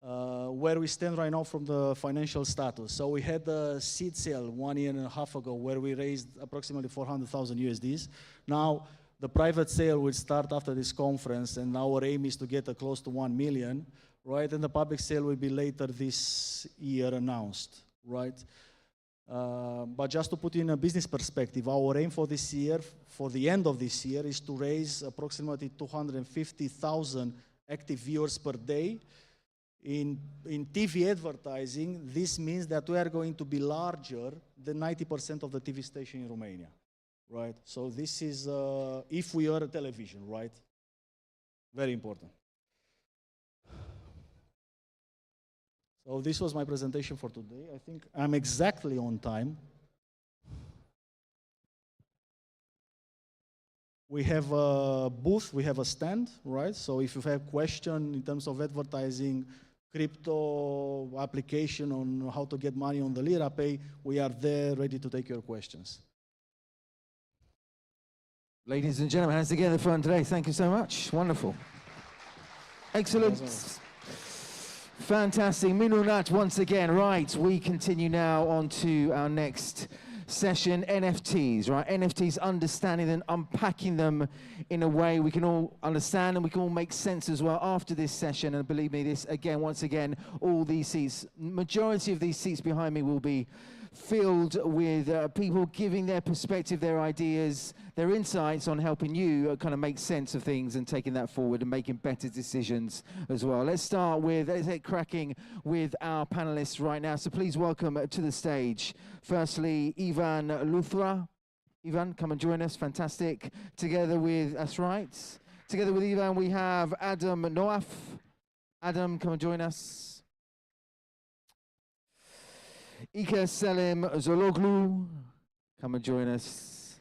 Where we stand right now from the financial status. So we had a seed sale 1.5 years ago where we raised approximately 400,000 USDs. Now the private sale will start after this conference, and our aim is to get close to 1 million. Right, and the public sale will be later this year announced, right? But just to put in a business perspective, our aim for this year, for the end of this year, is to raise approximately 250,000 active viewers per day. In TV advertising, this means that we are going to be larger than 90% of the TV station in Romania, right? So this is, if we are a television, right? Very important. So this was my presentation for today. I think I'm exactly on time. We have a booth, we have a stand, right? So if you have questions in terms of advertising, crypto application on how to get money on the LiraPay, we are there ready to take your questions. Ladies and gentlemen, hands together for Andrei. Thank you so much. Wonderful. Excellent. Fantastic. Minunat once again. Right, we continue now on to our next session, NFTs, right? NFTs, understanding them, unpacking them in a way we can all understand and we can all make sense as well after this session. And believe me, this again, once again, all these seats, majority of these seats behind me will be filled with people giving their perspective, their ideas, their insights on helping you kind of make sense of things and taking that forward and making better decisions as well. Let's get cracking with our panelists right now. So please welcome to the stage, firstly, Ivan Luthra. Ivan, come and join us. Fantastic. Together with, that's right. Together with Ivan, we have Adam Noaf. Adam, come and join us. Ika Selim Zologlu, come and join us.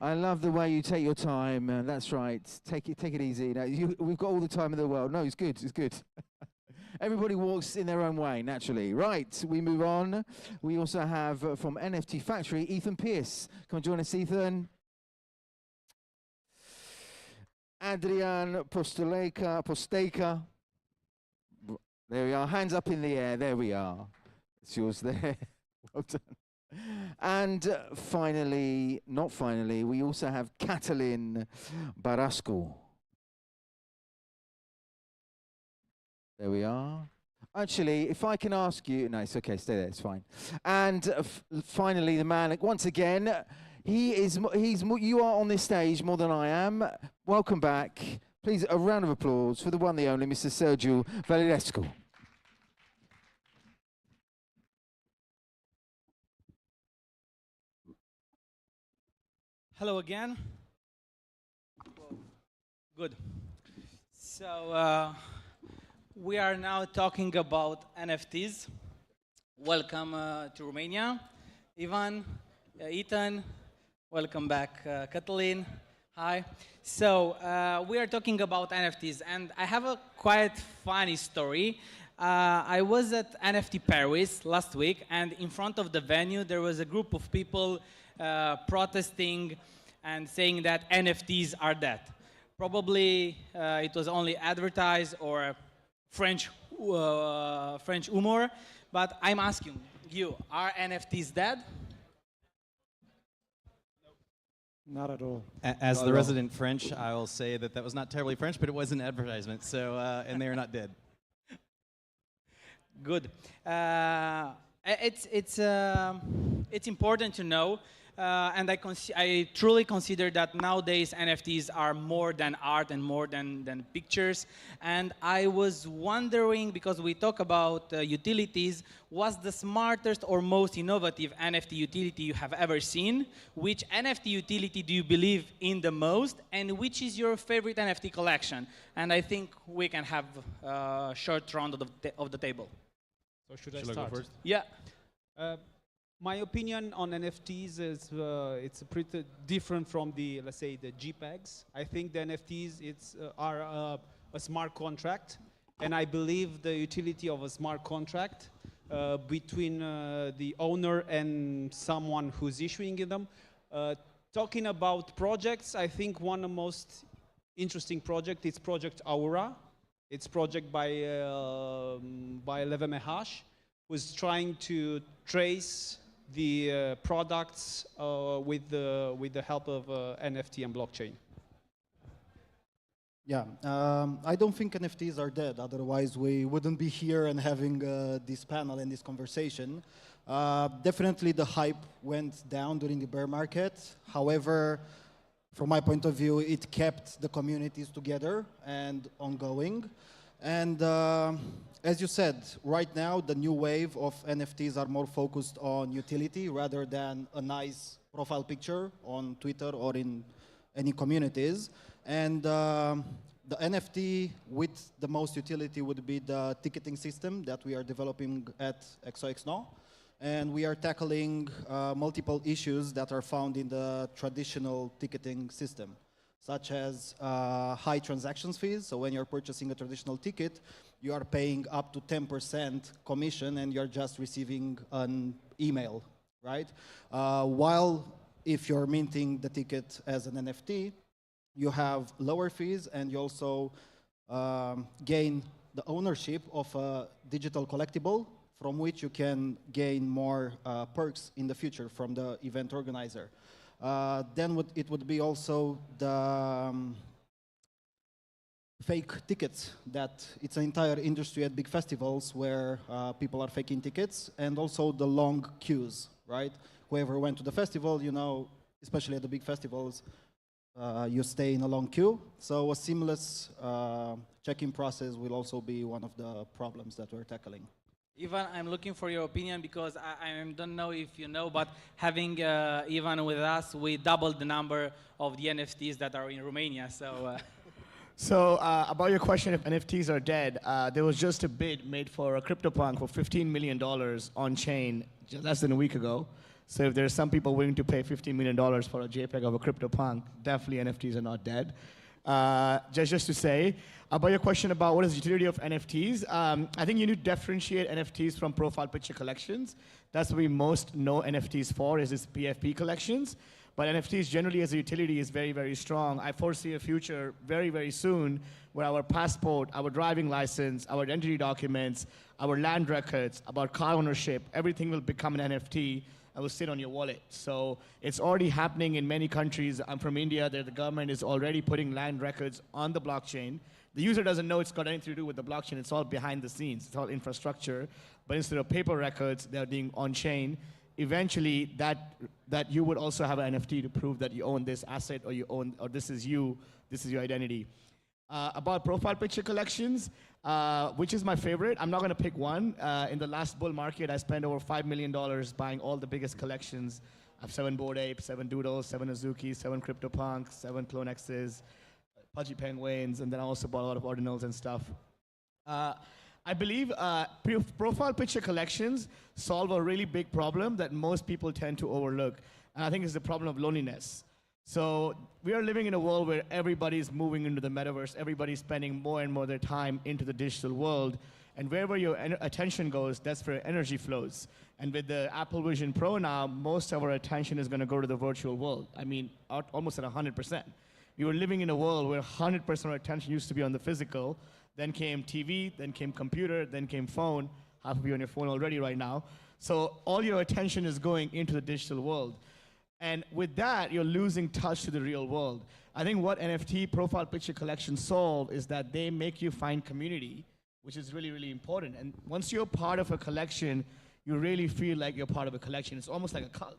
I love the way you take your time. That's right. Take it easy. We've got all the time in the world. No, it's good. It's good. Everybody walks in their own way, naturally. Right, we move on. We also have from NFT Factory, Ethan Pierce. Come and join us, Ethan. Adrian Posteka. There we are. Hands up in the air. There we are. It's yours there. Well done. And finally, not finally, we also have Catalin Barasco. There we are. Actually, if I can ask you, no, it's okay, stay there, it's fine. And finally, the man, once again, you are on this stage more than I am. Welcome back. Please, a round of applause for the one, the only, Mr. Sergiu Valirescu. Hello again. Good. So we are now talking about NFTs. Welcome to Romania. Ivan, Ethan, welcome back, Katalin. Hi. So we are talking about NFTs, and I have a quite funny story. I was at NFT Paris last week, and in front of the venue there was a group of people protesting and saying that NFTs are dead. Probably it was only advertised or French humor, but I'm asking you, are NFTs dead? Not at all. As the resident French, I will say that that was not terribly French, but it was an advertisement, so, and they are not dead. Good. It's important to know, and I truly consider that nowadays NFTs are more than art and more than pictures. And I was wondering, because we talk about utilities, what's the smartest or most innovative NFT utility you have ever seen? Which NFT utility do you believe in the most? And which is your favorite NFT collection? And I think we can have a short round of the table. So should I start? Go first? Yeah. My opinion on NFTs is it's pretty different from the, let's say, the JPEGs. I think the NFTs are a smart contract, and I believe the utility of a smart contract between the owner and someone who's issuing them. Talking about projects, I think one of the most interesting project is Project Aura. It's project by Levemehash, who's trying to trace the products with the help of NFT and blockchain. Yeah, I don't think NFTs are dead. Otherwise, we wouldn't be here and having this panel and this conversation. Definitely, the hype went down during the bear market. However, from my point of view, it kept the communities together and ongoing. And as you said, right now, the new wave of NFTs are more focused on utility rather than a nice profile picture on Twitter or in any communities. And the NFT with the most utility would be the ticketing system that we are developing at XOXNO. And we are tackling multiple issues that are found in the traditional ticketing system, such as high transactions fees. So when you're purchasing a traditional ticket, you are paying up to 10% commission and you're just receiving an email, right? While if you're minting the ticket as an NFT, you have lower fees and you also gain the ownership of a digital collectible from which you can gain more perks in the future from the event organizer. Then it would be also the fake tickets, that it's an entire industry at big festivals where people are faking tickets, and also the long queues, right? Whoever went to the festival, you know, especially at the big festivals, you stay in a long queue. So a seamless check-in process will also be one of the problems that we're tackling. Ivan, I'm looking for your opinion because I don't know if you know, but having Ivan with us, we doubled the number of the NFTs that are in Romania. So about your question if NFTs are dead, there was just a bid made for a CryptoPunk for $15 million on chain just less than a week ago. So if there's some people willing to pay $15 million for a JPEG of a CryptoPunk, definitely NFTs are not dead. just to say, about your question about what is the utility of NFTs, I think you need to differentiate NFTs from profile picture collections. That's what we most know NFTs for, is this PFP collections. But NFTs generally as a utility is very, very strong. I foresee a future very, very soon where our passport, our driving license, our identity documents, our land records, about car ownership, everything will become an NFT and will sit on your wallet. So it's already happening in many countries. I'm from India, there the government is already putting land records on the blockchain. The user doesn't know it's got anything to do with the blockchain. It's all behind the scenes. It's all infrastructure. But instead of paper records, they're being on-chain. Eventually, that you would also have an NFT to prove that you own this asset, or you own, or this is you, this is your identity. About profile picture collections, which is my favorite, I'm not going to pick one. In the last bull market, I spent over $5 million buying all the biggest collections. I have 7 Bored Apes, 7 Doodles, 7 Azuki, 7 CryptoPunks, 7 Clone X's, Pudgy Penguins, and then I also bought a lot of ordinals and stuff. I believe profile picture collections solve a really big problem that most people tend to overlook, and I think it's the problem of loneliness. So we are living in a world where everybody's moving into the metaverse, everybody's spending more and more of their time into the digital world, and wherever your attention goes, that's where energy flows. And with the Apple Vision Pro now, most of our attention is going to go to the virtual world. I mean, almost at 100%. We were living in a world where 100% of our attention used to be on the physical, then came TV, then came computer, then came phone. Half of you on your phone already right now. So all your attention is going into the digital world. And with that, you're losing touch to the real world. I think what NFT profile picture collections solve is that they make you find community, which is really, really important. And once you're part of a collection, you really feel like you're part of a collection. It's almost like a cult.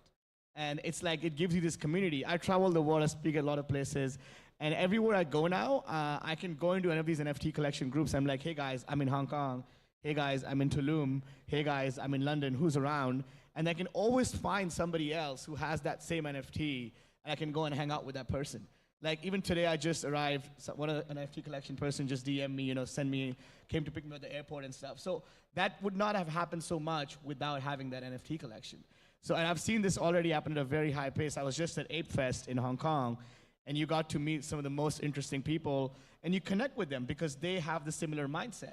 And it's like it gives you this community. I travel the world, I speak at a lot of places, and everywhere I go now, I can go into any of these NFT collection groups. I'm like, hey guys, I'm in Hong Kong. Hey guys, I'm in Tulum. Hey guys, I'm in London. Who's around? And I can always find somebody else who has that same NFT, and I can go and hang out with that person. Like even today, I just arrived. So one of the NFT collection person just DM'd me, came to pick me at the airport and stuff. So that would not have happened so much without having that NFT collection. So, and I've seen this already happen at a very high pace. I was just at Ape Fest in Hong Kong, and you got to meet some of the most interesting people, and you connect with them because they have the similar mindset.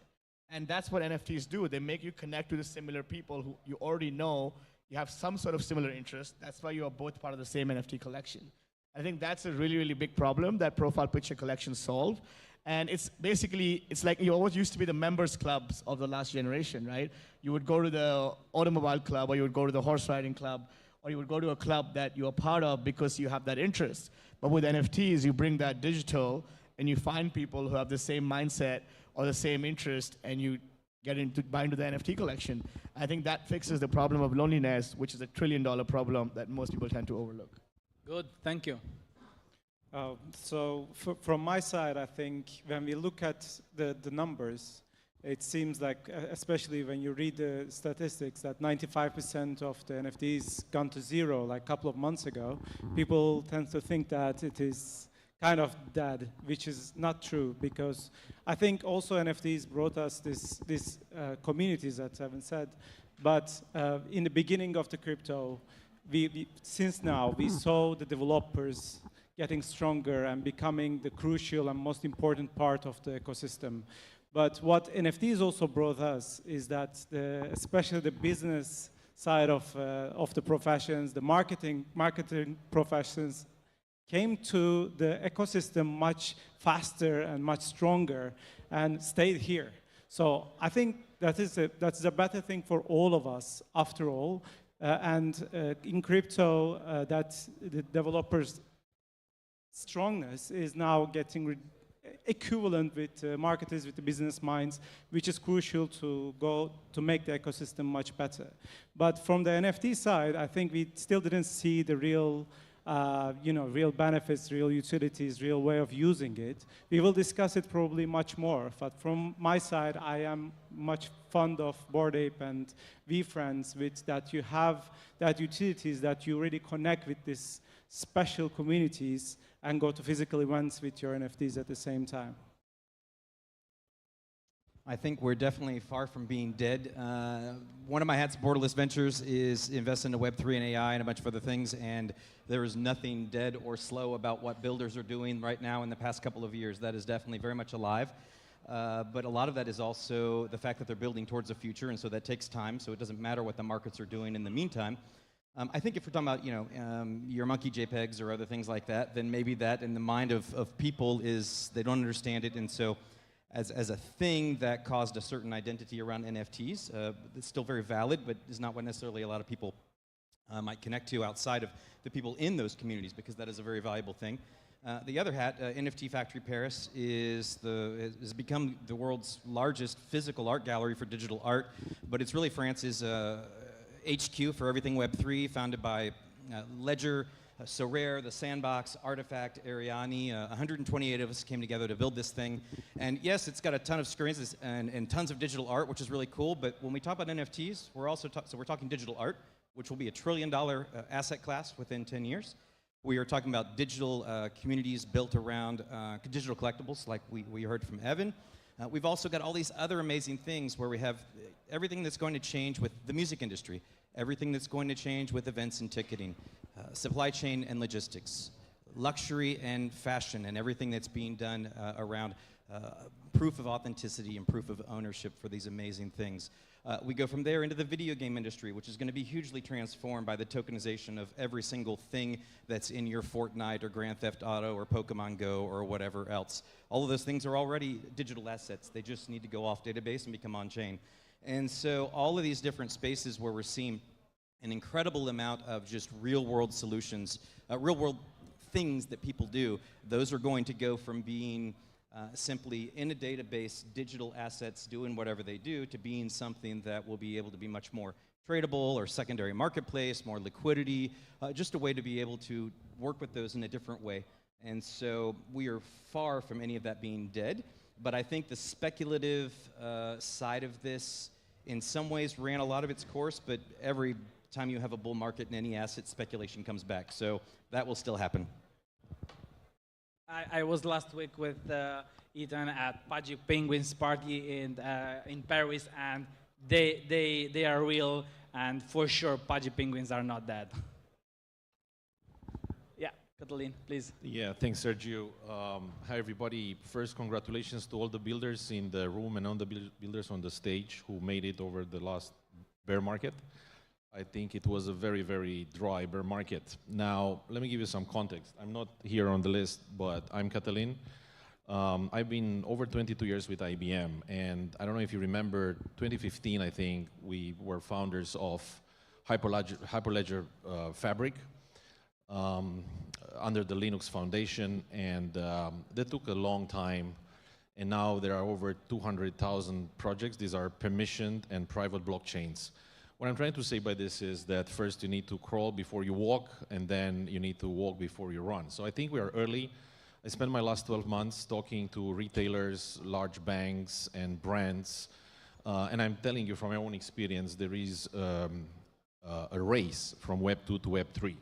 And that's what NFTs do. They make you connect to the similar people who you already know. You have some sort of similar interest. That's why you are both part of the same NFT collection. I think that's a really, really big problem that profile picture collections solve. And it's basically, it's like you always used to be the members clubs of the last generation, right? You would go to the automobile club, or you would go to the horse riding club, or you would go to a club that you're part of because you have that interest. But with NFTs, you bring that digital, and you find people who have the same mindset or the same interest, and you buy into the NFT collection. I think that fixes the problem of loneliness, which is a $1 trillion problem that most people tend to overlook. Good, thank you. So from my side, I think when we look at the numbers, it seems like, especially when you read the statistics, that 95% of the NFTs gone to zero like a couple of months ago. People tend to think that it is kind of dead, which is not true, because I think also NFTs brought us these communities, as Evan said. But in the beginning of the crypto, since now, we saw the developers getting stronger and becoming the crucial and most important part of the ecosystem. But what NFTs also brought us is that, especially the business side of the professions, the marketing professions, came to the ecosystem much faster and much stronger and stayed here. So I think that's a better thing for all of us, after all. In crypto, that the developers' strongness is now getting equivalent with marketers, with the business minds, which is crucial to make the ecosystem much better. But from the NFT side, I think we still didn't see the real real benefits, real utilities, real way of using it. We will discuss it probably much more, but from my side, I am much fond of Bored Ape and VFriends, with that you have that utilities that you really connect with these special communities and go to physical events with your NFTs at the same time. I think we're definitely far from being dead. One of my hats, Borderless Ventures, is invest into Web3 and AI and a bunch of other things, and there is nothing dead or slow about what builders are doing right now in the past couple of years. That is definitely very much alive. But a lot of that is also the fact that they're building towards the future, and so that takes time, so it doesn't matter what the markets are doing in the meantime. I think if we're talking about, your monkey JPEGs or other things like that, then maybe that in the mind of people is, they don't understand it, and so as a thing that caused a certain identity around NFTs, it's still very valid, but is not what necessarily a lot of people might connect to outside of the people in those communities, because that is a very valuable thing. The other hat, NFT Factory Paris, has become the world's largest physical art gallery for digital art, but it's really France's HQ for everything Web3, founded by Ledger, Sorare, The Sandbox, Artifact, Ariani. 128 of us came together to build this thing. And yes, it's got a ton of screens and tons of digital art, which is really cool, but when we talk about NFTs, we're talking digital art, which will be $1 trillion asset class within 10 years. We are talking about digital communities built around digital collectibles, like we heard from Evan. We've also got all these other amazing things where we have everything that's going to change with the music industry, everything that's going to change with events and ticketing, supply chain and logistics, luxury and fashion, and everything that's being done around proof of authenticity and proof of ownership for these amazing things. We go from there into the video game industry, which is going to be hugely transformed by the tokenization of every single thing that's in your Fortnite or Grand Theft Auto or Pokemon Go or whatever else. All of those things are already digital assets. They just need to go off database and become on-chain. And so all of these different spaces where we're seeing an incredible amount of just real-world solutions, real-world things that people do, those are going to go from being simply in a database, digital assets doing whatever they do, to being something that will be able to be much more tradable or secondary marketplace, more liquidity, just a way to be able to work with those in a different way. And so we are far from any of that being dead, but I think the speculative side of this in some ways ran a lot of its course, but every time you have a bull market in any asset, speculation comes back. So that will still happen. I was last week with Ethan at Pudgy Penguins party in Paris, and they are real, and for sure Pudgy Penguins are not dead. Yeah, Catalin, please. Yeah, thanks, Sergio. Hi, everybody. First, congratulations to all the builders in the room and all the builders on the stage who made it over the last bear market. I think it was a very, very dry bear market. Now, let me give you some context. I'm not here on the list, but I'm Catalin. I've been over 22 years with IBM, and I don't know if you remember, 2015, I think, we were founders of Hyperledger Fabric under the Linux Foundation, and that took a long time, and now there are over 200,000 projects. These are permissioned and private blockchains. What I'm trying to say by this is that first you need to crawl before you walk, and then you need to walk before you run. So I think we are early. I spent my last 12 months talking to retailers, large banks, and brands. And I'm telling you from my own experience, there is a race from Web 2 to Web 3.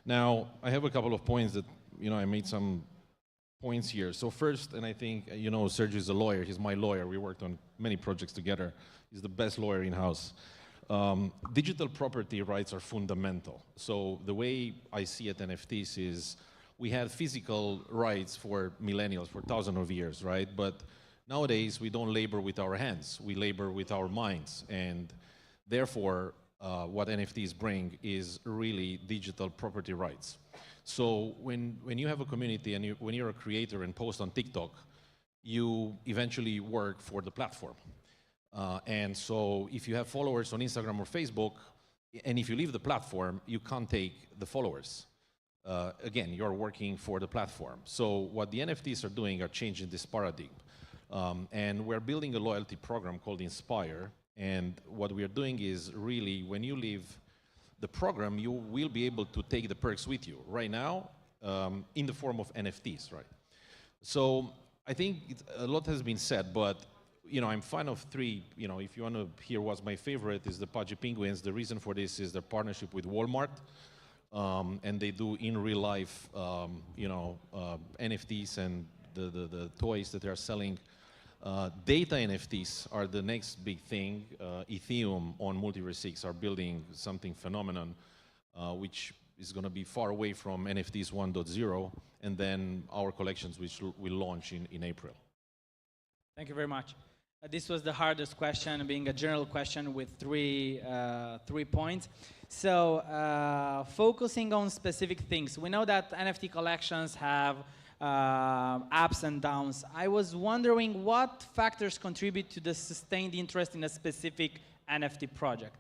Now, I have a couple of points that, I made some points here. So first, and I think, Sergio is a lawyer. He's my lawyer. We worked on many projects together. He's the best lawyer in-house. Digital property rights are fundamental. So the way I see it, NFTs is we had physical rights for millennials, for thousands of years, right? But nowadays we don't labor with our hands, we labor with our minds. And therefore, what NFTs bring is really digital property rights. So when you have a community and when you're a creator and post on TikTok, you eventually work for the platform. And so if you have followers on Instagram or Facebook, and if you leave the platform, you can't take the followers. Again, you're working for the platform. So what the NFTs are doing are changing this paradigm. And we're building a loyalty program called Inspire. And what we are doing is really, when you leave the program, you will be able to take the perks with you. Right now, in the form of NFTs, right? So I think a lot has been said, but I'm fan of three. If you want to hear what's my favorite, is the Pudgy Penguins. The reason for this is their partnership with Walmart, and they do in real life, NFTs and the toys that they are selling Data NFTs are the next big thing. Ethereum on Multiverse 6 are building something phenomenon, which is going to be far away from NFTs 1.0, and then our collections, which will launch in April. Thank you very much. This was the hardest question, being a general question with three points. So focusing on specific things. We know that NFT collections have ups and downs. I was wondering what factors contribute to the sustained interest in a specific NFT project?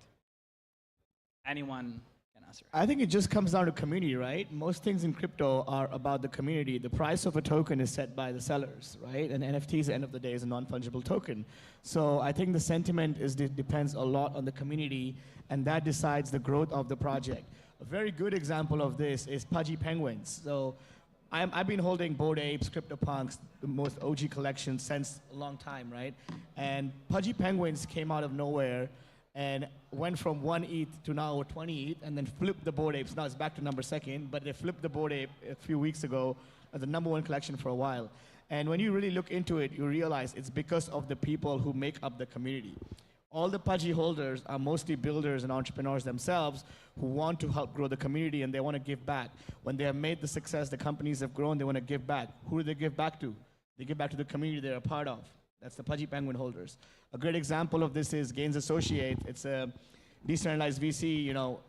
Anyone can answer? I think it just comes down to community, right? Most things in crypto are about the community. The price of a token is set by the sellers, right? And NFTs, at the end of the day, is a non-fungible token. So I think the sentiment depends a lot on the community, and that decides the growth of the project. A very good example of this is Pudgy Penguins. So I've been holding Bored Apes, CryptoPunks, the most OG collection since a long time, right? And Pudgy Penguins came out of nowhere and went from 1 ETH to now 20 ETH, and then flipped the Bored Apes. Now it's back to number 2nd, but they flipped the Bored Ape a few weeks ago as the #1 collection for a while. And when you really look into it, you realize it's because of the people who make up the community. All the Pudgy holders are mostly builders and entrepreneurs themselves who want to help grow the community, and they want to give back. When they have made the success, the companies have grown, they want to give back. Who do they give back to? They give back to the community they're a part of. That's the Pudgy Penguin holders. A great example of this is Gains Associate. It's a decentralized VC. You know,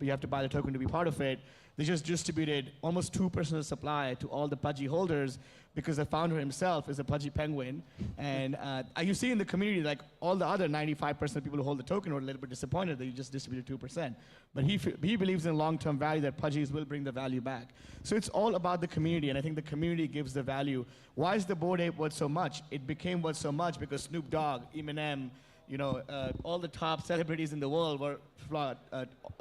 you have to buy the token to be part of it. They just distributed almost 2% of the supply to all the Pudgy holders because the founder himself is a Pudgy Penguin. And you see in the community, like all the other 95% of people who hold the token were a little bit disappointed that you just distributed 2%. But he believes in long-term value, that Pudgies will bring the value back. So it's all about the community, and I think the community gives the value. Why is the Bored Ape worth so much? It became worth so much because Snoop Dogg, Eminem, you know, all the top celebrities in the world were,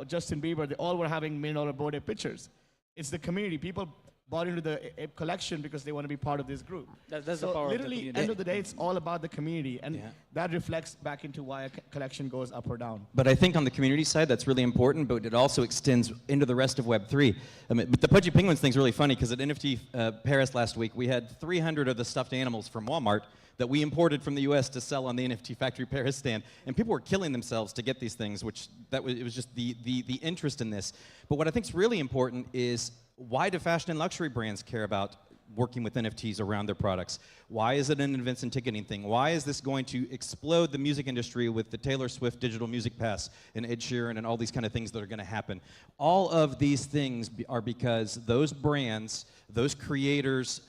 Justin Bieber, they all were having $1 million Bored Ape pictures. It's the community. People bought into the ape collection because they want to be part of this group. That's so the power of the literally, community. end of the day, it's all about the community, and that reflects back into why a collection goes up or down. But I think on the community side, that's really important, but it also extends into the rest of Web3. I mean, but the Pudgy Penguins thing's really funny, because at NFT Paris last week, we had 300 of the stuffed animals from Walmart that we imported from the US to sell on the NFT Factory Paris stand. And people were killing themselves to get these things, it was just the interest in this. But what I think is really important is, why do fashion and luxury brands care about working with NFTs around their products? Why is it an events and ticketing thing? Why is this going to explode the music industry with the Taylor Swift digital music pass and Ed Sheeran and all these kind of things that are going to happen? All of these things are because those brands, those creators,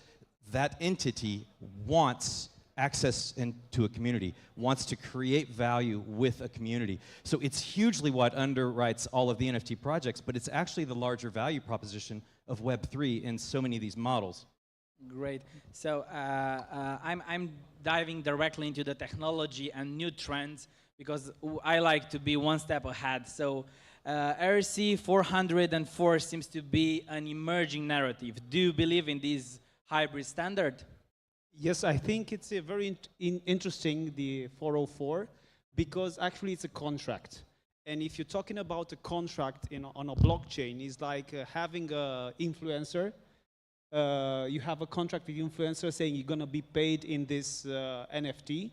that entity wants access into a community, wants to create value with a community. So it's hugely what underwrites all of the NFT projects, but it's actually the larger value proposition of Web3 in so many of these models. Great. So I'm diving directly into the technology and new trends, because I like to be one step ahead. So RC 404 seems to be an emerging narrative. Do you believe in this hybrid standard? Yes, I think it's a very interesting, the 404, because actually it's a contract. And if you're talking about a contract on a blockchain, it's like having an influencer. You have a contract with the influencer saying you're going to be paid in this NFT,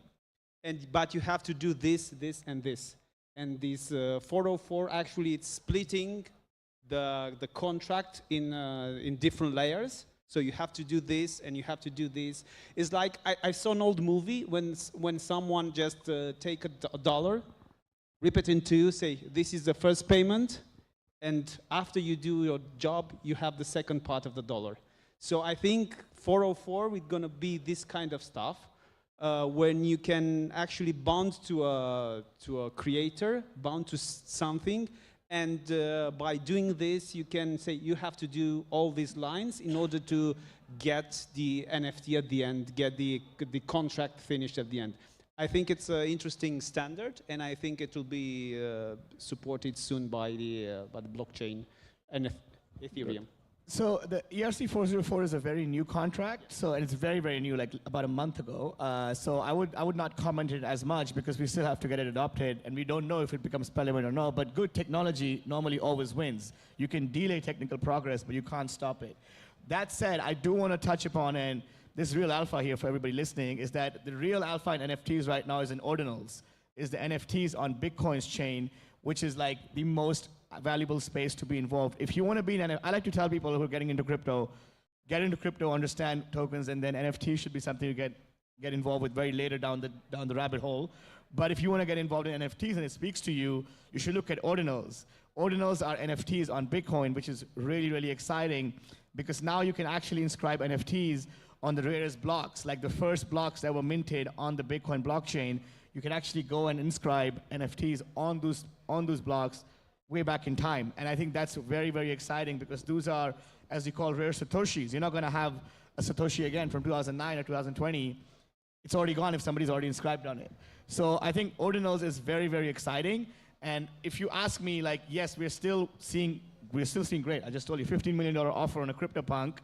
but you have to do this, this, and this. And this 404, actually, it's splitting the contract in different layers. So you have to do this, and you have to do this. It's like, I saw an old movie when someone just take a dollar, rip it in two, say, this is the first payment, and after you do your job, you have the second part of the dollar. So I think 404 is going to be this kind of stuff, when you can actually bond to a creator, bound to something, and by doing this, you can say you have to do all these lines in order to get the NFT at the end, get the contract finished at the end. I think it's an interesting standard, and I think it will be supported soon by the blockchain and Ethereum. So the ERC-404 is a very new contract, and it's very, very new, like about a month ago. So I would not comment it as much because we still have to get it adopted, and we don't know if it becomes relevant or not. But good technology normally always wins. You can delay technical progress, but you can't stop it. That said, I do want to touch upon this real alpha here for everybody listening is that the real alpha in NFTs right now is in ordinals, is the NFTs on Bitcoin's chain, which is like the most valuable space to be involved. If you want to be in I like to tell people who are getting into crypto, get into crypto, understand tokens, and then NFTs should be something you get involved with very later down the rabbit hole. But if you want to get involved in NFTs and it speaks to you, you should look at ordinals. Ordinals are NFTs on Bitcoin, which is really, really exciting because now you can actually inscribe NFTs on the rarest blocks, like the first blocks that were minted on the Bitcoin blockchain. You can actually go and inscribe NFTs on those blocks way back in time. And I think that's very, very exciting because those are, as you call, rare Satoshis. You're not going to have a Satoshi again from 2009 or 2020. It's already gone if somebody's already inscribed on it. So I think ordinals is very, very exciting. And if you ask me, like, yes, we're still seeing great. I just told you, $15 million offer on a CryptoPunk,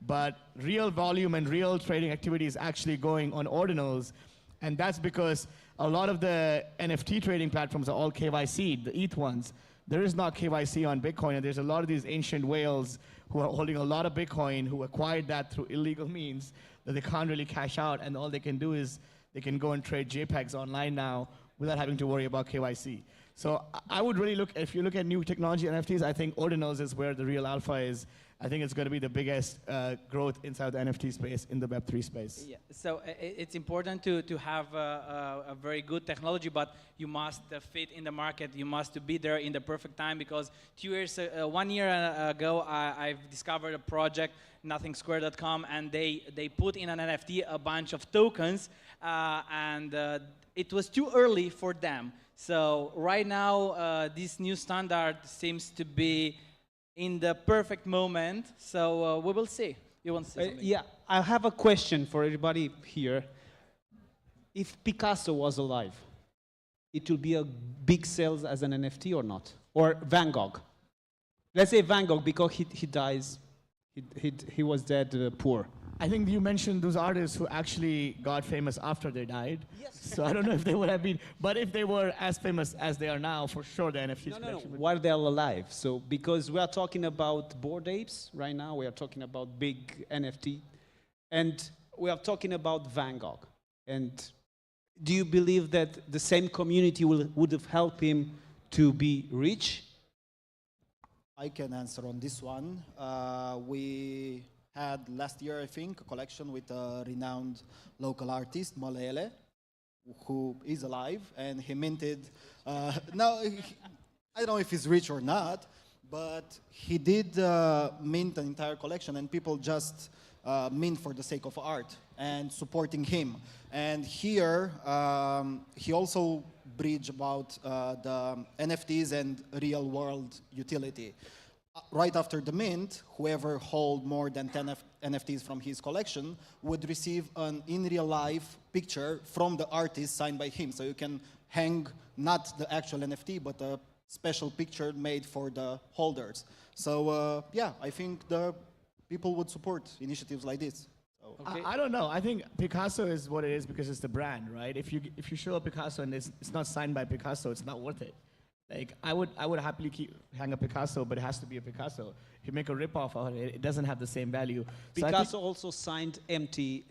but real volume and real trading activity is actually going on ordinals. And that's because a lot of the NFT trading platforms are all KYC, the ETH ones. There is not KYC on Bitcoin, and there's a lot of these ancient whales who are holding a lot of Bitcoin who acquired that through illegal means that they can't really cash out, and all they can do is they can go and trade JPEGs online now without having to worry about KYC. So I would really look, if you look at new technology NFTs, I think ordinals is where the real alpha is. I think it's going to be the biggest growth inside the NFT space in the Web3 space. Yeah. So it's important to have a very good technology, but you must fit in the market. You must be there in the perfect time because 1 year ago, I've discovered a project, nothingsquare.com, and they put in an NFT a bunch of tokens, and it was too early for them. So right now, this new standard seems to be in the perfect moment, so we will see. You want to say something? Yeah, I have a question for everybody here. If Picasso was alive, it will be a big sales as an NFT or not? Or Van Gogh? Let's say Van Gogh, because he dies, he was dead poor. I think you mentioned those artists who actually got famous after they died. Yes. So I don't know if they would have been, but if they were as famous as they are now, for sure the NFTs. No, while they're alive. So because we are talking about Bored Apes right now, we are talking about big NFT, and we are talking about Van Gogh. And do you believe that the same community would have helped him to be rich? I can answer on this one. We had last year, I think, a collection with a renowned local artist, Molele, who is alive, and he minted. Now, I don't know if he's rich or not, but he did mint an entire collection, and people just mint for the sake of art and supporting him. And here, he also bridged about the NFTs and real-world utility. Right after the mint, whoever hold more than 10 NFTs from his collection would receive an in real life picture from the artist signed by him. So you can hang not the actual NFT, but a special picture made for the holders. So yeah, I think the people would support initiatives like this. So. Okay. I don't know. I think Picasso is what it is because it's the brand, right? If you show a Picasso and it's not signed by Picasso, it's not worth it. Like I would happily hang a Picasso, but it has to be a Picasso. If you make a ripoff of it, it doesn't have the same value. Picasso also signed empty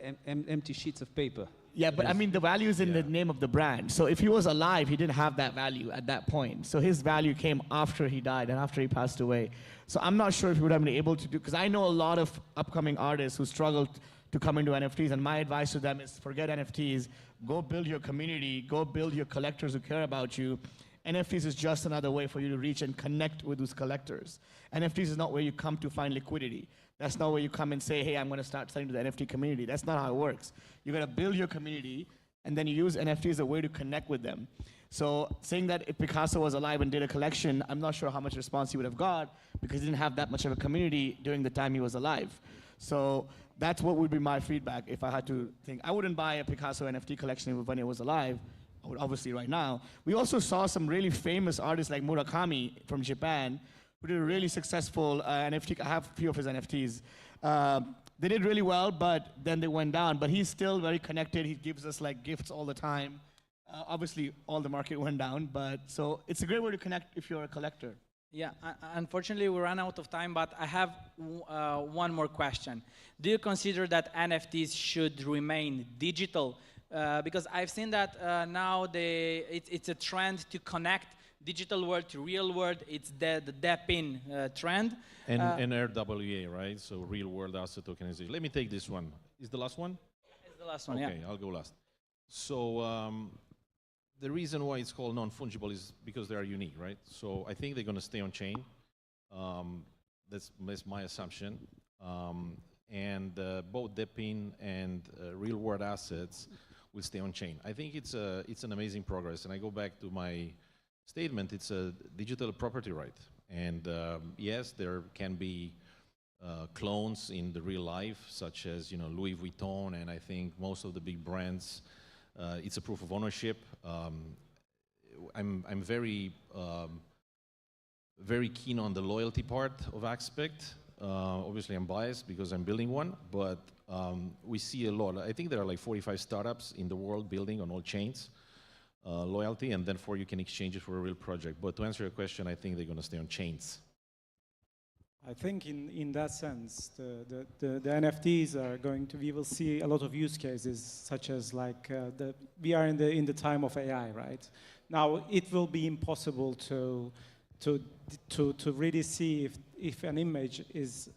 sheets of paper. Yeah, but I mean the value is in the name of the brand. So if he was alive, he didn't have that value at that point. So his value came after he died and after he passed away. So I'm not sure if he would have been able to do, because I know a lot of upcoming artists who struggled to come into NFTs, and my advice to them is forget NFTs, go build your community, go build your collectors who care about you. NFTs is just another way for you to reach and connect with those collectors. NFTs is not where you come to find liquidity. That's not where you come and say, hey, I'm going to start selling to the NFT community. That's not how it works. You're going to build your community, and then you use NFTs as a way to connect with them. So saying that if Picasso was alive and did a collection, I'm not sure how much response he would have got because he didn't have that much of a community during the time he was alive. So that's what would be my feedback if I had to think. I wouldn't buy a Picasso NFT collection when he was alive. Obviously right now. We also saw some really famous artists like Murakami from Japan who did a really successful NFT. I have a few of his NFTs. They did really well, but then they went down. But he's still very connected. He gives us like gifts all the time. Obviously, all the market went down, but so it's a great way to connect if you're a collector. Yeah, unfortunately we ran out of time, but I have one more question. Do you consider that NFTs should remain digital? Because I've seen that now it's a trend to connect digital world to real world. It's the DAPIN trend. And RWA, right? So real world asset tokenization. Let me take this one. Is the last one? It's the last one, okay, yeah. I'll go last. So the reason why it's called non-fungible is because they are unique, right? So I think they're going to stay on chain. That's my assumption. And both DAPIN and real world assets will stay on chain. I think it's an amazing progress. And I go back to my statement, it's a digital property right. And yes, there can be clones in the real life, such as Louis Vuitton, and I think most of the big brands. It's a proof of ownership. I'm very very keen on the loyalty part of aspect. Obviously, I'm biased because I'm building one, but we see a lot. I think there are like 45 startups in the world building on all chains. Loyalty, and then you can exchange it for a real project. But to answer your question, I think they're going to stay on chains. I think in that sense, the NFTs are going to, we will see a lot of use cases, such as like, we are in the time of AI, right? Now, it will be impossible to really see if an image is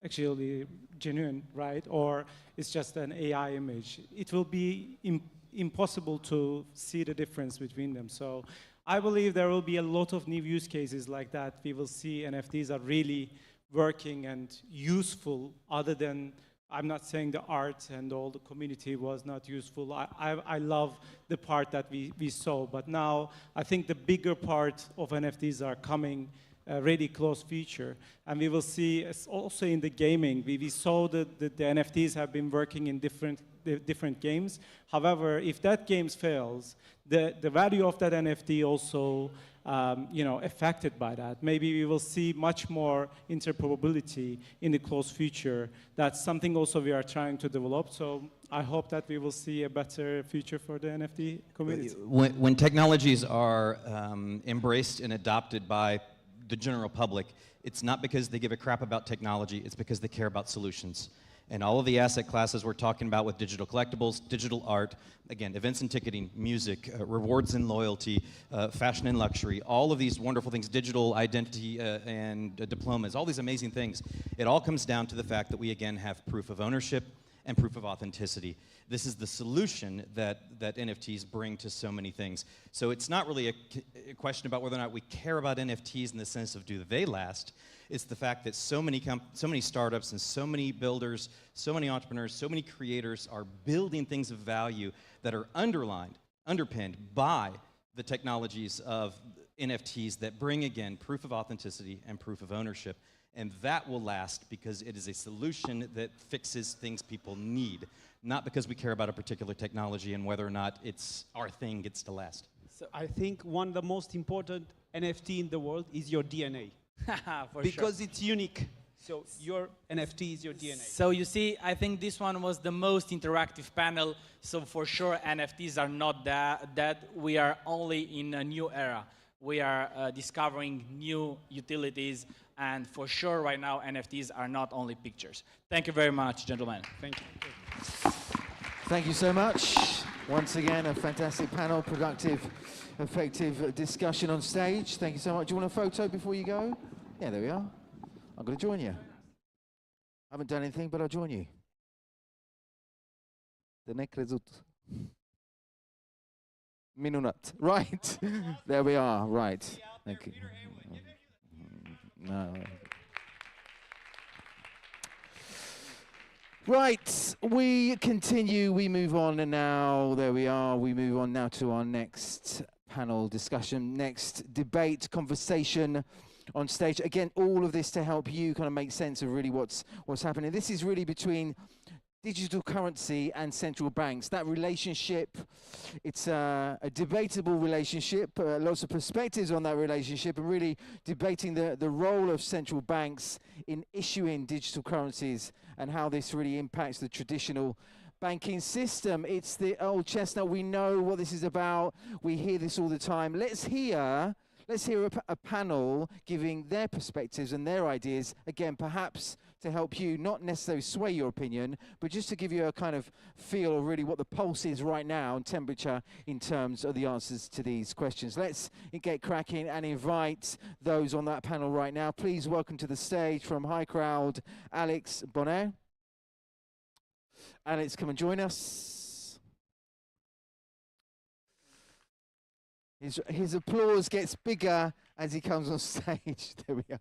actually genuine, right? Or it's just an AI image. It will be impossible to see the difference between them. So I believe there will be a lot of new use cases like that. We will see NFTs are really working and useful, other than, I'm not saying the art and all the community was not useful. I love the part that we saw, but now I think the bigger part of NFTs are coming really close future. And we will see also in the gaming, we saw that the NFTs have been working in different games. However, if that game fails, the value of that NFT also affected by that. Maybe we will see much more interoperability in the close future. That's something also we are trying to develop. So I hope that we will see a better future for the NFT community. When technologies are embraced and adopted by the general public, it's not because they give a crap about technology, it's because they care about solutions. And all of the asset classes we're talking about with digital collectibles, digital art, again, events and ticketing, music, rewards and loyalty, fashion and luxury, all of these wonderful things, digital identity and diplomas, all these amazing things. It all comes down to the fact that we, again, have proof of ownership and proof of authenticity. This is the solution that NFTs bring to so many things. So it's not really a question about whether or not we care about NFTs in the sense of do they last. It's the fact that so many startups and so many builders, so many entrepreneurs, so many creators are building things of value that are underpinned by the technologies of NFTs that bring, again, proof of authenticity and proof of ownership. And that will last because it is a solution that fixes things people need, not because we care about a particular technology and whether or not it's our thing gets to last. So I think one of the most important NFT in the world is your DNA. Because it's unique. So your NFT is your DNA. So you see, I think this one was the most interactive panel. So for sure, NFTs are not that. We are only in a new era. We are discovering new utilities. And for sure, right now, NFTs are not only pictures. Thank you very much, gentlemen. Thank you. Thank you so much. Once again, a fantastic panel, productive, effective discussion on stage. Thank you so much. Do you want a photo before you go? Yeah, there we are. I'm going to join you. I haven't done anything, but I'll join you. De necrezut. Minunat. Right. There we are. Right. Thank you. No. Right, we continue, we move on, and now, there we are, we move on now to our next panel discussion, next debate, conversation on stage. Again, all of this to help you kind of make sense of really what's happening. This is really between digital currency and central banks. That relationship, it's a debatable relationship, lots of perspectives on that relationship, and really debating the role of central banks in issuing digital currencies and how this really impacts the traditional banking system. It's the old chestnut. We know what this is about. We hear this all the time. Let's let's hear a panel giving their perspectives and their ideas, again, perhaps to help you not necessarily sway your opinion, but just to give you a kind of feel of really what the pulse is right now and temperature in terms of the answers to these questions. Let's get cracking and invite those on that panel right now. Please welcome to the stage from High Crowd, Alex Bonnet. Alex, come and join us. His applause gets bigger as he comes on stage. There we go.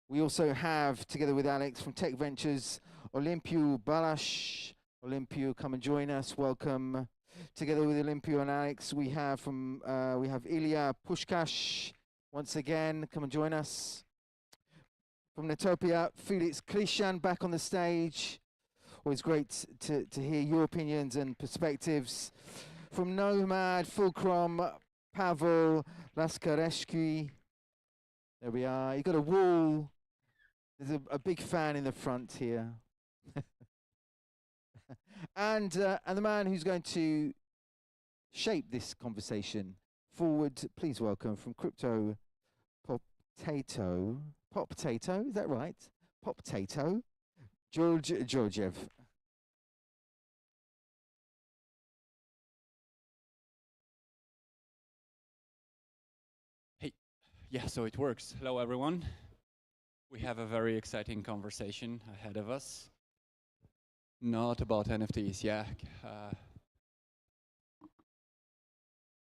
We also have, together with Alex from Tech Ventures, Olimpiu Balash. Olimpiu, come and join us. Welcome. Together with Olimpiu and Alex, we have Ilya Pushkash. Once again, come and join us. From Netopia, Felix Krishan back on the stage. Always great to hear your opinions and perspectives. From Nomad, Fulcrum, Pavel Laskareshki. There we are. You got a wall. There's a big fan in the front here. and the man who's going to shape this conversation forward, please welcome from Crypto Potato. Pop Potato, is that right? Pop Potato, George Georgiev. Hey, yeah, so it works. Hello, everyone. We have a very exciting conversation ahead of us. Not about NFTs, yeah.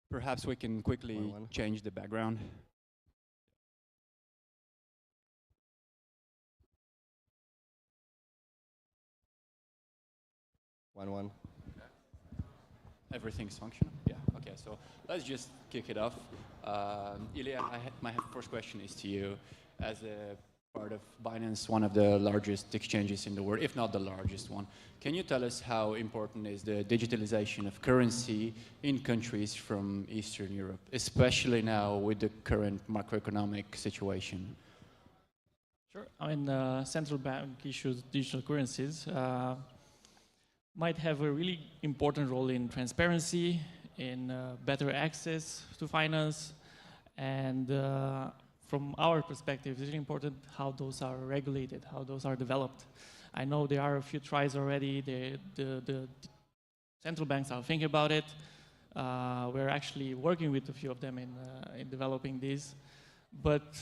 Perhaps we can quickly change the background. One. Everything's functional? Yeah, okay, so let's just kick it off. Ilya, my first question is to you. As a part of Binance, one of the largest exchanges in the world, if not the largest one, can you tell us how important is the digitalization of currency in countries from Eastern Europe, especially now with the current macroeconomic situation? Sure. I mean, central bank issued digital currencies might have a really important role in transparency, in better access to finance, and from our perspective, it's really important how those are regulated, how those are developed. I know there are a few tries already. The central banks are thinking about it. We're actually working with a few of them in developing these, but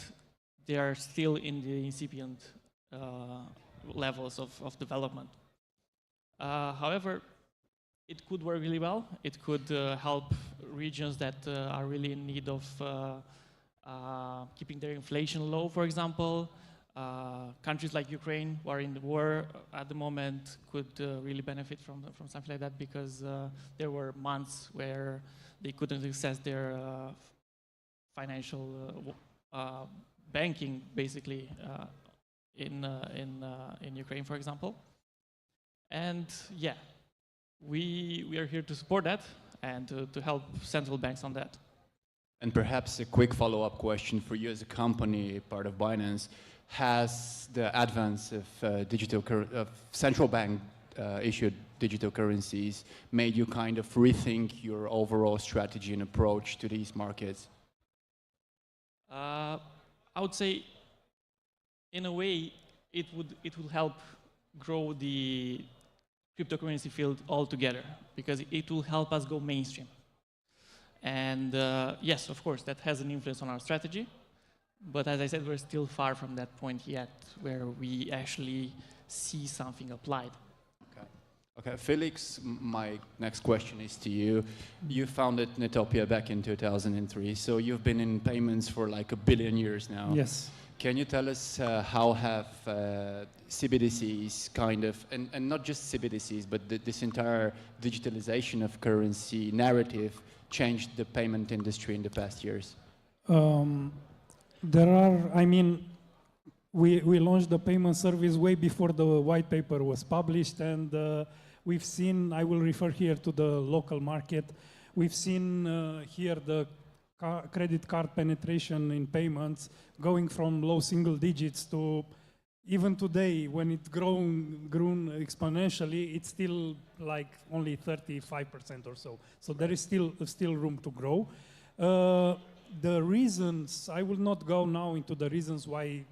they are still in the incipient levels of development. However, it could work really well. It could help regions that are really in need of keeping their inflation low, for example. Countries like Ukraine, who are in the war at the moment, could really benefit from something like that, because there were months where they couldn't access their financial banking, basically, in Ukraine, for example. And yeah, we are here to support that and to help central banks on that. And perhaps a quick follow-up question for you as a company, part of Binance. Has the advance of central bank issued digital currencies made you kind of rethink your overall strategy and approach to these markets? I would say, in a way, it will help grow the cryptocurrency field altogether, because it will help us go mainstream. And yes, of course, that has an influence on our strategy. But as I said, we're still far from that point yet, where we actually see something applied. Okay, Felix, my next question is to you. You founded Netopia back in 2003, so you've been in payments for like 1 billion years now. Yes. Can you tell us how have CBDCs kind of, and not just CBDCs, but this entire digitalization of currency narrative changed the payment industry in the past years? We launched the payment service way before the white paper was published, and we've seen, I will refer here to the local market, we've seen here the credit card penetration in payments going from low single digits to even today, when it's grown exponentially, it's still like only 35% or so. So there is still room to grow. the reasons, I will not go now into the reasons why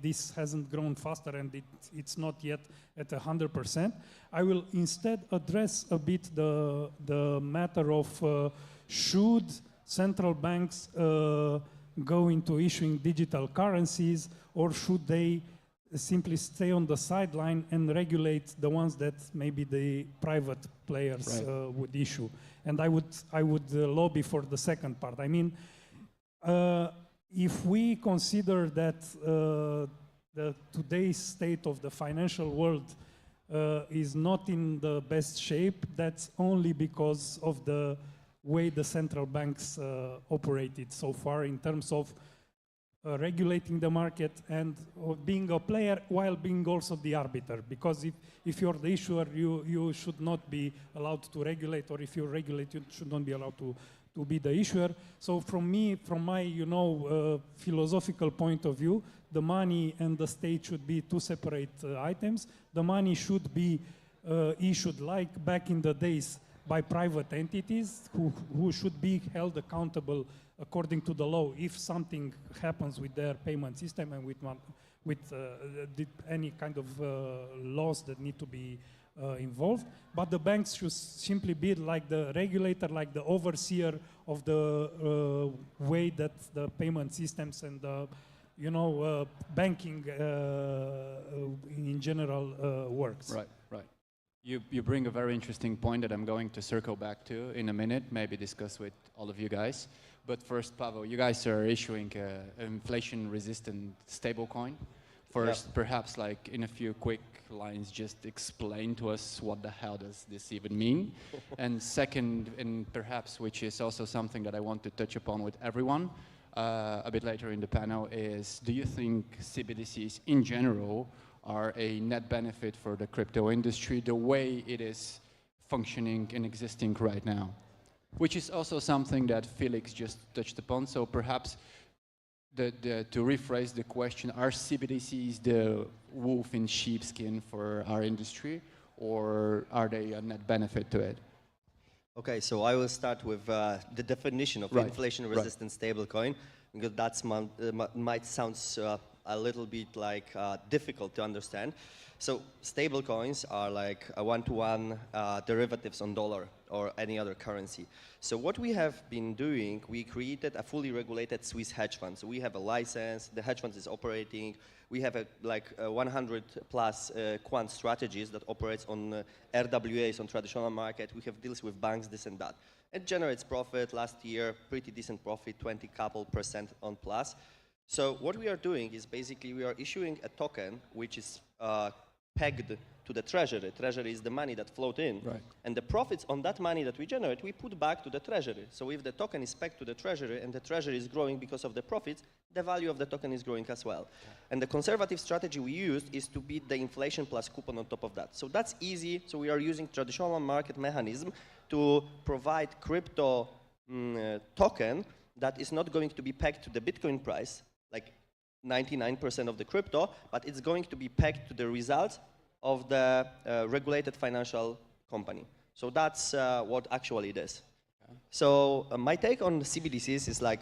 this hasn't grown faster and it's not yet at 100%. I will instead address a bit the matter of should central banks go into issuing digital currencies, or should they simply stay on the sideline and regulate the ones that maybe the private players would issue. And I would lobby for the second part. I mean, if we consider that today's state of the financial world is not in the best shape, that's only because of the way the central banks operated so far in terms of regulating the market and being a player while being also the arbiter. Because if you're the issuer, you should not be allowed to regulate, or if you regulate, you should not be allowed to be the issuer. So from my philosophical point of view, the money and the state should be two separate items. The money should be issued like back in the days by private entities who should be held accountable according to the law if something happens with their payment system and with any kind of laws that need to be involved. But the banks should simply be like the regulator, like the overseer of the way that the payment systems and banking in general works. Right. You bring a very interesting point that I'm going to circle back to in a minute, maybe discuss with all of you guys. But first, Pavel, you guys are issuing an inflation-resistant stablecoin. First, perhaps like in a few quick lines, just explain to us what the hell does this even mean? And second, and perhaps which is also something that I want to touch upon with everyone a bit later in the panel, is do you think CBDCs in general are a net benefit for the crypto industry the way it is functioning and existing right now? Which is also something that Felix just touched upon. So perhaps to rephrase the question, are CBDCs the wolf in sheepskin for our industry, or are they a net benefit to it? Okay, so I will start with the definition of inflation-resistant stablecoin, because that might sound a little bit like difficult to understand. So stablecoins are like a one-to-one derivatives on dollar or any other currency. So what we have been doing, we created a fully regulated Swiss hedge fund. So we have a license, the hedge fund is operating. We have 100 plus quant strategies that operates on RWAs on traditional market. We have deals with banks, this and that. It generates profit. Last year, pretty decent profit, 20% on plus. So what we are doing is basically we are issuing a token which is pegged to the treasury. Treasury is the money that float in. Right. And the profits on that money that we generate, we put back to the treasury. So if the token is pegged to the treasury and the treasury is growing because of the profits, the value of the token is growing as well. Okay. And the conservative strategy we used is to beat the inflation plus coupon on top of that. So that's easy. So we are using traditional market mechanism to provide crypto token that is not going to be pegged to the Bitcoin price, like 99% of the crypto, but it's going to be pegged to the results of the regulated financial company. So that's what actually it is. Okay. So my take on CBDCs is like,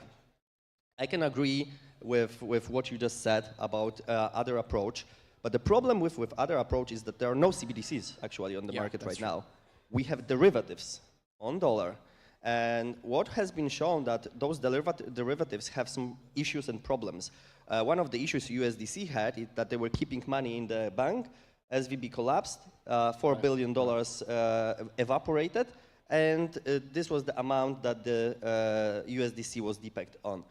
I can agree with what you just said about other approach, but the problem with other approach is that there are no CBDCs actually on the market right now. We have derivatives on dollar. And what has been shown that those derivatives have some issues and problems. One of the issues USDC had is that they were keeping money in the bank. SVB collapsed, $4 billion evaporated, and this was the amount that the USDC was depegged on.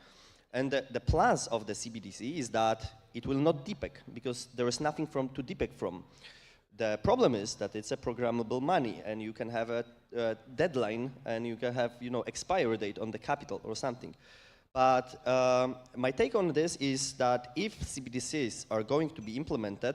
And the plus of the CBDC is that it will not depeg because there is nothing to depeg from. The problem is that it's a programmable money, and you can have a deadline, and you can have expiry date on the capital or something. But my take on this is that if CBDCs are going to be implemented,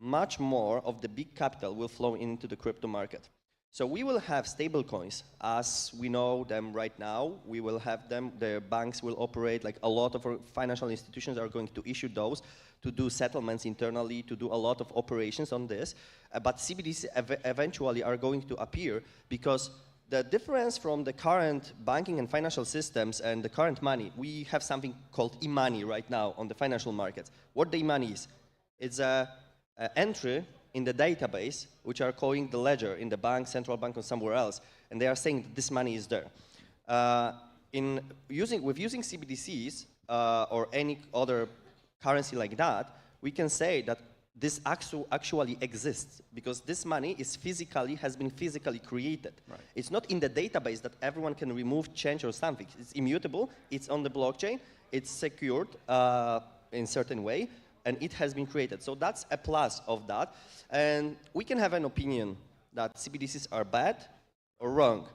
much more of the big capital will flow into the crypto market. So we will have stable coins as we know them right now. We will have them. The banks will operate, like a lot of financial institutions are going to issue those to do settlements internally, to do a lot of operations on this. But CBDCs eventually are going to appear because The difference from the current banking and financial systems and the current money, we have something called e-money right now on the financial markets. What the e-money is, it's a entry in the database, which are calling the ledger in the bank, central bank, or somewhere else, and they are saying that this money is there. With using CBDCs or any other currency like that, we can say that this actually exists because this money has been physically created. Right. It's not in the database that everyone can remove, change, or something. It's immutable. It's on the blockchain. It's secured in certain way, and it has been created. So that's a plus of that. And we can have an opinion that CBDCs are bad or wrong,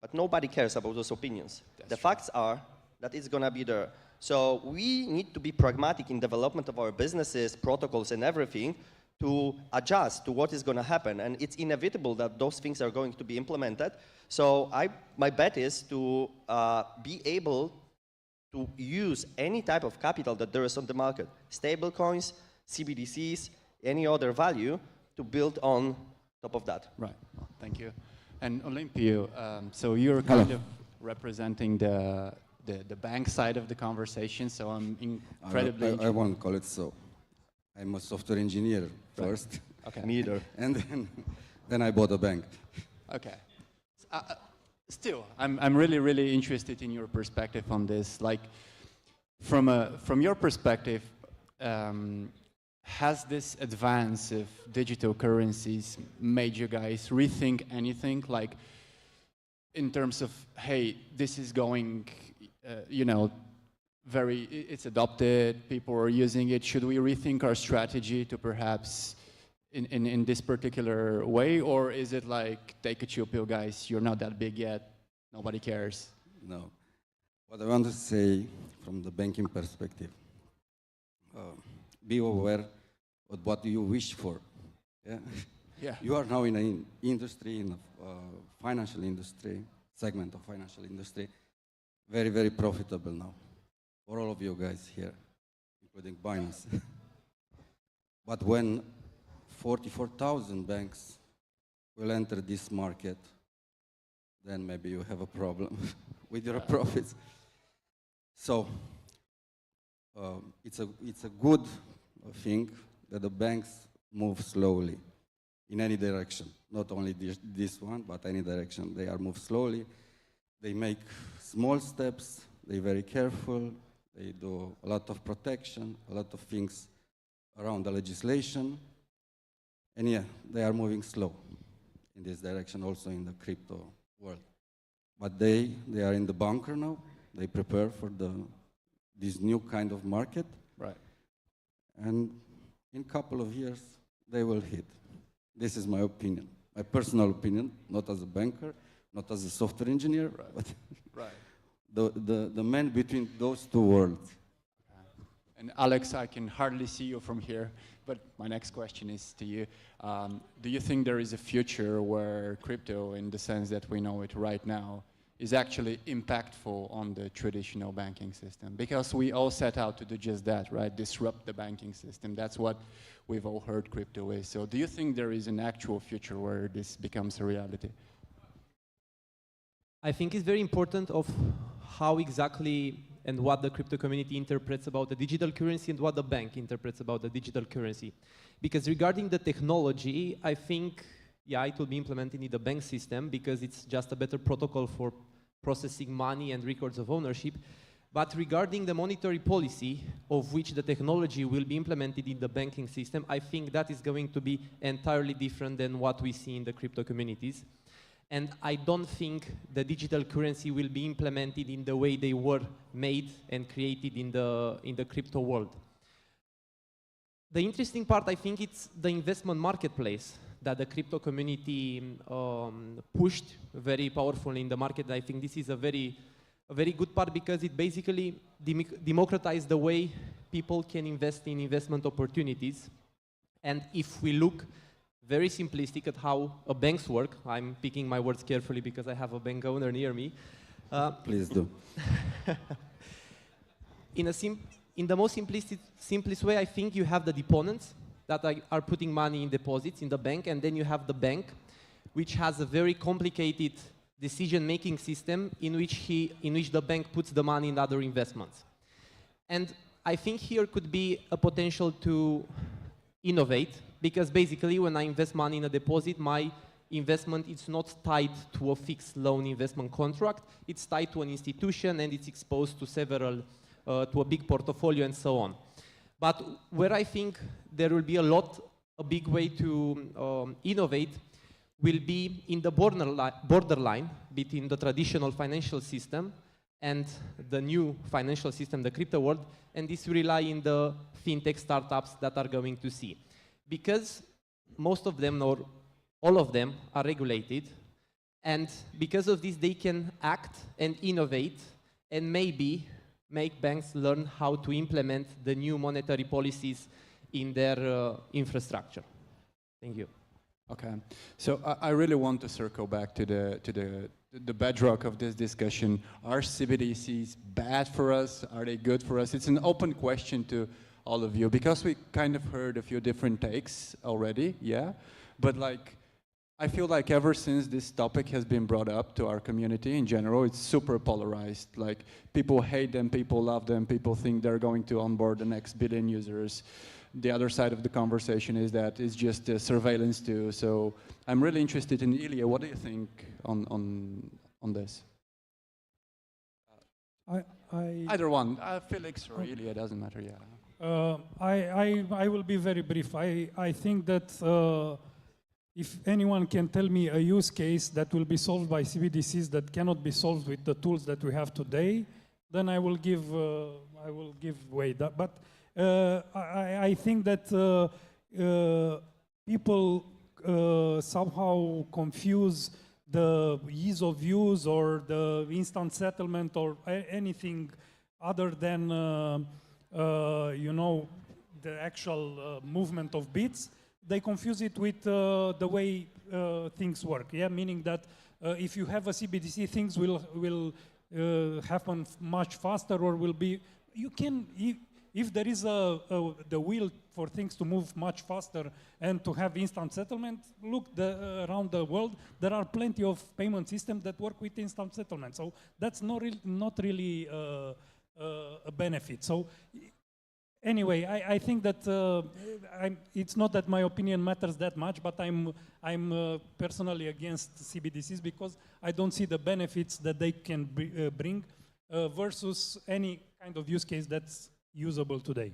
but nobody cares about those opinions. The facts are that it's going to be there. So we need to be pragmatic in development of our businesses, protocols, and everything to adjust to what is going to happen. And it's inevitable that those things are going to be implemented. So my bet is to be able to use any type of capital that there is on the market, stablecoins, CBDCs, any other value, to build on top of that. Right. Well, thank you. And Olympio, so you're kind of representing the bank side of the conversation, so I'm incredibly... I won't call it so. I'm a software engineer first. Right. Okay. Me either. And then I bought a bank. Okay. Still, I'm really, really interested in your perspective on this. Like, from your perspective, has this advance of digital currencies made you guys rethink anything? Like, in terms of, hey, this is going, it's adopted, people are using it. Should we rethink our strategy to perhaps in this particular way? Or is it like, take a chill pill, guys, you're not that big yet, nobody cares? No. What I want to say from the banking perspective, be aware of what you wish for. Yeah? Yeah. You are now in an industry, in a financial industry, segment of financial industry, very, very profitable now for all of you guys here, including Binance. But when 44,000 banks will enter this market, then maybe you have a problem with your profits. So it's a good thing that the banks move slowly in any direction, not only this one, but any direction. They are moved slowly. They make small steps. They're very careful. They do a lot of protection, a lot of things around the legislation. And yeah, they are moving slow in this direction, also in the crypto world. But they are in the bunker now. They prepare for this new kind of market. Right. And in a couple of years, they will hit. This is my opinion, my personal opinion, not as a banker, not as a software engineer, right. But right. the man between those two worlds. And Alex, I can hardly see you from here, but my next question is to you. Do you think there is a future where crypto, in the sense that we know it right now, is actually impactful on the traditional banking system? Because we all set out to do just that, right? Disrupt the banking system. That's what we've all heard crypto is. So do you think there is an actual future where this becomes a reality? I think it's very important of how exactly and what the crypto community interprets about the digital currency and what the bank interprets about the digital currency. Because regarding the technology, I think, yeah, it will be implemented in the bank system because it's just a better protocol for processing money and records of ownership. But regarding the monetary policy of which the technology will be implemented in the banking system, I think that is going to be entirely different than what we see in the crypto communities. And I don't think the digital currency will be implemented in the way they were made and created in the crypto world. The interesting part, I think, it's the investment marketplace that the crypto community pushed very powerfully in the market. I think this is a very good part because it basically democratized the way people can invest in investment opportunities. And if we look very simplistic at how banks work, I'm picking my words carefully because I have a bank owner near me. Please do. In the most simplest way, I think you have the deponents that are putting money in deposits in the bank, and then you have the bank, which has a very complicated decision-making system in which the bank puts the money in other investments. And I think here could be a potential to innovate, because basically when I invest money in a deposit, my investment is not tied to a fixed loan investment contract. It's tied to an institution and it's exposed to several, to a big portfolio and so on. But where I think there will be a big way to innovate will be in the borderline between the traditional financial system and the new financial system, the crypto world, and this will rely in the fintech startups that are going to see. Because most of them, or all of them, are regulated, and because of this they can act and innovate and maybe make banks learn how to implement the new monetary policies in their infrastructure. Thank you. Okay, so I really want to circle back to the bedrock of this discussion. Are CBDCs bad for us? Are they good for us? It's an open question to all of you, because we kind of heard a few different takes already, yeah? But like, I feel like ever since this topic has been brought up to our community in general, it's super polarized. Like, people hate them, people love them, people think they're going to onboard the next billion users. The other side of the conversation is that it's just a surveillance too. So I'm really interested in Ilya. What do you think on this? Either one, Felix or Ilya, doesn't matter. Yeah. I will be very brief. I think that if anyone can tell me a use case that will be solved by CBDCs that cannot be solved with the tools that we have today, then I will give way. But I think that people somehow confuse the ease of use or the instant settlement or anything other than you know, the actual movement of bits. They confuse it with the way things work. Yeah, meaning that if you have a CBDC, things will happen much faster, or will be. You can. If there is the will for things to move much faster and to have instant settlement, look around the world, there are plenty of payment systems that work with instant settlement. So that's not really a benefit. So anyway, I think that it's not that my opinion matters that much, but I'm personally against CBDCs because I don't see the benefits that they can bring versus any kind of use case that's usable today.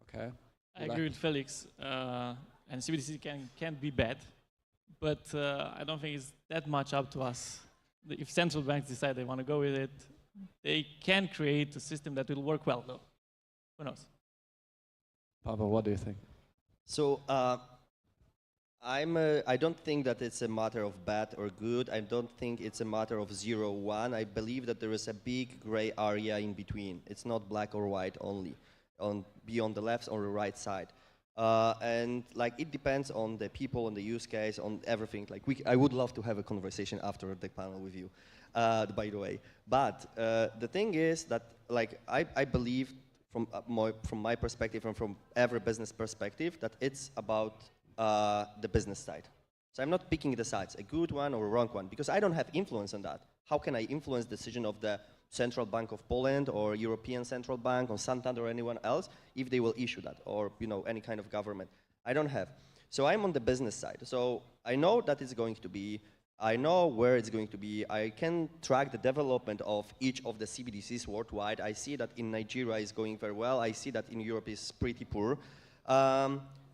Okay. I agree with Felix, and CBDC can be bad, but I don't think it's that much up to us. If central banks decide they want to go with it, they can create a system that will work well, though. Who knows? Pavel, what do you think? So I don't think that it's a matter of bad or good. I don't think it's a matter of 0-1. I believe that there is a big gray area in between. It's not black or white only, be on the left or the right side. And like it depends on the people, on the use case, on everything. Like I would love to have a conversation after the panel with you, by the way. But the thing is that like I believe from my perspective and from every business perspective that it's about the business side. So I'm not picking the sides, a good one or a wrong one, because I don't have influence on that. How can I influence the decision of the Central Bank of Poland or European Central Bank or Santander or anyone else if they will issue that, or any kind of government? I don't have. So I'm on the business side. So I know that it's going to be, I know where it's going to be. I can track the development of each of the CBDCs worldwide. I see that in Nigeria is going very well. I see that in Europe is pretty poor.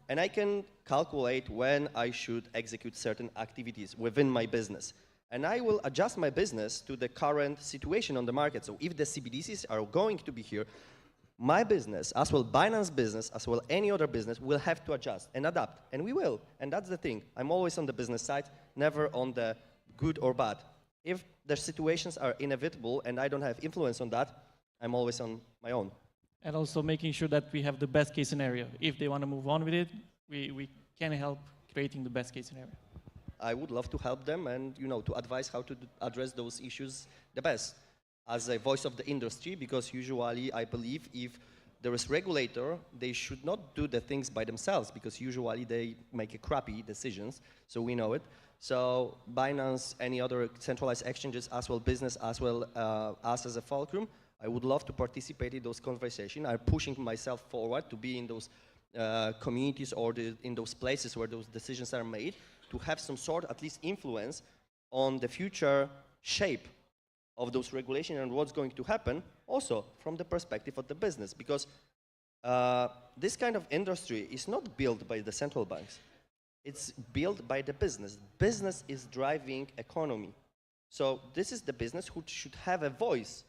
And I can calculate when I should execute certain activities within my business. And I will adjust my business to the current situation on the market. So if the CBDCs are going to be here, my business, as well Binance business, as well any other business, will have to adjust and adapt. And we will. And that's the thing. I'm always on the business side, never on the good or bad. If the situations are inevitable and I don't have influence on that, I'm always on my own. And also making sure that we have the best case scenario. If they want to move on with it, we can help creating the best case scenario. I would love to help them and to advise how to address those issues the best as a voice of the industry, because usually I believe if there is regulator, they should not do the things by themselves because usually they make a crappy decisions, so we know it. So Binance, any other centralized exchanges, as well business, as well us as a fulcrum, I would love to participate in those conversations. I'm pushing myself forward to be in those communities or in those places where those decisions are made, to have some sort, at least influence on the future shape of those regulations and what's going to happen, also from the perspective of the business. Because this kind of industry is not built by the central banks. It's built by the business. Business is driving economy. So this is the business who should have a voice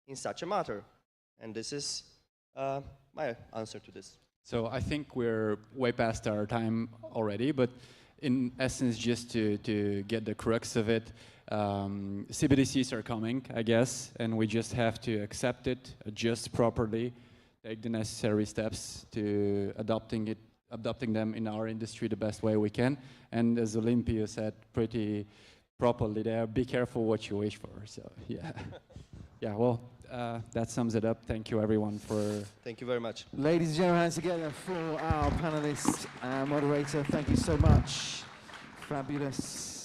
in such a matter. And this is my answer to this. So I think we're way past our time already, but in essence, just to get the crux of it, CBDCs are coming, I guess, and we just have to accept it, adjust properly, take the necessary steps to adopting them in our industry the best way we can. And as Olympia said pretty properly there, be careful what you wish for. So yeah, yeah. Well, that sums it up. Thank you, everyone, for. Thank you very much. Ladies and gentlemen, hands together for our panelist and moderator. Thank you so much. Fabulous.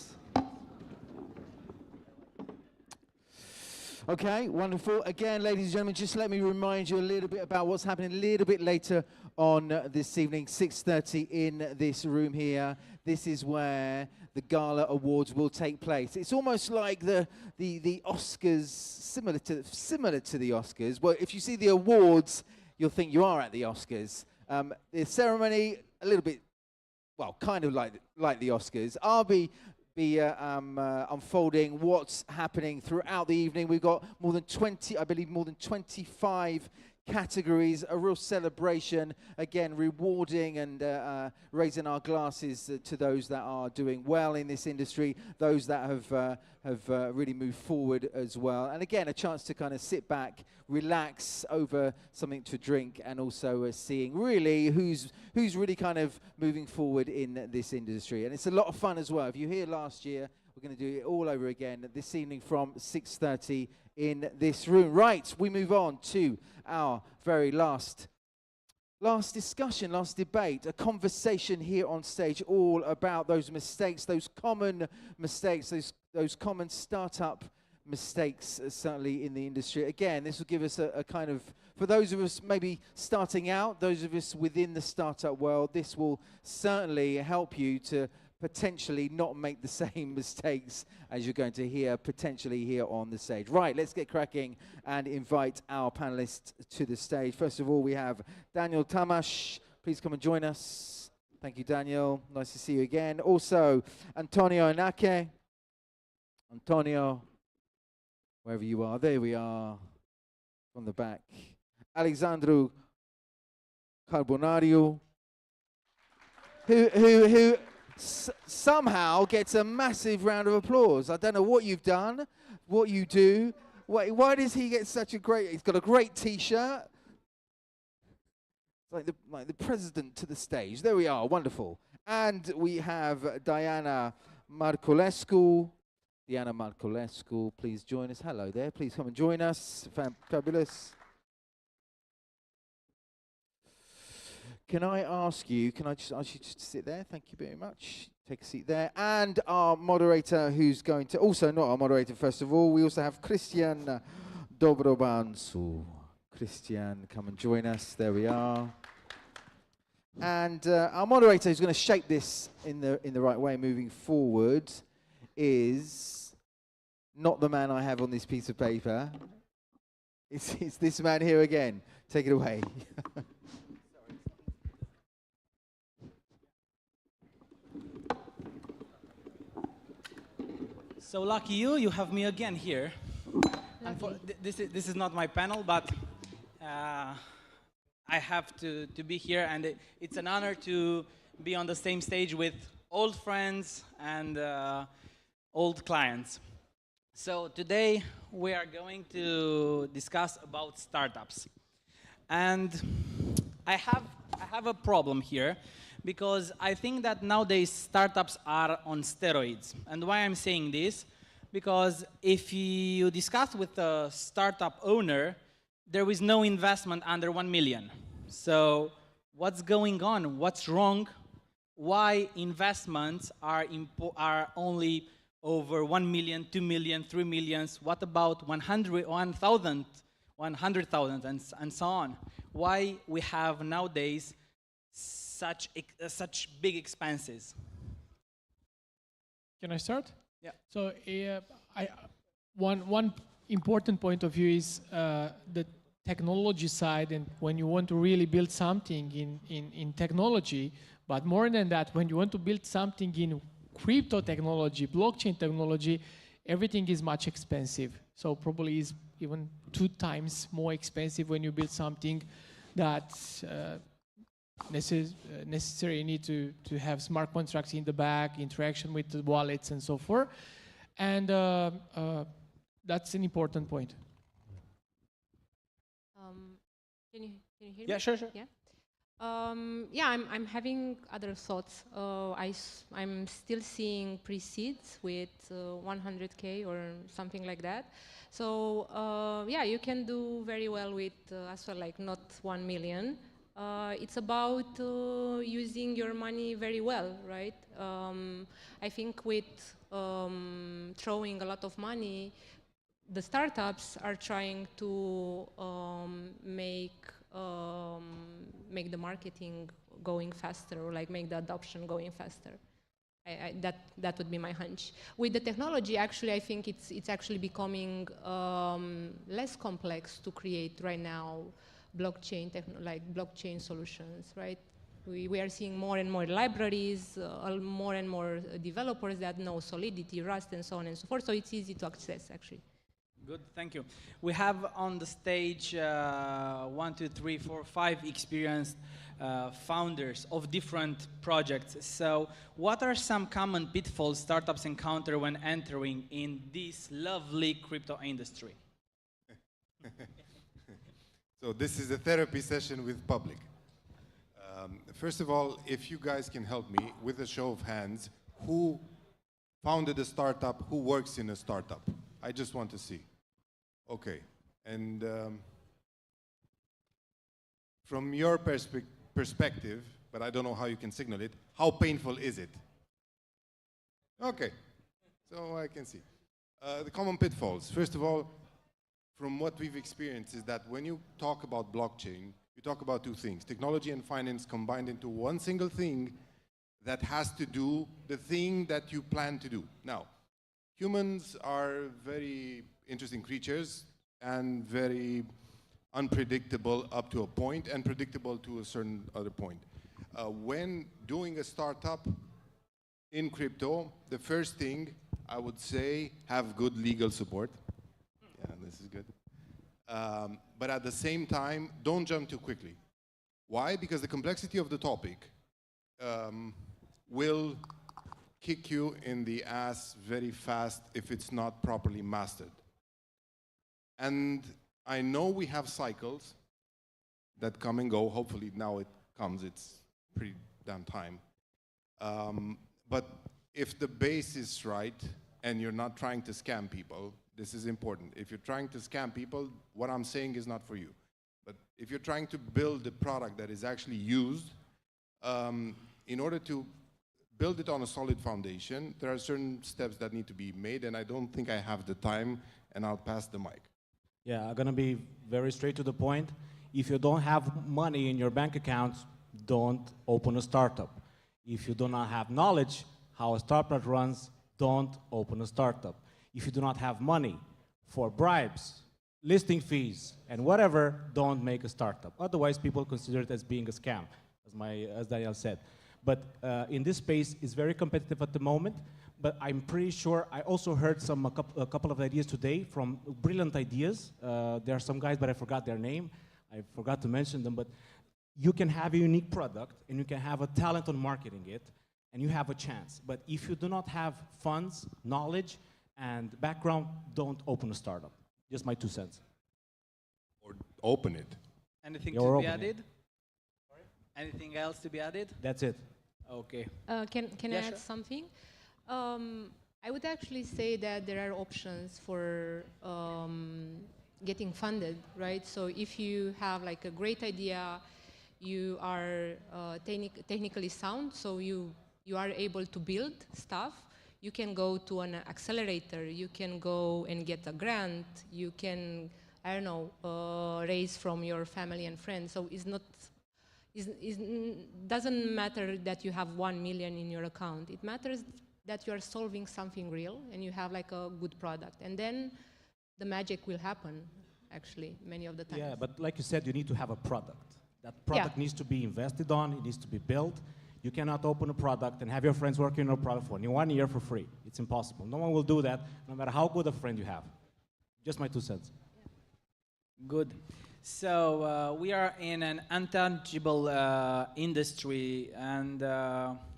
Okay, wonderful. Again, ladies and gentlemen, just let me remind you a little bit about what's happening a little bit later on this evening, 6:30 in this room here. This is where the Gala Awards will take place. It's almost like the Oscars, similar to the Oscars. Well, if you see the awards, you'll think you are at the Oscars. The ceremony, a little bit, well, kind of like the Oscars. I'll be unfolding what's happening throughout the evening. We've got more than 20, I believe more than 25 categories, a real celebration, again, rewarding and raising our glasses to those that are doing well in this industry, those that have really moved forward as well. And again, a chance to kind of sit back, relax over something to drink, and also seeing really who's really kind of moving forward in this industry. And it's a lot of fun as well. If you were here last year, we're going to do it all over again this evening from 6:30 in this room. Right, we move on to our very last discussion, last debate, a conversation here on stage all about those mistakes, those common mistakes, those common startup mistakes, certainly in the industry. Again, this will give us a kind of, for those of us maybe starting out, those of us within the startup world, this will certainly help you to potentially not make the same mistakes as you're going to hear potentially here on the stage. Right, let's get cracking and invite our panelists to the stage. First of all, we have Daniel Tamash. Please come and join us. Thank you, Daniel. Nice to see you again. Also, Antonio Inake. Antonio, wherever you are. There we are, from the back. Alexandru Carbonario, who somehow gets a massive round of applause. I don't know what you've done, what you do. Why does he get such a great... He's got a great T-shirt. It's like the president to the stage. There we are, wonderful. And we have Diana Marculescu. Diana Marculescu, please join us. Hello there, please come and join us. Fabulous. Can I just ask you to sit there? Thank you very much. Take a seat there. And our moderator, who's going to, also not our moderator, first of all, we also have Christian Dobrobansu. Christian, come and join us. There we are. And our moderator, who's going to shape this in the right way moving forward, is not the man I have on this piece of paper. It's this man here again. Take it away. So lucky you have me again here. This is not my panel, but I have to be here, and it's an honor to be on the same stage with old friends and old clients. So today we are going to discuss about startups. And I have a problem here, because I think that nowadays startups are on steroids. And why I'm saying this? Because if you discuss with a startup owner, there is no investment under 1 million. So what's going on? What's wrong? Why investments are only over 1 million, 2 million, 3 millions? What about 100, 1,000, 100,000, and so on? Why we have nowadays such big expenses? Can I start? Yeah. So one important point of view is the technology side, and when you want to really build something in technology, but more than that, when you want to build something in crypto technology, blockchain technology, everything is much expensive. So probably is even 2 times more expensive when you build something that necessarily need to have smart contracts in the back, interaction with the wallets and so forth. And that's an important point. Can you hear me? Yeah, sure. Yeah. Yeah, I'm having other thoughts. I'm still seeing pre-seeds with 100K or something like that. So yeah, you can do very well with as well, like not 1 million. It's about using your money very well, right? I think with throwing a lot of money, the startups are trying to make the marketing going faster, or like make the adoption going faster. That would be my hunch. With the technology, actually, I think it's actually becoming less complex to create right now blockchain solutions, right? We are seeing more and more libraries, more and more developers that know Solidity, Rust, and so on and so forth. So it's easy to access, actually. Good, thank you. We have on the stage 1, 2, 3, 4, 5 experienced founders of different projects. So what are some common pitfalls startups encounter when entering in this lovely crypto industry? So this is a therapy session with public. First of all, if you guys can help me with a show of hands, who founded a startup, who works in a startup? I just want to see. Okay, and from your perspective, but I don't know how you can signal it, how painful is it? Okay, so I can see. The common pitfalls. First of all, from what we've experienced is that when you talk about blockchain, you talk about 2 things, technology and finance combined into one single thing that has to do the thing that you plan to do. Now, humans are very interesting creatures and very unpredictable up to a point and predictable to a certain other point. When doing a startup in crypto, the first thing I would say, have good legal support. Yeah, this is good. But at the same time, don't jump too quickly. Why? Because the complexity of the topic will kick you in the ass very fast if it's not properly mastered. And I know we have cycles that come and go. Hopefully now it comes. It's pretty damn time. But if the base is right and you're not trying to scam people, this is important. If you're trying to scam people, what I'm saying is not for you. But if you're trying to build a product that is actually used, in order to build it on a solid foundation, there are certain steps that need to be made, and I don't think I have the time, and I'll pass the mic. Yeah, I'm gonna be very straight to the point. If you don't have money in your bank account, don't open a startup. If you do not have knowledge how a startup runs, don't open a startup. If you do not have money for bribes, listing fees, and whatever, don't make a startup. Otherwise, people consider it as being a scam, as Daniel said. But in this space, it's very competitive at the moment. But I'm pretty sure, I also heard a couple of ideas today from brilliant ideas. There are some guys, but I forgot their name. I forgot to mention them, but you can have a unique product and you can have a talent on marketing it and you have a chance. But if you do not have funds, knowledge, and background, don't open a startup. Just my 2 cents. Or open it. Anything to be added? Sorry? Anything else to be added? That's it. Okay. Can I add something? I would actually say that there are options for getting funded, right? So if you have like a great idea, you are technically sound, so you are able to build stuff, you can go to an accelerator, you can go and get a grant, you can, I don't know, raise from your family and friends. So it's not, doesn't matter that you have 1 million in your account. It matters that you are solving something real and you have like a good product. And then the magic will happen, actually, many of the times. Yeah, but like you said, you need to have a product. That product needs to be invested on, it needs to be built. You cannot open a product and have your friends working on a product for 1 year for free. It's impossible. No one will do that, no matter how good a friend you have. Just my 2 cents. Good. So we are in an intangible industry, and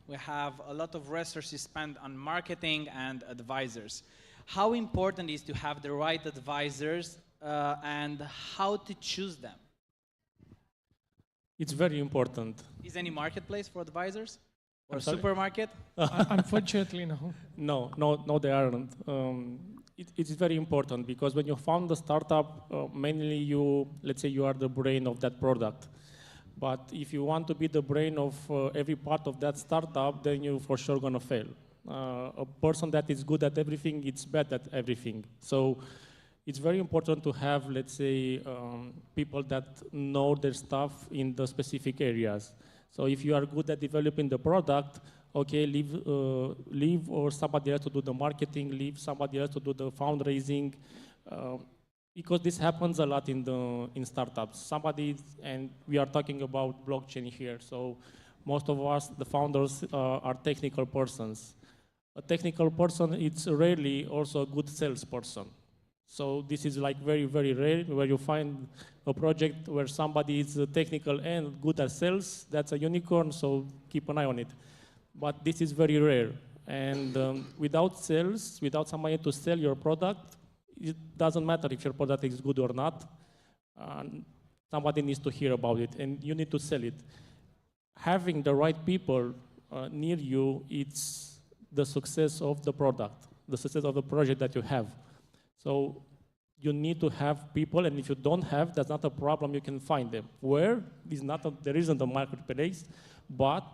we have a lot of resources spent on marketing and advisors. How important is to have the right advisors and how to choose them? It's very important. Is any marketplace for advisors? Or I'm sorry? supermarket? Unfortunately, no. No, they aren't. It's very important because when you found the startup, mainly let's say you are the brain of that product. But if you want to be the brain of every part of that startup, then you're for sure gonna fail. A person that is good at everything, it's bad at everything. So it's very important to have, let's say, people that know their stuff in the specific areas. So if you are good at developing the product, okay, leave or somebody else to do the marketing, leave somebody else to do the fundraising, because this happens a lot in startups. And we are talking about blockchain here, so most of us, the founders, are technical persons. A technical person, it's rarely also a good salesperson. So this is like very, very rare, where you find a project where somebody is technical and good at sales. That's a unicorn, so keep an eye on it. But this is very rare. And without sales, without somebody to sell your product, it doesn't matter if your product is good or not. Somebody needs to hear about it, and you need to sell it. Having the right people near you, it's the success of the product, the success of the project that you have. So you need to have people, and if you don't have, that's not a problem, you can find them. Where? There isn't a marketplace, but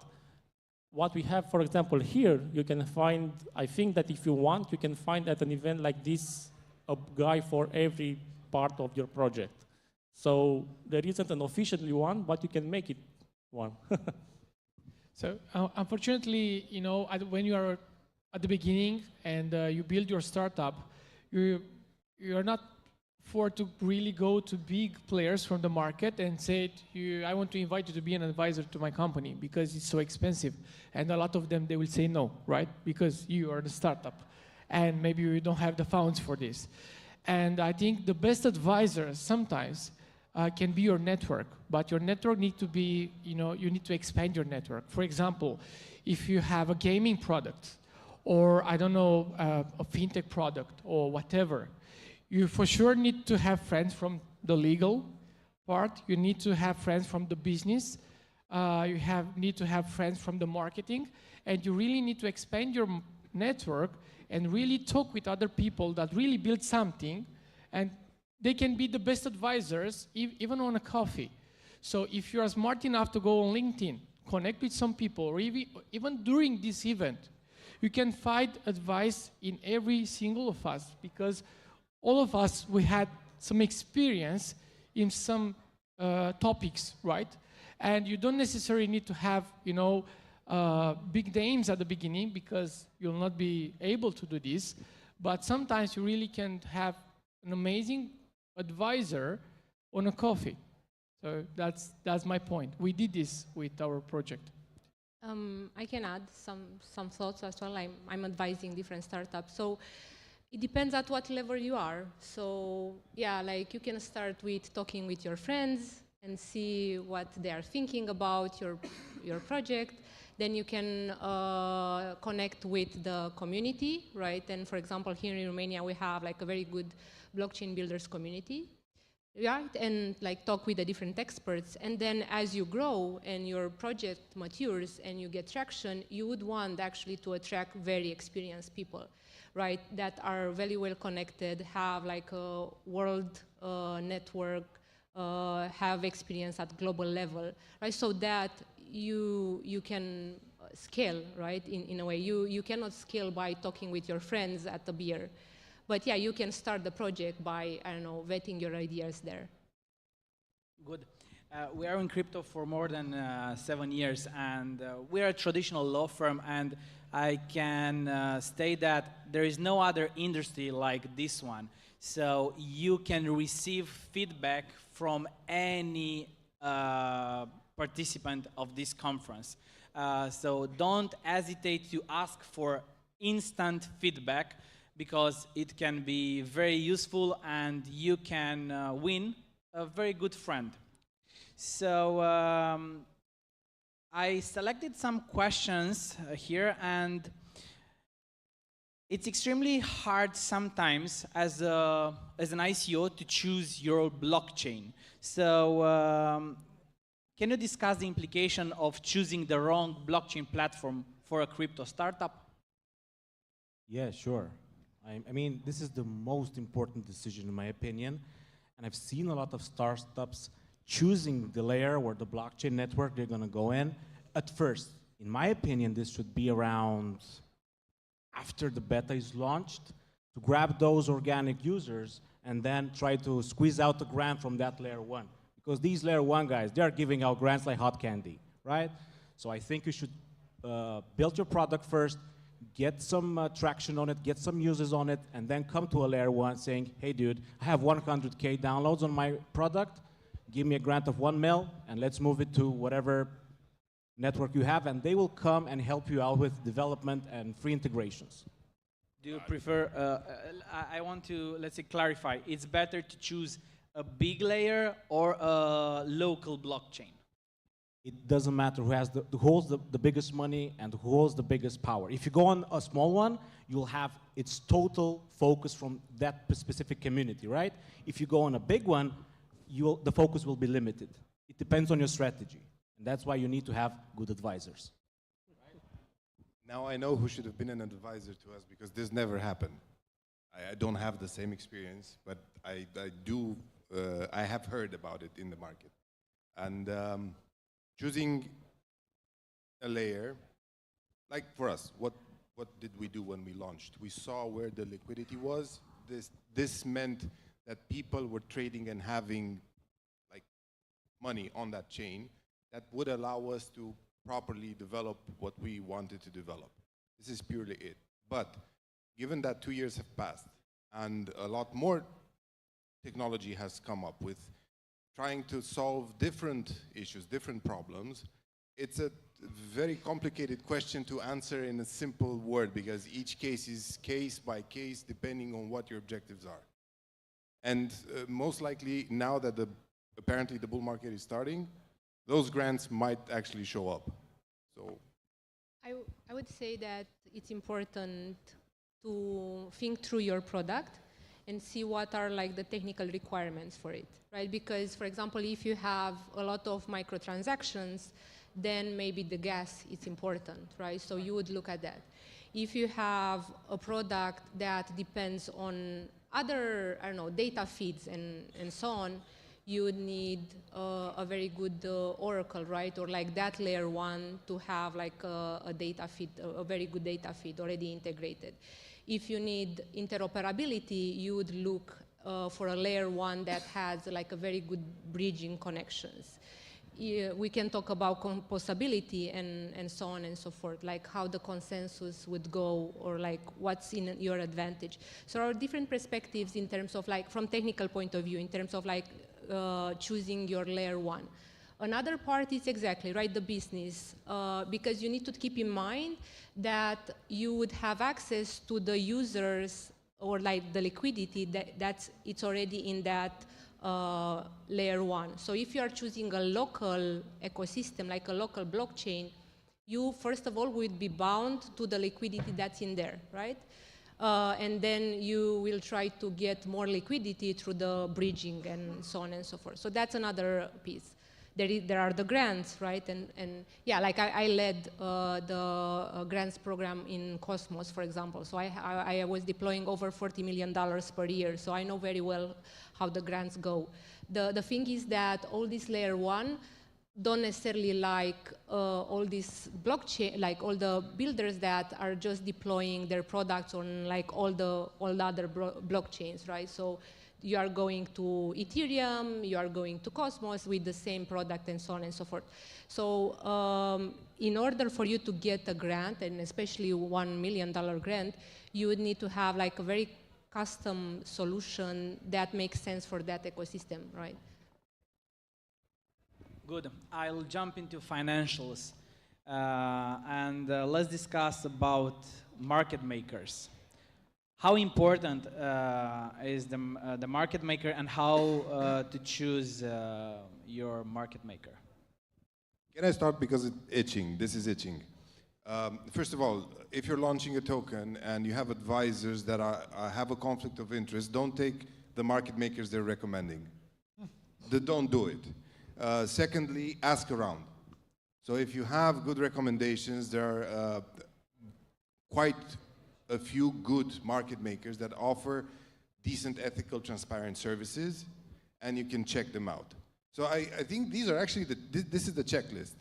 what we have, for example, here, you can find, I think that if you want, you can find at an event like this, a guy for every part of your project. So there isn't an officially one, but you can make it one. So unfortunately, when you are at the beginning and you build your startup, you're not forced to really go to big players from the market and say, I want to invite you to be an advisor to my company because it's so expensive. And a lot of them, they will say no, right? Because you are the startup. And maybe you don't have the funds for this. And I think the best advisor sometimes can be your network. But your network needs to be, you need to expand your network. For example, if you have a gaming product, or I don't know, a fintech product or whatever, you for sure need to have friends from the legal part. You need to have friends from the business. You need to have friends from the marketing. And you really need to expand your network and really talk with other people that really build something. And they can be the best advisors, even on a coffee. So if you are smart enough to go on LinkedIn, connect with some people, or even during this event, you can find advice in every single of us, because all of us, we had some experience in some topics, right? And you don't necessarily need to have, big names at the beginning, because you'll not be able to do this. But sometimes you really can have an amazing advisor on a coffee. So that's my point. We did this with our project. I can add some thoughts as well. I'm advising different startups. So it depends at what level you are. So yeah, like you can start with talking with your friends and see what they are thinking about your project. Then you can connect with the community, right? And for example, here in Romania, we have like a very good blockchain builders community. right? And like talk with the different experts. And then as you grow and your project matures and you get traction, you would want actually to attract very experienced people, right? That are very well connected, have like a world network, have experience at global level, right? So that you can scale, right? In a way, you cannot scale by talking with your friends at a beer. But yeah, you can start the project by, I don't know, vetting your ideas there. Good. We are in crypto for more than 7 years, and we are a traditional law firm, and I can state that there is no other industry like this one. So you can receive feedback from any participant of this conference. So don't hesitate to ask for instant feedback, because it can be very useful and you can win a very good friend. So I selected some questions here, and it's extremely hard sometimes as an ICO to choose your blockchain. So can you discuss the implication of choosing the wrong blockchain platform for a crypto startup? Yeah, sure. I mean, this is the most important decision in my opinion. And I've seen a lot of startups choosing the layer or the blockchain network they're going to go in. At first, in my opinion, this should be around after the beta is launched, to grab those organic users and then try to squeeze out the grant from that layer one. Because these layer one guys, they are giving out grants like hot candy, right? So I think you should build your product first, get some traction on it, get some users on it, and then come to a layer one saying, hey dude, I have 100K downloads on my product, give me a grant of 1 mil, and let's move it to whatever network you have, and they will come and help you out with development and free integrations. Do you prefer, I want to, let's say, clarify, it's better to choose a big layer or a local blockchain? It doesn't matter who holds the biggest money and who holds the biggest power. If you go on a small one, you'll have its total focus from that specific community, right? If you go on a big one, the focus will be limited. It depends on your strategy. And that's why you need to have good advisors. Now I know who should have been an advisor to us, because this never happened. I don't have the same experience, but I have heard about it in the market. And choosing a layer, like for us, what did we do when we launched? We saw where the liquidity was. This meant that people were trading and having like money on that chain that would allow us to properly develop what we wanted to develop. This is purely it. But given that 2 years have passed and a lot more technology has come up with trying to solve different issues, different problems, it's a very complicated question to answer in a simple word, because each case is case by case depending on what your objectives are. And most likely now that apparently the bull market is starting, those grants might actually show up. So I would say that it's important to think through your product and see what are like the technical requirements for it, right? Because, for example, if you have a lot of microtransactions, then maybe the gas is important, right? So you would look at that. If you have a product that depends on other, I don't know, data feeds and so on, you would need a very good oracle, right? Or like that layer one to have like a data feed, a very good data feed already integrated. If you need interoperability, you would look for a layer one that has like a very good bridging connections. We can talk about composability and so on and so forth, like how the consensus would go or like what's in your advantage. So there are different perspectives in terms of like, from technical point of view, in terms of like choosing your layer one. Another part is exactly, right, the business, because you need to keep in mind that you would have access to the users or like the liquidity it's already in that layer one. So if you are choosing a local ecosystem, like a local blockchain, you first of all would be bound to the liquidity that's in there, right? and then you will try to get more liquidity through the bridging and so on and so forth. So that's another piece. There are the grants, right? And yeah, like I led the grants program in Cosmos, for example. So I was deploying over $40 million per year. So I know very well how the grants go. The thing is that all this layer one don't necessarily like all this blockchain, like all the builders that are just deploying their products on like all the other blockchains, right? So you are going to Ethereum, you are going to Cosmos with the same product and so on and so forth. So in order for you to get a grant, and especially $1 million grant, you would need to have like a very custom solution that makes sense for that ecosystem, right? Good. I'll jump into financials and let's discuss about market makers. How important is the market maker, and how to choose your market maker? Can I start because it's itching? This is itching. First of all, if you're launching a token and you have advisors that have a conflict of interest, don't take the market makers they're recommending. Don't do it. Secondly, ask around. So if you have good recommendations, there are quite a few good market makers that offer decent, ethical, transparent services, and you can check them out. So I think these are actually, this is the checklist.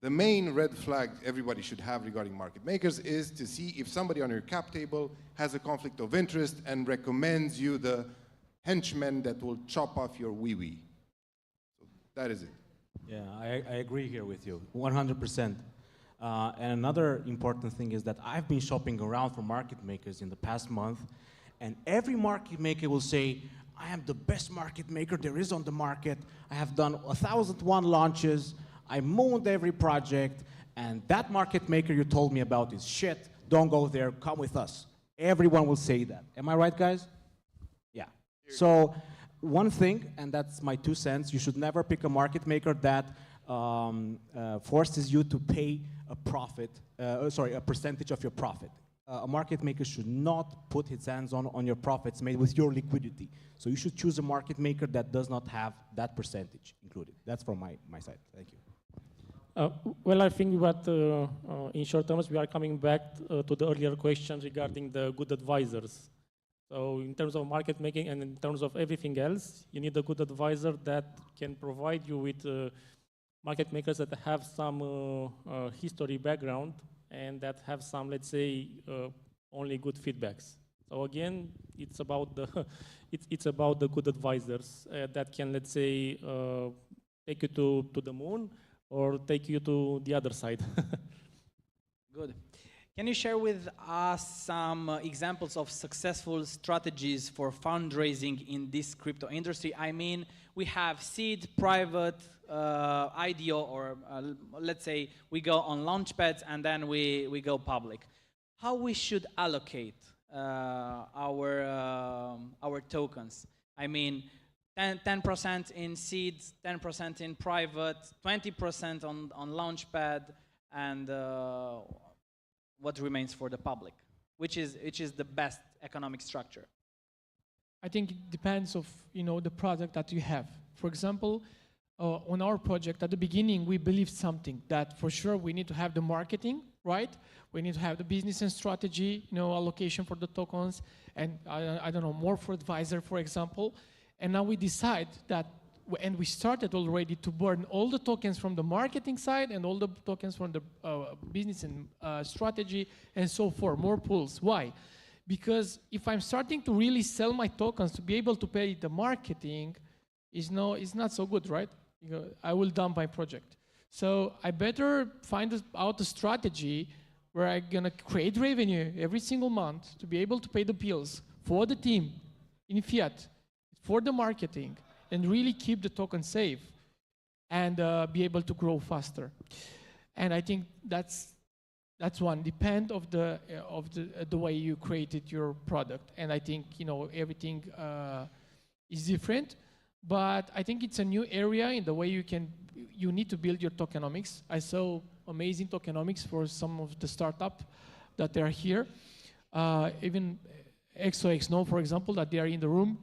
The main red flag everybody should have regarding market makers is to see if somebody on your cap table has a conflict of interest and recommends you the henchman that will chop off your wee-wee. So that is it. Yeah, I agree here with you, 100%. And another important thing is that I've been shopping around for market makers in the past month, and every market maker will say, I am the best market maker there is on the market. I have done 1,001 launches. I mooned every project, and that market maker you told me about is shit. Don't go there, come with us. Everyone will say that. Am I right, guys? Yeah. So one thing, and that's my 2 cents, you should never pick a market maker that forces you to pay a profit, a percentage of your profit. A market maker should not put his hands on your profits made with your liquidity. So you should choose a market maker that does not have that percentage included. That's from my side. Thank you. Well, I think that in short terms, we are coming back to the earlier question regarding the good advisors. So in terms of market making and in terms of everything else, you need a good advisor that can provide you with market makers that have some history background and that have some, let's say, only good feedbacks. So again, it's about the it's about the good advisors that can, let's say, take you to the moon or take you to the other side. Good. Can you share with us some examples of successful strategies for fundraising in this crypto industry? I mean, we have seed, private, IDO, or let's say we go on launchpads and then we go public. How we should allocate our tokens? I mean, 10% in seeds, 10% in private, 20% on launchpad, and what remains for the public, which is the best economic structure? I think it depends of the product that you have. For example, on our project at the beginning, we believed something that for sure we need to have the marketing, right? We need to have the business and strategy, allocation for the tokens, and I don't know, more for advisor, for example. And now we decide that, and we started already to burn all the tokens from the marketing side and all the tokens from the business and strategy and so forth, more pools. Why? Because if I'm starting to really sell my tokens to be able to pay the marketing, it's not so good, right? I will dump my project. So I better find out a strategy where I'm gonna create revenue every single month to be able to pay the bills for the team in fiat, for the marketing, and really keep the token safe and be able to grow faster. And I think that's one. Depend of the way you created your product. And I think everything is different, but I think it's a new area in the way you need to build your tokenomics. I saw amazing tokenomics for some of the startup that are here. even Exo Xno, for example, that they are in the room,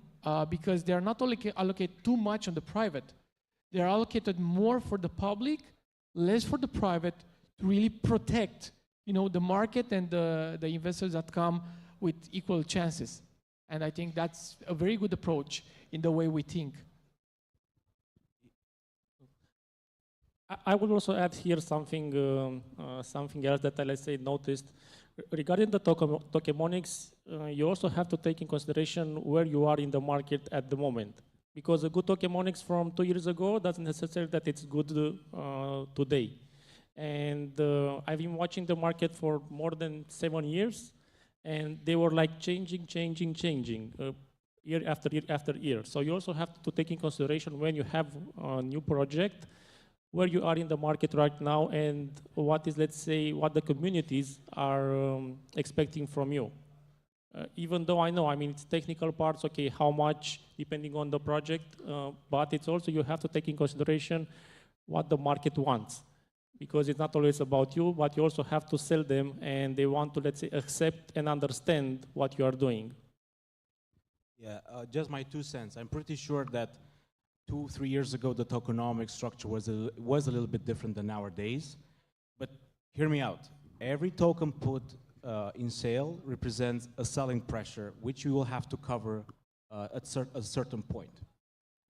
because they are not allocated too much on the private. They are allocated more for the public, less for the private, to really protect, the market and the investors that come with equal chances. And I think that's a very good approach in the way we think. I would also add here something else that I, let's say, noticed. Regarding the tokenomics, you also have to take in consideration where you are in the market at the moment. Because a good tokenomics from 2 years ago doesn't necessarily that it's good today. And I've been watching the market for more than 7 years, and they were like changing, year after year after year. So you also have to take in consideration when you have a new project, where you are in the market right now, and what is, let's say, what the communities are expecting from you. Even though I know, it's technical parts, okay, how much, depending on the project, but it's also, you have to take in consideration what the market wants. Because it's not always about you, but you also have to sell them, and they want to, let's say, accept and understand what you are doing. Yeah, just my 2 cents. I'm pretty sure that 2-3 years ago, the tokenomic structure was a little bit different than nowadays. But hear me out. Every token put in sale represents a selling pressure, which you will have to cover at a certain point.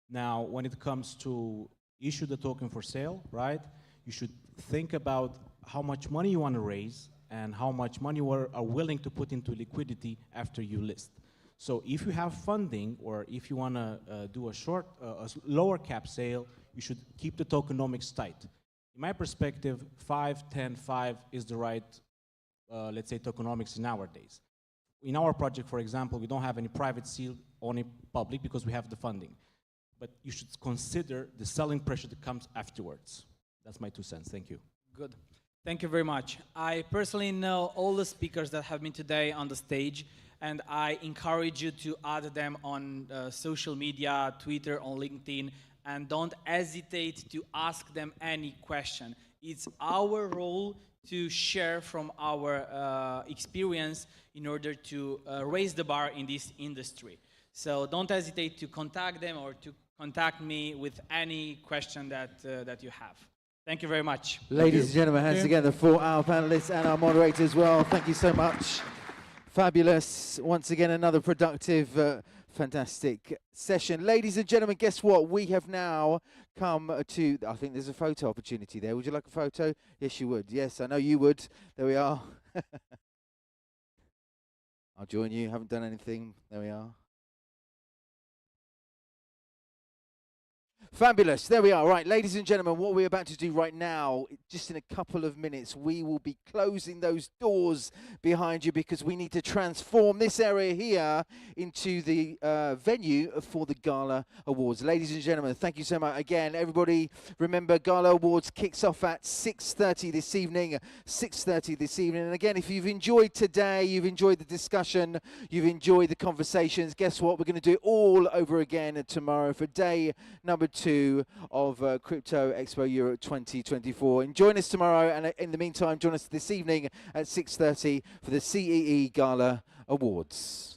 Now, when it comes to issue the token for sale, right, you should think about how much money you want to raise and how much money you are willing to put into liquidity after you list. So if you have funding, or if you want to do a lower cap sale, you should keep the tokenomics tight. In my perspective, 5, 10, 5 is the right, let's say, tokenomics nowadays. In our project, for example, we don't have any private seal, only public, because we have the funding. But you should consider the selling pressure that comes afterwards. That's my 2 cents. Thank you. Good. Thank you very much. I personally know all the speakers that have been today on the stage, and I encourage you to add them on social media, Twitter, on LinkedIn, and don't hesitate to ask them any question. It's our role to share from our experience in order to raise the bar in this industry. So don't hesitate to contact them or to contact me with any question that you have. Thank you very much. Ladies and gentlemen, hands together for our panelists and our moderator as well. Thank you so much. Fabulous. Once again, another productive, fantastic session. Ladies and gentlemen, guess what? We have now come to, I think there's a photo opportunity there. Would you like a photo? Yes, you would. Yes, I know you would. There we are. I'll join you. Haven't done anything. There we are. Fabulous. There we are. Right, ladies and gentlemen, what we're about to do right now, just in a couple of minutes, we will be closing those doors behind you because we need to transform this area here into the venue for the Gala Awards. Ladies and gentlemen, thank you so much. Again, everybody, remember, Gala Awards kicks off at 6:30 this evening. 6:30 this evening. And again, if you've enjoyed today, you've enjoyed the discussion, you've enjoyed the conversations, guess what? We're going to do it all over again tomorrow for day number 2 of Crypto Expo Europe 2024. And join us tomorrow, and in the meantime, join us this evening at 6:30 for the CEE Gala Awards.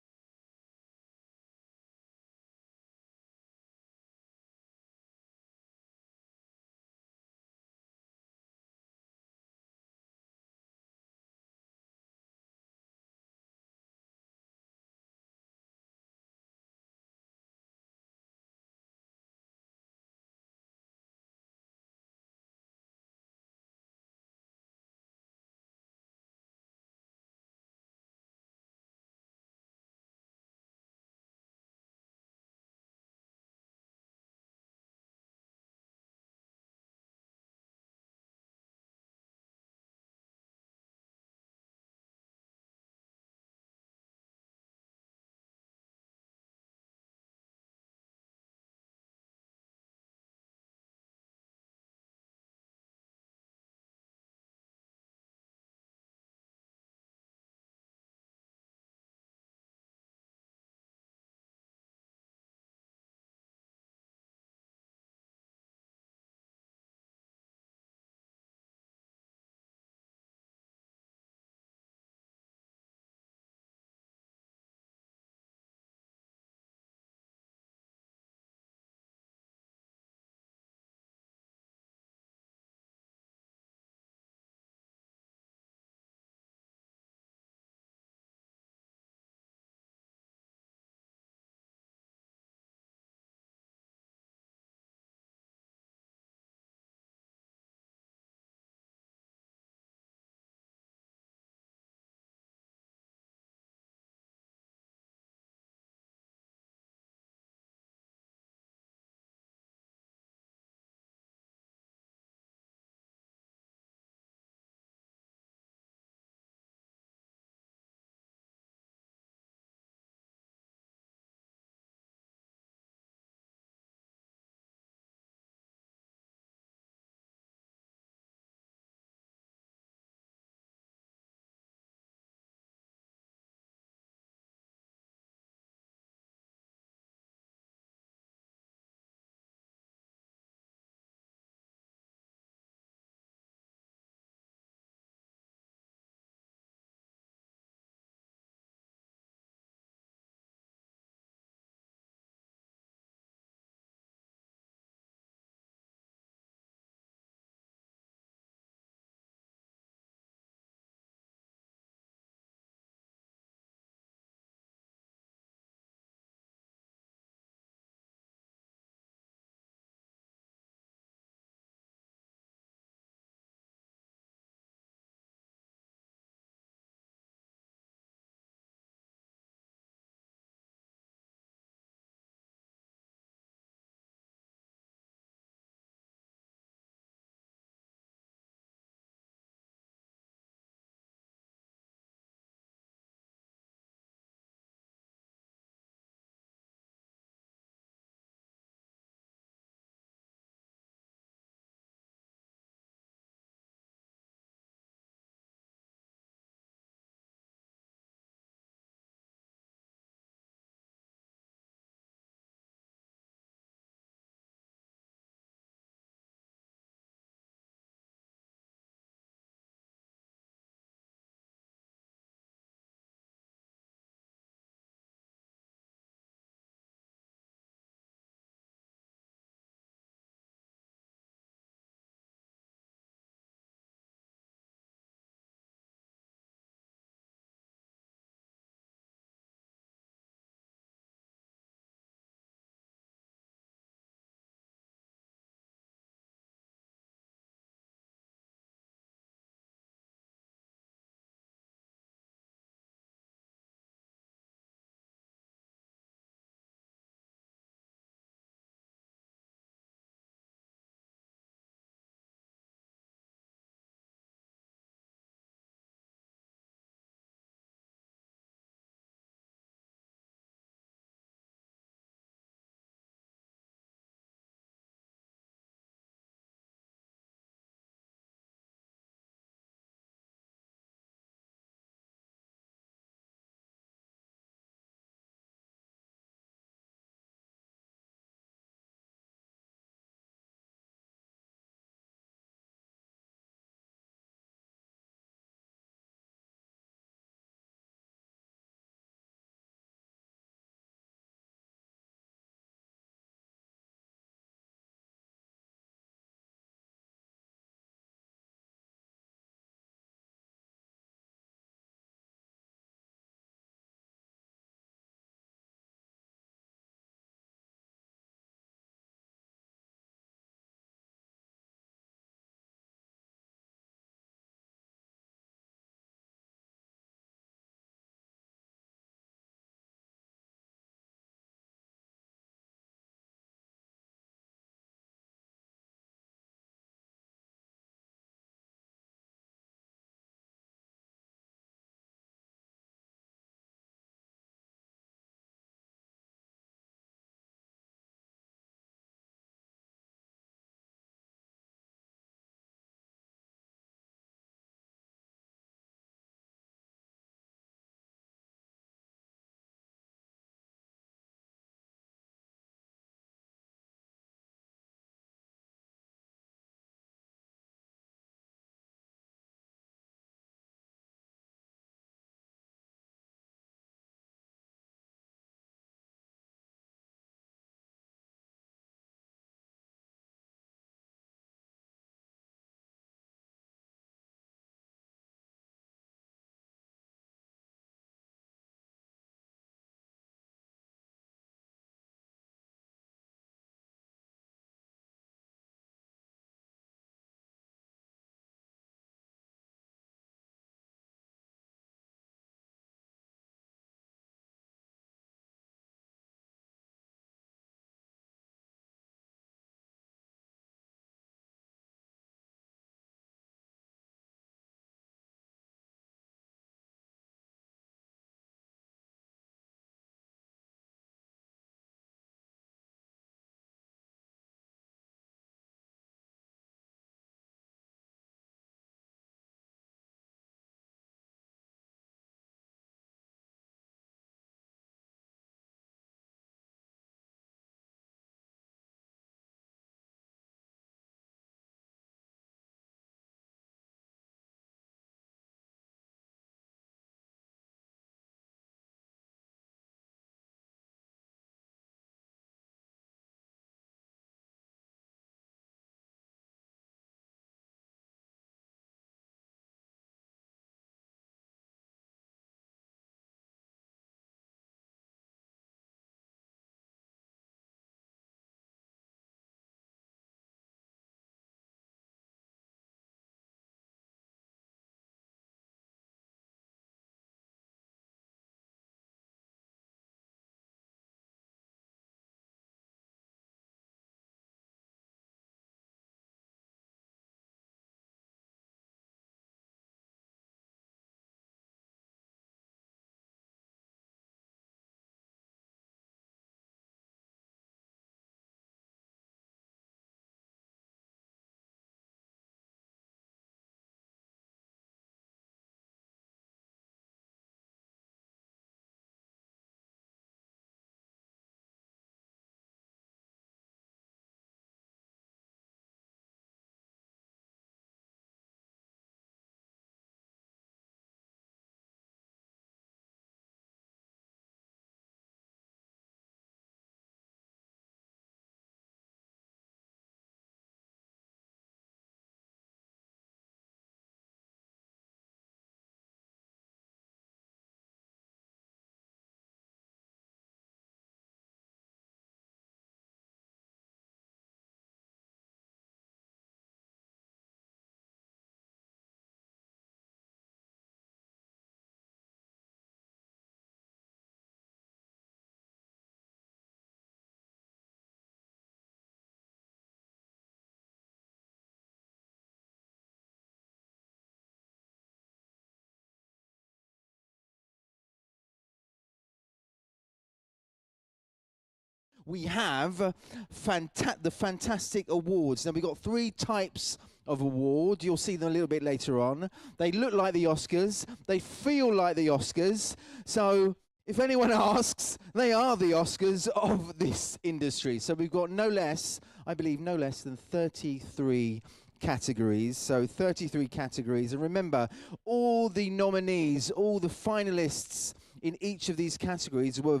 we have the fantastic awards. Now, we've got 3 types of award. You'll see them a little bit later on. They look like the Oscars. They feel like the Oscars. So if anyone asks, they are the Oscars of this industry. So we've got no less, I believe, no less than 33 categories. So 33 categories. And remember, all the nominees, all the finalists in each of these categories were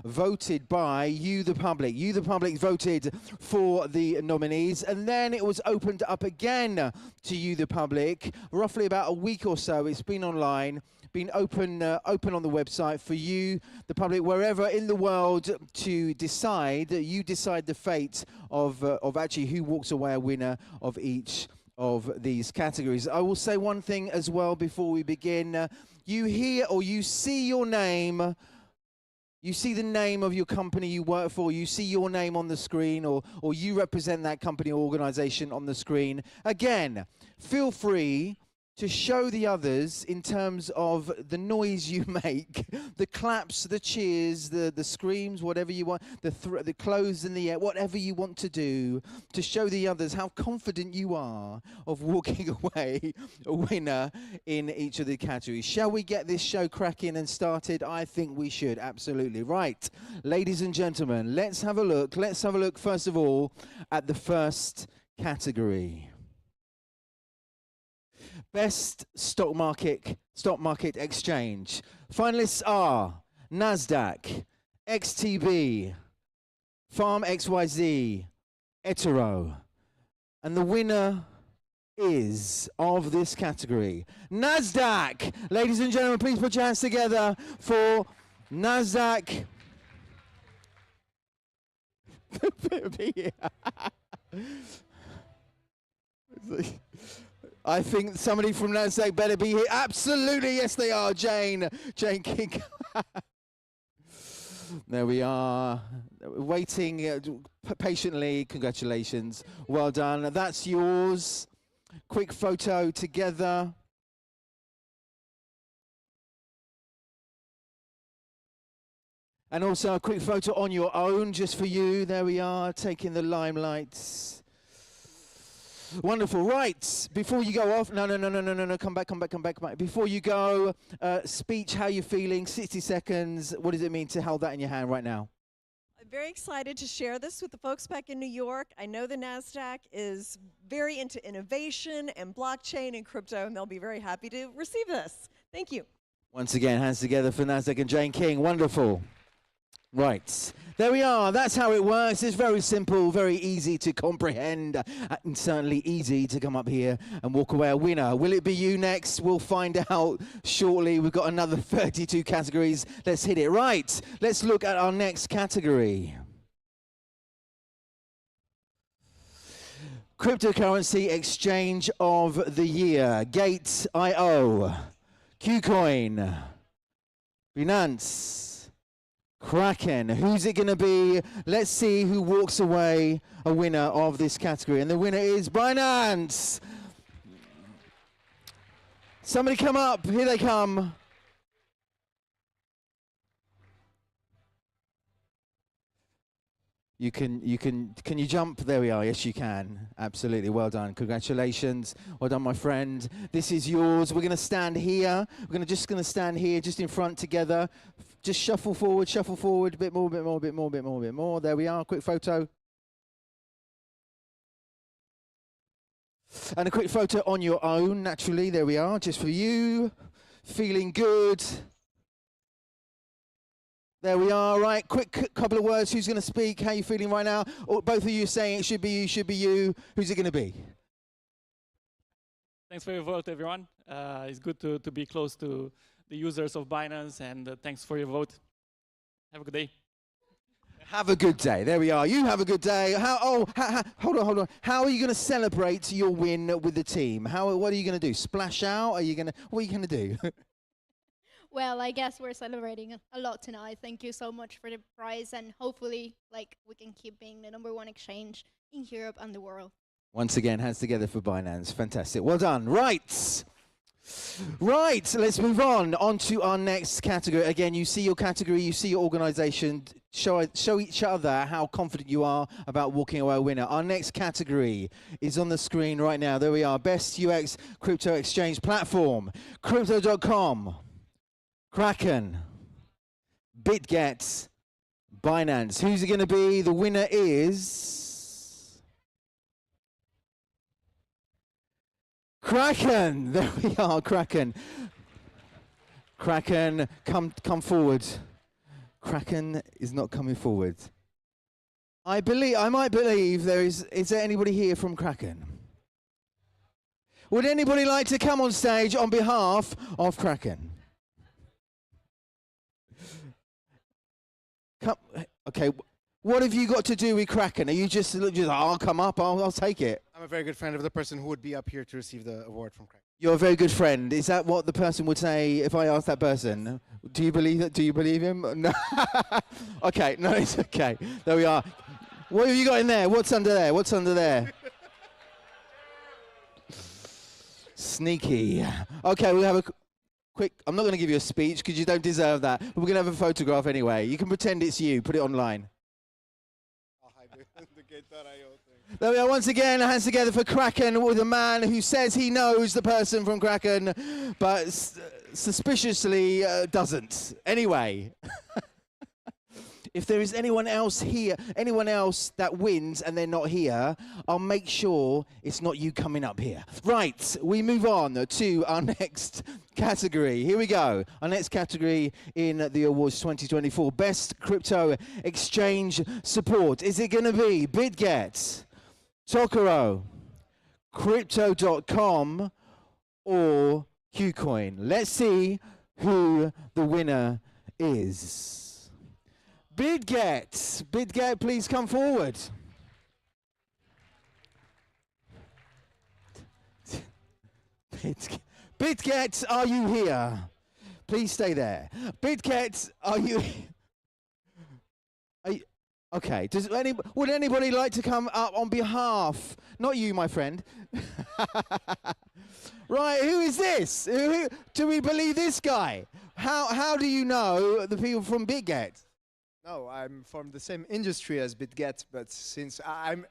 voted by you, the public. You, the public, voted for the nominees, and then it was opened up again to you, the public. Roughly about a week or so, it's been online, been open on the website for you, the public, wherever in the world, to decide. You decide the fate of actually who walks away a winner of each of these categories. I will say one thing as well before we begin. You hear or you see your name, you see the name of your company you work for, you see your name on the screen, or you represent that company or organization on the screen. Again, feel free to show the others in terms of the noise you make, the claps, the cheers, the screams, whatever you want, the clothes in the air, whatever you want to do, to show the others how confident you are of walking away a winner in each of the categories. Shall we get this show cracking and started? I think we should, absolutely. Right, ladies and gentlemen, let's have a look. Let's have a look, first of all, at the first category. Best stock market exchange. Finalists are NASDAQ, XTB, Farm XYZ, Etoro. And the winner is of this category, NASDAQ. Ladies and gentlemen, please put your hands together for NASDAQ. I think somebody from NASDAQ better be here. Absolutely, yes they are, Jane King. There we are, waiting patiently. Congratulations, well done. That's yours. Quick photo together. And also a quick photo on your own, just for you. There we are, taking the limelight. Wonderful. Right, before you go off, no, come back. Before you go, speech, how you feeling, 60 seconds. What does it mean to hold that in your hand right now? I'm very excited to share this with the folks back in New York. I know the NASDAQ is very into innovation and blockchain and crypto, and they'll be very happy to receive this. Thank you. Once again, hands together for NASDAQ and Jane King. Wonderful. Right, there we are. That's how it works. It's very simple, very easy to comprehend, and certainly easy to come up here and walk away a winner. Will it be you next? We'll find out shortly. We've got another 32 categories. Let's hit it. Right, let's look at our next category. Cryptocurrency Exchange of the Year. Gate.io, KuCoin, Binance, Kraken. Who's it going to be? Let's see who walks away a winner of this category. And the winner is Binance. Somebody come up. Here they come. Can you jump? There we are. Yes, you can. Absolutely. Well done. Congratulations. Well done, my friend. This is yours. We're going to stand here. We're just going to stand here, just in front together. Just shuffle forward, a bit more. There we are. Quick photo. And a quick photo on your own, naturally. There we are, just for you. Feeling good. There we are. Right, quick couple of words. Who's going to speak? How are you feeling right now? Or both of you saying it should be you. Who's it going to be? Thanks for your vote, everyone. It's good to be close to the users of Binance, and thanks for your vote. Have a good day. Have a good day. There we are. You have a good day. Hold on. How are you going to celebrate your win with the team? What are you going to do? Splash out? What are you going to do? Well, I guess we're celebrating a lot tonight. Thank you so much for the prize, and hopefully, we can keep being the #1 exchange in Europe and the world. Once again, hands together for Binance. Fantastic. Well done. Right, let's move on to our next category. Again, you see your category, you see your organization. show each other how confident you are about walking away a winner. Our next category is on the screen right now. There we are. Best UX crypto exchange platform. Crypto.com, Kraken, BitGet, Binance. Who's it going to be? The winner is Kraken. There we are, Kraken. Kraken, come forward. Kraken is not coming forward. I might believe is there anybody here from Kraken? Would anybody like to come on stage on behalf of Kraken? Okay, what have you got to do with Kraken? Are you just I'll come up, I'll take it? I'm a very good friend of the person who would be up here to receive the award from Kraken. You're a very good friend. Is that what the person would say if I asked that person? Do you believe that? Do you believe him? No. Okay, no, it's okay. There we are. What have you got in there? What's under there? What's under there? Sneaky. Okay, we'll have a quick, I'm not going to give you a speech because you don't deserve that, but we're going to have a photograph anyway. You can pretend it's you, put it online. There we are, once again, hands together for Kraken with a man who says he knows the person from Kraken, but suspiciously doesn't. Anyway, if there is anyone else here, anyone else that wins and they're not here, I'll make sure it's not you coming up here. Right, we move on to our next category. Here we go. Our next category in the awards 2024, Best Crypto Exchange Support. Is it going to be BitGet, Tokoro, Crypto.com, or KuCoin? Let's see who the winner is. BitGet. BitGet, please come forward. BitGet, are you here? Please stay there. BitGet, are you okay, would anybody like to come up on behalf? Not you, my friend. Right, who is this? Do we believe this guy? How do you know the people from BitGet? No, I'm from the same industry as BitGet, but since I'm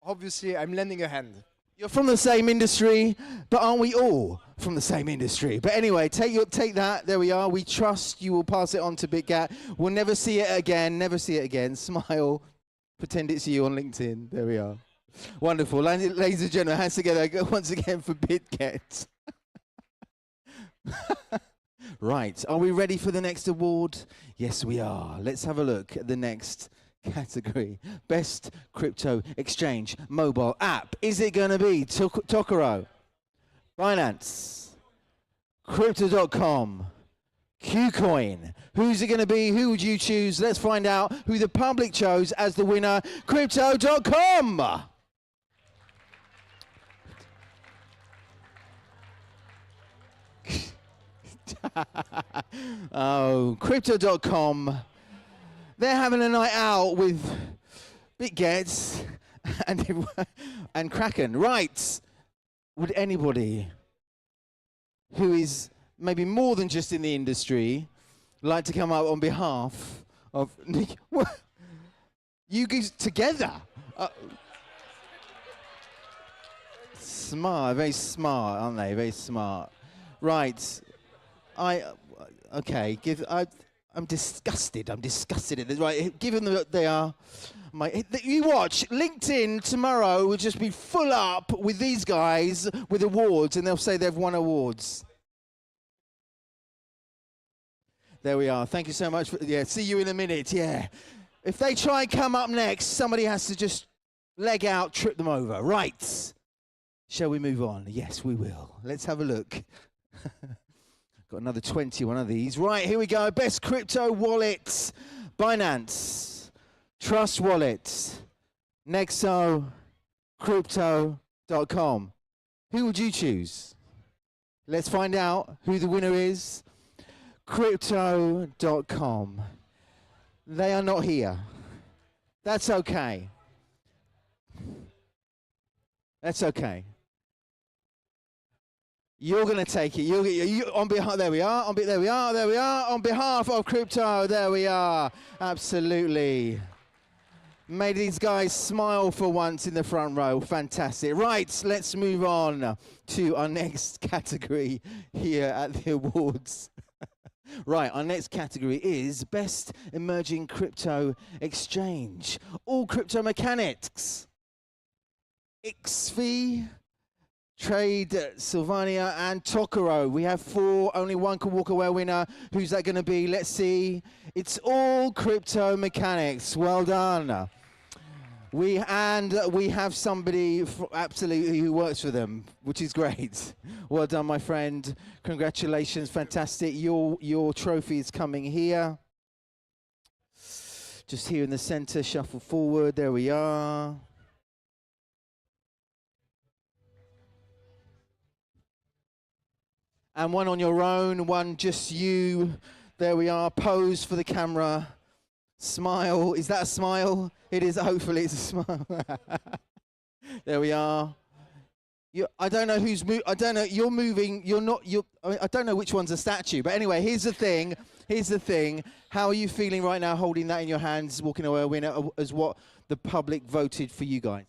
lending a hand. You're from the same industry, but aren't we all from the same industry? But anyway, take that. There we are. We trust you will pass it on to BitGet. We'll never see it again. Never see it again. Smile. Pretend it's you on LinkedIn. There we are. Wonderful. Ladies and gentlemen, hands together once again for BitGet. Right. Are we ready for the next award? Yes, we are. Let's have a look at the next category. Best Crypto Exchange Mobile App. Is it going to be Tokoro, Binance, Crypto.com, KuCoin? Who's it going to be? Who would you choose? Let's find out who the public chose as the winner. Crypto.com. Oh, Crypto.com. They're having a night out with BitGet and Kraken. Right. Would anybody who is maybe more than just in the industry like to come up on behalf of you guys together? Smart, very smart, aren't they? Very smart. Right. I'm disgusted. I'm disgusted at this. Right, given that they are, you watch LinkedIn tomorrow will just be full up with these guys with awards, and they'll say they've won awards. There we are. Thank you so much. See you in a minute. Yeah. If they try and come up next, somebody has to just leg out, trip them over. Right. Shall we move on? Yes, we will. Let's have a look. Got another 21 of these. Right, here we go. Best crypto wallets. Binance, Trust Wallet, Nexo, Crypto.com. Who would you choose? Let's find out who the winner is. Crypto.com. They are not here. That's okay. That's okay. You're going to take it. On behalf. There we are. There we are. There we are. On behalf of crypto. There we are. Absolutely. Made these guys smile for once in the front row. Fantastic. Right, let's move on to our next category here at the awards. Right, our next category is Best Emerging Crypto Exchange. All crypto mechanics. XV, Trade, Sylvania, and Tokoro. We have 4. Only one can walk away winner. Who's that going to be? Let's see. It's all crypto mechanics. Well done. We have somebody absolutely who works for them, which is great. Well done, my friend. Congratulations. Fantastic. Your trophy is coming here. Just here in the center. Shuffle forward. There we are. And one on your own, one just you. There we are. Pose for the camera. Smile. Is that a smile? It is. Hopefully it's a smile. There we are. I don't know who's I don't know. You're moving. You're not. I don't know which one's a statue. But anyway, here's the thing. Here's the thing. How are you feeling right now holding that in your hands, walking away a winner as what the public voted for you guys?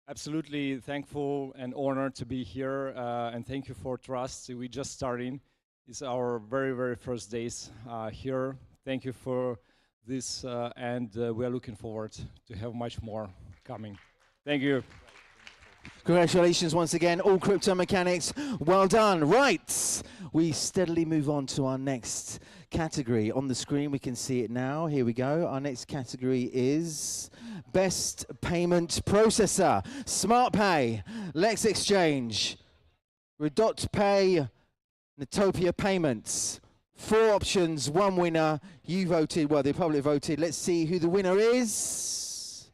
Absolutely thankful and honored to be here, and thank you for trust. We're just starting. It's our very, very first days here. Thank you for this, and we are looking forward to have much more coming. Thank you. Congratulations once again, all crypto mechanics. Well done. Right, we steadily move on to our next category. On the screen, we can see it now. Here we go. Our next category is Best Payment Processor. SmartPay, Lex Exchange, Redot Pay, Natopia Payments. 4 options, 1 winner. You voted, well, the public voted. Let's see who the winner is.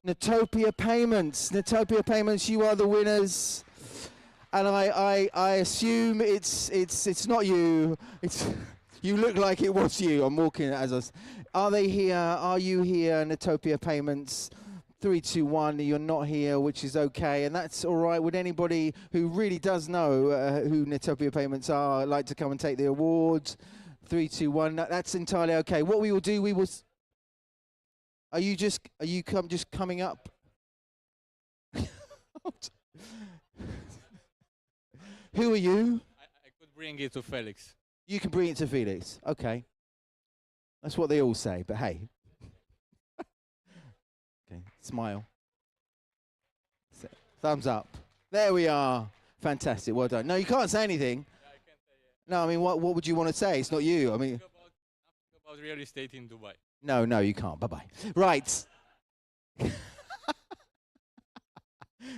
Natopia Payments. Natopia Payments, you are the winners. And I assume it's not you. You look like it was you. I'm walking as us. Are they here? Are you here? Natopia Payments. 3, 2, 1. You're not here, which is okay, and that's all right. Would anybody who really does know who Natopia Payments are like to come and take the award? 3, 2, 1. That's entirely okay. What we will do, we will. Are you just coming up? Who are you? I could bring it to Felix. You can bring it to Felix. Okay. That's what they all say, but hey. Okay, smile. Thumbs up. There we are. Fantastic. Well done. No, you can't say anything. Yeah, I can't say it. No, I mean, what would you want to say? It's not you. I mean. About real estate in Dubai. No, you can't. Bye-bye. Right.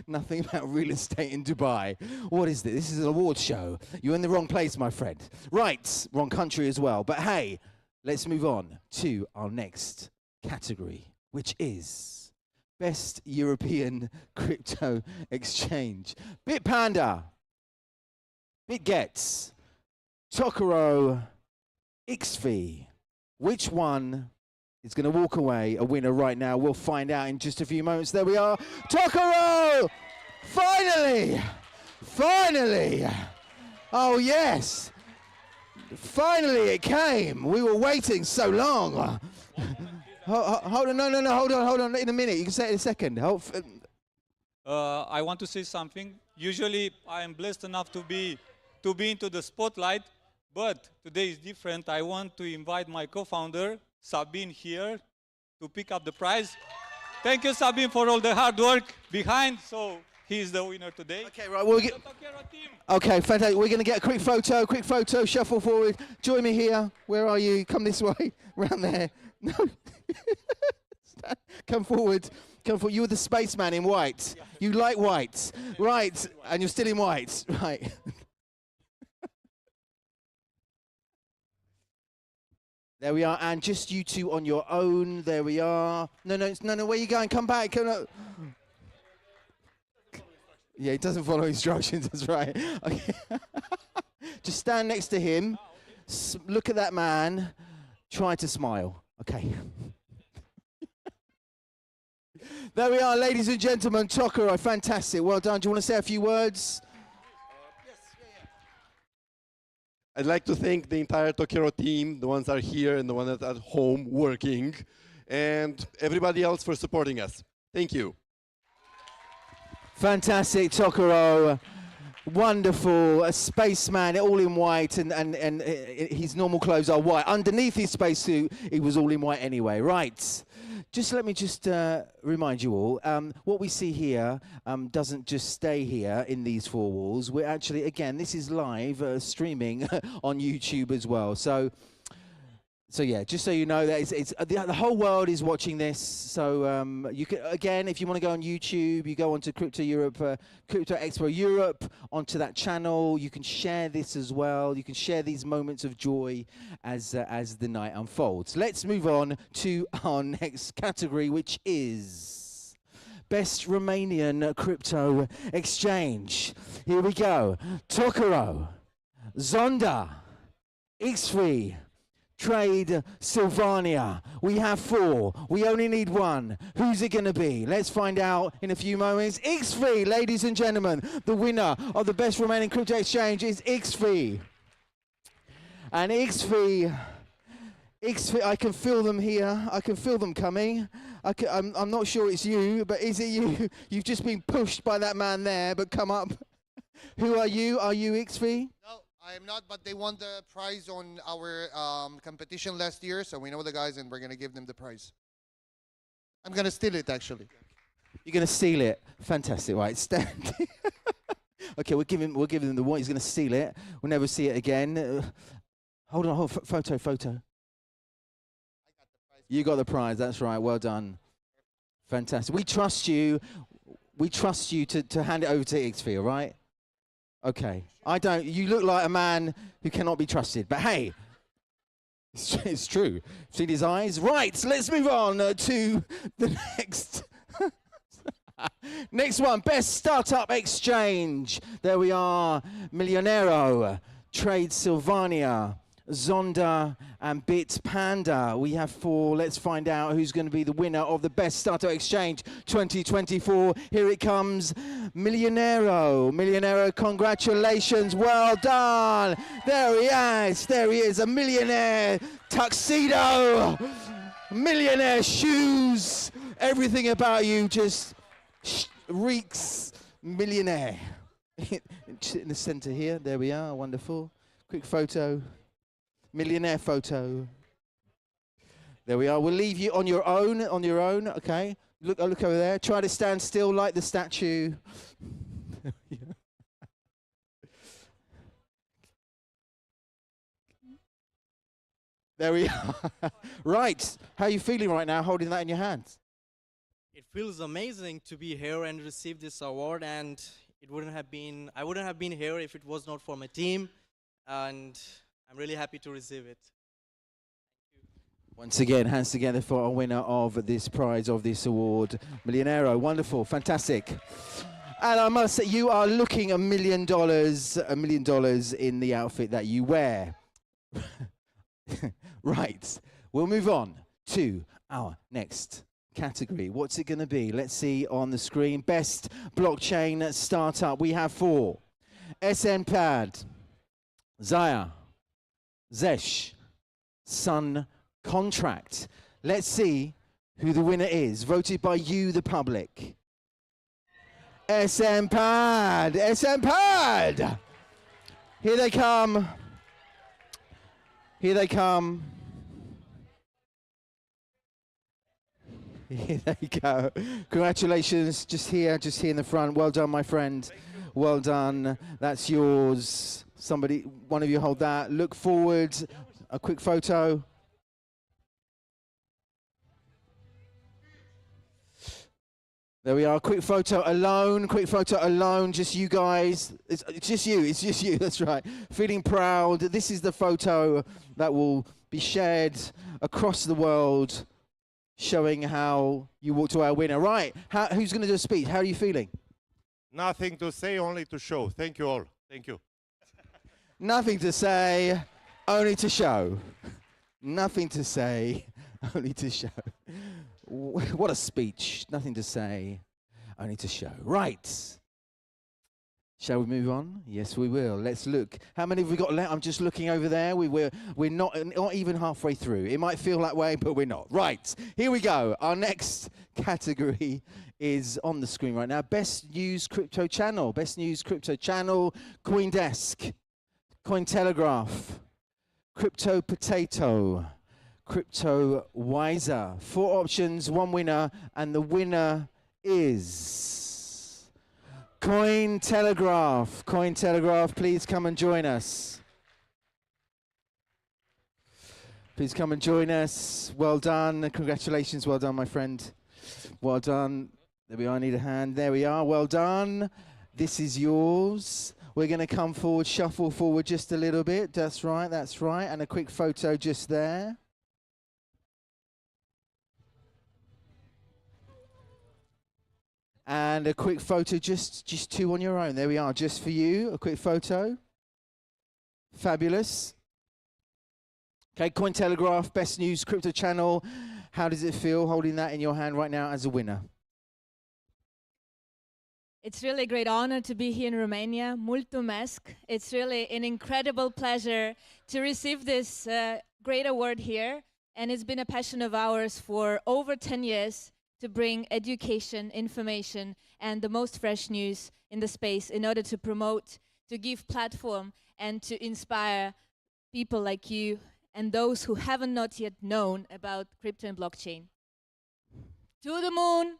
Nothing about real estate in Dubai. What is this? This is an award show. You're in the wrong place, my friend. Right. Wrong country as well. But hey, let's move on to our next category, which is Best European Crypto Exchange. Bitpanda, BitGets, Tokoro, XV. Which one is going to walk away a winner right now? We'll find out in just a few moments. There we are. Tokoro! Finally! Finally! Oh, yes. Finally it came. We were waiting so long. Hold on, no, hold on. In a minute. You can say it in a second. I want to say something. Usually I am blessed enough to be into the spotlight, but today is different. I want to invite my co-founder, Sabine, here to pick up the prize. Thank you, Sabine, for all the hard work behind. So he's the winner today. Okay, right. We'll get. Okay, fantastic. We're going to get a quick photo. Shuffle forward. Join me here. Where are you? Come this way. Round there. No. Come forward. Come forward. You were the spaceman in white. Yeah. You like white. Right. And you're still in white. Right. There we are, and just you two on your own. There we are. No, where are you going? Come back. Yeah, he doesn't follow instructions, that's right. Okay. Just stand next to him. Look at that man. Try to smile. Okay. There we are, ladies and gentlemen. Tokoro, fantastic. Well done. Do you want to say a few words? Yes. I'd like to thank the entire Tokero team, the ones that are here and the ones that are at home working, and everybody else for supporting us. Thank you. Fantastic, Tokero. Wonderful, a spaceman, all in white, and his normal clothes are white. Underneath his spacesuit, he was all in white anyway. Right. Let me remind you all, what we see here doesn't just stay here in these four walls. We're actually, again, this is live streaming on YouTube as well. So yeah, just so you know that the whole world is watching this. So you can, again, if you want to go on YouTube, you go onto Crypto Europe, Crypto Expo Europe, onto that channel. You can share this as well. You can share these moments of joy as the night unfolds. Let's move on to our next category, which is Best Romanian Crypto Exchange. Here we go. Tokero, Zonda, X3, Trade Sylvania. We have four. We only need one. Who's it going to be? Let's find out in a few moments. X3, ladies and gentlemen, the winner of the Best Romanian Crypto Exchange is X3. And X3, I can feel them here. I can feel them coming. I'm not sure it's you, but is it you? You've just been pushed by that man there, but come up. Who are you? Are you X3? No, I am not, but they won the prize on our competition last year, so we know the guys, and we're going to give them the prize. I'm going to steal it, actually. You're going to steal it. Fantastic. Right, stand. Okay, we'll give him the one. He's going to steal it. We'll never see it again. Hold on, photo. You got the prize. That's right. Well done. Fantastic. We trust you. We trust you to hand it over to X3, all right? Okay. I don't. You look like a man who cannot be trusted. But hey, it's true. Seen his eyes? Right. Let's move on to the next. Next one. Best Startup Exchange. There we are. Millionero, Trade Sylvania, Zonda, and Bitpanda. We have four. Let's find out who's going to be the winner of the Best Startup Exchange 2024. Here it comes. Millionero, congratulations. Well done. There he is. There he is. A millionaire tuxedo. Millionaire shoes. Everything about you just reeks millionaire. In the center here. There we are. Wonderful. Quick photo. Millionaire photo. There we are. We'll leave you on your own. Okay. Look over there. Try to stand still like the statue. There we are. Right. How are you feeling right now, holding that in your hands? It feels amazing to be here and receive this award, and I wouldn't have been here if it was not for my team, and I'm really happy to receive it. Once again, hands together for our winner of this prize, of this award, Millionero. Wonderful, fantastic. And I must say, you are looking $1 million in the outfit that you wear. Right, we'll move on to our next category. What's it going to be? Let's see on the screen. Best blockchain startup. We have four. SNPAD, Zaya, Zesh, Sun Contract. Let's see who the winner is, voted by you, the public. SNPAD. Here they come. Here they go. Congratulations, just here in the front. Well done, my friend. Well done. That's yours. Somebody, one of you hold that. Look forward. A quick photo. There we are. Quick photo alone. Just you guys. It's just you. That's right. Feeling proud. This is the photo that will be shared across the world, showing how you walked to our winner. Right. Who's going to do a speech? How are you feeling? Nothing to say, only to show. Thank you all. Thank you. Nothing to say, only to show. Nothing to say, only to show. What a speech. Nothing to say, only to show. Right. Shall we move on? Yes, we will. Let's look. How many have we got left? I'm just looking over there. We're not even halfway through. It might feel that way, but we're not. Right, here we go. Our next category is on the screen right now. Best News Crypto Channel. Best News Crypto Channel, CoinDesk, Cointelegraph, Crypto Potato, Crypto Wiser. 4 options, 1 winner, and the winner is Cointelegraph. Cointelegraph, please come and join us. Please come and join us. Well done. Congratulations. Well done, my friend. Well done. There we are. I need a hand. There we are. Well done. This is yours. We're going to come forward, shuffle forward just a little bit. That's right. That's right. And a quick photo just there. And a quick photo, just 2 on your own. There we are, just for you. A quick photo. Fabulous. Okay, Cointelegraph, Best News Crypto Channel. How does it feel holding that in your hand right now as a winner? It's really a great honor to be here in Romania. Mulțumesc. It's really an incredible pleasure to receive this great award here. And it's been a passion of ours for over 10 years to bring education, information, and the most fresh news in the space in order to promote, to give platform, and to inspire people like you and those who haven't not yet known about crypto and blockchain. To the moon!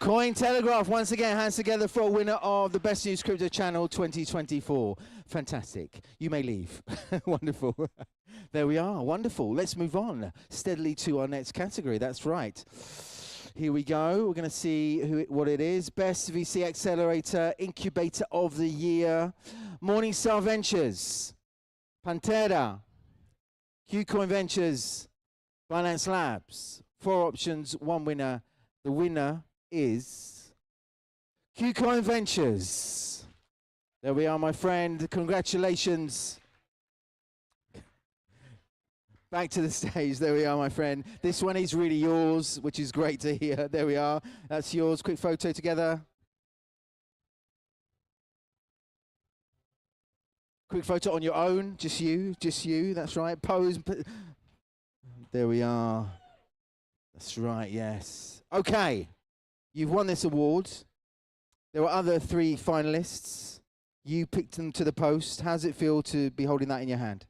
Cointelegraph, once again, hands together for a winner of the Best News Crypto Channel 2024. Fantastic. You may leave. Wonderful. There we are. Wonderful. Let's move on steadily to our next category. That's right. Here we go. We're going to see what it is. Best VC Accelerator Incubator of the Year. Morningstar Ventures, Pantera, Qcoin Ventures, Binance Labs. 4 options, 1 winner. The winner is Qcoin Ventures. There we are, my friend. Congratulations. Back to the stage. There we are, my friend. This one is really yours, which is great to hear. There we are. That's yours. Quick photo together. Quick photo on your own. Just you. Just you. That's right. Pose. There we are. That's right. Yes. Okay. You've won this award. There were other 3 finalists. You picked them to the post. How does it feel to be holding that in your hand?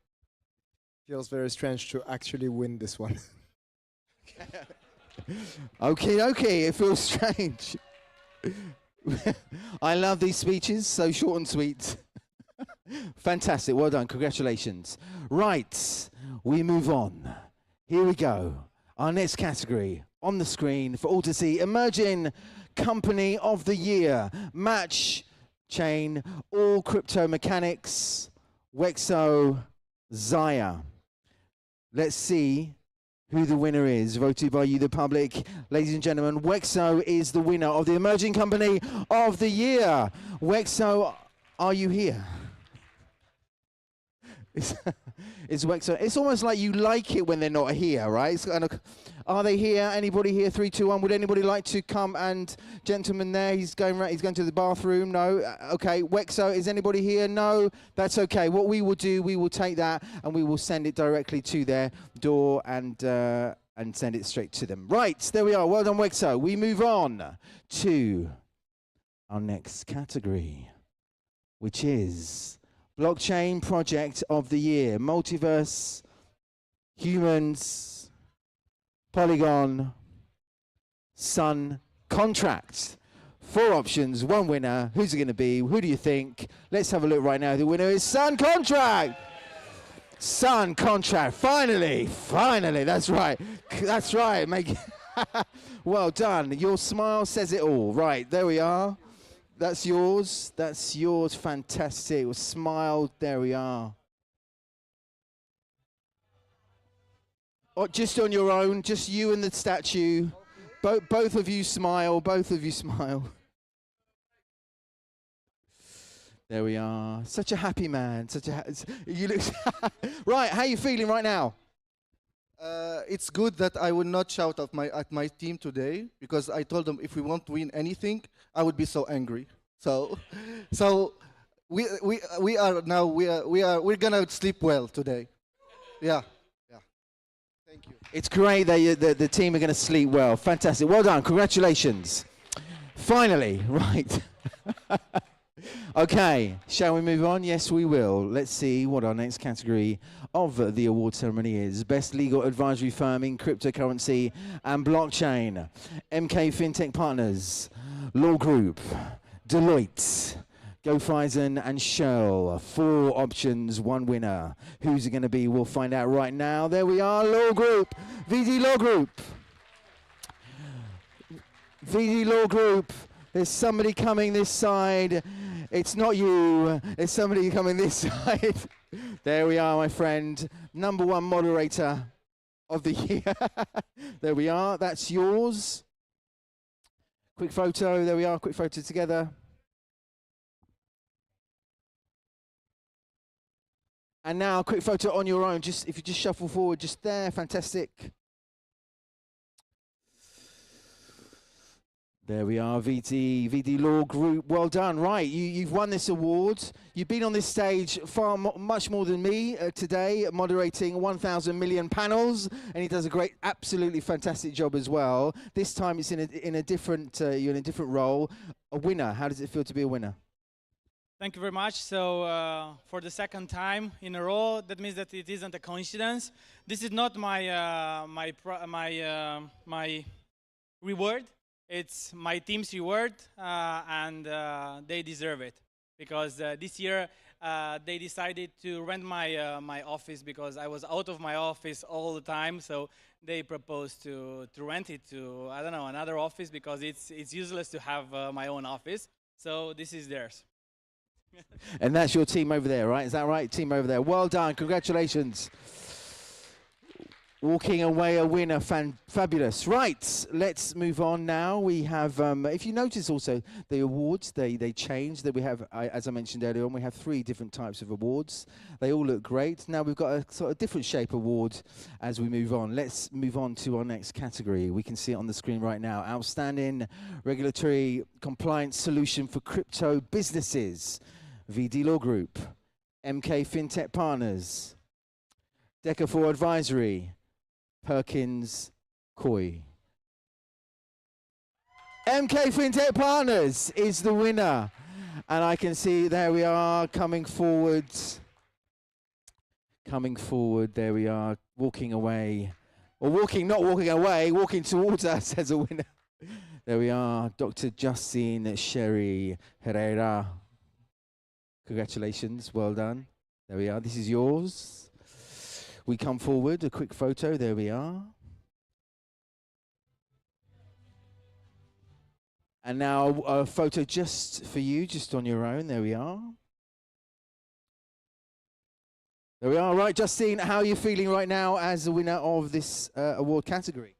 Feels very strange to actually win this one. Okay, it feels strange. I love these speeches, so short and sweet. Fantastic, well done, congratulations. Right, we move on. Here we go. Our next category on the screen for all to see. Emerging Company of the Year. Match Chain, All Crypto Mechanics, Wexo, Zaya. Let's see who the winner is, voted by you, the public. Ladies and gentlemen, Wexo is the winner of the Emerging Company of the Year. Wexo, are you here? It's Wexo. It's almost like you like it when they're not here, right? It's kind of, are they here? Anybody here? 3, 2, 1. Would anybody like to come? And gentleman there, he's going to the bathroom. No. Okay. Wexo, is anybody here? No. That's okay. What we will do, we will take that and we will send it directly to their door and send it straight to them. Right. There we are. Well done, Wexo. We move on to our next category, which is Blockchain Project of the Year. Multiverse, Humans, Polygon, Sun, Contract. 4 options, 1 winner. Who's it going to be? Who do you think? Let's have a look right now. The winner is Sun Contract. Sun Contract. Finally. That's right. That's right. Well done. Your smile says it all. Right. There we are. That's yours. That's yours. Fantastic. Smile. There we are. Oh, just on your own. Just you and the statue. Both of you smile. Both of you smile. There we are. Such a happy man. You look right. How are you feeling right now? It's good that I will not shout at my team today, because I told them if we won't win anything, I would be so angry. So we're gonna sleep well today. Yeah. Thank you. It's great that the team are going to sleep well. Fantastic. Well done. Congratulations. Finally, right. Okay, shall we move on? Yes, we will. Let's see what our next category of the award ceremony is. Best Legal Advisory Firm in Cryptocurrency and Blockchain. MK FinTech Partners, Law Group, Deloitte, GoFizen and Shell. 4 options, 1 winner. Who's it going to be? We'll find out right now. There we are, Law Group, VD Law Group. VD Law Group. There's somebody coming this side. It's not you. There's somebody coming this side. There we are, my friend. Number 1 moderator of the year. There we are. That's yours. Quick photo. There we are. Quick photo together. And now a quick photo on your own. Just if you just shuffle forward, just there. Fantastic. There we are, VD Law Group. Well done. Right, you've won this award. You've been on this stage much more than me today, moderating 1,000 million panels, and he does a great, absolutely fantastic job as well. This time it's in a different, you're in a different role. A winner. How does it feel to be a winner? Thank you very much. So for the second time in a row, that means that it isn't a coincidence. This is not my my reward. It's my team's reward, and they deserve it because this year they decided to rent my my office because I was out of my office all the time. So they proposed to rent it to, I don't know, another office because it's useless to have my own office. So this is theirs. And that's your team over there, right? Is that right? Team over there. Well done. Congratulations. Walking away a winner. Fabulous. Right. Let's move on now. We have, if you notice also, the awards, they change. That we have, as I mentioned earlier on, we have 3 different types of awards. They all look great. Now we've got a sort of different shape award as we move on. Let's move on to our next category. We can see it on the screen right now. Outstanding Regulatory Compliance Solution for Crypto Businesses. VD Law Group, MK FinTech Partners, Deca4 Advisory, Perkins Coy. MK FinTech Partners is the winner. And I can see there we are coming forward. There we are, walking away. Or not walking away, walking towards us as a winner. There we are, Dr. Justine Sherry Herrera. Congratulations, well done. There we are, this is yours. We come forward, a quick photo, there we are. And now a photo just for you, just on your own, there we are. There we are, right, Justine, how are you feeling right now as the winner of this award category?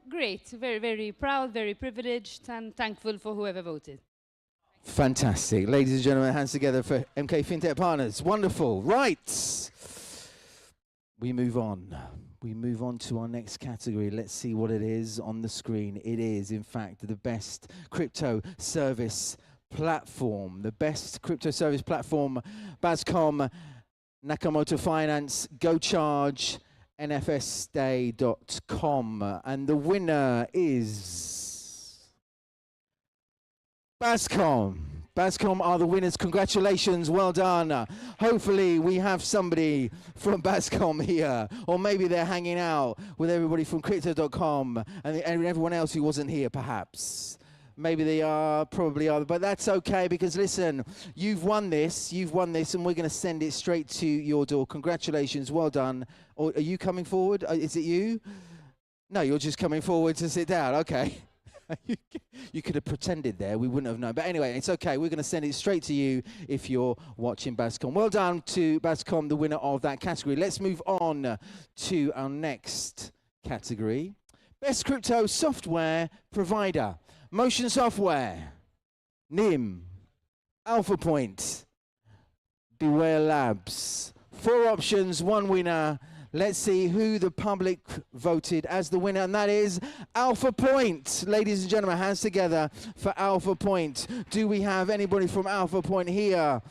Great, very, very proud, very privileged, and thankful for whoever voted. Fantastic. Ladies and gentlemen, hands together for MK FinTech Partners. Wonderful. Right. We move on. We move on to our next category. Let's see what it is on the screen. It is, in fact, the best crypto service platform. The best crypto service platform, Bascom, Nakamoto Finance, GoCharge, nfsday.com. And the winner is Bascom. Bascom are the winners. Congratulations, well done. Hopefully we have somebody from Bascom here, or maybe they're hanging out with everybody from crypto.com and everyone else who wasn't here perhaps. Maybe they are, probably are, but that's okay because listen, you've won this, and we're going to send it straight to your door. Congratulations, well done. Or are you coming forward? Is it you? No, you're just coming forward to sit down, okay. You could have pretended there, we wouldn't have known. But anyway, it's okay. We're going to send it straight to you if you're watching Bascom. Well done to Bascom, the winner of that category. Let's move on to our next category. Best Crypto Software Provider. Motion Software, NIM, AlphaPoint, Beware Labs. 4 options, 1 winner. Let's see who the public voted as the winner, and that is Alpha Point. Ladies and gentlemen, hands together for Alpha Point. Do we have anybody from Alpha Point here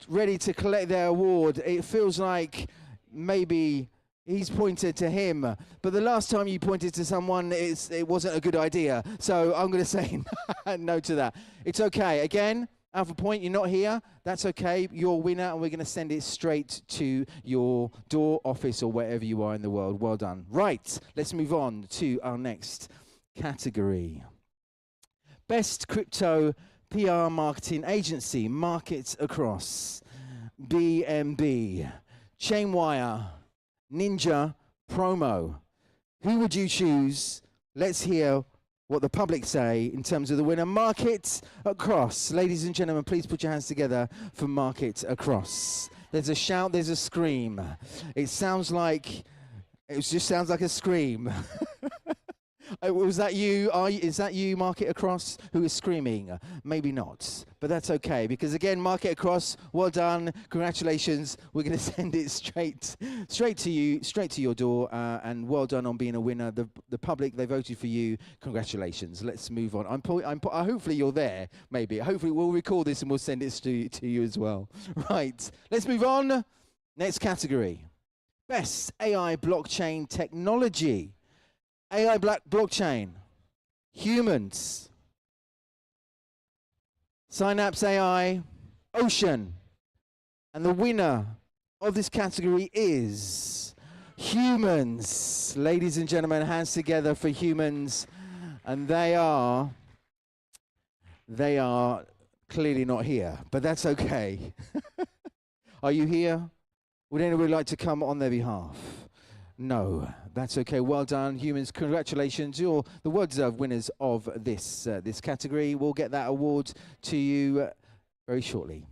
ready to collect their award? It feels like maybe he's pointed to him, but the last time you pointed to someone, it wasn't a good idea. So I'm going to say no to that. It's okay. Again, Alpha Point, you're not here. That's okay. You're a winner, and we're going to send it straight to your door, office, or wherever you are in the world. Well done. Right, let's move on to our next category. Best Crypto PR Marketing Agency, Markets Across, BMB, Chainwire, Ninja, Promo. Who would you choose? Let's hear what the public say in terms of the winner. Markets Across. Ladies and gentlemen, please put your hands together for Markets Across. There's a shout, there's a scream. It just sounds like a scream. Was that you? Is that you, Market Across, who is screaming? Maybe not, but that's okay, because again, Market Across, well done, congratulations. We're going to send it straight to you, straight to your door, and well done on being a winner. The public, they voted for you. Congratulations. Let's move on. Hopefully you're there. Maybe. Hopefully we'll record this and we'll send it to you as well. Right. Let's move on. Next category: Best AI Blockchain Technology. AI blockchain, humans, Synapse AI, Ocean. And the winner of this category is humans. Ladies and gentlemen, hands together for humans. And they are clearly not here, but that's okay. Are you here? Would anybody like to come on their behalf? No, that's okay. Well done, humans. Congratulations. You're the well-deserved winners of this category. We'll get that award to you very shortly.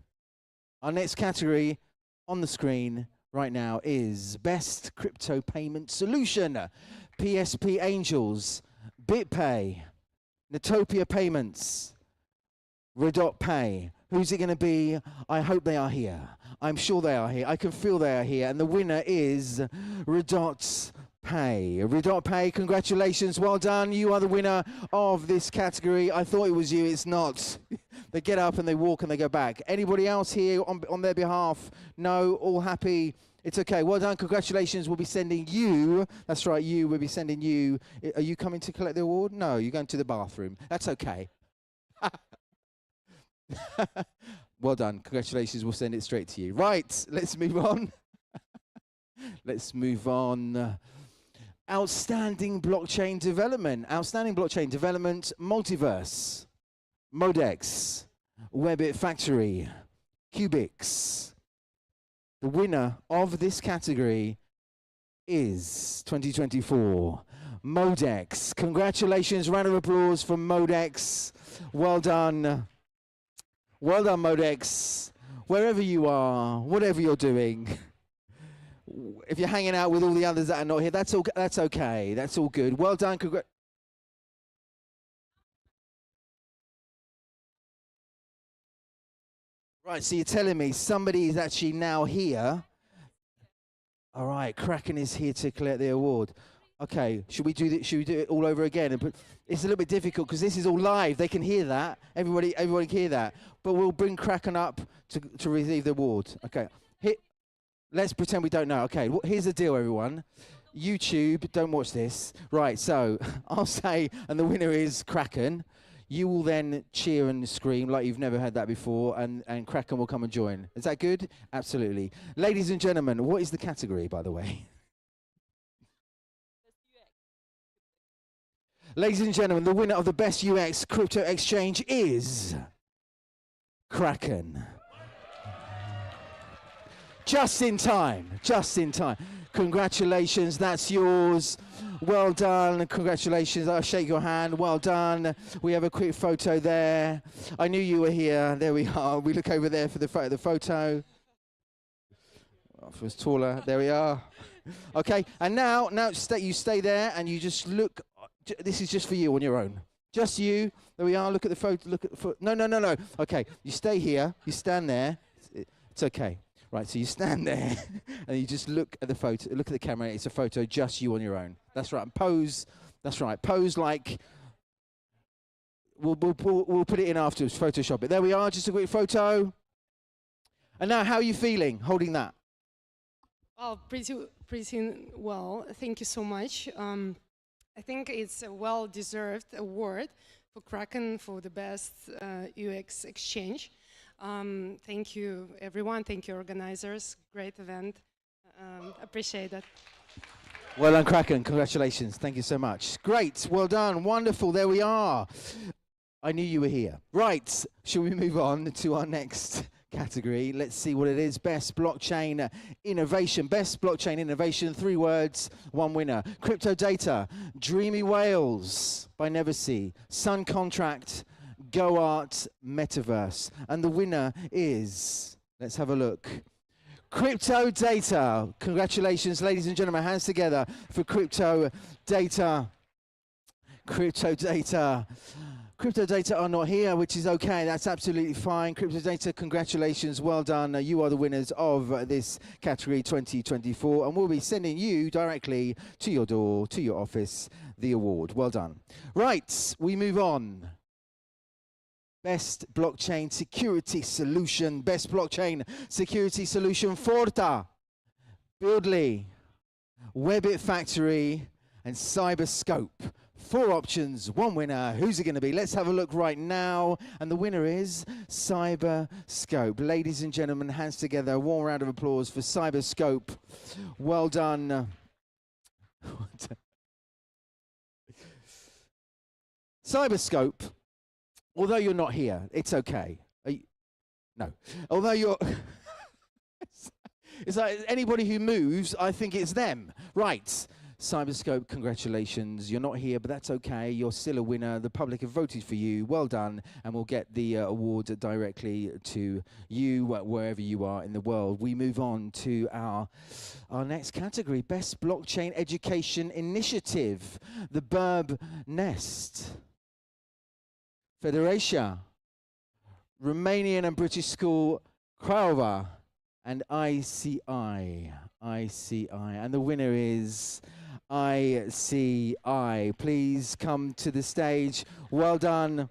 Our next category on the screen right now is Best Crypto Payment Solution. PSP Angels, BitPay, Natopia Payments, Redot Pay. Who's it going to be? I hope they are here. I'm sure they are here. I can feel they are here. And the winner is Redot Pay. Redot Pay, congratulations. Well done. You are the winner of this category. I thought it was you. It's not. They get up and they walk and they go back. Anybody else here on their behalf? No? All happy? It's okay. Well done. Congratulations. We'll be sending you. That's right. We'll be sending you. Are you coming to collect the award? No, you're going to the bathroom. That's okay. Well done. Congratulations. We'll send it straight to you. Right. Let's move on. Let's move on. Outstanding blockchain development. Outstanding blockchain development. Multiverse, Modex, Webbit Factory, Cubix. The winner of this category is 2024 Modex. Congratulations. Round of applause for Modex. Well done. Well done, Modex. Wherever you are, whatever you're doing, if you're hanging out with all the others that are not here, that's okay. That's all good. Well done. Right, so you're telling me somebody is actually now here. All right, Kraken is here to collect the award. Okay, should we do it all over again? And it's a little bit difficult because this is all live. They can hear that. Everybody can hear that. But we'll bring Kraken up to receive the award. Okay. Let's pretend we don't know. Okay, here's the deal, everyone. YouTube, don't watch this. Right, so I'll say, and the winner is Kraken. You will then cheer and scream like you've never had that before, and Kraken will come and join. Is that good? Absolutely. Ladies and gentlemen, what is the category, by the way? Ladies and gentlemen, the winner of the Best UX Crypto Exchange is Kraken. Just in time, just in time. Congratulations, that's yours. Well done, congratulations. I'll shake your hand, well done. We have a quick photo there. I knew you were here, there we are. We look over there for the photo. If it was taller, there we are. Okay, and now you stay there and you just look. This is just for you on your own. Just you. There we are. Look at the photo. No. Okay. You stay here. You stand there. It's okay. Right, so you stand there and you just look at the photo, look at the camera. It's a photo, just you on your own. That's right. And pose. That's right. Pose like. We'll put it in afterwards. Photoshop it. There we are. Just a quick photo. And now, how are you feeling holding that? Oh, pretty well. Thank you so much. I think it's a well-deserved award for Kraken for the best UX exchange. Thank you, everyone. Thank you, organizers. Great event. Appreciate that. Well done, Kraken. Congratulations. Thank you so much. Great. Well done. Wonderful. There we are. I knew you were here. Right. Shall we move on to our next category? Let's see what it is. Best blockchain innovation. Best blockchain innovation. 3 words, 1 winner. Crypto data. Dreamy Whales by Neversea. Sun Contract. Go Art Metaverse. And the winner is, let's have a look. Crypto data. Congratulations, ladies and gentlemen. Hands together for crypto data. Crypto data. Crypto data are not here, which is okay. That's absolutely fine. Crypto data, congratulations. Well done. You are the winners of this category 2024. And we'll be sending you directly to your door, to your office, the award. Well done. Right, we move on. Best blockchain security solution. Best blockchain security solution. Forta, Buildly, Webbit Factory, and Cyberscope. 4 options, 1 winner. Who's it going to be? Let's have a look right now. And the winner is Cyberscope. Ladies and gentlemen, hands together. A warm round of applause for Cyberscope. Well done. Cyberscope. Although you're not here, it's okay. No. Although you're... it's like anybody who moves, I think it's them. Right. Cyberscope, congratulations. You're not here, but that's okay. You're still a winner. The public have voted for you. Well done. And we'll get the award directly to you, wherever you are in the world. We move on to our next category, Best Blockchain Education Initiative, the Burb Nest. Federatia, Romanian and British School, Craiova, and ICI. And the winner is ICI. Please come to the stage. Well done.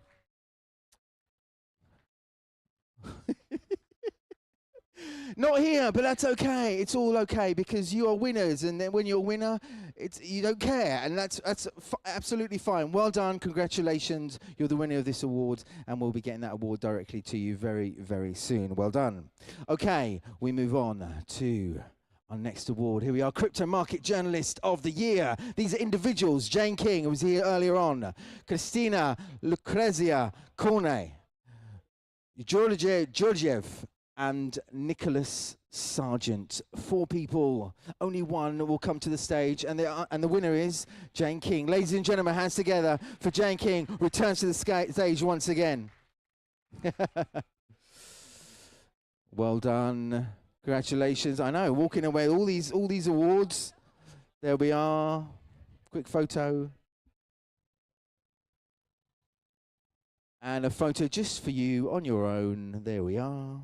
Not here, but that's okay. It's all okay because you are winners, and then when you're a winner, you don't care, and that's absolutely fine. Well done, congratulations. You're the winner of this award, and we'll be getting that award directly to you very, very soon. Well done. Okay, we move on to our next award. Here we are, Crypto Market Journalist of the Year. These are individuals. Jane King, who was here earlier on. Christina Lucrezia Corne. Georgiev. And Nicholas Sargent. 4 people, only 1 will come to the stage, and the winner is Jane King. Ladies and gentlemen, hands together for Jane King. Returns to the stage once again. Well done. Congratulations. I know, walking away all these awards. There we are. Quick photo. And a photo just for you on your own. There we are.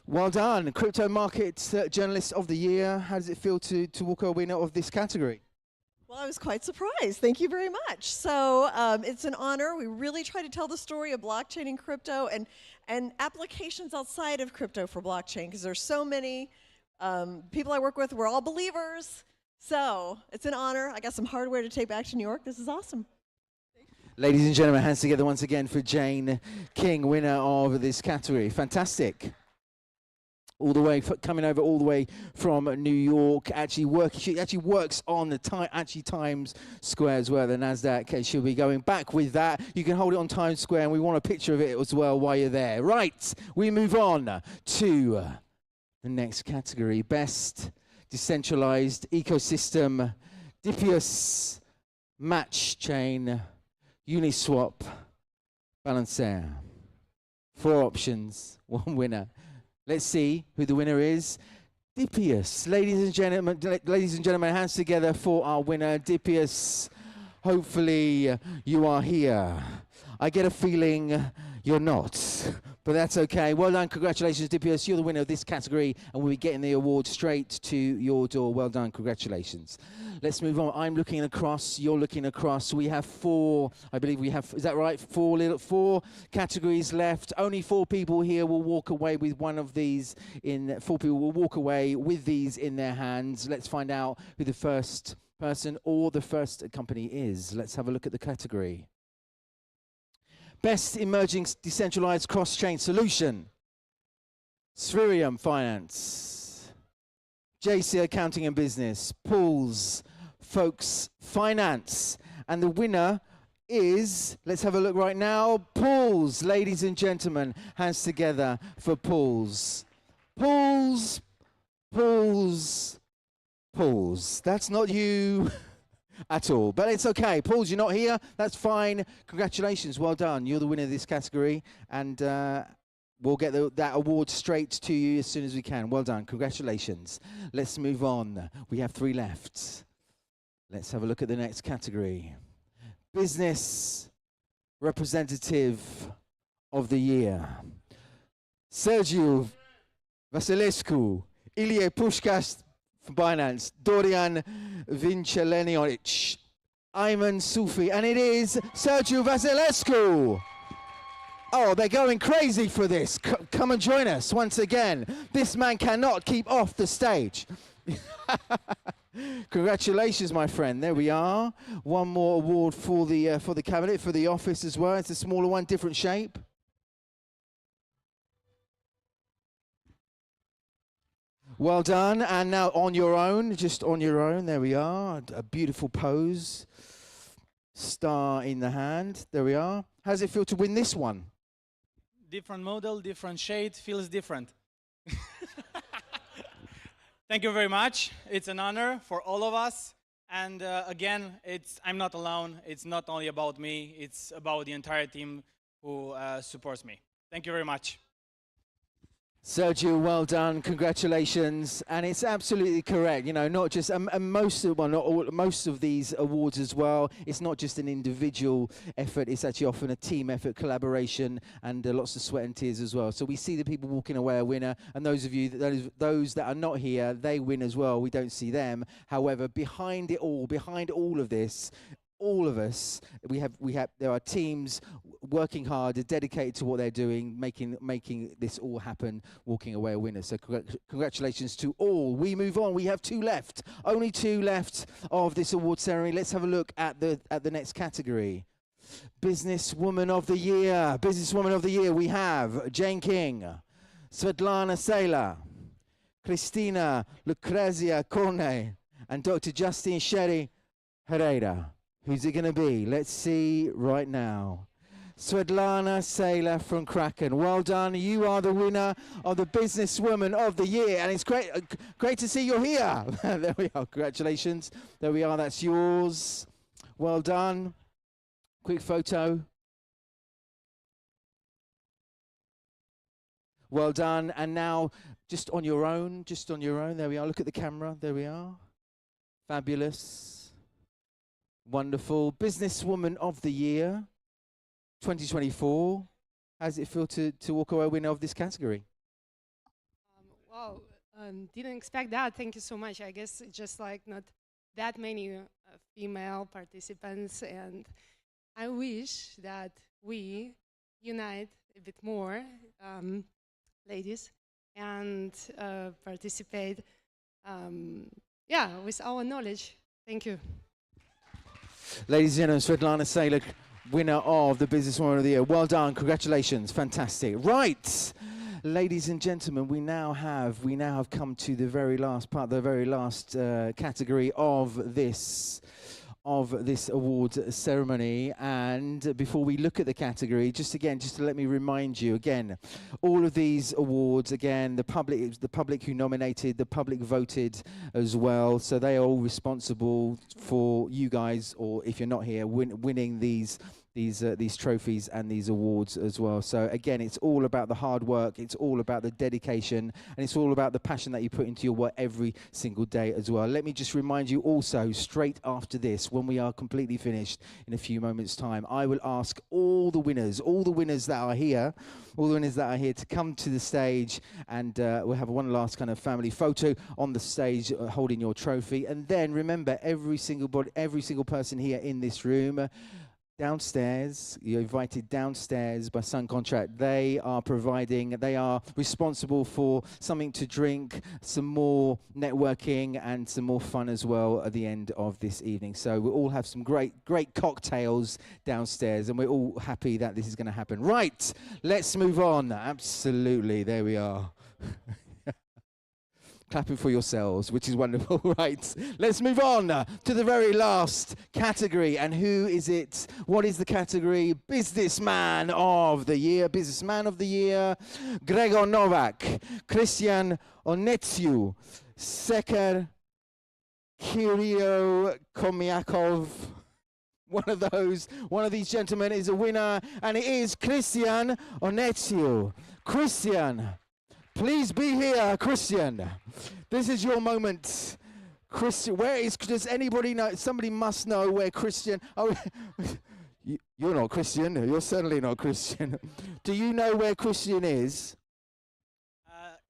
Well done, Crypto Market Journalist of the Year. How does it feel to walk a winner of this category? Well, I was quite surprised. Thank you very much. So it's an honor. We really try to tell the story of blockchain and crypto and applications outside of crypto for blockchain, because there's so many people I work with. We're all believers. So it's an honor. I got some hardware to take back to New York. This is awesome. Ladies and gentlemen, hands together once again for Jane King, winner of this category. Fantastic. All the way, coming over all the way from New York. She actually works on the Times Square as well, the NASDAQ. Okay, she'll be going back with that. You can hold it on Times Square, and we want a picture of it as well while you're there. Right, we move on to the next category. Best Decentralized Ecosystem, Dipius, Match Chain, Uniswap, Balancer. 4 options, 1 winner. Let's see who the winner is. Dipius. Ladies and gentlemen, hands together for our winner, Dipius. Hopefully you are here. I get a feeling You're not, but that's okay. Well done, congratulations, DPS. You're the winner of this category, and we'll be getting the award straight to your door. Well done, congratulations. Let's move on. I'm looking across, you're looking across. We have four, I believe we have, is that right? Four categories left. Only 4 people here will walk away with one of these 4 people will walk away with these in their hands. Let's find out who the first person or the first company is. Let's have a look at the category. Best Emerging Decentralized Cross-Chain Solution, Spherium Finance, JC Accounting and Business, Pools, Folks Finance, and the winner is, let's have a look right now, Pools. Ladies and gentlemen, hands together for Pools. Pools, Pools, Pools. That's not you. At all, but it's okay. Pauls, you're not here. That's fine. Congratulations, well done. You're the winner of this category, and we'll get that award straight to you as soon as we can. Well done. Congratulations. Let's move on. We have 3 left. Let's have a look at the next category. Business Representative of the Year. Sergiu Vasilescu, Ilie Pushkas from Binance, Dorian Vincelenionic, Ayman Sufi, and it is Sergiu Vasilescu. Oh, they're going crazy for this. Come and join us once again. This man cannot keep off the stage. Congratulations, my friend. There we are. One more award for the cabinet, for the office as well. It's a smaller one, different shape. Well done. And now on your own, just on your own, there we are. A beautiful pose. Star in the hand. There we are. How does it feel to win this one? Different model, different shade, feels different. Thank you very much. It's an honor for all of us. And again, I'm not alone. It's not only about me. It's about the entire team who supports me. Thank you very much. Sergiu, well done, congratulations, and it's absolutely correct. You know, not just most of these awards as well. It's not just an individual effort; it's actually often a team effort, collaboration, and lots of sweat and tears as well. So we see the people walking away a winner, and those of you those that are not here, they win as well. We don't see them. However, behind all of this, all of us, there are teams working hard, dedicated to what they're doing, making this all happen, walking away a winner. So congratulations to all. We move on. We have 2 left. Only 2 left of this award ceremony. Let's have a look at the next category. Businesswoman of the Year. Businesswoman of the Year. We have Jane King, Svetlana Sela, Cristina Lucrezia Corne, and Dr. Justine Sherry Herrera. Who's it going to be? Let's see right now. Svetlana Sela from Kraken. Well done. You are the winner of the Businesswoman of the Year. And it's great to see you're here. There we are. Congratulations. There we are. That's yours. Well done. Quick photo. Well done. And now, just on your own. There we are. Look at the camera. There we are. Fabulous. Wonderful. Businesswoman of the Year 2024. How does it feel to walk away winner of this category? Wow, didn't expect that. Thank you so much. I guess it's just like not that many female participants, and I wish that we unite a bit more ladies and participate with our knowledge. Thank you. Ladies and gentlemen, Svetlana Sela, winner of the Businesswoman of the Year. Well done, congratulations, fantastic. Right, ladies and gentlemen, we now have come to the very last part, the very last category of this award ceremony. And before we look at the category, just to let me remind you again, all of these awards, again, the public who nominated, the public voted as well, so they are all responsible for you guys, or if you're not here, winning these these trophies and these awards as well. So again, it's all about the hard work, it's all about the dedication, and it's all about the passion that you put into your work every single day as well. Let me just remind you also, straight after this, when we are completely finished in a few moments' time, I will ask all the winners that are here, to come to the stage, and we'll have one last kind of family photo on the stage holding your trophy. And then remember, every single person here in this room, downstairs, you're invited downstairs by Sun Contract. They are responsible for something to drink, some more networking, and some more fun as well at the end of this evening. So we'll all have some great cocktails downstairs, and we're all happy that this is going to happen. Right, let's move on. Absolutely, there we are. Clapping for yourselves, which is wonderful. Right, let's move on to the very last category. And who is it? What is the category? Businessman of the Year. Businessman of the Year. Gregor Novak, Christian Onetziu, Sekar Kirill Komiakov. One of these gentlemen is a winner, and it is Christian Onetziu. Christian, please be here, Christian. This is your moment. Christian, does anybody know? Somebody must know where Christian, you're not Christian. You're certainly not Christian. Do you know where Christian is?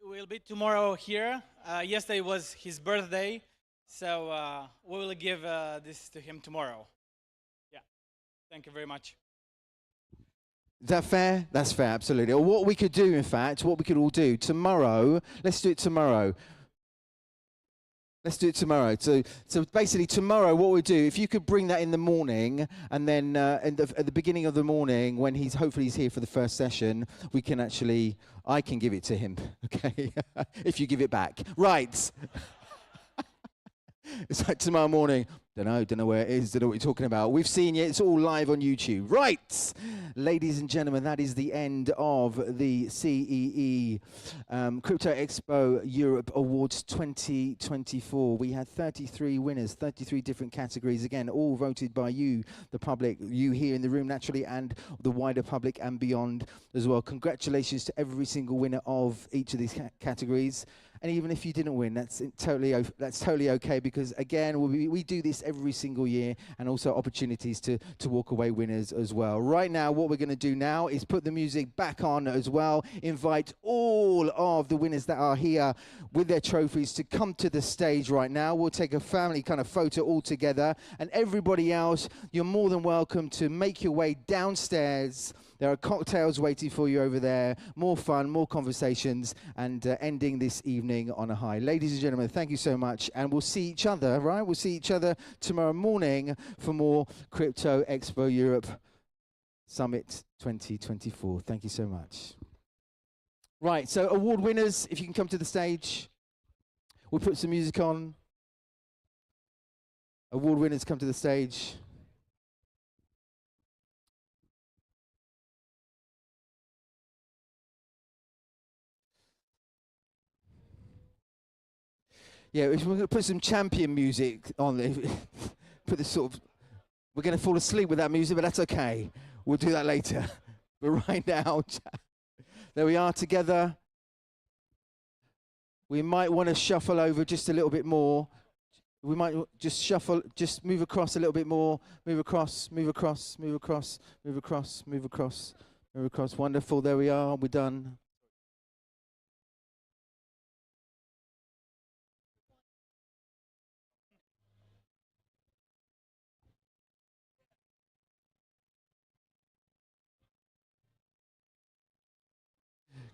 We'll be tomorrow here. Yesterday was his birthday, so we will give this to him tomorrow. Yeah, thank you very much. Is that fair? That's fair, absolutely. Or what we could do, in fact, what we could all do tomorrow, let's do it tomorrow. Let's do it tomorrow. So basically tomorrow what we'll do, if you could bring that in the morning, and then at the beginning of the morning, when hopefully he's here for the first session, I can give it to him, okay? If you give it back. Right. It's like tomorrow morning. Don't know where it is, don't know what you're talking about. We've seen it, it's all live on YouTube. Right, ladies and gentlemen, that is the end of the CEE Crypto Expo Europe Awards 2024. We had 33 winners, 33 different categories, again, all voted by you, the public, you here in the room naturally, and the wider public and beyond as well. Congratulations to every single winner of each of these categories. And even if you didn't win, that's totally okay, because again, we do this every single year, and also opportunities to walk away winners as well. Right now, what we're going to do now is put the music back on as well, invite all of the winners that are here with their trophies to come to the stage right now. We'll take a family kind of photo all together, and everybody else, you're more than welcome to make your way downstairs. There are cocktails waiting for you over there, more fun, more conversations, and ending this evening on a high. Ladies and gentlemen, thank you so much, and we'll see each other, right? We'll see each other tomorrow morning for more Crypto Expo Europe Summit 2024. Thank you so much. Right, so award winners, if you can come to the stage. We'll put some music on. Award winners, come to the stage. Yeah, we're going to put some champion music on there. Put this sort of, we're going to fall asleep with that music, but that's okay. We'll do that later. But right now, there we are together. We might want to shuffle over just a little bit more. We might just shuffle, just move across a little bit more. Move across, move across, move across, move across, move across, move across. Wonderful, there we are, we're done.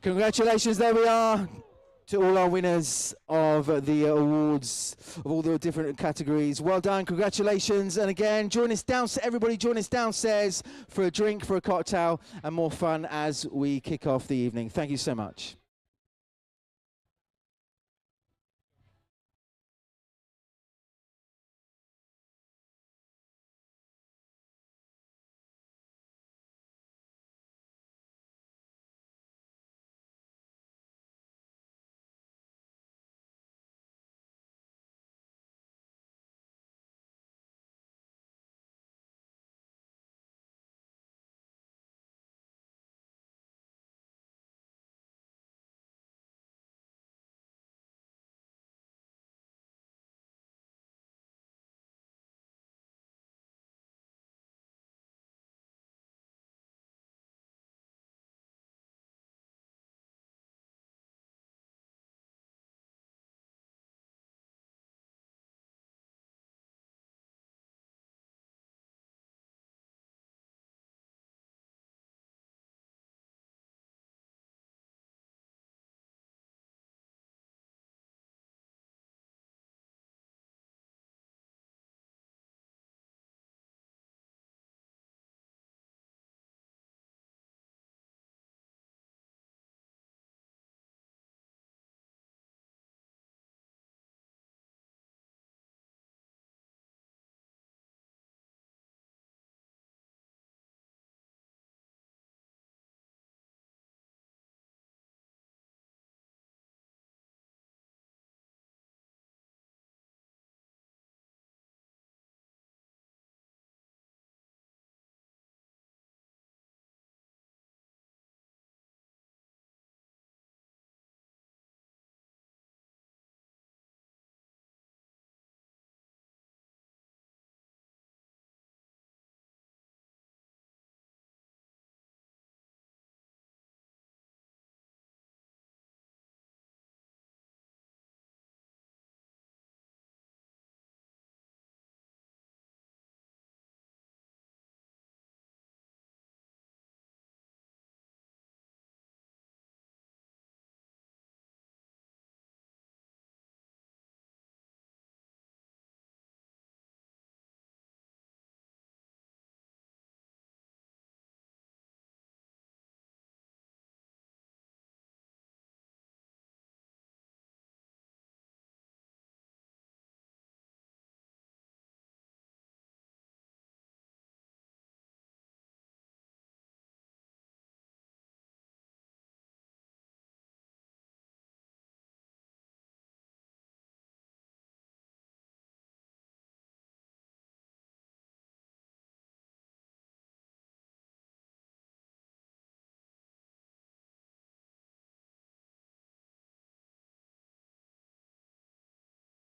Congratulations, there we are, to all our winners of the awards, of all the different categories. Well done, congratulations. And again, join us downstairs, everybody join us downstairs for a drink, for a cocktail, and more fun as we kick off the evening. Thank you so much.